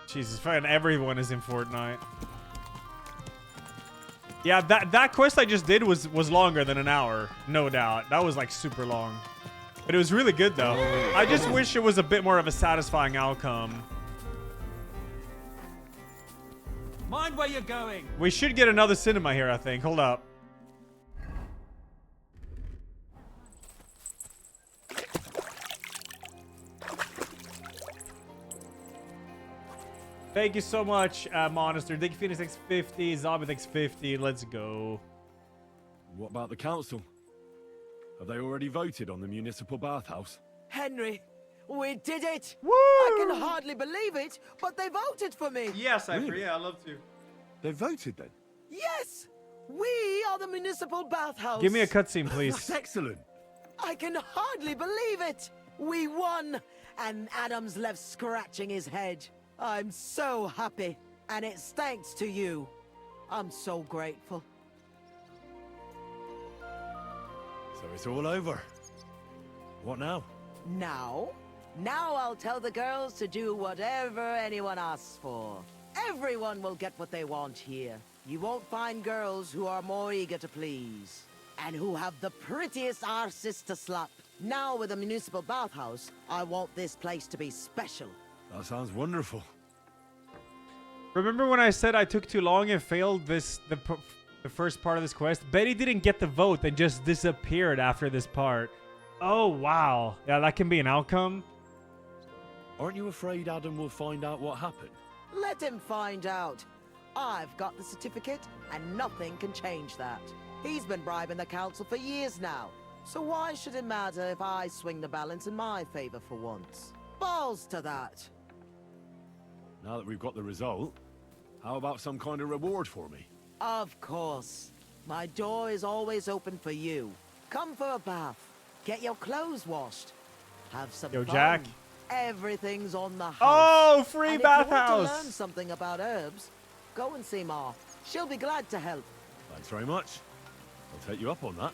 Jesus, fucking everyone is in Fortnite. Yeah, that quest I just did was longer than an hour, no doubt. That was like super long. But it was really good though. I just wish it was a bit more of a satisfying outcome. Mind where you're going. We should get another cinema here, I think. Hold up. Thank you so much, Monster. Dick Phoenix X50, Zombie X50. Let's go. What about the council? Have they already voted on the municipal bathhouse? Henry, we did it! Woo! I can hardly believe it, but they voted for me! Yes, Really? yeah, I love to. They voted then? Yes! We are the municipal bathhouse! Give me a cutscene, please. That's excellent! I can hardly believe it! We won! And Adam's left scratching his head. I'm so happy, and it's thanks to you. I'm so grateful. So it's all over. What now? Now I'll tell the girls to do whatever anyone asks for. Everyone will get what they want here. You won't find girls who are more eager to please. And who have the prettiest arses to slap. Now with the municipal bathhouse, I want this place to be special. That sounds wonderful. Remember when I said I took too long and failed the first part of this quest? Betty didn't get the vote and just disappeared after this part. Oh, wow. Yeah, that can be an outcome. Aren't you afraid Adam will find out what happened? Let him find out. I've got the certificate, and nothing can change that. He's been bribing the council for years now. So why should it matter if I swing the balance in my favor for once? Balls to that. Now that we've got the result, how about some kind of reward for me? Of course. My door is always open for you. Come for a bath. Get your clothes washed. Have some Yo, fun. Jack. Everything's on the house. Oh, free and bathhouse. If you want to learn something about herbs, go and see Ma. She'll be glad to help. Thanks very much. I'll take you up on that.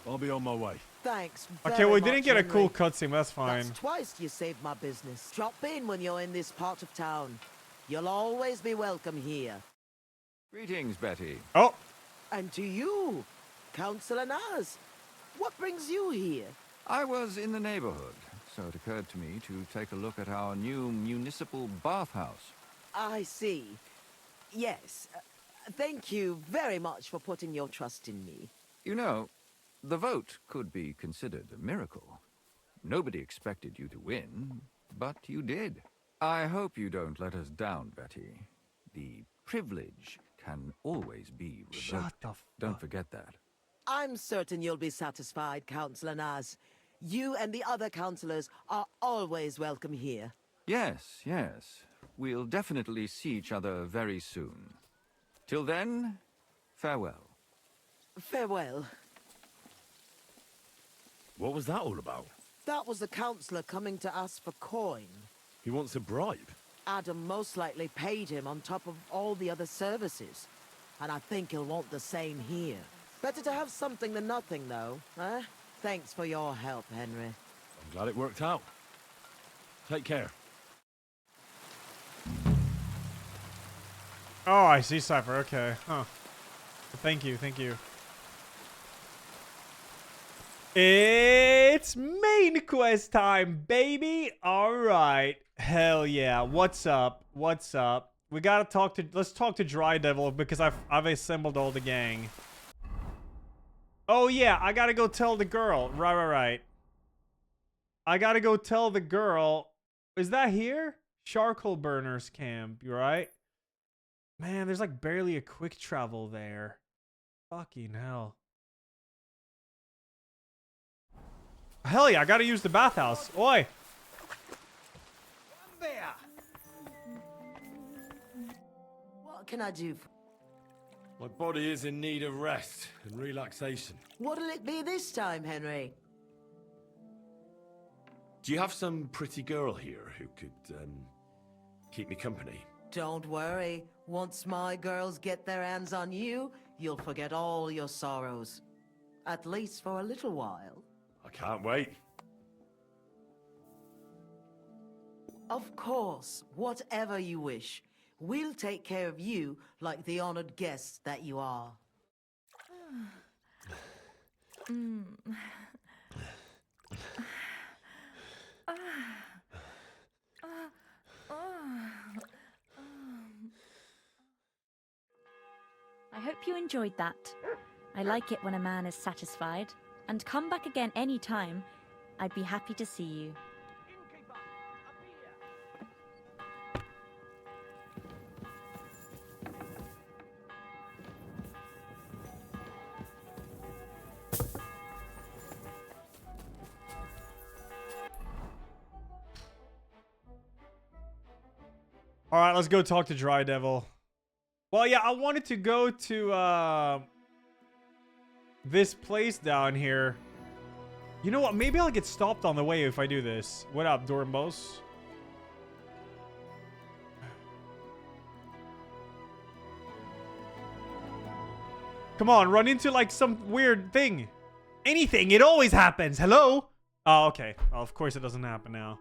I'll be on my way. Thanks Okay, very we much, didn't get a Henry. cool cutscene. That's fine. That's twice you saved my business. Drop in when you're in this part of town. You'll always be welcome here. Greetings, Betty. Oh. And to you, Councillor Naz. What brings you here? I was in the neighborhood, so it occurred to me to take a look at our new municipal bathhouse. I see. Yes. Thank you very much for putting your trust in me. You know, the vote could be considered a miracle. Nobody expected you to win, but you did. I hope you don't let us down, Betty. The privilege can always be revoked. Shut the fuck. Don't forget that. I'm certain you'll be satisfied, Councillor Naz. You and the other councillors are always welcome here. Yes, yes. We'll definitely see each other very soon. Till then, farewell. Farewell. What was that all about? That was the councillor coming to ask for coin. He wants a bribe. Adam most likely paid him on top of all the other services. And I think he'll want the same here. Better to have something than nothing, though, eh? Thanks for your help, Henry. I'm glad it worked out. Take care. Oh, I see, Cypher. Okay. Huh. Thank you. Thank you. It's main quest time, baby. All right. Hell yeah. What's up? What's up? We gotta talk to... Let's talk to Dry Devil because I've assembled all the gang. Oh, yeah. I gotta go tell the girl. Right. I gotta go tell the girl... Is that here? Charcoal Burners Camp. You right? Man, there's like barely a quick travel there. Fucking hell. Hell yeah, I gotta use the bathhouse. Oi! There. What can I do? My body is in need of rest and relaxation. What'll it be this time, Henry? Do you have some pretty girl here who could, keep me company? Don't worry. Once my girls get their hands on you, you'll forget all your sorrows. At least for a little while. I can't wait. Of course, whatever you wish. We'll take care of you like the honored guests that you are. I hope you enjoyed that. I like it when a man is satisfied. And come back again any time. I'd be happy to see you. All right, let's go talk to Dry Devil. Well, yeah, I wanted to go to this place down here. You know what? Maybe I'll get stopped on the way if I do this. What up, Dormos? Come on, run into like some weird thing. Anything, it always happens. Hello? Oh, okay. Well, of course it doesn't happen now.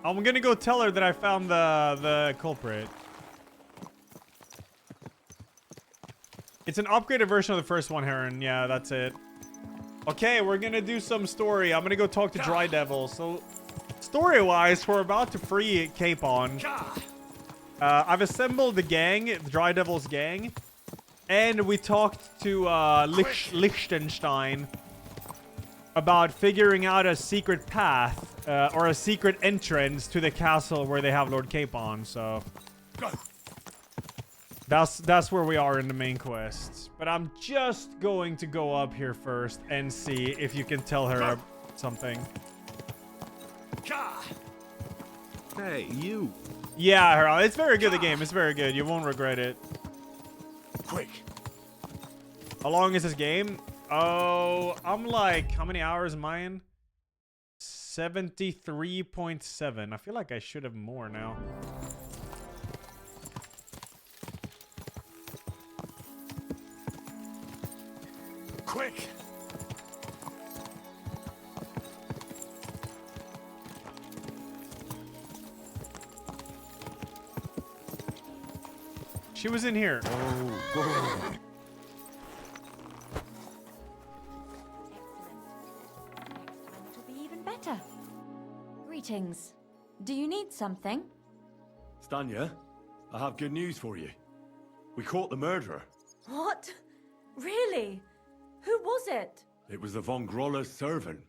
I'm gonna go tell her that I found the culprit. It's an upgraded version of the first one, Heron. Yeah, that's it. Okay, we're gonna do some story. I'm gonna go talk to Dry Devil. So, story-wise, we're about to free Capon. I've assembled the gang, the Dry Devil's gang. And we talked to Liechtenstein about figuring out a secret path. Or a secret entrance to the castle where they have Lord Capon, so... That's where we are in the main quest. But I'm just going to go up here first and see if you can tell her something. Hey, you. Yeah, Harold, it's very good, the game. It's very good. You won't regret it. Quick. How long is this game? Oh, I'm like... How many hours am I in? 73.7. I feel like I should have more now. Quick! She was in here. Excellent. better. Greetings. Do you need something? Stanya, I have good news for you. We caught the murderer. What? Really? Who was it? It was the von Groller's servant.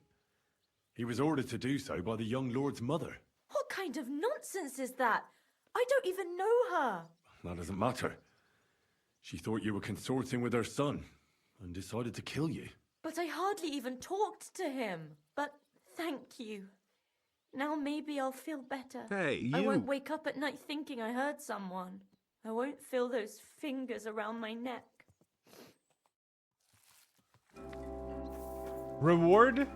He was ordered to do so by the young lord's mother. What kind of nonsense is that? I don't even know her. That doesn't matter. She thought you were consorting with her son and decided to kill you. But I hardly even talked to him. But thank you. Now maybe I'll feel better. Hey, I you! won't wake up at night thinking I hurt someone. I won't feel those fingers around my neck. Reward?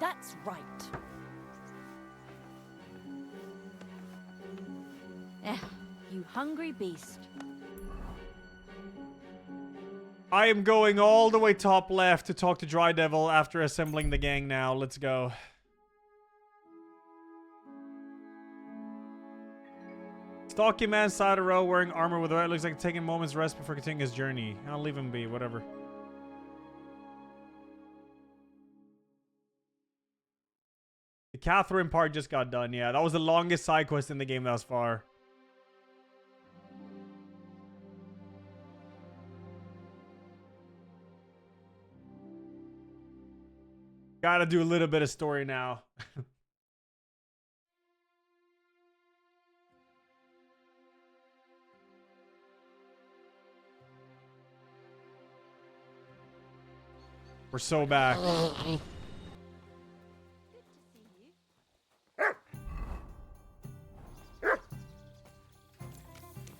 That's right. You hungry beast. I am going all the way top left to talk to Dry Devil after assembling the gang now. Let's go. Stalky man side of row wearing armor with what looks like taking a moment's rest before continuing his journey. I'll leave him be, whatever. The Catherine part just got done, yeah. That was the longest side quest in the game thus far. Gotta do a little bit of story now. We're so back.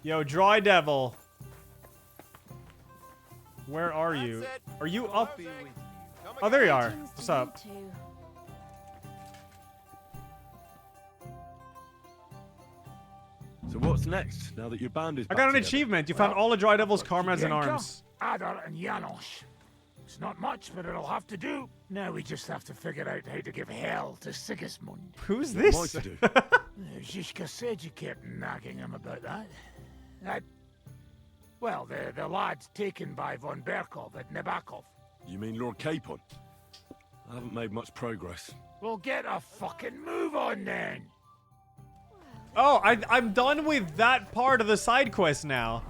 Yo, Dry Devil. Where are you? Are you up? Oh, there you are. What's up? So what's next, now that your band is I back got an together? achievement. You found all of Dry Devil's comrades in arms. Adar and Janos. It's not much, but it'll have to do. Now we just have to figure out how to give hell to Sigismund. Who's this? Zizka said you kept nagging him about that. Well, the lad's taken by von Berkov at Nebakov. You mean Lord Capon? I haven't made much progress. Well, get a fucking move on then. Oh, I'm done with that part of the side quest now.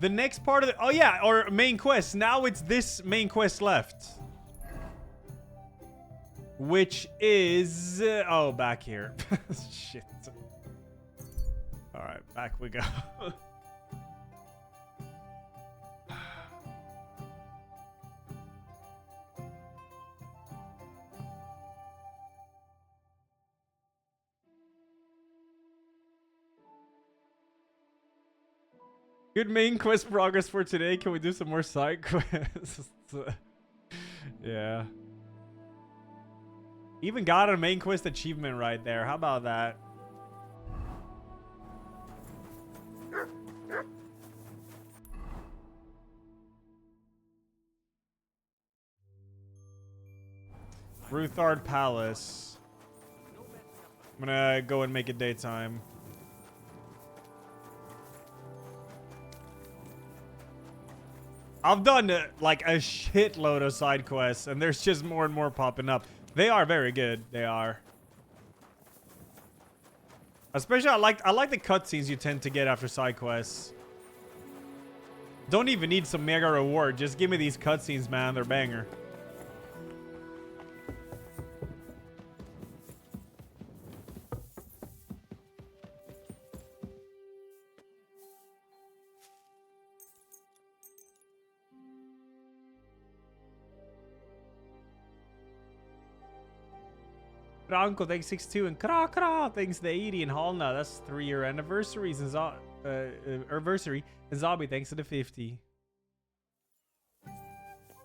The next part of the... Oh, yeah, or main quest. Now it's this main quest left. Which is... oh, back here. Shit. Alright, back we go. Good main quest progress for today. Can we do some more side quests? Yeah. Even got a main quest achievement right there. How about that? Ruthard Palace. I'm gonna go and make it daytime. I've done like a shitload of side quests, and there's just more and more popping up. They are very good. They are. Especially, I like the cutscenes you tend to get after side quests. Don't even need some mega reward. Just give me these cutscenes, man. They're banger. Franco, thanks 62, and Kra thanks the 80, and Halna, that's 3-year anniversaries, and anniversary, and Zombie, thanks to the 50.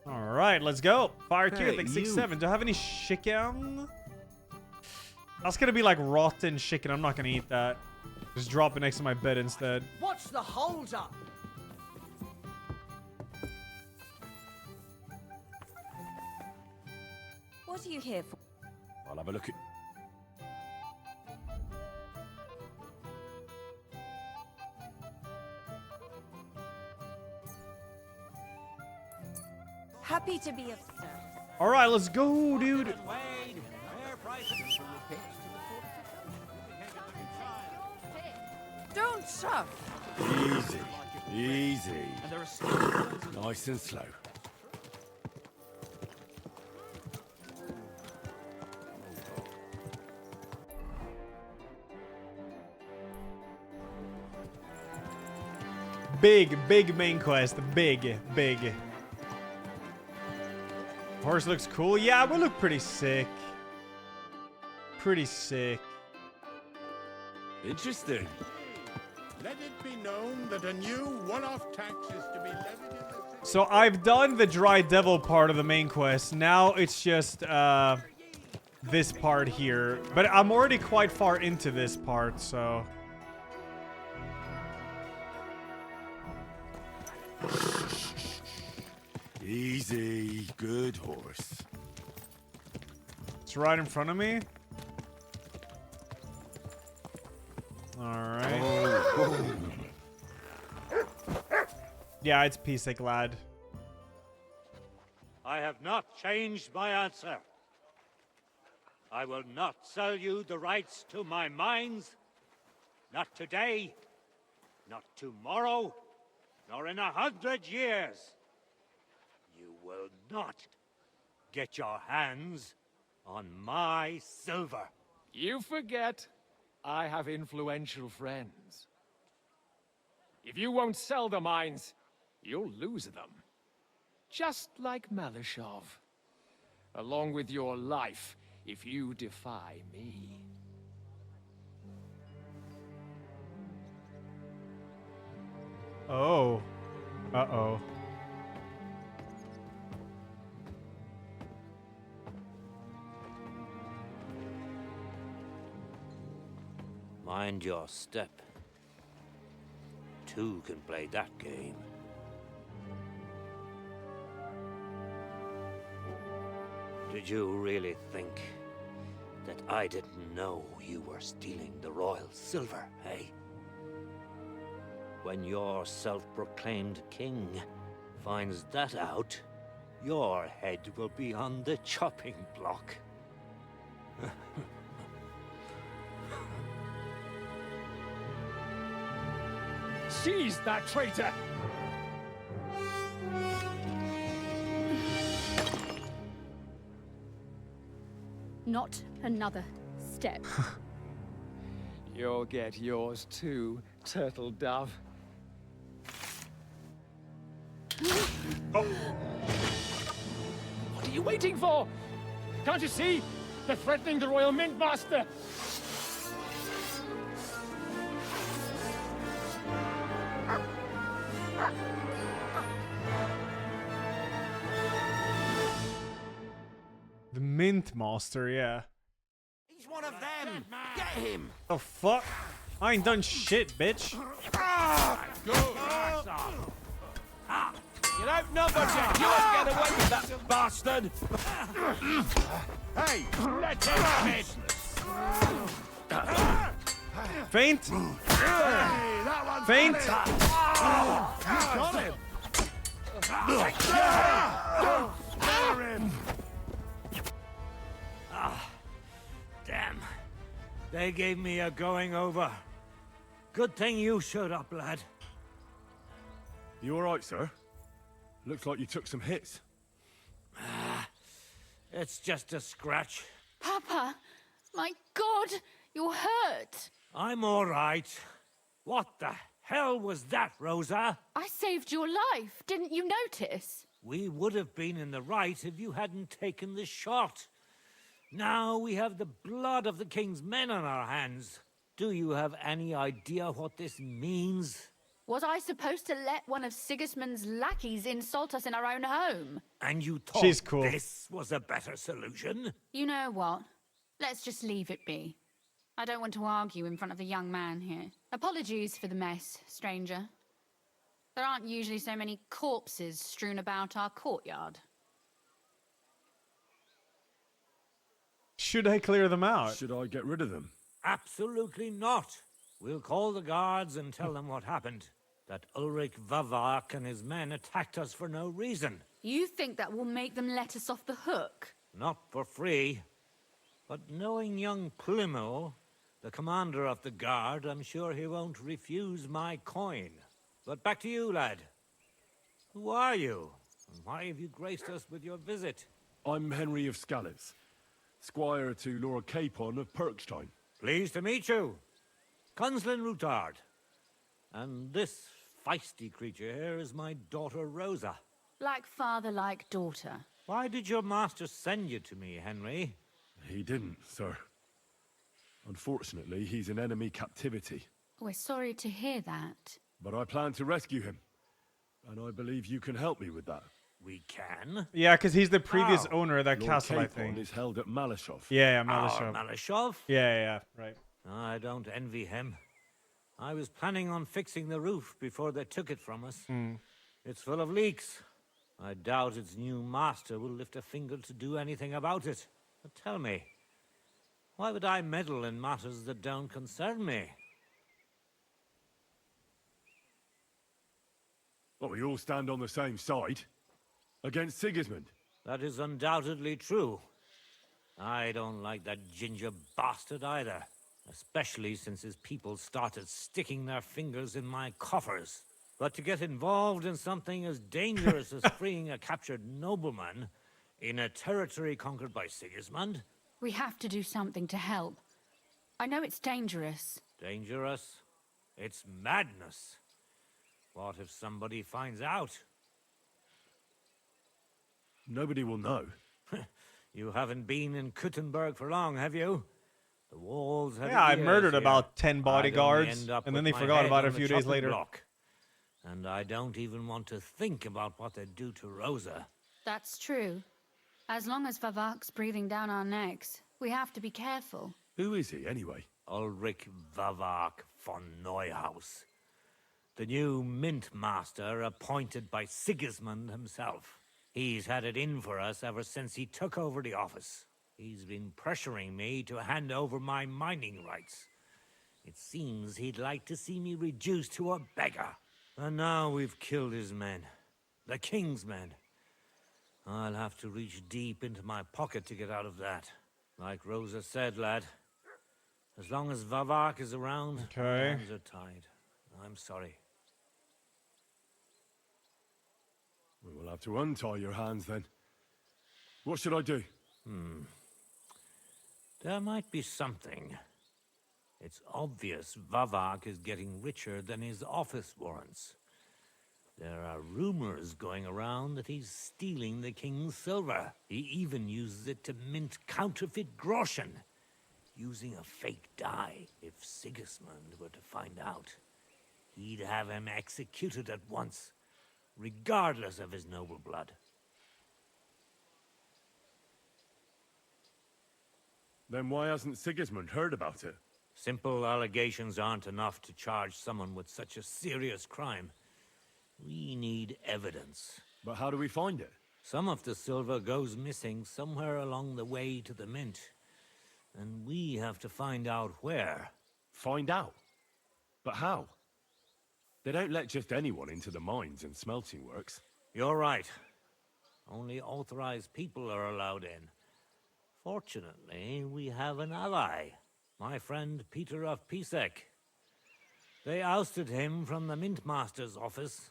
All right, let's go. Fire Q, thanks 67. Do I have any chicken? That's gonna be like rotten chicken. I'm not gonna eat that. Just drop it next to my bed instead. What's the hold up? What are you here for? I'll have a look at... Happy to be of service. All right, let's go, dude. Don't shove. Easy, easy. Nice and slow. Big main quest. Big. Horse looks cool. Yeah, it would look pretty sick. Pretty sick. Interesting. Let it be known that a new one-off tax is to be levied in the city. So I've done the Dry Devil part of the main quest. Now it's just this part here. But I'm already quite far into this part, so... Easy, good horse. It's right in front of me. Alright. Yeah, it's Pisek, lad. I have not changed my answer. I will not sell you the rights to my mines. Not today, not tomorrow, nor in 100 years. You will not get your hands on my silver. You forget I have influential friends. If you won't sell the mines, you'll lose them. Just like Malishov. Along with your life, if you defy me. Oh. Uh-oh. Mind your step. Two can play that game. Did you really think that I didn't know you were stealing the royal silver, eh? When your self-proclaimed king finds that out, your head will be on the chopping block. Seize that traitor! Not another step. You'll get yours too, turtle dove. What are you waiting for? Can't you see? They're threatening the Royal Mint Master! The Mint Master, yeah. He's one of them. Get him. The fuck? I ain't done shit, bitch. You're outnumbered, Jack. You won't get away with that, bastard. Hey, Let him finish. Faint? Hey, that one's Faint? got him. Spare him. Damn. They gave me a going over. Good thing you showed up, lad. You alright, sir? Looks like you took some hits. It's just a scratch. Papa, my God, you're hurt. I'm all right. What the hell was that, Rosa? I saved your life. Didn't you notice? We would have been in the right if you hadn't taken the shot. Now we have the blood of the king's men on our hands. Do you have any idea what this means? Was I supposed to let one of Sigismund's lackeys insult us in our own home? And you thought She's cool. this was a better solution? You know what? Let's just leave it be. I don't want to argue in front of the young man here. Apologies for the mess, stranger. There aren't usually so many corpses strewn about our courtyard. Should I clear them out? Should I get rid of them? Absolutely not. We'll call the guards and tell them what happened. That Ulrich Vavak and his men attacked us for no reason. You think that will make them let us off the hook? Not for free. But knowing young Plymouth, the commander of the guard, I'm sure he won't refuse my coin. But back to you, lad. Who are you? And why have you graced us with your visit? I'm Henry of Scallops, squire to Lord Capon of Perkstein. Pleased to meet you. Conslin Routard. And this feisty creature here is my daughter Rosa. Like father, like daughter. Why did your master send you to me, Henry? He didn't, sir. Unfortunately, he's in enemy captivity. We're sorry to hear that. But I plan to rescue him. And I believe you can help me with that. We can? Yeah, because he's the previous How? owner of that Lord castle, I Capon think. is held at Malashov. Yeah, Malashov. Malashov? Yeah, right. I don't envy him. I was planning on fixing the roof before they took it from us. It's full of leaks. I doubt its new master will lift a finger to do anything about it. But tell me, why would I meddle in matters that don't concern me? But we all stand on the same side. Against Sigismund. That is undoubtedly true. I don't like that ginger bastard either. Especially since his people started sticking their fingers in my coffers. But to get involved in something as dangerous as freeing a captured nobleman in a territory conquered by Sigismund? We have to do something to help. I know it's dangerous. Dangerous? It's madness. What if somebody finds out? Nobody will know. You haven't been in Kuttenberg for long, have you? The walls have Yeah, I murdered about 10 bodyguards, and then they forgot about it a few days later. And I don't even want to think about what they'd do to Rosa. That's true. As long as Vavak's breathing down our necks, we have to be careful. Who is he, anyway? Ulrich Vavak von Neuhaus. The new mint master appointed by Sigismund himself. He's had it in for us ever since he took over the office. He's been pressuring me to hand over my mining rights. It seems he'd like to see me reduced to a beggar. And now we've killed his men. The king's men. I'll have to reach deep into my pocket to get out of that. Like Rosa said, lad. As long as Vavak is around, my hands are tied. I'm sorry. We will have to untie your hands then. What should I do? There might be something. It's obvious Vavak is getting richer than his office warrants. There are rumors going around that he's stealing the king's silver. He even uses it to mint counterfeit groschen, using a fake die. If Sigismund were to find out, he'd have him executed at once, regardless of his noble blood. Then why hasn't Sigismund heard about it? Simple allegations aren't enough to charge someone with such a serious crime. We need evidence. But how do we find it? Some of the silver goes missing somewhere along the way to the mint. And we have to find out where. Find out? But how? They don't let just anyone into the mines and smelting works. You're right. Only authorized people are allowed in. Fortunately, we have an ally. My friend Peter of Pisek. They ousted him from the Mint Master's office,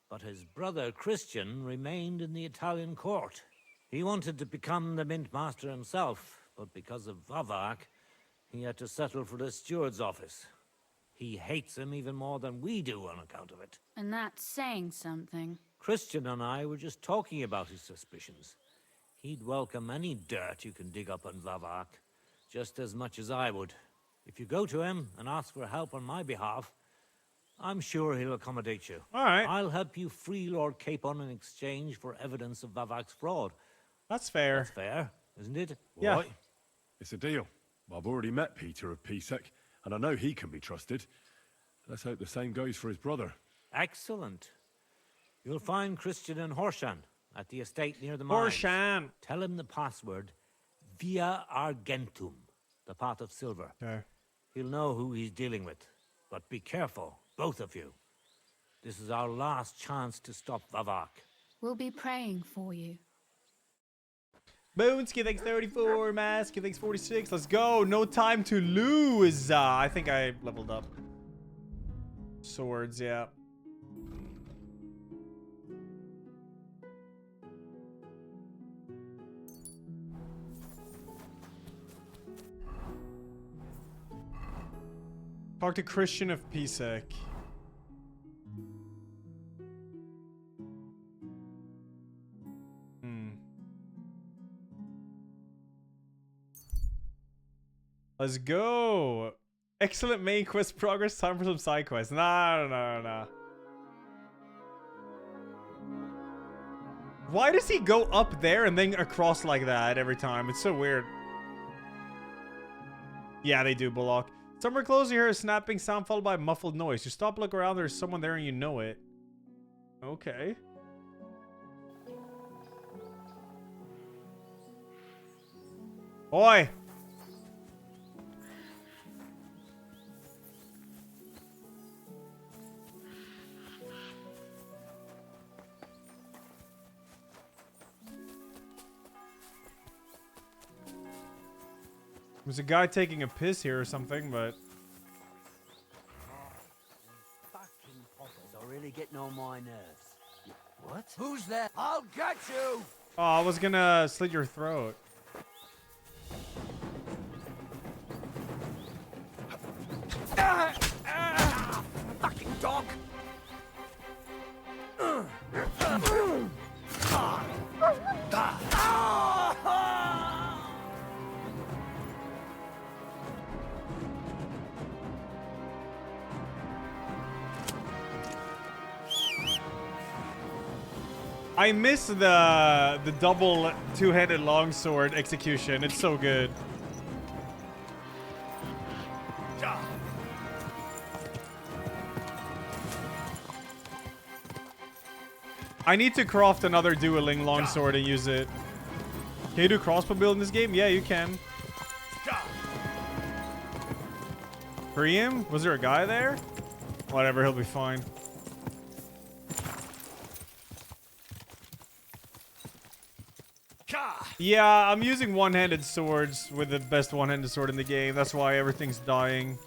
but his brother Christian remained in the Italian court. He wanted to become the Mint Master himself, but because of Vavak, he had to settle for the steward's office. He hates him even more than we do on account of it. And that's saying something. Christian and I were just talking about his suspicions. He'd welcome any dirt you can dig up on Vavak, just as much as I would. If you go to him and ask for help on my behalf, I'm sure he'll accommodate you. All right. I'll help you free Lord Capon in exchange for evidence of Vavak's fraud. That's fair. That's fair, isn't it? Yeah. Right. It's a deal. I've already met Peter of Pisek, and I know he can be trusted. Let's hope the same goes for his brother. Excellent. You'll find Christian and Horshan at the estate near the mines. Horshan! Tell him the password, Via Argentum, the pot of silver. Okay. He'll know who he's dealing with. But be careful, both of you. This is our last chance to stop Vavak. We'll be praying for you. Boonsky, thanks 34. Masky, thanks 46. Let's go. No time to lose. I think I leveled up. Swords, yeah. Talk to Christian of Pisek. Let's go. Excellent main quest progress. Time for some side quests. Nah. Why does he go up there and then across like that every time? It's so weird. Yeah, they do, Bullock. Somewhere close, you hear a snapping sound followed by a muffled noise. You stop, look around, there's someone there and you know it. Okay. Oi! There's a guy taking a piss here or something, but... Fucking poppers are really getting on my nerves. What? Who's there? I'll get you! Oh, I was gonna slit your throat. Fucking dog! I miss the double two-handed longsword execution. It's so good. I need to craft another dueling longsword and use it. Can you do crossbow build in this game? Yeah, you can. Free him? Was there a guy there? Whatever, he'll be fine. Yeah, I'm using one-handed swords with the best one-handed sword in the game. That's why everything's dying.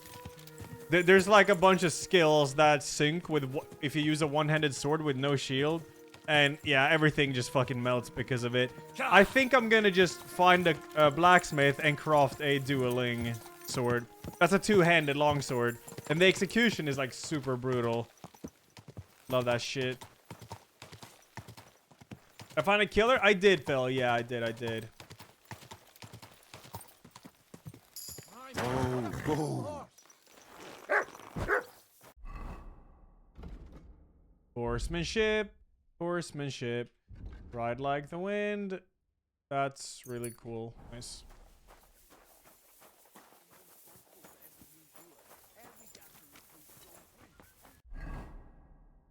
There's like a bunch of skills that sync with if you use a one-handed sword with no shield. And yeah, everything just fucking melts because of it. I think I'm gonna just find a blacksmith and craft a dueling sword. That's a two-handed longsword. And the execution is like super brutal. Love that shit. I find a killer? I did, Phil. Yeah, I did. Oh. Horsemanship. Ride like the wind. That's really cool. Nice.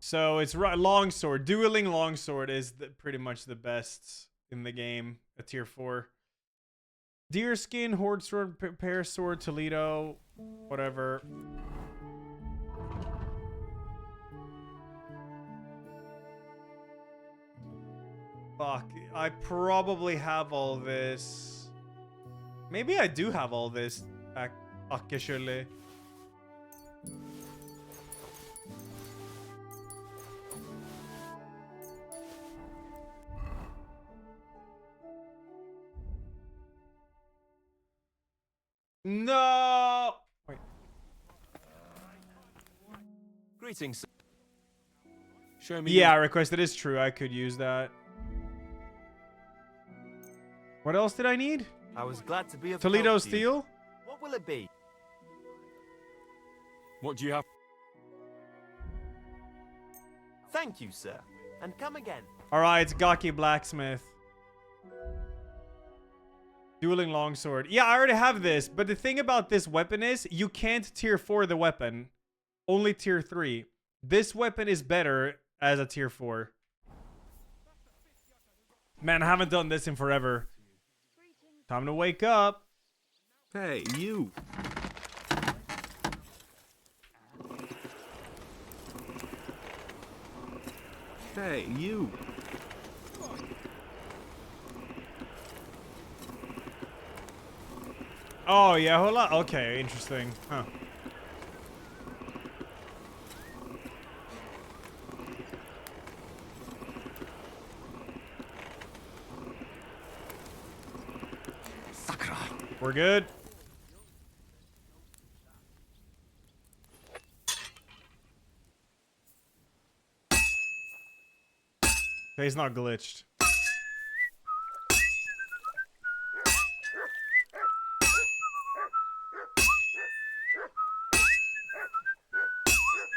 So it's longsword. Dueling longsword is pretty much the best in the game. A tier 4. Deerskin, horde sword, pair sword, Toledo, whatever. Fuck, I probably have all this. Maybe I do have all this, actually. No! Wait. Greetings. Show me. Yeah, request. It is true. I could use that. What else did I need? I was glad to be of Toledo help to you. steel? What will it be? What do you have? Thank you, sir. And come again. Alright, it's Gaki Blacksmith. Dueling longsword. Yeah, I already have this, but the thing about this weapon is you can't tier 4 the weapon. Only tier 3. This weapon is better as a tier 4. Man, I haven't done this in forever. Time to wake up. Hey, you. Hey, you. Oh, yeah, hold on. Okay, interesting. Huh. We're good. Okay, he's not glitched.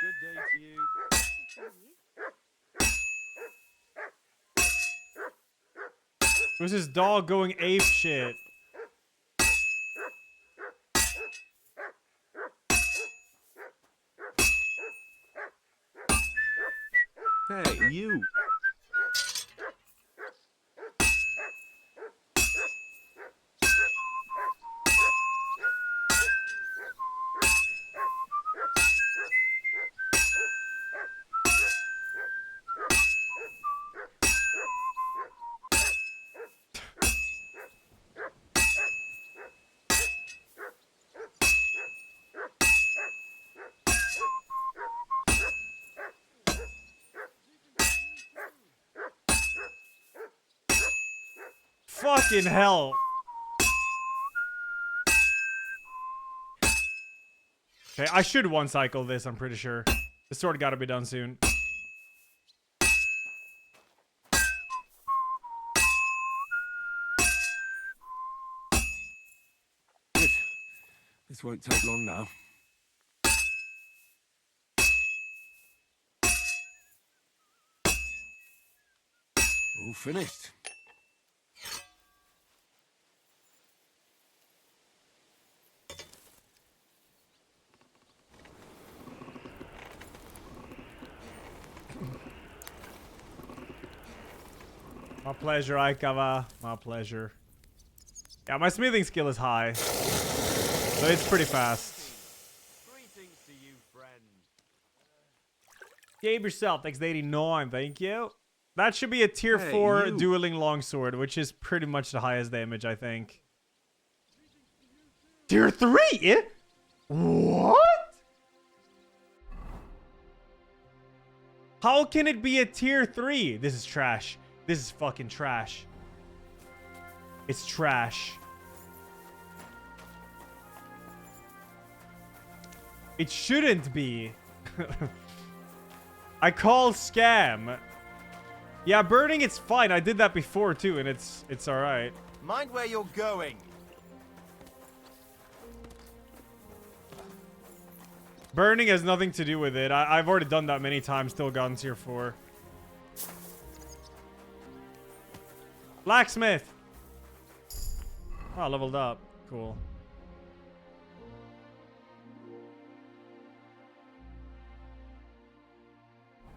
Good day to you. Who's this dog going ape shit? Hey, you. Fucking hell. Okay, I should one cycle this, I'm pretty sure. This sword gotta be done soon. Good. This won't take long now. All finished. My pleasure, Aikava. My pleasure. Yeah, my smithing skill is high. So it's pretty fast. Greetings to you, friend. Gabe yourself, thanks to 89, thank you. That should be a tier Hey, 4 you. dueling longsword, which is pretty much the highest damage, I think. Tier 3? What? How can it be a tier 3? This is trash. This is fucking trash. It's trash. It shouldn't be. I call scam. Yeah, burning it's fine. I did that before too, and it's alright. Mind where you're going. Burning has nothing to do with it. I've already done that many times, still gotten tier 4. Blacksmith! Oh, leveled up. Cool.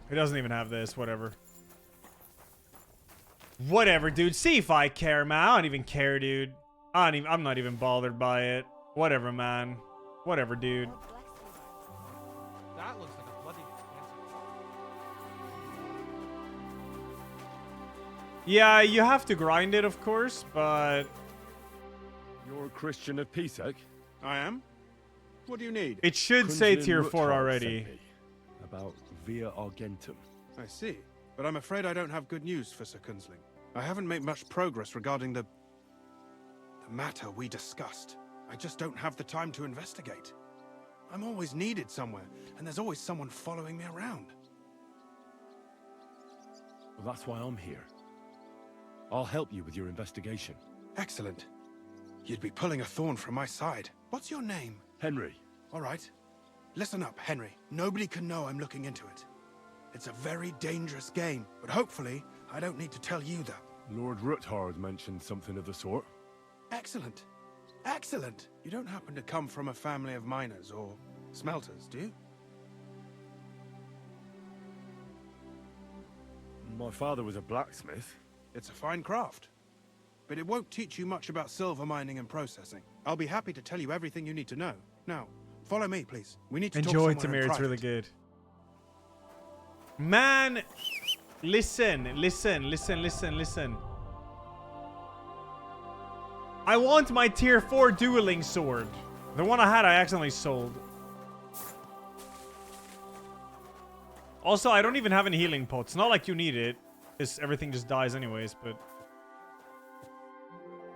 He doesn't even have this. Whatever. Whatever, dude. See if I care, man. I don't even care, dude. I'm not even bothered by it. Whatever, man. Whatever, dude. That looks like a bloody Yeah, you have to grind it, of course, but... You're a Christian of Pisek? I am? What do you need? It should say Kunzlin tier 4 Ruthard already. sent me About Via Argentum. I see. But I'm afraid I don't have good news for Sir Kunzling. I haven't made much progress regarding the matter we discussed. I just don't have the time to investigate. I'm always needed somewhere, and there's always someone following me around. Well, that's why I'm here. I'll help you with your investigation. Excellent. You'd be pulling a thorn from my side. What's your name? Henry. All right. Listen up, Henry. Nobody can know I'm looking into it. It's a very dangerous game, but hopefully I don't need to tell you that. Lord Ruthard mentioned something of the sort. Excellent. Excellent. You don't happen to come from a family of miners or smelters, do you? My father was a blacksmith. It's a fine craft. But it won't teach you much about silver mining and processing. I'll be happy to tell you everything you need to know. Now, follow me, please. We need to Enjoy, talk somewhere Tamir. in It's really private. good. Man, listen. I want my tier 4 dueling sword. The one I had, I accidentally sold. Also, I don't even have any healing pots. Not like you need it. Because everything just dies anyways, but...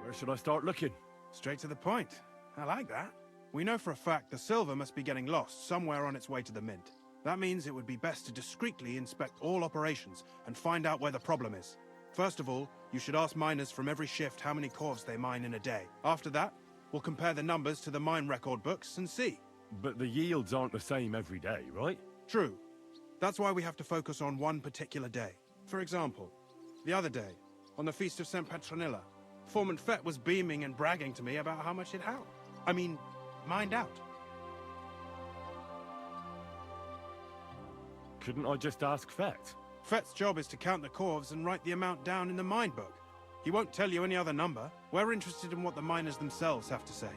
Where should I start looking? Straight to the point. I like that. We know for a fact the silver must be getting lost somewhere on its way to the mint. That means it would be best to discreetly inspect all operations and find out where the problem is. First of all, you should ask miners from every shift how many corves they mine in a day. After that, we'll compare the numbers to the mine record books and see. But the yields aren't the same every day, right? True. That's why we have to focus on one particular day. For example, the other day, on the Feast of St. Petronilla, Foreman Fett was beaming and bragging to me about how much it held. I mean, mined out. Couldn't I just ask Fett? Fett's job is to count the corves and write the amount down in the mine book. He won't tell you any other number. We're interested in what the miners themselves have to say.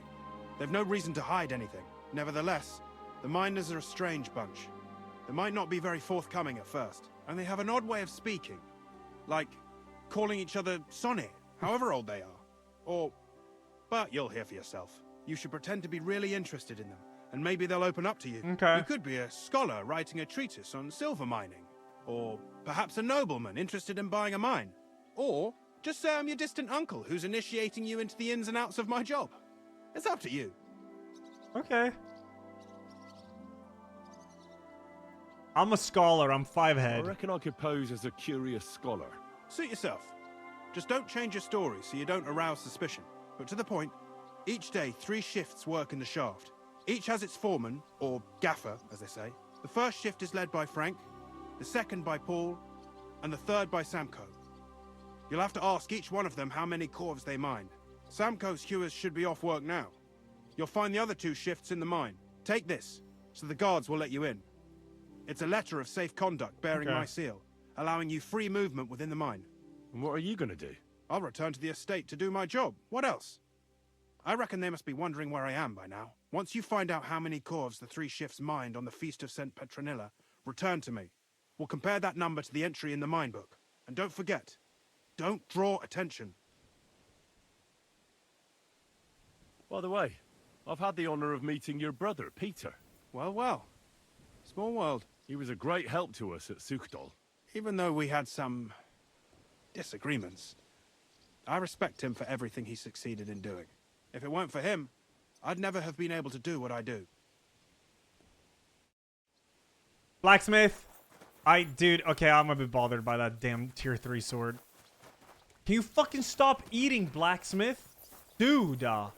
They've no reason to hide anything. Nevertheless, the miners are a strange bunch. They might not be very forthcoming at first, and they have an odd way of speaking. Like, calling each other Sonny, however old they are. But you'll hear for yourself. You should pretend to be really interested in them, and maybe they'll open up to you. Okay. You could be a scholar writing a treatise on silver mining. Or perhaps a nobleman interested in buying a mine. Or just say I'm your distant uncle who's initiating you into the ins and outs of my job. It's up to you. Okay. I'm a scholar. I'm 5 I head. reckon I could pose as a curious scholar. Suit yourself. Just don't change your story so you don't arouse suspicion. But to the point, each day 3 shifts work in the shaft. Each has its foreman, or gaffer, as they say. The first shift is led by Frank, the second by Paul, and the third by Samko. You'll have to ask each one of them how many corves they mine. Samko's hewers should be off work now. You'll find the other 2 shifts in the mine. Take this, so the guards will let you in. It's a letter of safe conduct bearing my seal, allowing you free movement within the mine. And what are you gonna do? I'll return to the estate to do my job. What else? I reckon they must be wondering where I am by now. Once you find out how many corves the 3 shifts mined on the Feast of St. Petronilla, return to me. We'll compare that number to the entry in the mine book. And don't forget, don't draw attention. By the way, I've had the honor of meeting your brother, Peter. Well, well. Small world. He was a great help to us at Sukhdal. Even though we had some disagreements, I respect him for everything he succeeded in doing. If it weren't for him, I'd never have been able to do what I do. Blacksmith. Dude, okay, I'm a bit bothered by that damn tier 3 sword. Can you fucking stop eating, blacksmith? Dude. Are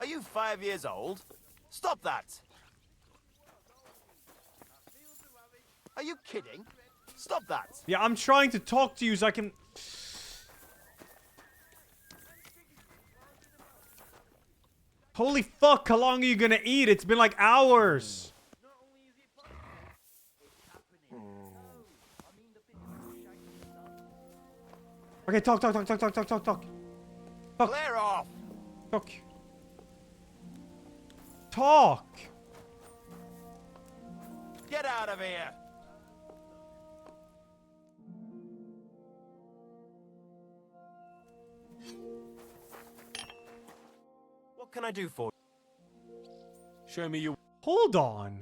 you 5 years old? Stop that! Are you kidding? Stop that! Yeah, I'm trying to talk to you so I can... Holy fuck, how long are you gonna eat? It's been like hours. Okay, talk. Talk. Clear off! Talk. Get out of here! What can I do for you? Show me your... Hold on.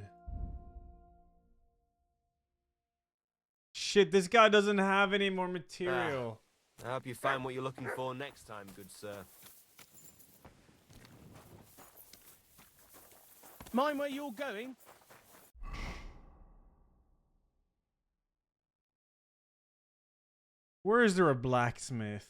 Shit, this guy doesn't have any more material. I hope you find what you're looking for next time, good sir. Mind where you're going? Where is there a blacksmith?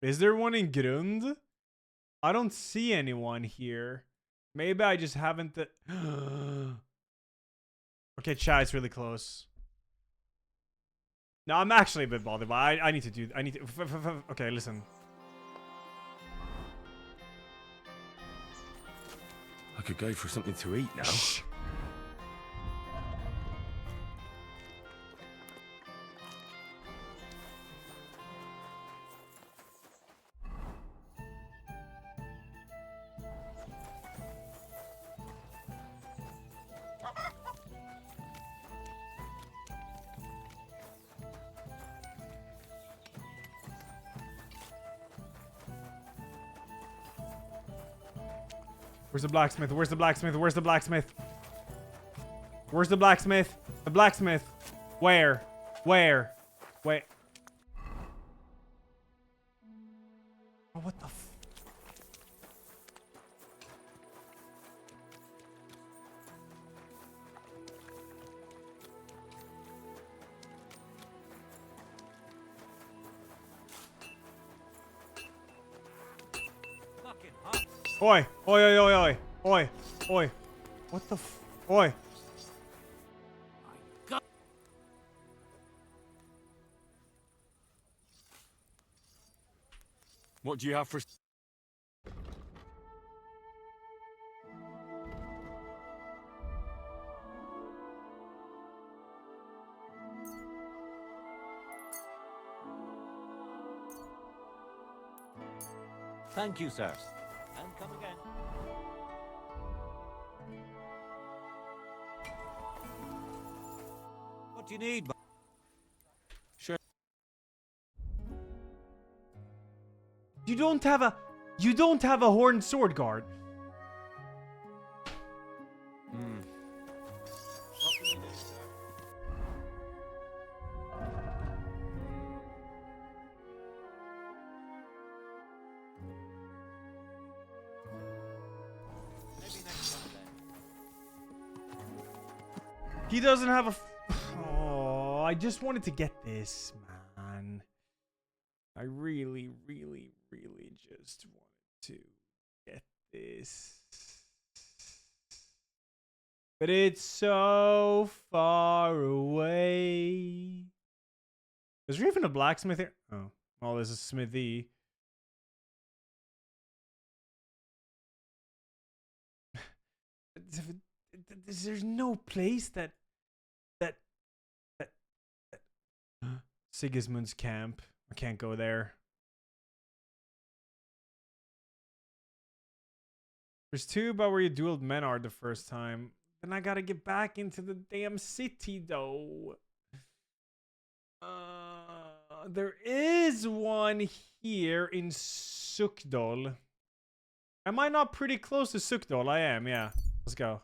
Is there one in Grund? I don't see anyone here. Maybe I just haven't... Okay, chat, it's really close. No, I'm actually a bit bothered, but I need to do... I need to... Okay, listen. I could go for something to eat now. Shh. Where's the blacksmith? Where's the blacksmith? Where's the blacksmith? Where's the blacksmith? The blacksmith. Where? Where? Wait. Oh, what the f... Oi! Oi, oi, oi, oi! Oi! Oi! What the f... Oi! What do you have for... Thank you, sir. And come again. What do you need? Sure. You don't have a horned sword guard. He doesn't have a... Oh, I just wanted to get this, man. I really, really, really just wanted to get this. But it's so far away. Is there even a blacksmith here? Oh, well, there's a smithy. There's no place that Sigismund's camp. I can't go there. There's two about where you dueled Menard the first time. Then I gotta get back into the damn city though. There is one here in Sukdol. Am I not pretty close to Sukdol? I am, yeah. Let's go.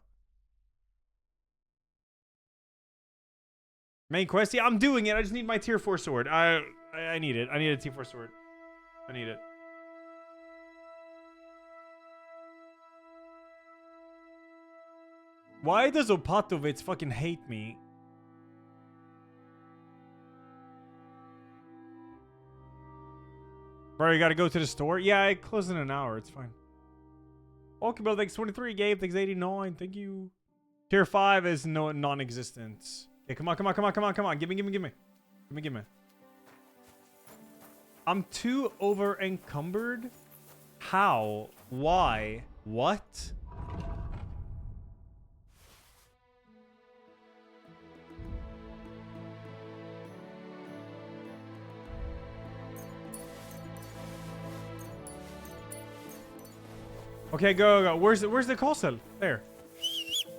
Main quest? Yeah, I'm doing it. I just need my tier 4 sword. I need it. I need a tier 4 sword. I need it. Why does Opatovitz fucking hate me? Bro, you gotta go to the store? Yeah, I close in an hour. It's fine. Okay, bro. Thanks 23. Gabe, thanks 89. Thank you. Tier 5 is non-existent. Okay, come on, come on, come on, come on, come on. Give me, give me, give me. Give me, give me. I'm too over encumbered. How? Why? What? Okay, go, go. Where's the call cell? There.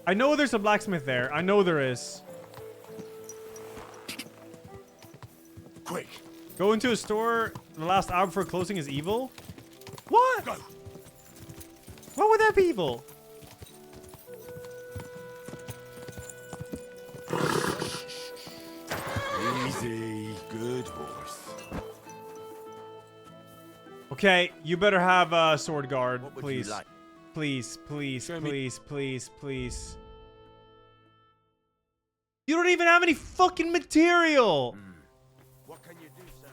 I know there's a blacksmith there. I know there is. Quick. Go into a store. The last hour before closing is evil. What? Go. What would that be evil? Easy. Good horse. Okay, you better have a sword guard, please. Like? Please, please, please, please, please. You don't even have any fucking material. What can you do, sir?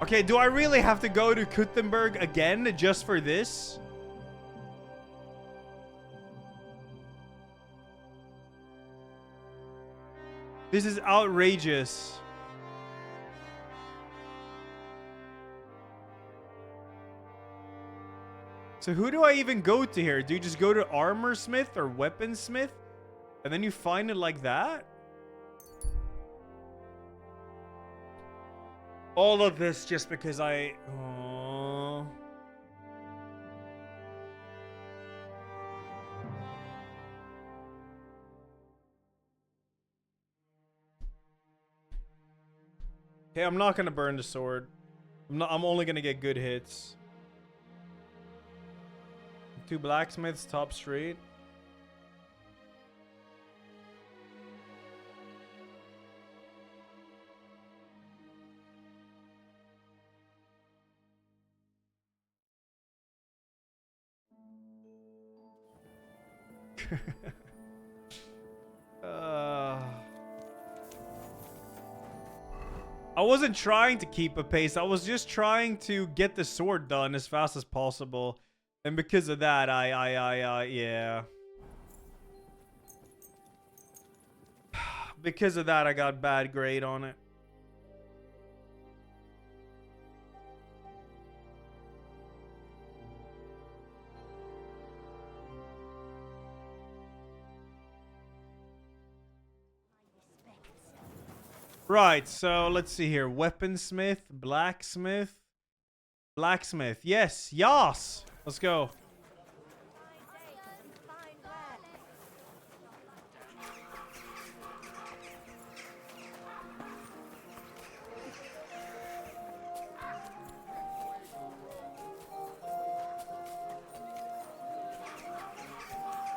Okay, do I really have to go to Kuttenberg again just for this? This is outrageous. So who do I even go to here? Do you just go to armor smith or weaponsmith? And then you find it like that? All of this just because I... Oh. Okay, I'm not gonna burn the sword. I'm only gonna get good hits. 2 blacksmiths, top street. I wasn't trying to keep a pace. I was just trying to get the sword done as fast as possible. And because of that, yeah. Because of that, I got bad grade on it. Right, so let's see here. Weaponsmith, blacksmith. Blacksmith. Yes, yas. Let's go.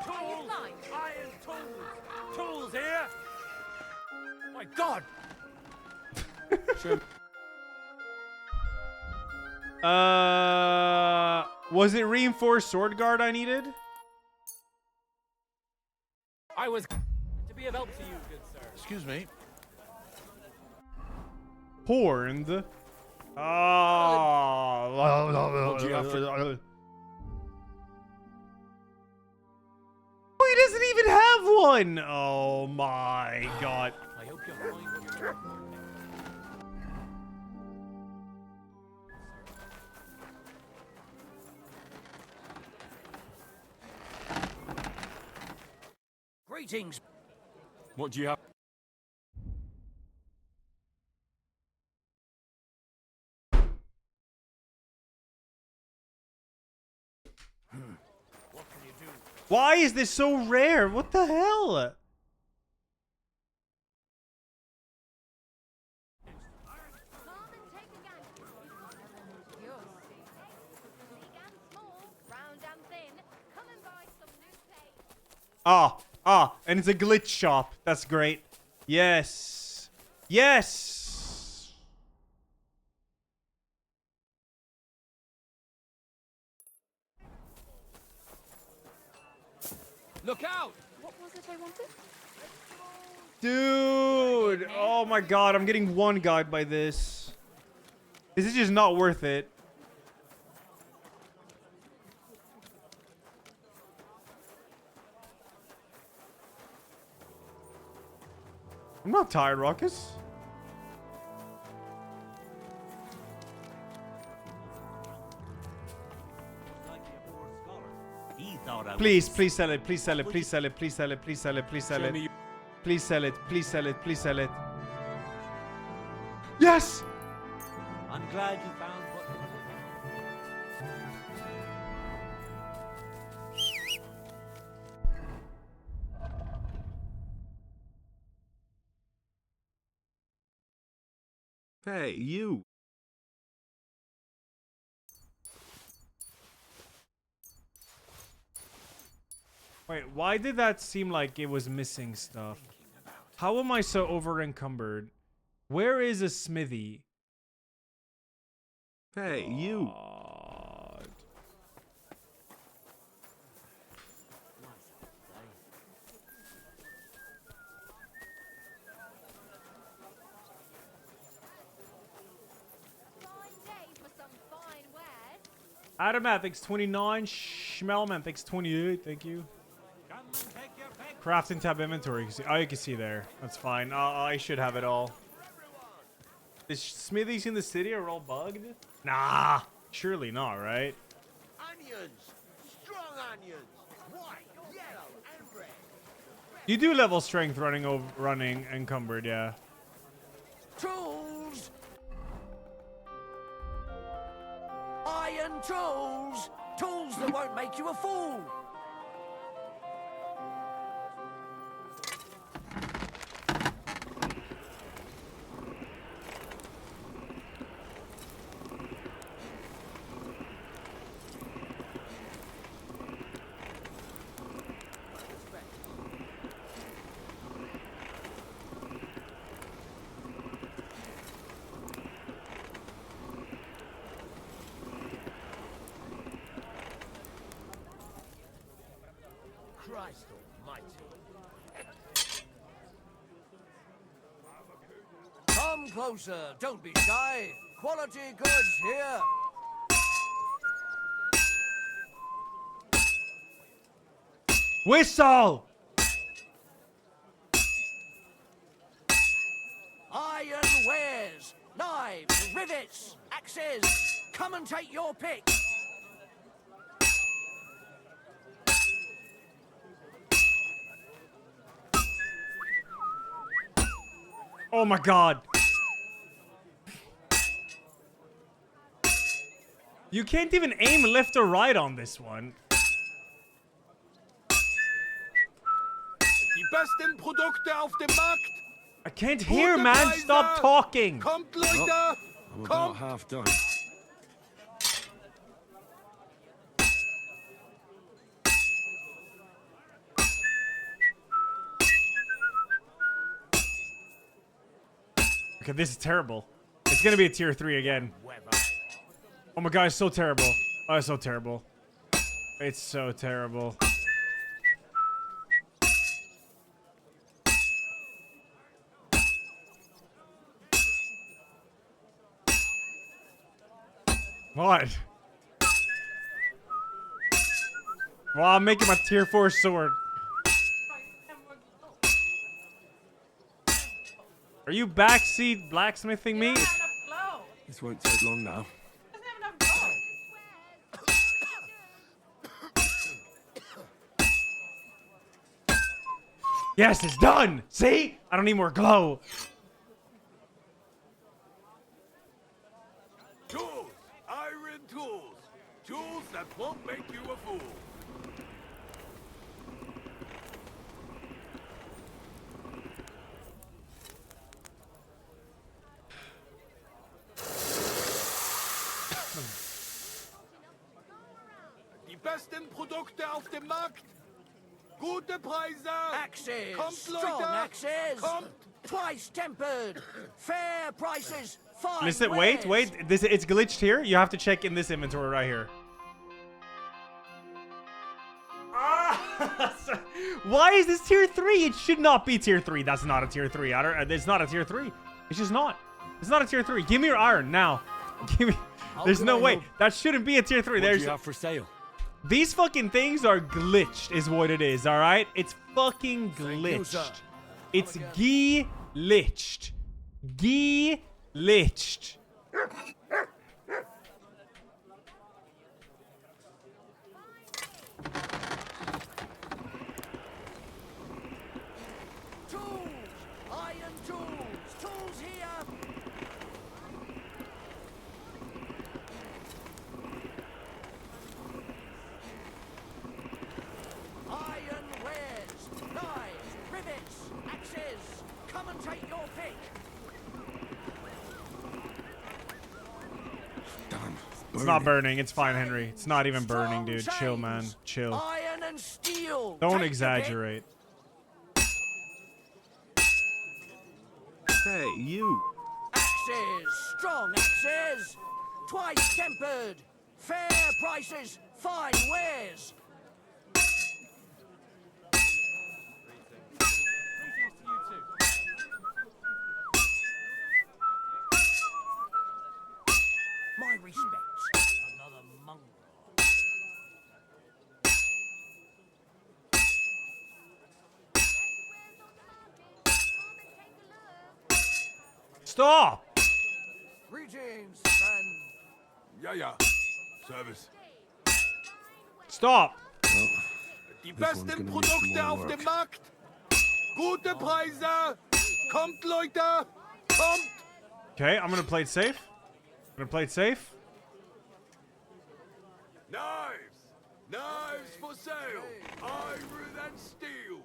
Tools! Iron tools! Tools here! My God! Was it reinforced sword guard I needed? I was to be of help to you, good sir. Excuse me. Horned. Ah. What do you have for... Oh, he doesn't even have one. Oh my God. I hope you mind what you're talking about. Greetings. What do you have? What can you do? Why is this so rare? What the hell? And it's a glitch shop. That's great. Yes. Yes. Look out! What was it I wanted? Dude. Oh my God. I'm getting one guide by this. This is just not worth it. I'm not tired, Ruckus. Please, please sell it. Please sell it. Please sell it. Please sell it. Please sell it. Please sell it. Please sell it. Please sell it. Please sell it. Yes! I'm glad you found what you Hey, you. Wait, why did that seem like it was missing stuff? How am I so over encumbered? Where is a smithy? Hey, you. God. Adamant thanks 29. Schmelman thanks 28. Thank you. Crafting tab inventory. Oh, you can see there. That's fine. I should have it all. The smithies in the city are all bugged? Nah. Surely not, right? Onions! Strong onions! White, yellow, and red. You do level strength running encumbered, yeah. Tools! Iron tools! Tools that won't make you a fool! Christ almighty. Come closer, don't be shy. Quality goods here. Whistle! Iron wares, knives, rivets, axes. Come and take your pick. Oh my god. You can't even aim left or right on this one. Die besten Produkte auf dem Markt. I can't hear, man. Stop talking. Kommt, Leute. Oh, I'm about Kommt. half done. Okay, this is terrible. It's gonna be a tier 3 again. Oh my god, it's so terrible. Oh, it's so terrible. It's so terrible. What? Well, I'm making my tier 4 sword. Are you backseat blacksmithing me? This won't take long now. Yes, it's done! See? I don't need more glow. Tools. Iron tools. Tools that won't make you a fool. Die besten Produkte auf dem Markt. Gute Preise. Axes, Kommt, strong Leute. axes. Kommt. Twice tempered. Fair prices. Fine Listen, wares. wait. It's glitched here. You have to check in this inventory right here. Why is this tier 3? It should not be tier 3. That's not a tier 3. It's not a tier 3. It's just not. It's not a tier 3. Give me your iron now. Give me. There's no way. That shouldn't be a tier 3. What do There's. you have for sale? These fucking things are glitched, is what it is. All right. It's fucking glitched. It's glitched. Glitched. Tools. Iron tools. Tools here. Iron wares, knives, rivets, axes. Come and take your pick. It's not burning. It's fine, Henry. It's not even burning, dude. Chill, man. Chill. Iron and steel. Don't Take the exaggerate. Hey, you. pick. Axes, strong axes. Twice tempered. Fair prices. Fine wares. My respects. Another mongrel. Stop! Greetings, friend. Ja, ja. Service. Stop! Die This one's besten gonna need some Produkte more auf work. dem Markt. Gute Preise. Kommt, Leute. Kommt. Okay, I'm gonna play it safe. I'm gonna play it safe. Knives. Knives for sale. Iron and steel.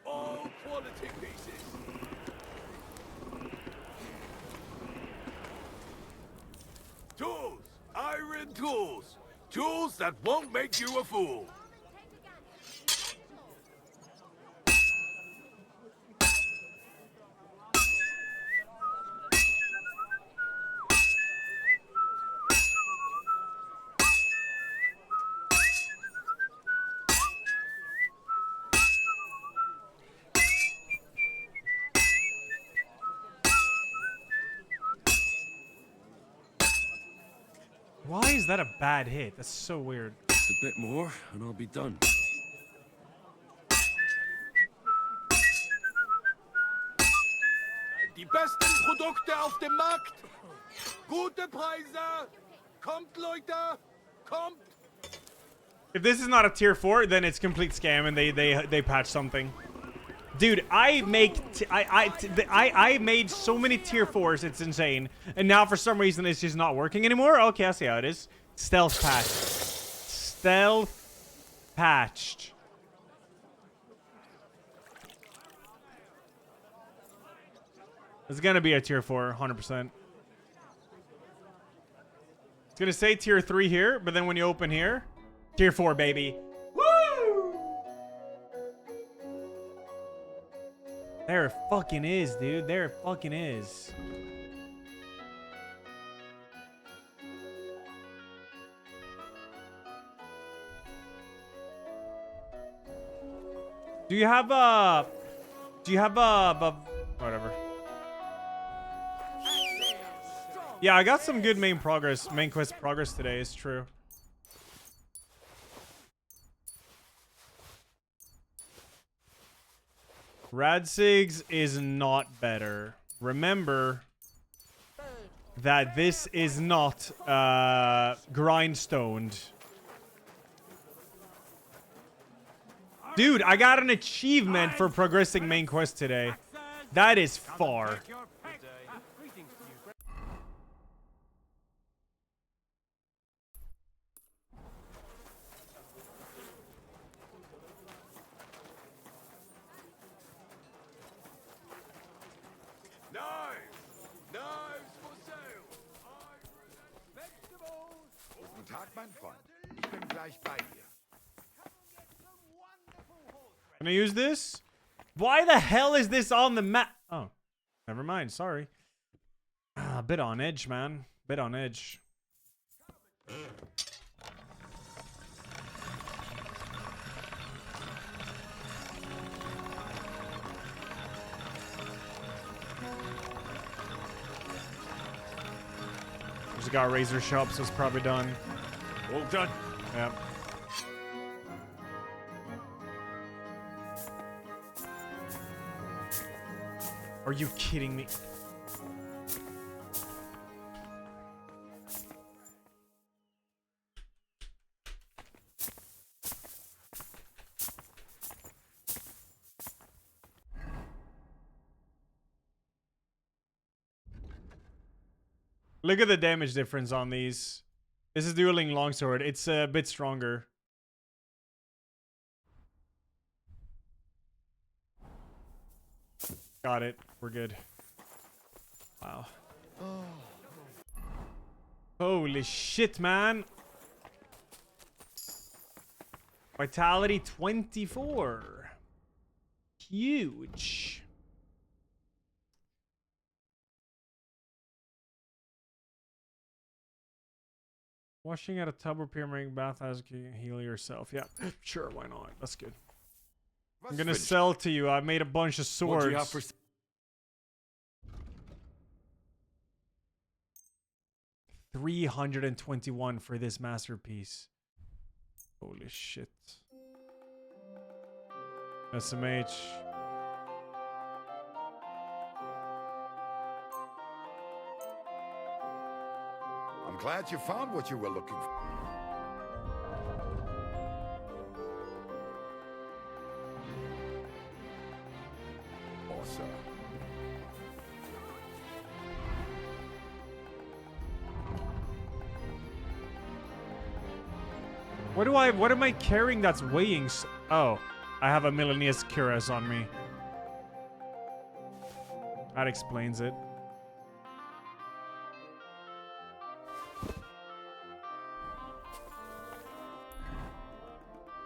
All quality pieces. Tools. Iron tools. Tools that won't make you a fool. Why is that a bad hit? That's so weird. Just a bit more, and I'll be done. Die besten Produkte auf dem Markt. Gute Preise. Kommt, Leute. Kommt. If this is not a tier 4, then it's complete scam and they patch something. Dude, I made so many tier 4s, it's insane. And now for some reason it's just not working anymore. Okay, I see how it is. Stealth patched. Stealth patched. It's gonna be a tier 4, 100%. It's gonna say tier 3 here, but then when you open here, tier 4, baby. Woo! There it fucking is, dude. There it fucking is. Do you have whatever. Yeah, I got some good main quest progress today, it's true. Radsigs is not better. Remember that this is not grindstoned. Dude, I got an achievement for progressing main quest today. That is far. Guten Tag, mein Freund. Ich bin gleich bei dir. Can I use this? Why the hell is this on the map? Oh, never mind. Sorry. A bit on edge, man. Bit on edge. Just got razor shop, so it's probably done. All done. Yep. Are you kidding me? Look at the damage difference on these. This is dueling longsword. It's a bit stronger. Got it. We're good. Wow. Holy shit, man. Vitality 24. Huge. Washing out a tub or peering bathhouse can heal yourself. Yeah, sure, why not? That's good. I'm gonna sell to you. I made a bunch of swords. What do you have for... 321 for this masterpiece. Holy shit. SMH. I'm glad you found what you were looking for. Awesome. What am I carrying that's weighing? Oh, I have a Milanese cuirass on me. That explains it.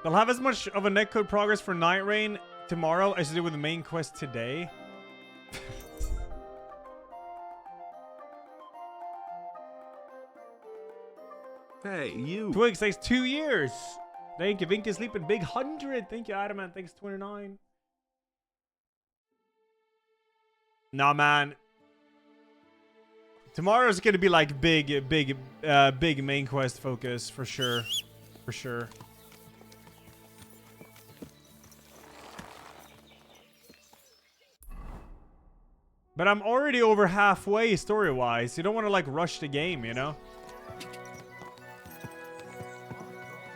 They'll have as much of a netcode progress for Night Rain tomorrow as they do with the main quest today. Hey, you. Twig says 2 years. Thank you. Vink is sleeping big 100. Thank you, Adamant. Thanks, 29. Nah, man. Tomorrow's gonna be like big main quest focus for sure. For sure. But I'm already over halfway story-wise. You don't want to like rush the game, you know?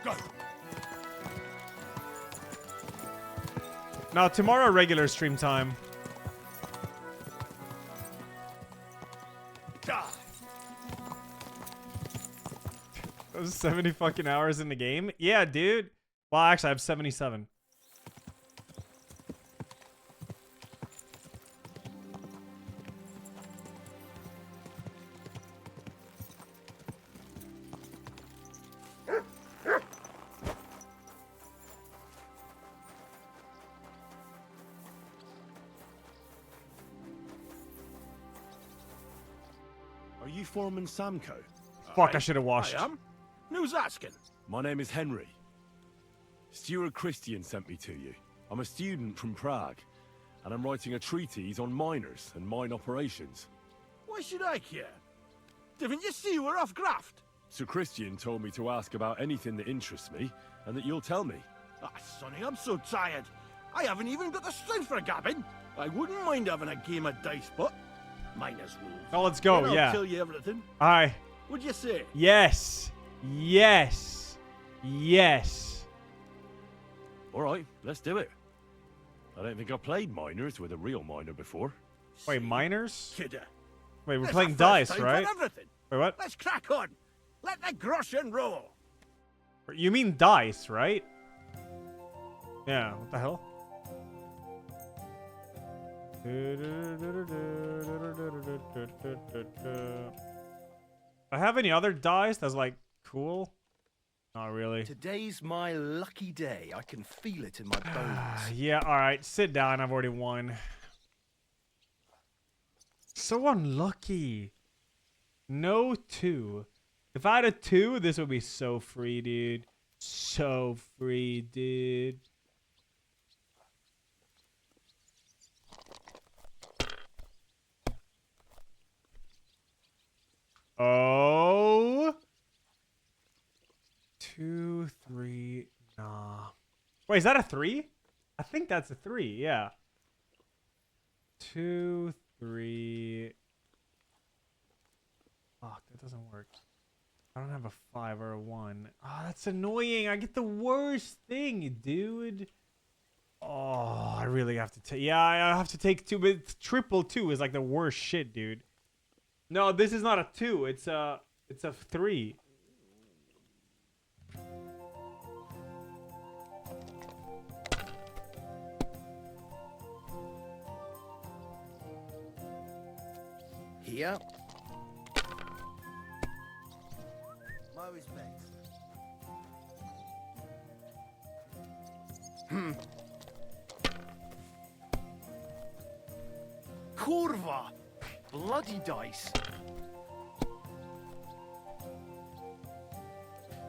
Go. Now tomorrow regular stream time. Those 70 fucking hours in the game? Yeah, dude. Well, actually, I have 77. Are you Foreman Samco? Fuck, I should have washed. I am. Who's asking? My name is Henry. Stuart Christian sent me to you. I'm a student from Prague, and I'm writing a treatise on miners and mine operations. Why should I care? Didn't you see we're off graft? Sir Christian told me to ask about anything that interests me, and that you'll tell me. Ah, Sonny, I'm so tired. I haven't even got the strength for gabbing. I wouldn't mind having a game of dice, but miners rules. Oh, let's go, Then I'll yeah. tell you everything. Aye. Would you say? Yes. Yes. Yes. All right, let's do it. I don't think I've played miners with a real miner before. Wait, miners? Kidder. Wait, we're There's playing a first dice, time for right? everything. Wait, what? Let's crack on. Let the groschen roll. You mean dice, right? Yeah, what the hell? I have any other dice that's like cool? Not really. Today's my lucky day. I can feel it in my bones. Yeah, alright. Sit down. I've already won. So unlucky. No 2. If I had a 2, this would be so free, dude. So free, dude. Oh. 2, 3. Nah. Wait, is that a 3? I think that's a 3, yeah. 2, 3. Fuck, that doesn't work. I don't have a 5 or a 1. Oh, that's annoying. I get the worst thing, dude. Oh, I really have to take... Yeah, I have to take 2, but triple 2 is like the worst shit, dude. No, this is not a 2. It's a 3. Here. My respects. Kurva! Bloody dice.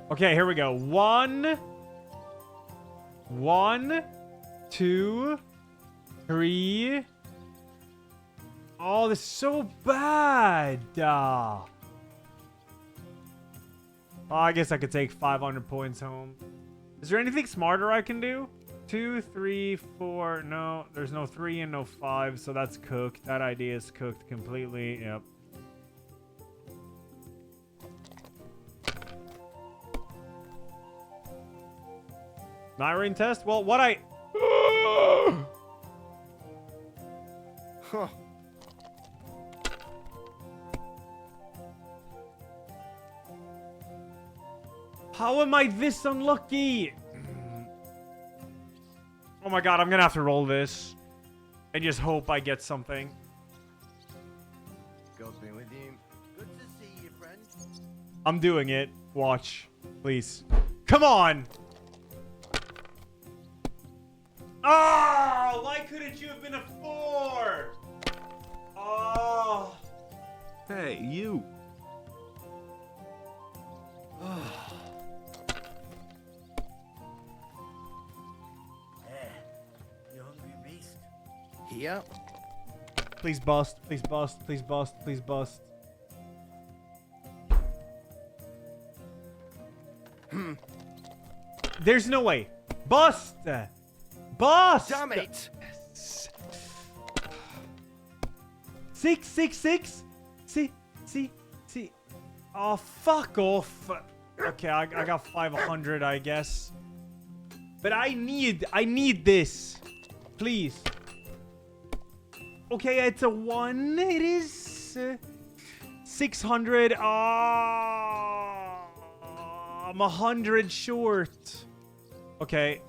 Okay, here we go. 1, 2, 3. Oh, this is so bad. Oh, I guess I could take 500 points home. Is there anything smarter I can do? 2, 3, 4. No, there's no 3 and no 5, so that's cooked. That idea is cooked completely. Yep. Night rain test? Well, what I... Huh. How am I this unlucky? Oh my god, I'm gonna have to roll this. And just hope I get something. God be with you. Good to see you, friend. I'm doing it. Watch. Please. Come on! Oh! Why couldn't you have been a 4? Oh! Hey, you. You hungry beast? Here. Please bust. Please bust. Please bust. Please bust. There's no way. Bust! Bust! Damn it! 666? See. Oh, fuck off. Okay, I got 500, I guess. But I need this. Please. Okay, it's a 1. It is 600. I'm 100 short. Okay.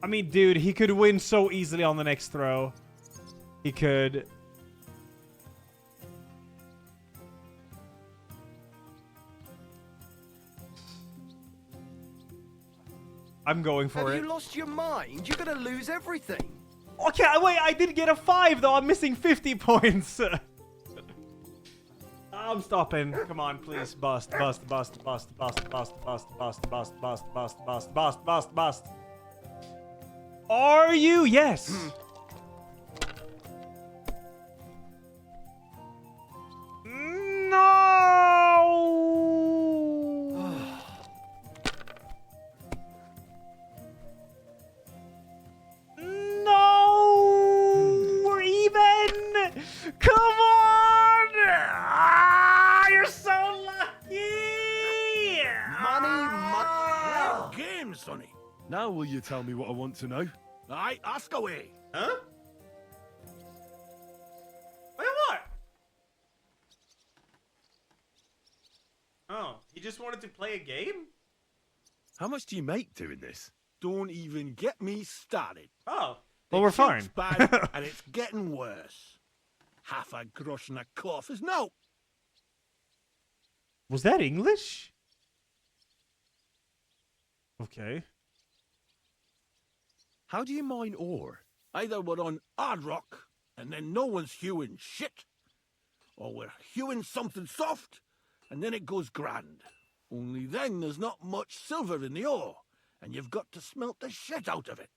I mean, dude, he could win so easily on the next throw. He could. I'm going for it. Have you lost your mind? You're gonna lose everything. Okay, wait, I did get a 5 though. I'm missing 50 points. I'm stopping. Come on, please. Bust. Are you? Yes. We're even. Come on. You're so lucky. Money. Game, Sonny. Now will you tell me what I want to know? Aye, ask away. Huh? Wait, what? Oh, he just wanted to play a game? How much do you make doing this? Don't even get me started. Oh. Well, we're fine. Bad, and it's getting worse. Half a grosh and a cough is no. Was that English? Okay. How do you mine ore? Either we're on hard rock, and then no one's hewing shit, or we're hewing something soft, and then it goes grand. Only then there's not much silver in the ore, and you've got to smelt the shit out of it.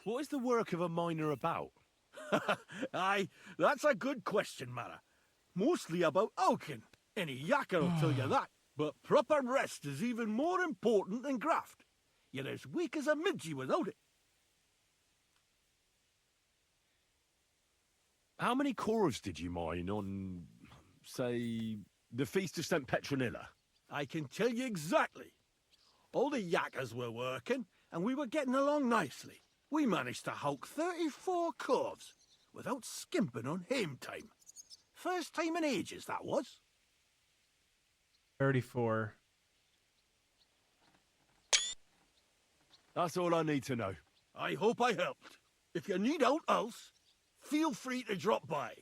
What is the work of a miner about? Aye, that's a good question, Mara. Mostly about oaking. Any yakker will tell you that. But proper rest is even more important than graft. You're as weak as a midgie without it. How many cores did you mine on, say, the Feast of St. Petronilla? I can tell you exactly. All the yakkers were working, and we were getting along nicely. We managed to hulk 34 corves without skimping on hame time. First time in ages, that was. 34. That's all I need to know. I hope I helped. If you need out else, feel free to drop by.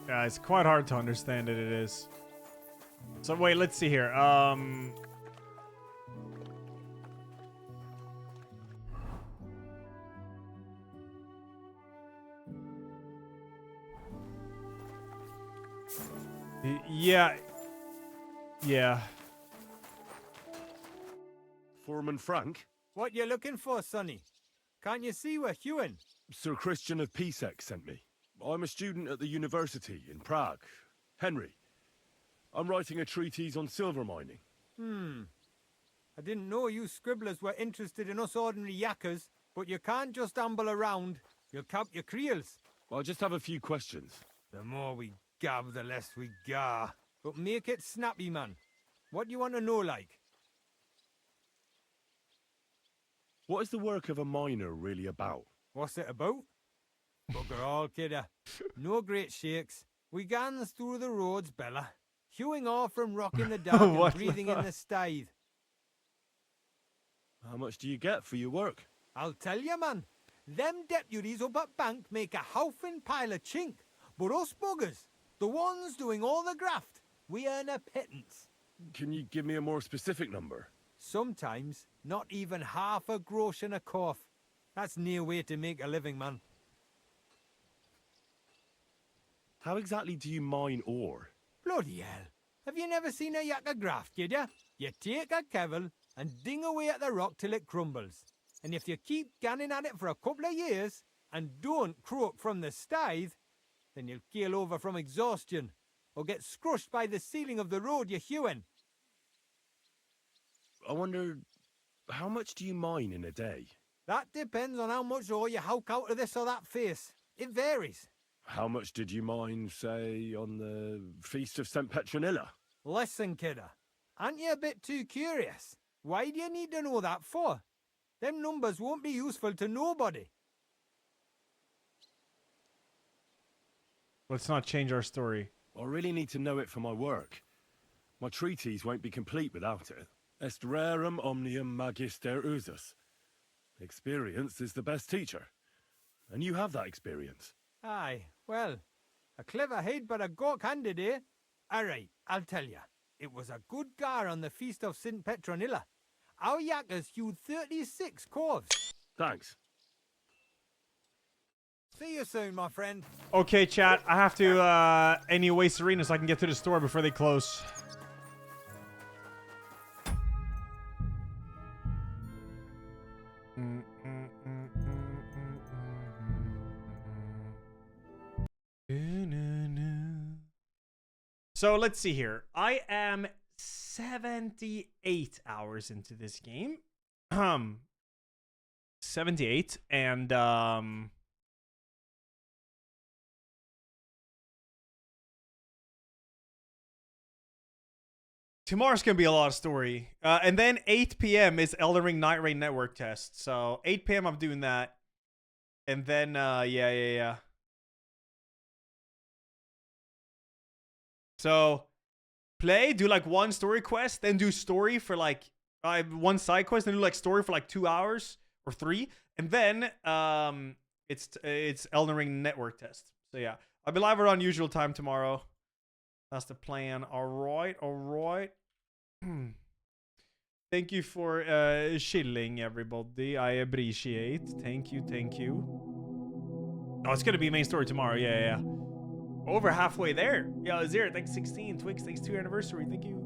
Yeah, it's quite hard to understand it is. So wait, let's see here. Yeah. Foreman Frank? What you looking for, Sonny? Can't you see we're hewing? Sir Christian of Pisek sent me. I'm a student at the university in Prague. Henry. I'm writing a treatise on silver mining. I didn't know you scribblers were interested in us ordinary yakkers, but you can't just amble around. You'll cap your creels. I just have a few questions. The more we gab, the less we gar. But make it snappy, man. What do you want to know, like? What is the work of a miner really about? What's it about? Bugger all, kidder. No great shakes. We gans through the roads, Bella. Hewing off from rock in the dark and breathing in the stithe. How much do you get for your work? I'll tell you, man. Them deputies up at bank make a howfing pile of chink. But us buggers, the ones doing all the graft, we earn a pittance. Can you give me a more specific number? Sometimes, not even half a grosh and a cough. That's near way to make a living, man. How exactly do you mine ore? Bloody hell. Have you never seen a yakker graft, kid ya? You take a kevel and ding away at the rock till it crumbles. And if you keep ganning at it for a couple of years and don't croak from the stithe, then you'll keel over from exhaustion. or get scrushed by the ceiling of the road you're hewing. I wonder, how much do you mine in a day? That depends on how much ore you howk out of this or that face. It varies. How much did you mine, say, on the Feast of St. Petronilla? Listen, kidder. Aren't you a bit too curious? Why do you need to know that for? Them numbers won't be useful to nobody. Let's not change our story. I really need to know it for my work. My treatise won't be complete without it. Est rerum omnium magister usus. Experience is the best teacher. And you have that experience. Aye, well, a clever head but a gawk-handed, eh? All right, I'll tell you. It was a good gar on the Feast of St. Petronilla. Our yakkers hewed 36 corves. Thanks. See you soon, my friend. Okay, chat. I have to anyway Serena so I can get to the store before they close. So let's see here. I am 78 hours into this game. 78 and tomorrow's gonna be a lot of story. And then 8 p.m. is Elden Ring Night Rain Network test. So 8 p.m. I'm doing that. And then yeah. So do like one story quest, then do story for like one side quest, then do like story for like 2 hours or 3, and then it's Elden Ring Network test. So yeah, I'll be live around usual time tomorrow. That's the plan. All right. Thank you for chilling, everybody. I appreciate. Thank you. Oh, it's gonna be main story tomorrow. Yeah. Over halfway there. Yo, Zero, thanks 16. Twigs, thanks 2 anniversary. Thank you.